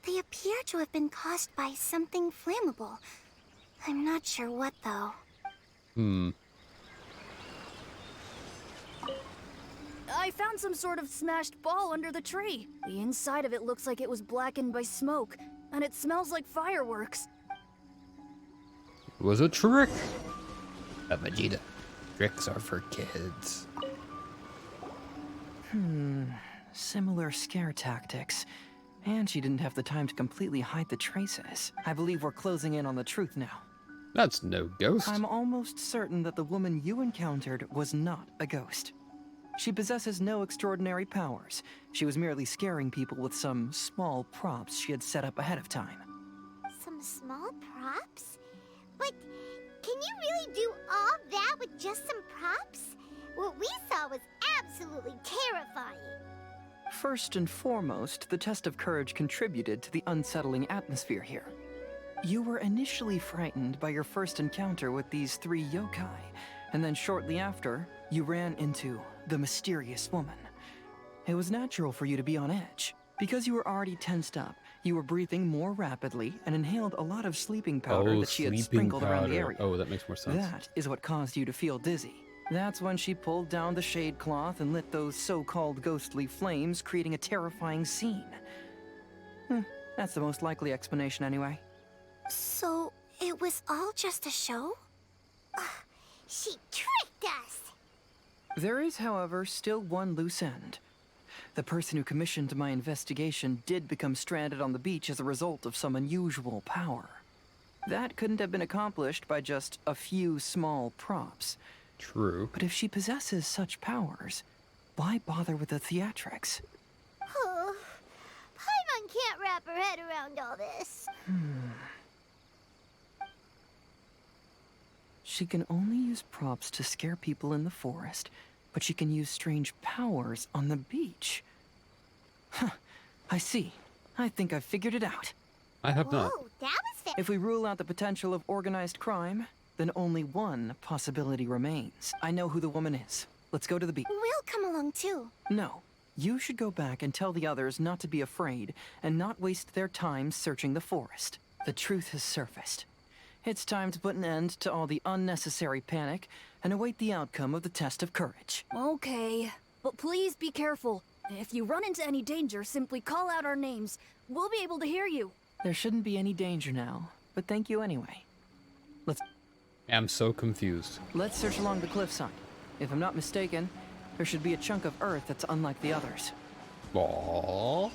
they appear to have been caused by something flammable. I'm not sure what, though. I found some sort of smashed ball under the tree. The inside of it looks like it was blackened by smoke, and it smells like fireworks. It was a trick. Vegeta. Tricks are for kids. Similar scare tactics. And she didn't have the time to completely hide the traces. I believe we're closing in on the truth now. That's no ghost. I'm almost certain that the woman you encountered was not a ghost. She possesses no extraordinary powers. She was merely scaring people with some small props she had set up ahead of time. Some small props? But can you really do all that with just some props? What we saw was absolutely terrifying. First and foremost, the test of courage contributed to the unsettling atmosphere here. You were initially frightened by your first encounter with these 3 yokai, and then shortly after, you ran into the mysterious woman. It was natural for you to be on edge. Because you were already tensed up, you were breathing more rapidly and inhaled a lot of sleeping powder that she had sprinkled around the area. Oh, that makes more sense. That is what caused you to feel dizzy. That's when she pulled down the shade cloth and lit those so-called ghostly flames, creating a terrifying scene. That's the most likely explanation anyway. So, it was all just a show? She tricked us! There is, however, still one loose end. The person who commissioned my investigation did become stranded on the beach as a result of some unusual power. That couldn't have been accomplished by just a few small props. True. But if she possesses such powers, why bother with the theatrics? Oh, Paimon can't wrap her head around all this. She can only use props to scare people in the forest, but she can use strange powers on the beach. I see. I think I've figured it out. I have not. Oh, that was fair. If we rule out the potential of organized crime, then only one possibility remains. I know who the woman is. Let's go to the beach. We'll come along too. No. You should go back and tell the others not to be afraid and not waste their time searching the forest. The truth has surfaced. It's time to put an end to all the unnecessary panic and await the outcome of the test of courage. Okay, but please be careful. If you run into any danger, simply call out our names. We'll be able to hear you. There shouldn't be any danger now, but thank you anyway. I'm so confused. Let's search along the cliffside. If I'm not mistaken, there should be a chunk of earth that's unlike the others. Aww.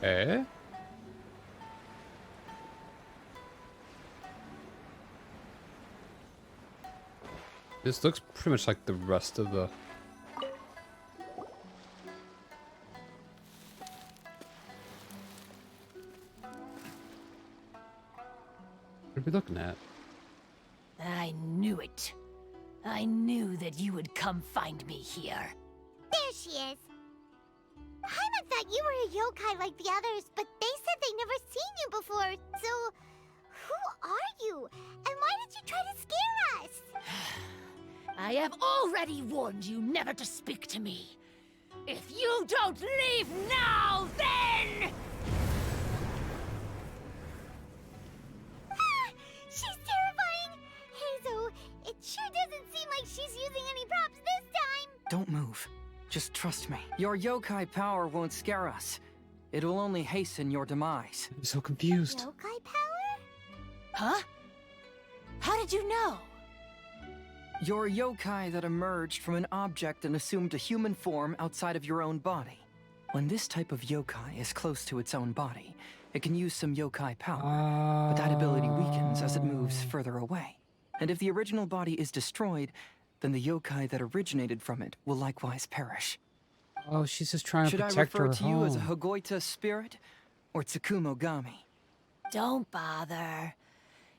Eh? This looks pretty much like the rest of the... What are we looking at? I knew it. I knew that you would come find me here. There she is. Paimon thought you were a yokai like the others, but they said they never seen you before, so... Who are you? And why did you try to scare us? I have already warned you never to speak to me. If you don't leave now, then... She's terrifying! Hazo, it sure doesn't seem like she's using any props this time! Don't move. Just trust me. Your yokai power won't scare us. It will only hasten your demise. I'm so confused. Yokai power? Huh? How did you know? You're a yokai that emerged from an object and assumed a human form outside of your own body. When this type of yokai is close to its own body, it can use some yokai power, but that ability weakens as it moves further away. And if the original body is destroyed, then the yokai that originated from it will likewise perish. Oh, she's just trying to protect her Should I refer to you as a home. Hagoita spirit or Tsukumogami? Don't bother.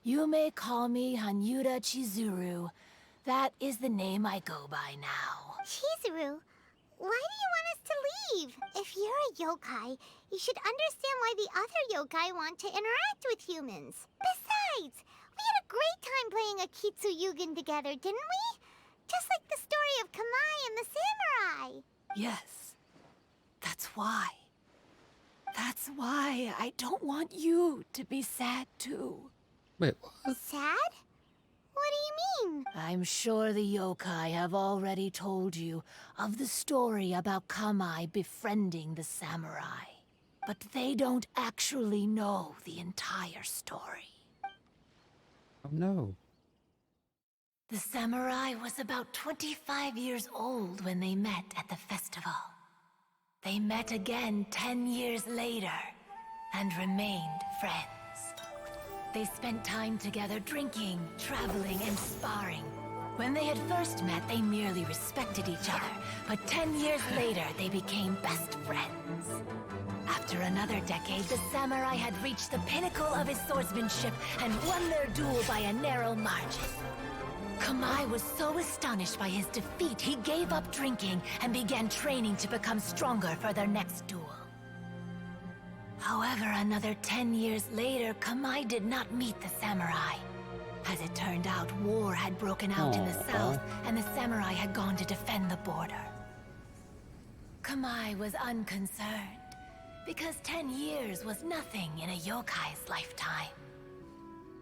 You may call me Hanyuda Chizuru. That is the name I go by now. Chizuru, why do you want us to leave? If you're a yokai, you should understand why the other yokai want to interact with humans. Besides, we had a great time playing Akitsu Yugen together, didn't we? Just like the story of Kamai and the samurai. Yes. That's why. That's why I don't want you to be sad too. Wait, what? Sad? What do you mean? I'm sure the yokai have already told you of the story about Kamai befriending the samurai. But they don't actually know the entire story. Oh no. The samurai was about 25 years old when they met at the festival. They met again 10 years later and remained friends. They spent time together drinking, traveling, and sparring. When they had first met, they merely respected each other, but 10 years later, they became best friends. After another decade, the samurai had reached the pinnacle of his swordsmanship and won their duel by a narrow margin. Kamai was so astonished by his defeat, he gave up drinking and began training to become stronger for their next duel. However, another 10 years later, Kamai did not meet the samurai. As it turned out, war had broken out in the south, and the samurai had gone to defend the border. Kamai was unconcerned, because 10 years was nothing in a yokai's lifetime.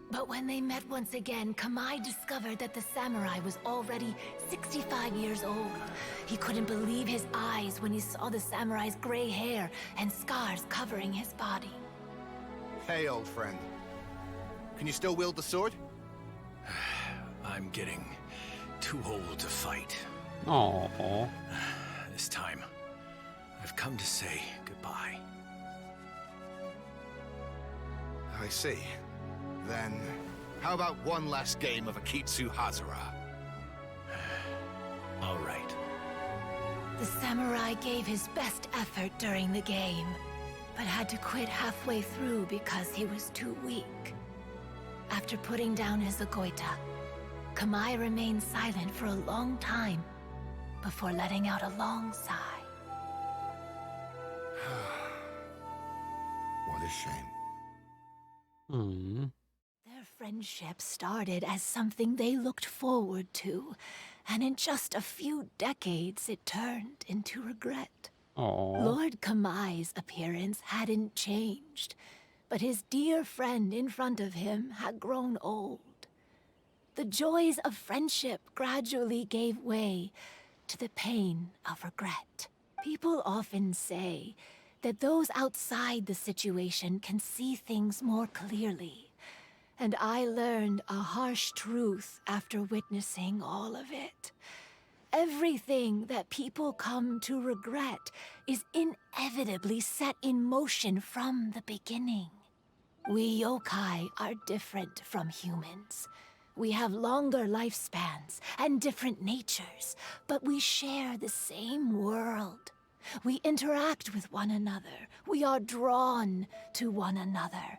But when they met once again, Kamai discovered that the samurai was already 65 years old. He couldn't believe his eyes when he saw the samurai's gray hair and scars covering his body. Hey, old friend. Can you still wield the sword? I'm getting too old to fight. Aww. This time, I've come to say goodbye. I see. Then, how about one last game of Akitsu Hazara? All right. The samurai gave his best effort during the game, but had to quit halfway through because he was too weak. After putting down his agoita, Kamai remained silent for a long time before letting out a long sigh. What a shame. Hmm. Their friendship started as something they looked forward to, and in just a few decades it turned into regret. Aww. Lord Kamai's appearance hadn't changed, but his dear friend in front of him had grown old. The joys of friendship gradually gave way to the pain of regret. People often say that those outside the situation can see things more clearly. And I learned a harsh truth after witnessing all of it. Everything that people come to regret is inevitably set in motion from the beginning. We yokai are different from humans. We have longer lifespans and different natures, but we share the same world. We interact with one another. We are drawn to one another,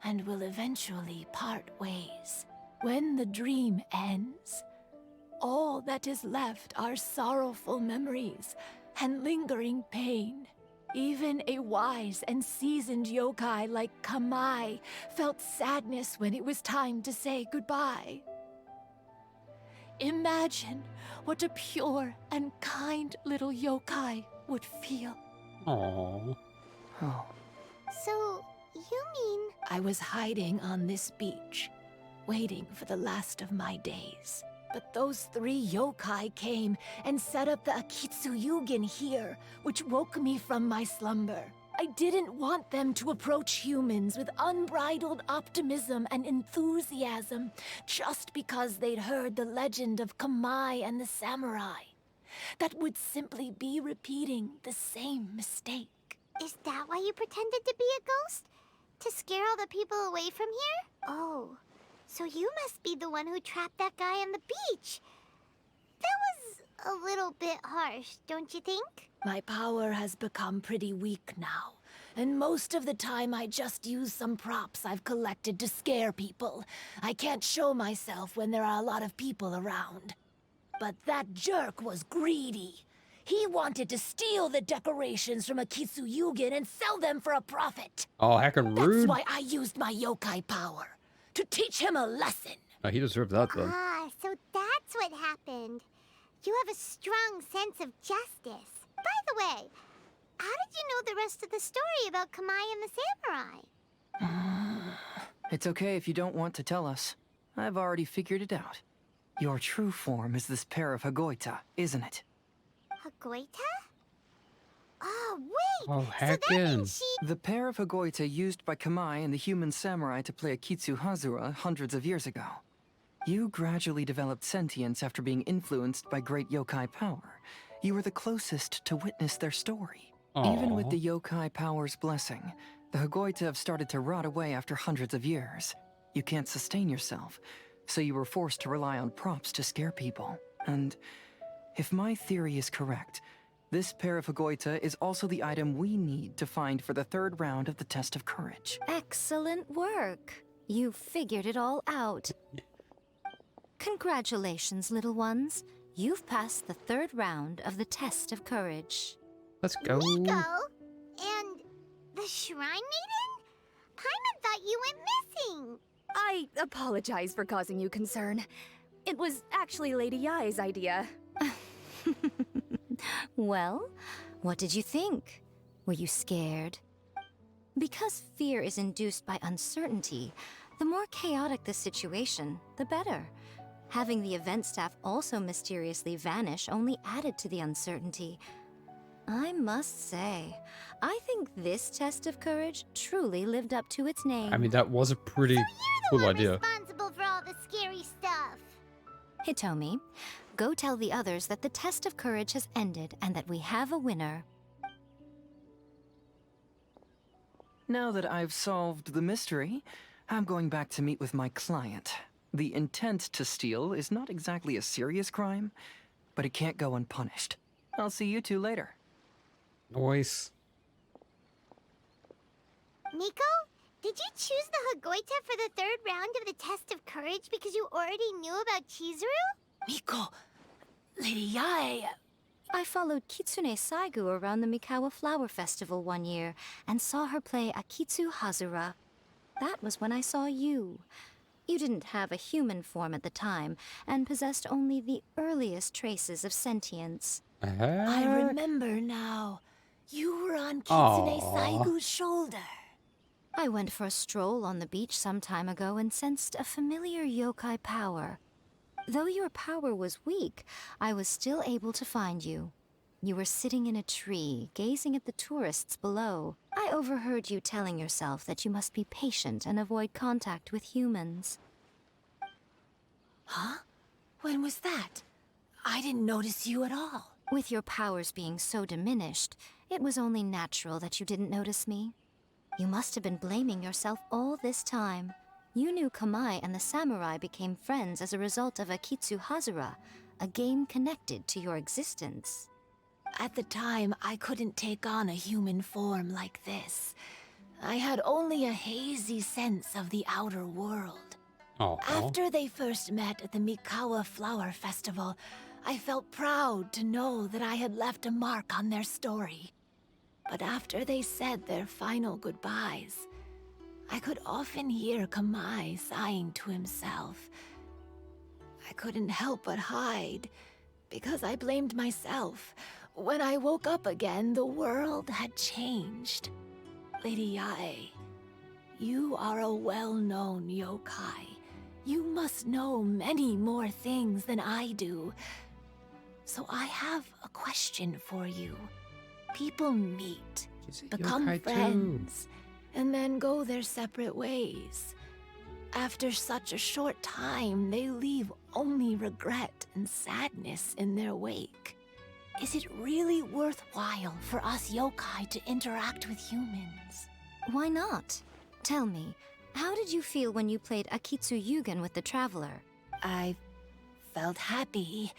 and will eventually part ways. When the dream ends, all that is left are sorrowful memories and lingering pain. Even a wise and seasoned yokai like Kamai felt sadness when it was time to say goodbye. Imagine what a pure and kind little yokai would feel. Aww. Oh. So, you mean... I was hiding on this beach, waiting for the last of my days. But those 3 yokai came and set up the Akitsu Yugen here, which woke me from my slumber. I didn't want them to approach humans with unbridled optimism and enthusiasm just because they'd heard the legend of Kamai and the samurai. That would simply be repeating the same mistake. Is that why you pretended to be a ghost? To scare all the people away from here? Oh, so you must be the one who trapped that guy on the beach. That was a little bit harsh, don't you think? My power has become pretty weak now, and most of the time I just use some props I've collected to scare people. I can't show myself when there are a lot of people around. But that jerk was greedy. He wanted to steal the decorations from Akitsu Yugen and sell them for a profit. Oh, heckin' That's rude. why I used my yokai power, to teach him a lesson. Oh, he deserved that then. Ah, so that's what happened. You have a strong sense of justice. By the way, how did you know the rest of the story about Kamai and the samurai? It's okay if you don't want to tell us. I've already figured it out. Your true form is this pair of Hagoita, isn't it? Hagoita? Oh, wait! Oh, So that heckin'. means she... The pair of Hagoita used by Kamai and the human samurai to play Akitsu Hazura hundreds of years ago. You gradually developed sentience after being influenced by great yokai power. You were the closest to witness their story. Even with the yokai power's blessing, the Hagoita have started to rot away after hundreds of years. You can't sustain yourself, so you were forced to rely on props to scare people. And if my theory is correct, this pair of Hagoita is also the item we need to find for the third round of the test of courage. Excellent work. You figured it all out. Congratulations, little ones. You've passed the third round of the test of courage. Let's go. Nico? And the Shrine Maiden? Paimon thought you went missing. I apologize for causing you concern. It was actually Lady Yai's idea. Well, what did you think? Were you scared? Because fear is induced by uncertainty, the more chaotic the situation, the better. Having the event staff also mysteriously vanish only added to the uncertainty. I must say, I think this test of courage truly lived up to its name. I mean, that was a pretty cool idea. Responsible for all the scary stuff. Hitomi, go tell the others that the test of courage has ended and that we have a winner. Now that I've solved the mystery, I'm going back to meet with my client. The intent to steal is not exactly a serious crime, but it can't go unpunished. I'll see you two later. Nice. Nico, did you choose the Hagoita for the third round of the test of courage because you already knew about Chizuru? Miko, Lady Yai... I followed Kitsune Saigu around the Mikawa Flower Festival one year and saw her play Akitsu Hazura. That was when I saw you. You didn't have a human form at the time and possessed only the earliest traces of sentience. I remember now. You were on Kitsune Saigu's shoulder. I went for a stroll on the beach some time ago and sensed a familiar yokai power. Though your power was weak, I was still able to find you. You were sitting in a tree, gazing at the tourists below. I overheard you telling yourself that you must be patient and avoid contact with humans. Huh? When was that? I didn't notice you at all. With your powers being so diminished, it was only natural that you didn't notice me. You must have been blaming yourself all this time. You knew Kamai and the samurai became friends as a result of Akitsu Hazura, a game connected to your existence. At the time, I couldn't take on a human form like this. I had only a hazy sense of the outer world. After they first met at the Mikawa Flower Festival, I felt proud to know that I had left a mark on their story. But after they said their final goodbyes, I could often hear Kamai sighing to himself. I couldn't help but hide, because I blamed myself. When I woke up again, the world had changed. Lady Yai, you are a well-known yokai. You must know many more things than I do. So I have a question for you. People meet, become friends, and then go their separate ways. After such a short time, they leave only regret and sadness in their wake. Is it really worthwhile for us yokai to interact with humans? Why not? Tell me, how did you feel when you played Akitsu Yugen with the Traveler? I felt happy,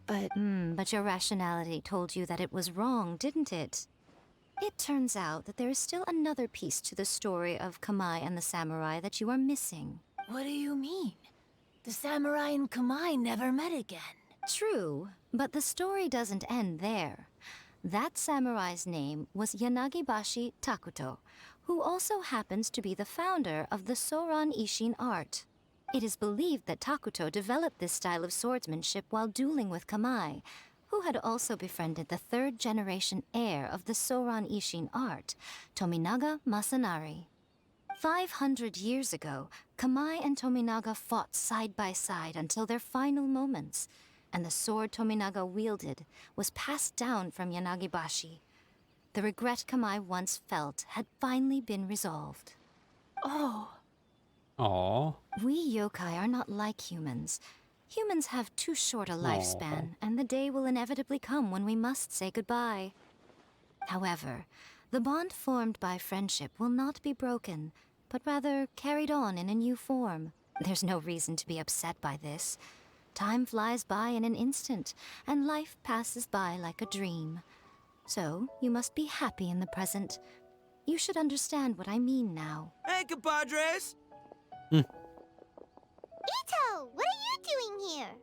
but... But your rationality told you that it was wrong, didn't it? It turns out that there is still another piece to the story of Kamai and the samurai that you are missing. What do you mean? The samurai and Kamai never met again. True, but the story doesn't end there. That samurai's name was Yanagibashi Takuto, who also happens to be the founder of the Soran Ishin art. It is believed that Takuto developed this style of swordsmanship while dueling with Kamai, who had also befriended the third-generation heir of the Soran Ishin art, Tominaga Masanari. 500 years ago, Kamai and Tominaga fought side by side until their final moments, and the sword Tominaga wielded was passed down from Yanagibashi. The regret Kamai once felt had finally been resolved. Oh. Aww. We yokai are not like humans. Humans have too short a lifespan, and the day will inevitably come when we must say goodbye. However, the bond formed by friendship will not be broken, but rather carried on in a new form. There's no reason to be upset by this. Time flies by in an instant, and life passes by like a dream. So, you must be happy in the present. You should understand what I mean now. Hey, compadres! Ito, what are you doing here?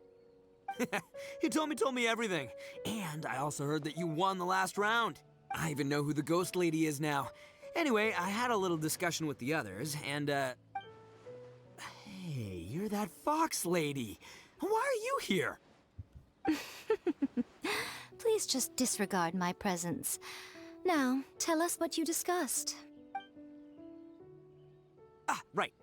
He told me everything. And I also heard that you won the last round. I even know who the ghost lady is now. Anyway, I had a little discussion with the others, and, Hey, you're that fox lady. Why are you here? Please just disregard my presence. Now, tell us what you discussed. Ah, right.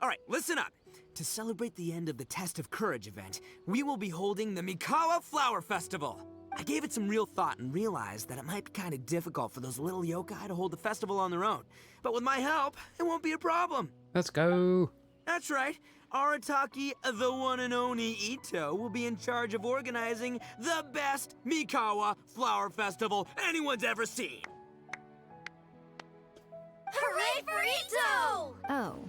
All right, listen up. To celebrate the end of the Test of Courage event, we will be holding the Mikawa Flower Festival. I gave it some real thought and realized that it might be kind of difficult for those little yokai to hold the festival on their own. But with my help, it won't be a problem. Let's go. That's right. Arataki, the one and only Ito, will be in charge of organizing the best Mikawa Flower Festival anyone's ever seen. Hooray for Ito! Oh.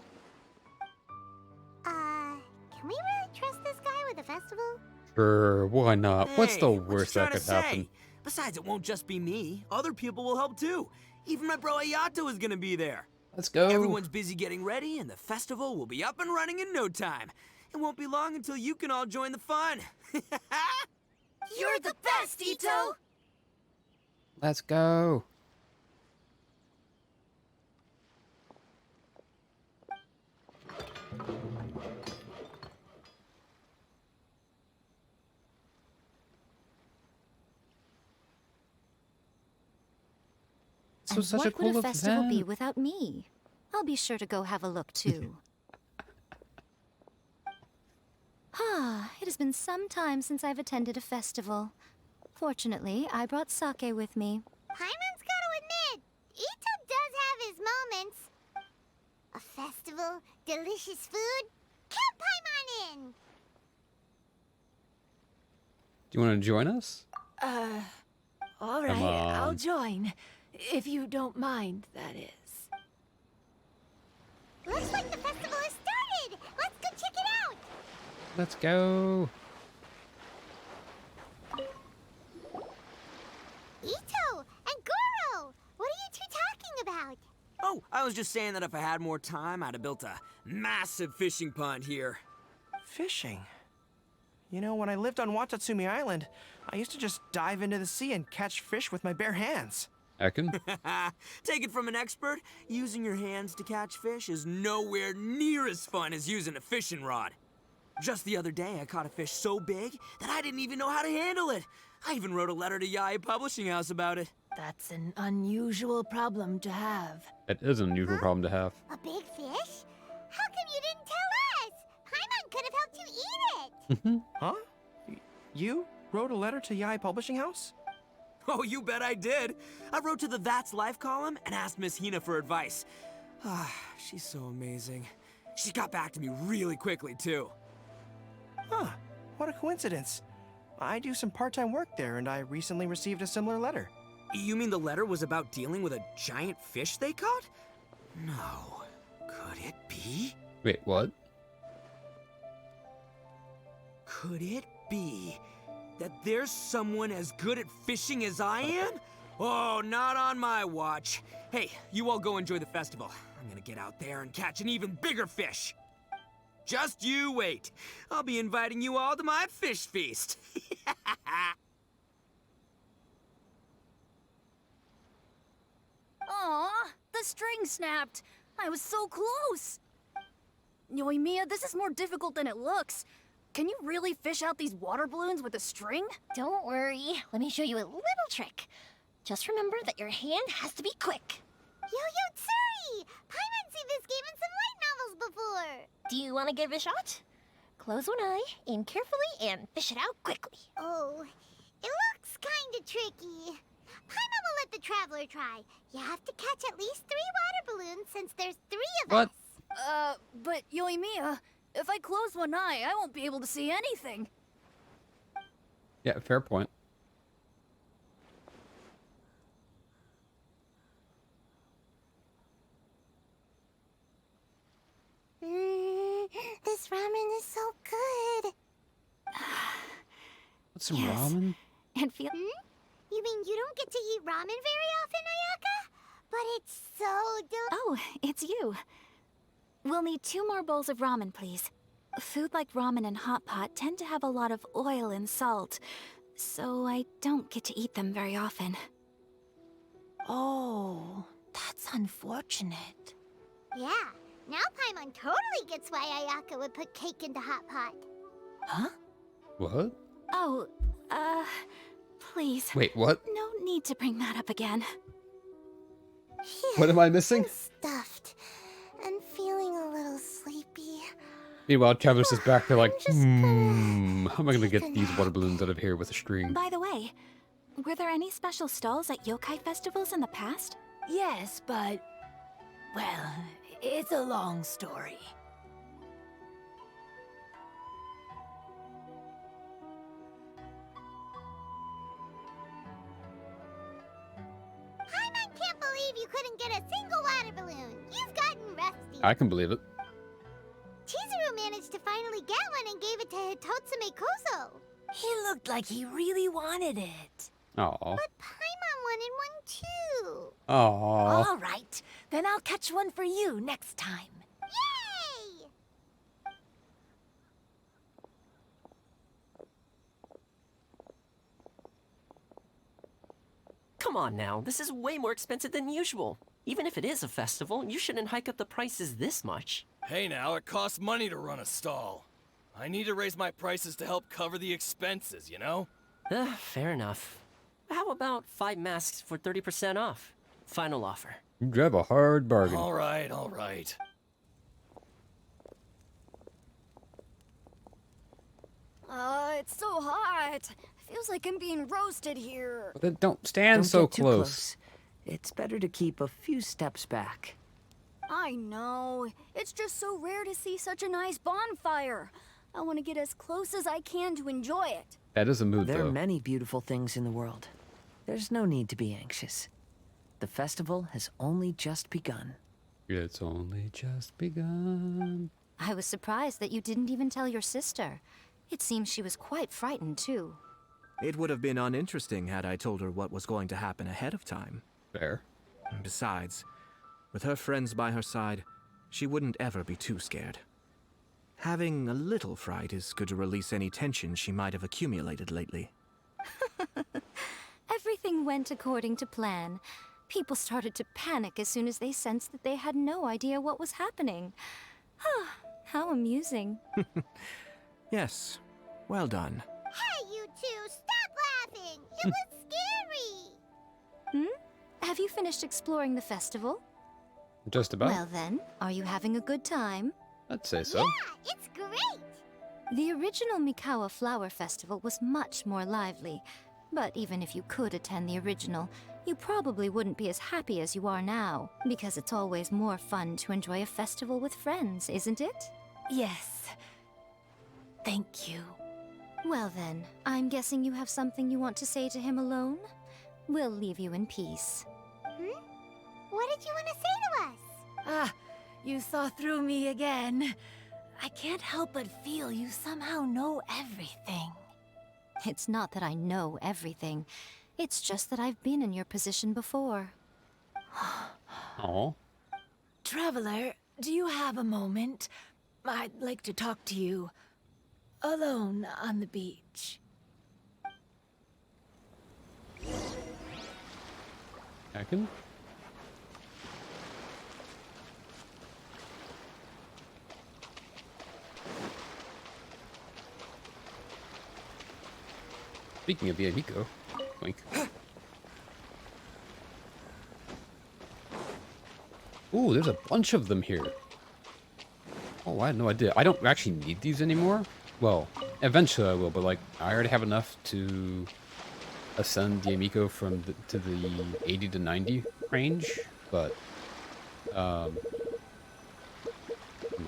Can we really trust this guy with the festival? Sure, why not? What's the Hey, worst you that trying could to say? happen? Besides, it won't just be me. Other people will help too. Even my bro Ayato is gonna be there. Let's go. Everyone's busy getting ready, and the festival will be up and running in no time. It won't be long until you can all join the fun. You're the best, Ito! Let's go. So And such what a cool would a festival be event. without me? I'll be sure to go have a look too. It has been some time since I've attended a festival. Fortunately, I brought sake with me. Paimon's gotta admit, Ito does have his moments. A festival, delicious food, count Paimon in! Do you want to join us? All right, Come I'll on. join. If you don't mind, that is. Looks like the festival has started! Let's go check it out! Let's go. Ito and Goro! What are you two talking about? Oh, I was just saying that if I had more time, I'd have built a massive fishing pond here. Fishing? You know, when I lived on Watatsumi Island, I used to just dive into the sea and catch fish with my bare hands. Ekin? Take it from an expert, using your hands to catch fish is nowhere near as fun as using a fishing rod. Just the other day, I caught a fish so big that I didn't even know how to handle it. I even wrote a letter to Yai Publishing House about it. That's an unusual problem to have. It is an unusual problem to have. A big fish? How come you didn't tell us? Paimon could have helped you eat it! Huh? You wrote a letter to Yai Publishing House? Oh, you bet I did. I wrote to the That's Life column and asked Miss Hina for advice. She's so amazing. She got back to me really quickly, too. Huh, what a coincidence. I do some part-time work there, and I recently received a similar letter. You mean the letter was about dealing with a giant fish they caught? No. Could it be? Wait, what? Could it be that there's someone as good at fishing as I am? Oh, not on my watch. Hey, you all go enjoy the festival. I'm gonna get out there and catch an even bigger fish. Just you wait. I'll be inviting you all to my fish feast. Aw, the string snapped. I was so close. Yoimiya, this is more difficult than it looks. Can you really fish out these water balloons with a string? Don't worry. Let me show you a little trick. Just remember that your hand has to be quick. Yo-Yo Tsuri! Paimon's seen this game in some light novels before. Do you want to give it a shot? Close one eye, aim carefully, and fish it out quickly. Oh, it looks kinda tricky. Paimon will let the traveler try. You have to catch at least 3 water balloons since there's 3 of us. But Yoimiya, if I close one eye, I won't be able to see anything. Yeah, fair point. This ramen is so good. What's some ramen? And feel. You mean you don't get to eat ramen very often, Ayaka? But it's so Oh, it's you. We'll need 2 more bowls of ramen, please. Food like ramen and hot pot tend to have a lot of oil and salt, so I don't get to eat them very often. Oh, that's unfortunate. Yeah, now Paimon totally gets why Ayaka would put cake into hot pot. Huh? What? Oh, please. Wait, what? No need to bring that up again. What am I missing? Stuffed and feeling a little sleepy. Meanwhile, Travis is back there like, how am I gonna get these water balloons out of here with a string? By the way, were there any special stalls at yokai festivals in the past? Yes, but... well, it's a long story. Paimon can't believe you couldn't get a single water balloon. You've gotten rusty. I can believe it. Chizuru managed to finally get one and gave it to Hitotsume Kozo. He looked like he really wanted it. Aw. But Paimon wanted one too. Aw. All right, then I'll catch one for you next time. Yay! Come on now, this is way more expensive than usual. Even if it is a festival, you shouldn't hike up the prices this much. Hey now, it costs money to run a stall. I need to raise my prices to help cover the expenses, you know? Fair enough. How about 5 masks for 30% off? Final offer. You drive a hard bargain. All right, all right. It's so hot. Feels like I'm being roasted here. But then don't stand so Don't get too close. It's better to keep a few steps back. I know. It's just so rare to see such a nice bonfire. I want to get as close as I can to enjoy it. That is a mood, There though. are many beautiful things in the world. There's no need to be anxious. The festival has only just begun. It's only just begun. I was surprised that you didn't even tell your sister. It seems she was quite frightened, too. It would have been uninteresting had I told her what was going to happen ahead of time. Fair. Besides, with her friends by her side, she wouldn't ever be too scared. Having a little fright is good to release any tension she might have accumulated lately. Everything went according to plan. People started to panic as soon as they sensed that they had no idea what was happening. How amusing. Yes, well done. Hey, you two, stop laughing! It was scary! Have you finished exploring the festival? Just about. Well then, are you having a good time? I'd say so. Yeah, it's great! The original Mikawa Flower Festival was much more lively. But even if you could attend the original, you probably wouldn't be as happy as you are now. Because it's always more fun to enjoy a festival with friends, isn't it? Yes. Thank you. Well then, I'm guessing you have something you want to say to him alone? We'll leave you in peace. What did you want to say to us? Ah, you saw through me again. I can't help but feel you somehow know everything. It's not that I know everything. It's just that I've been in your position before. Oh. Traveler, do you have a moment? I'd like to talk to you. Alone on the beach. Heckin'? Speaking of Yamiko, wink. Ooh, there's a bunch of them here. Oh, I had no idea. I don't actually need these anymore. Well, eventually I will, but like, I already have enough to ascend Yamiko from to the 80 to 90 range, but might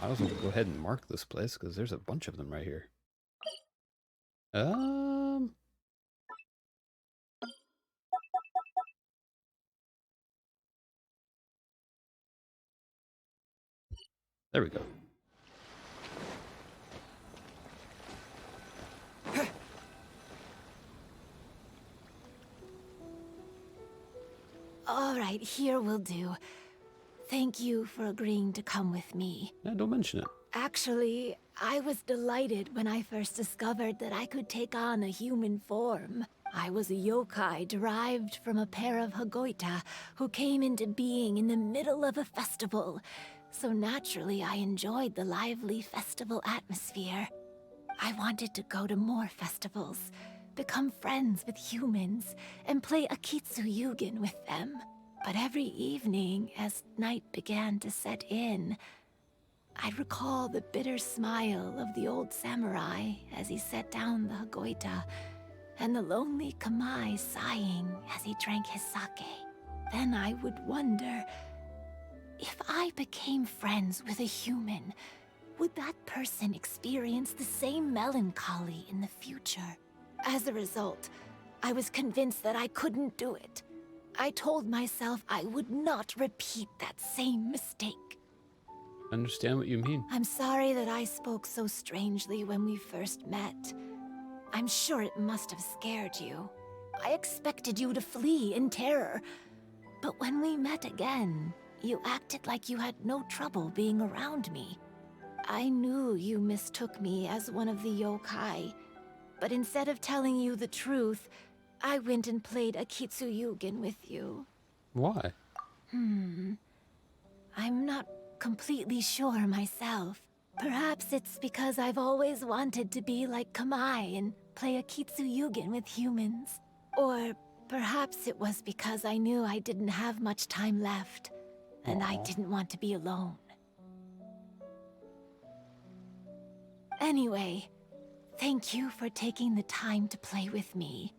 as well go ahead and mark this place because there's a bunch of them right here. There we go. All right, here will do. Thank you for agreeing to come with me. Yeah, don't mention it. Actually, I was delighted when I first discovered that I could take on a human form. I was a yokai derived from a pair of Hagoita who came into being in the middle of a festival. So naturally, I enjoyed the lively festival atmosphere. I wanted to go to more festivals, become friends with humans, and play Akitsu Yugen with them. But every evening, as night began to set in, I'd recall the bitter smile of the old samurai as he set down the Hagoita, and the lonely Kamai sighing as he drank his sake. Then I would wonder, if I became friends with a human, would that person experience the same melancholy in the future? As a result, I was convinced that I couldn't do it. I told myself I would not repeat that same mistake. I understand what you mean. I'm sorry that I spoke so strangely when we first met. I'm sure it must have scared you. I expected you to flee in terror. But when we met again, you acted like you had no trouble being around me. I knew you mistook me as one of the yokai, but instead of telling you the truth, I went and played Akitsu Yugen with you. Why? I'm not completely sure myself. Perhaps it's because I've always wanted to be like Kamai and play Akitsu Yugen with humans. Or perhaps it was because I knew I didn't have much time left, and I didn't want to be alone. Anyway, thank you for taking the time to play with me.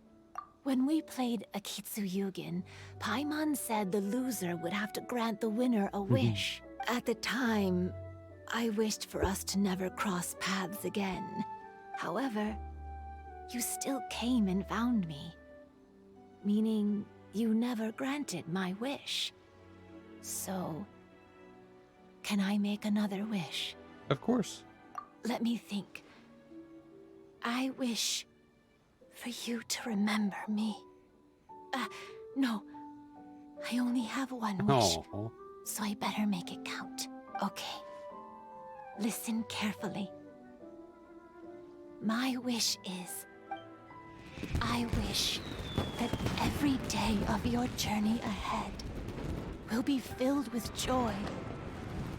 When we played Akitsu Yugen, Paimon said the loser would have to grant the winner a wish. At the time, I wished for us to never cross paths again. However, you still came and found me. Meaning, you never granted my wish. So, can I make another wish? Of course. Let me think. I wish for you to remember me. No. I only have one wish. Oh. So I better make it count. Okay. Listen carefully. My wish is, I wish that every day of your journey ahead will be filled with joy,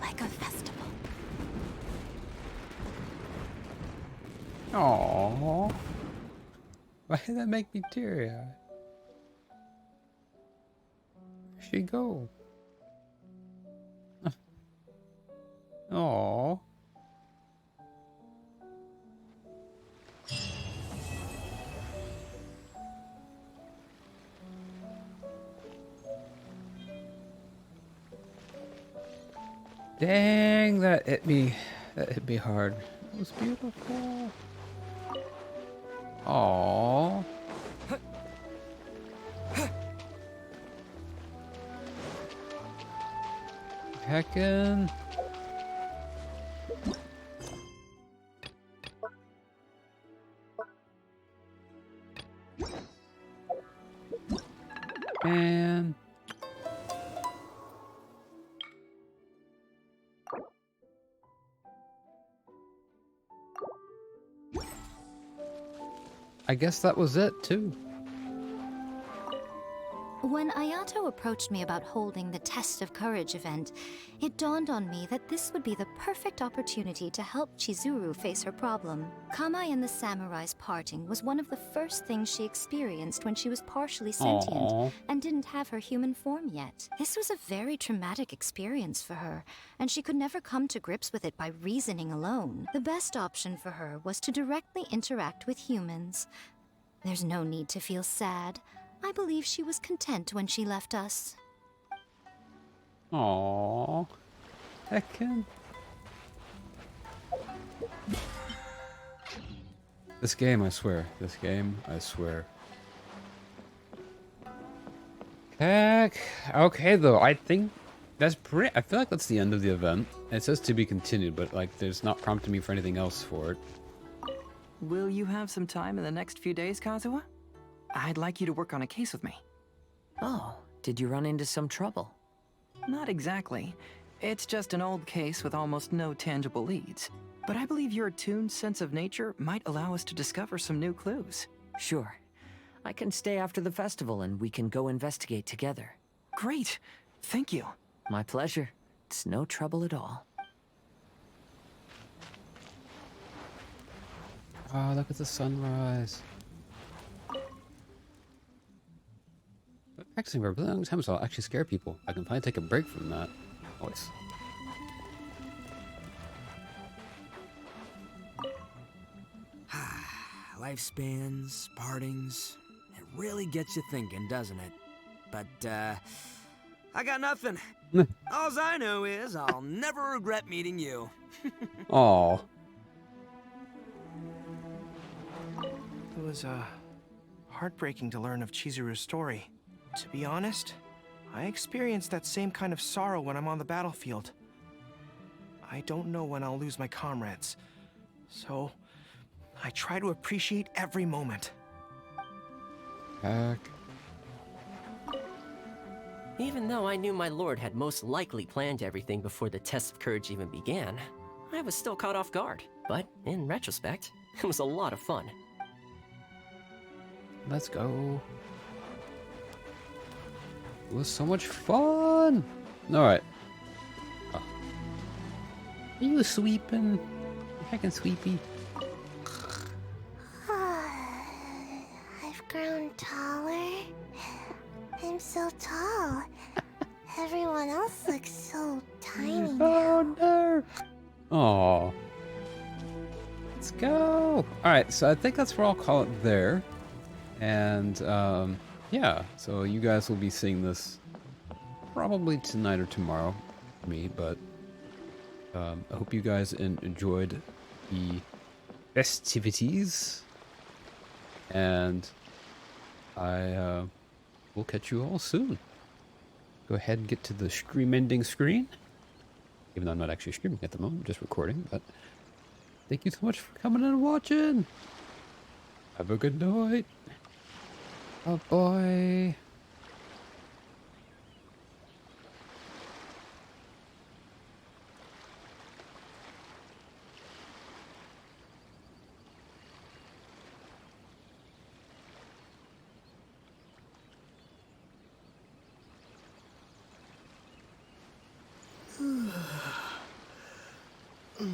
like a festival. Aww. Why did that make me teary-eyed? Where'd she go? Aww. Dang, that hit me. That hit me hard. It was beautiful. Aww. Heckin'. can. I guess that was it, too. When Ayato approached me about holding the Test of Courage event, it dawned on me that this would be the perfect opportunity to help Chizuru face her problem. Kamai and the samurai's parting was one of the first things she experienced when she was partially sentient Aww. and didn't have her human form yet. This was a very traumatic experience for her, and she could never come to grips with it by reasoning alone. The best option for her was to directly interact with humans. There's no need to feel sad. I believe she was content when she left us. Aww. Heckin. This game, I swear. This game, I swear. Heck. Okay, though. I think that's pretty... I feel like that's the end of the event. It says to be continued, but, like, there's not prompting me for anything else for it. Will you have some time in the next few days, Kazuha? I'd like you to work on a case with me. Oh, did you run into some trouble? Not exactly. It's just an old case with almost no tangible leads. But I believe your attuned sense of nature might allow us to discover some new clues. Sure. I can stay after the festival and we can go investigate together. Great. Thank you. My pleasure. It's no trouble at all. Oh, look at the sunrise. Practicing for a really long time, so I'll actually scare people. I can finally take a break from that voice. Lifespans, partings, it really gets you thinking, doesn't it? But, I got nothing. Alls I know is I'll never regret meeting you. Aww. It was, heartbreaking to learn of Chizuru's story. To be honest, I experienced that same kind of sorrow when I'm on the battlefield. I don't know when I'll lose my comrades, so I try to appreciate every moment. Heck. Even though I knew my lord had most likely planned everything before the test of courage even began, I was still caught off guard. But in retrospect, it was a lot of fun. Let's go. It was so much fun. Alright. Oh. Are you sweeping? Heckin' sweepy. I've grown taller. I'm so tall. Everyone else looks so tiny now. Oh no! Aw. Let's go! Alright, so I think that's where I'll call it there. And, yeah, so you guys will be seeing this probably tonight or tomorrow, me, but I hope you guys enjoyed the festivities, and I will catch you all soon. Go ahead and get to the stream ending screen, even though I'm not actually streaming at the moment, I'm just recording, but thank you so much for coming and watching. Have a good night. Oh boy. Mm.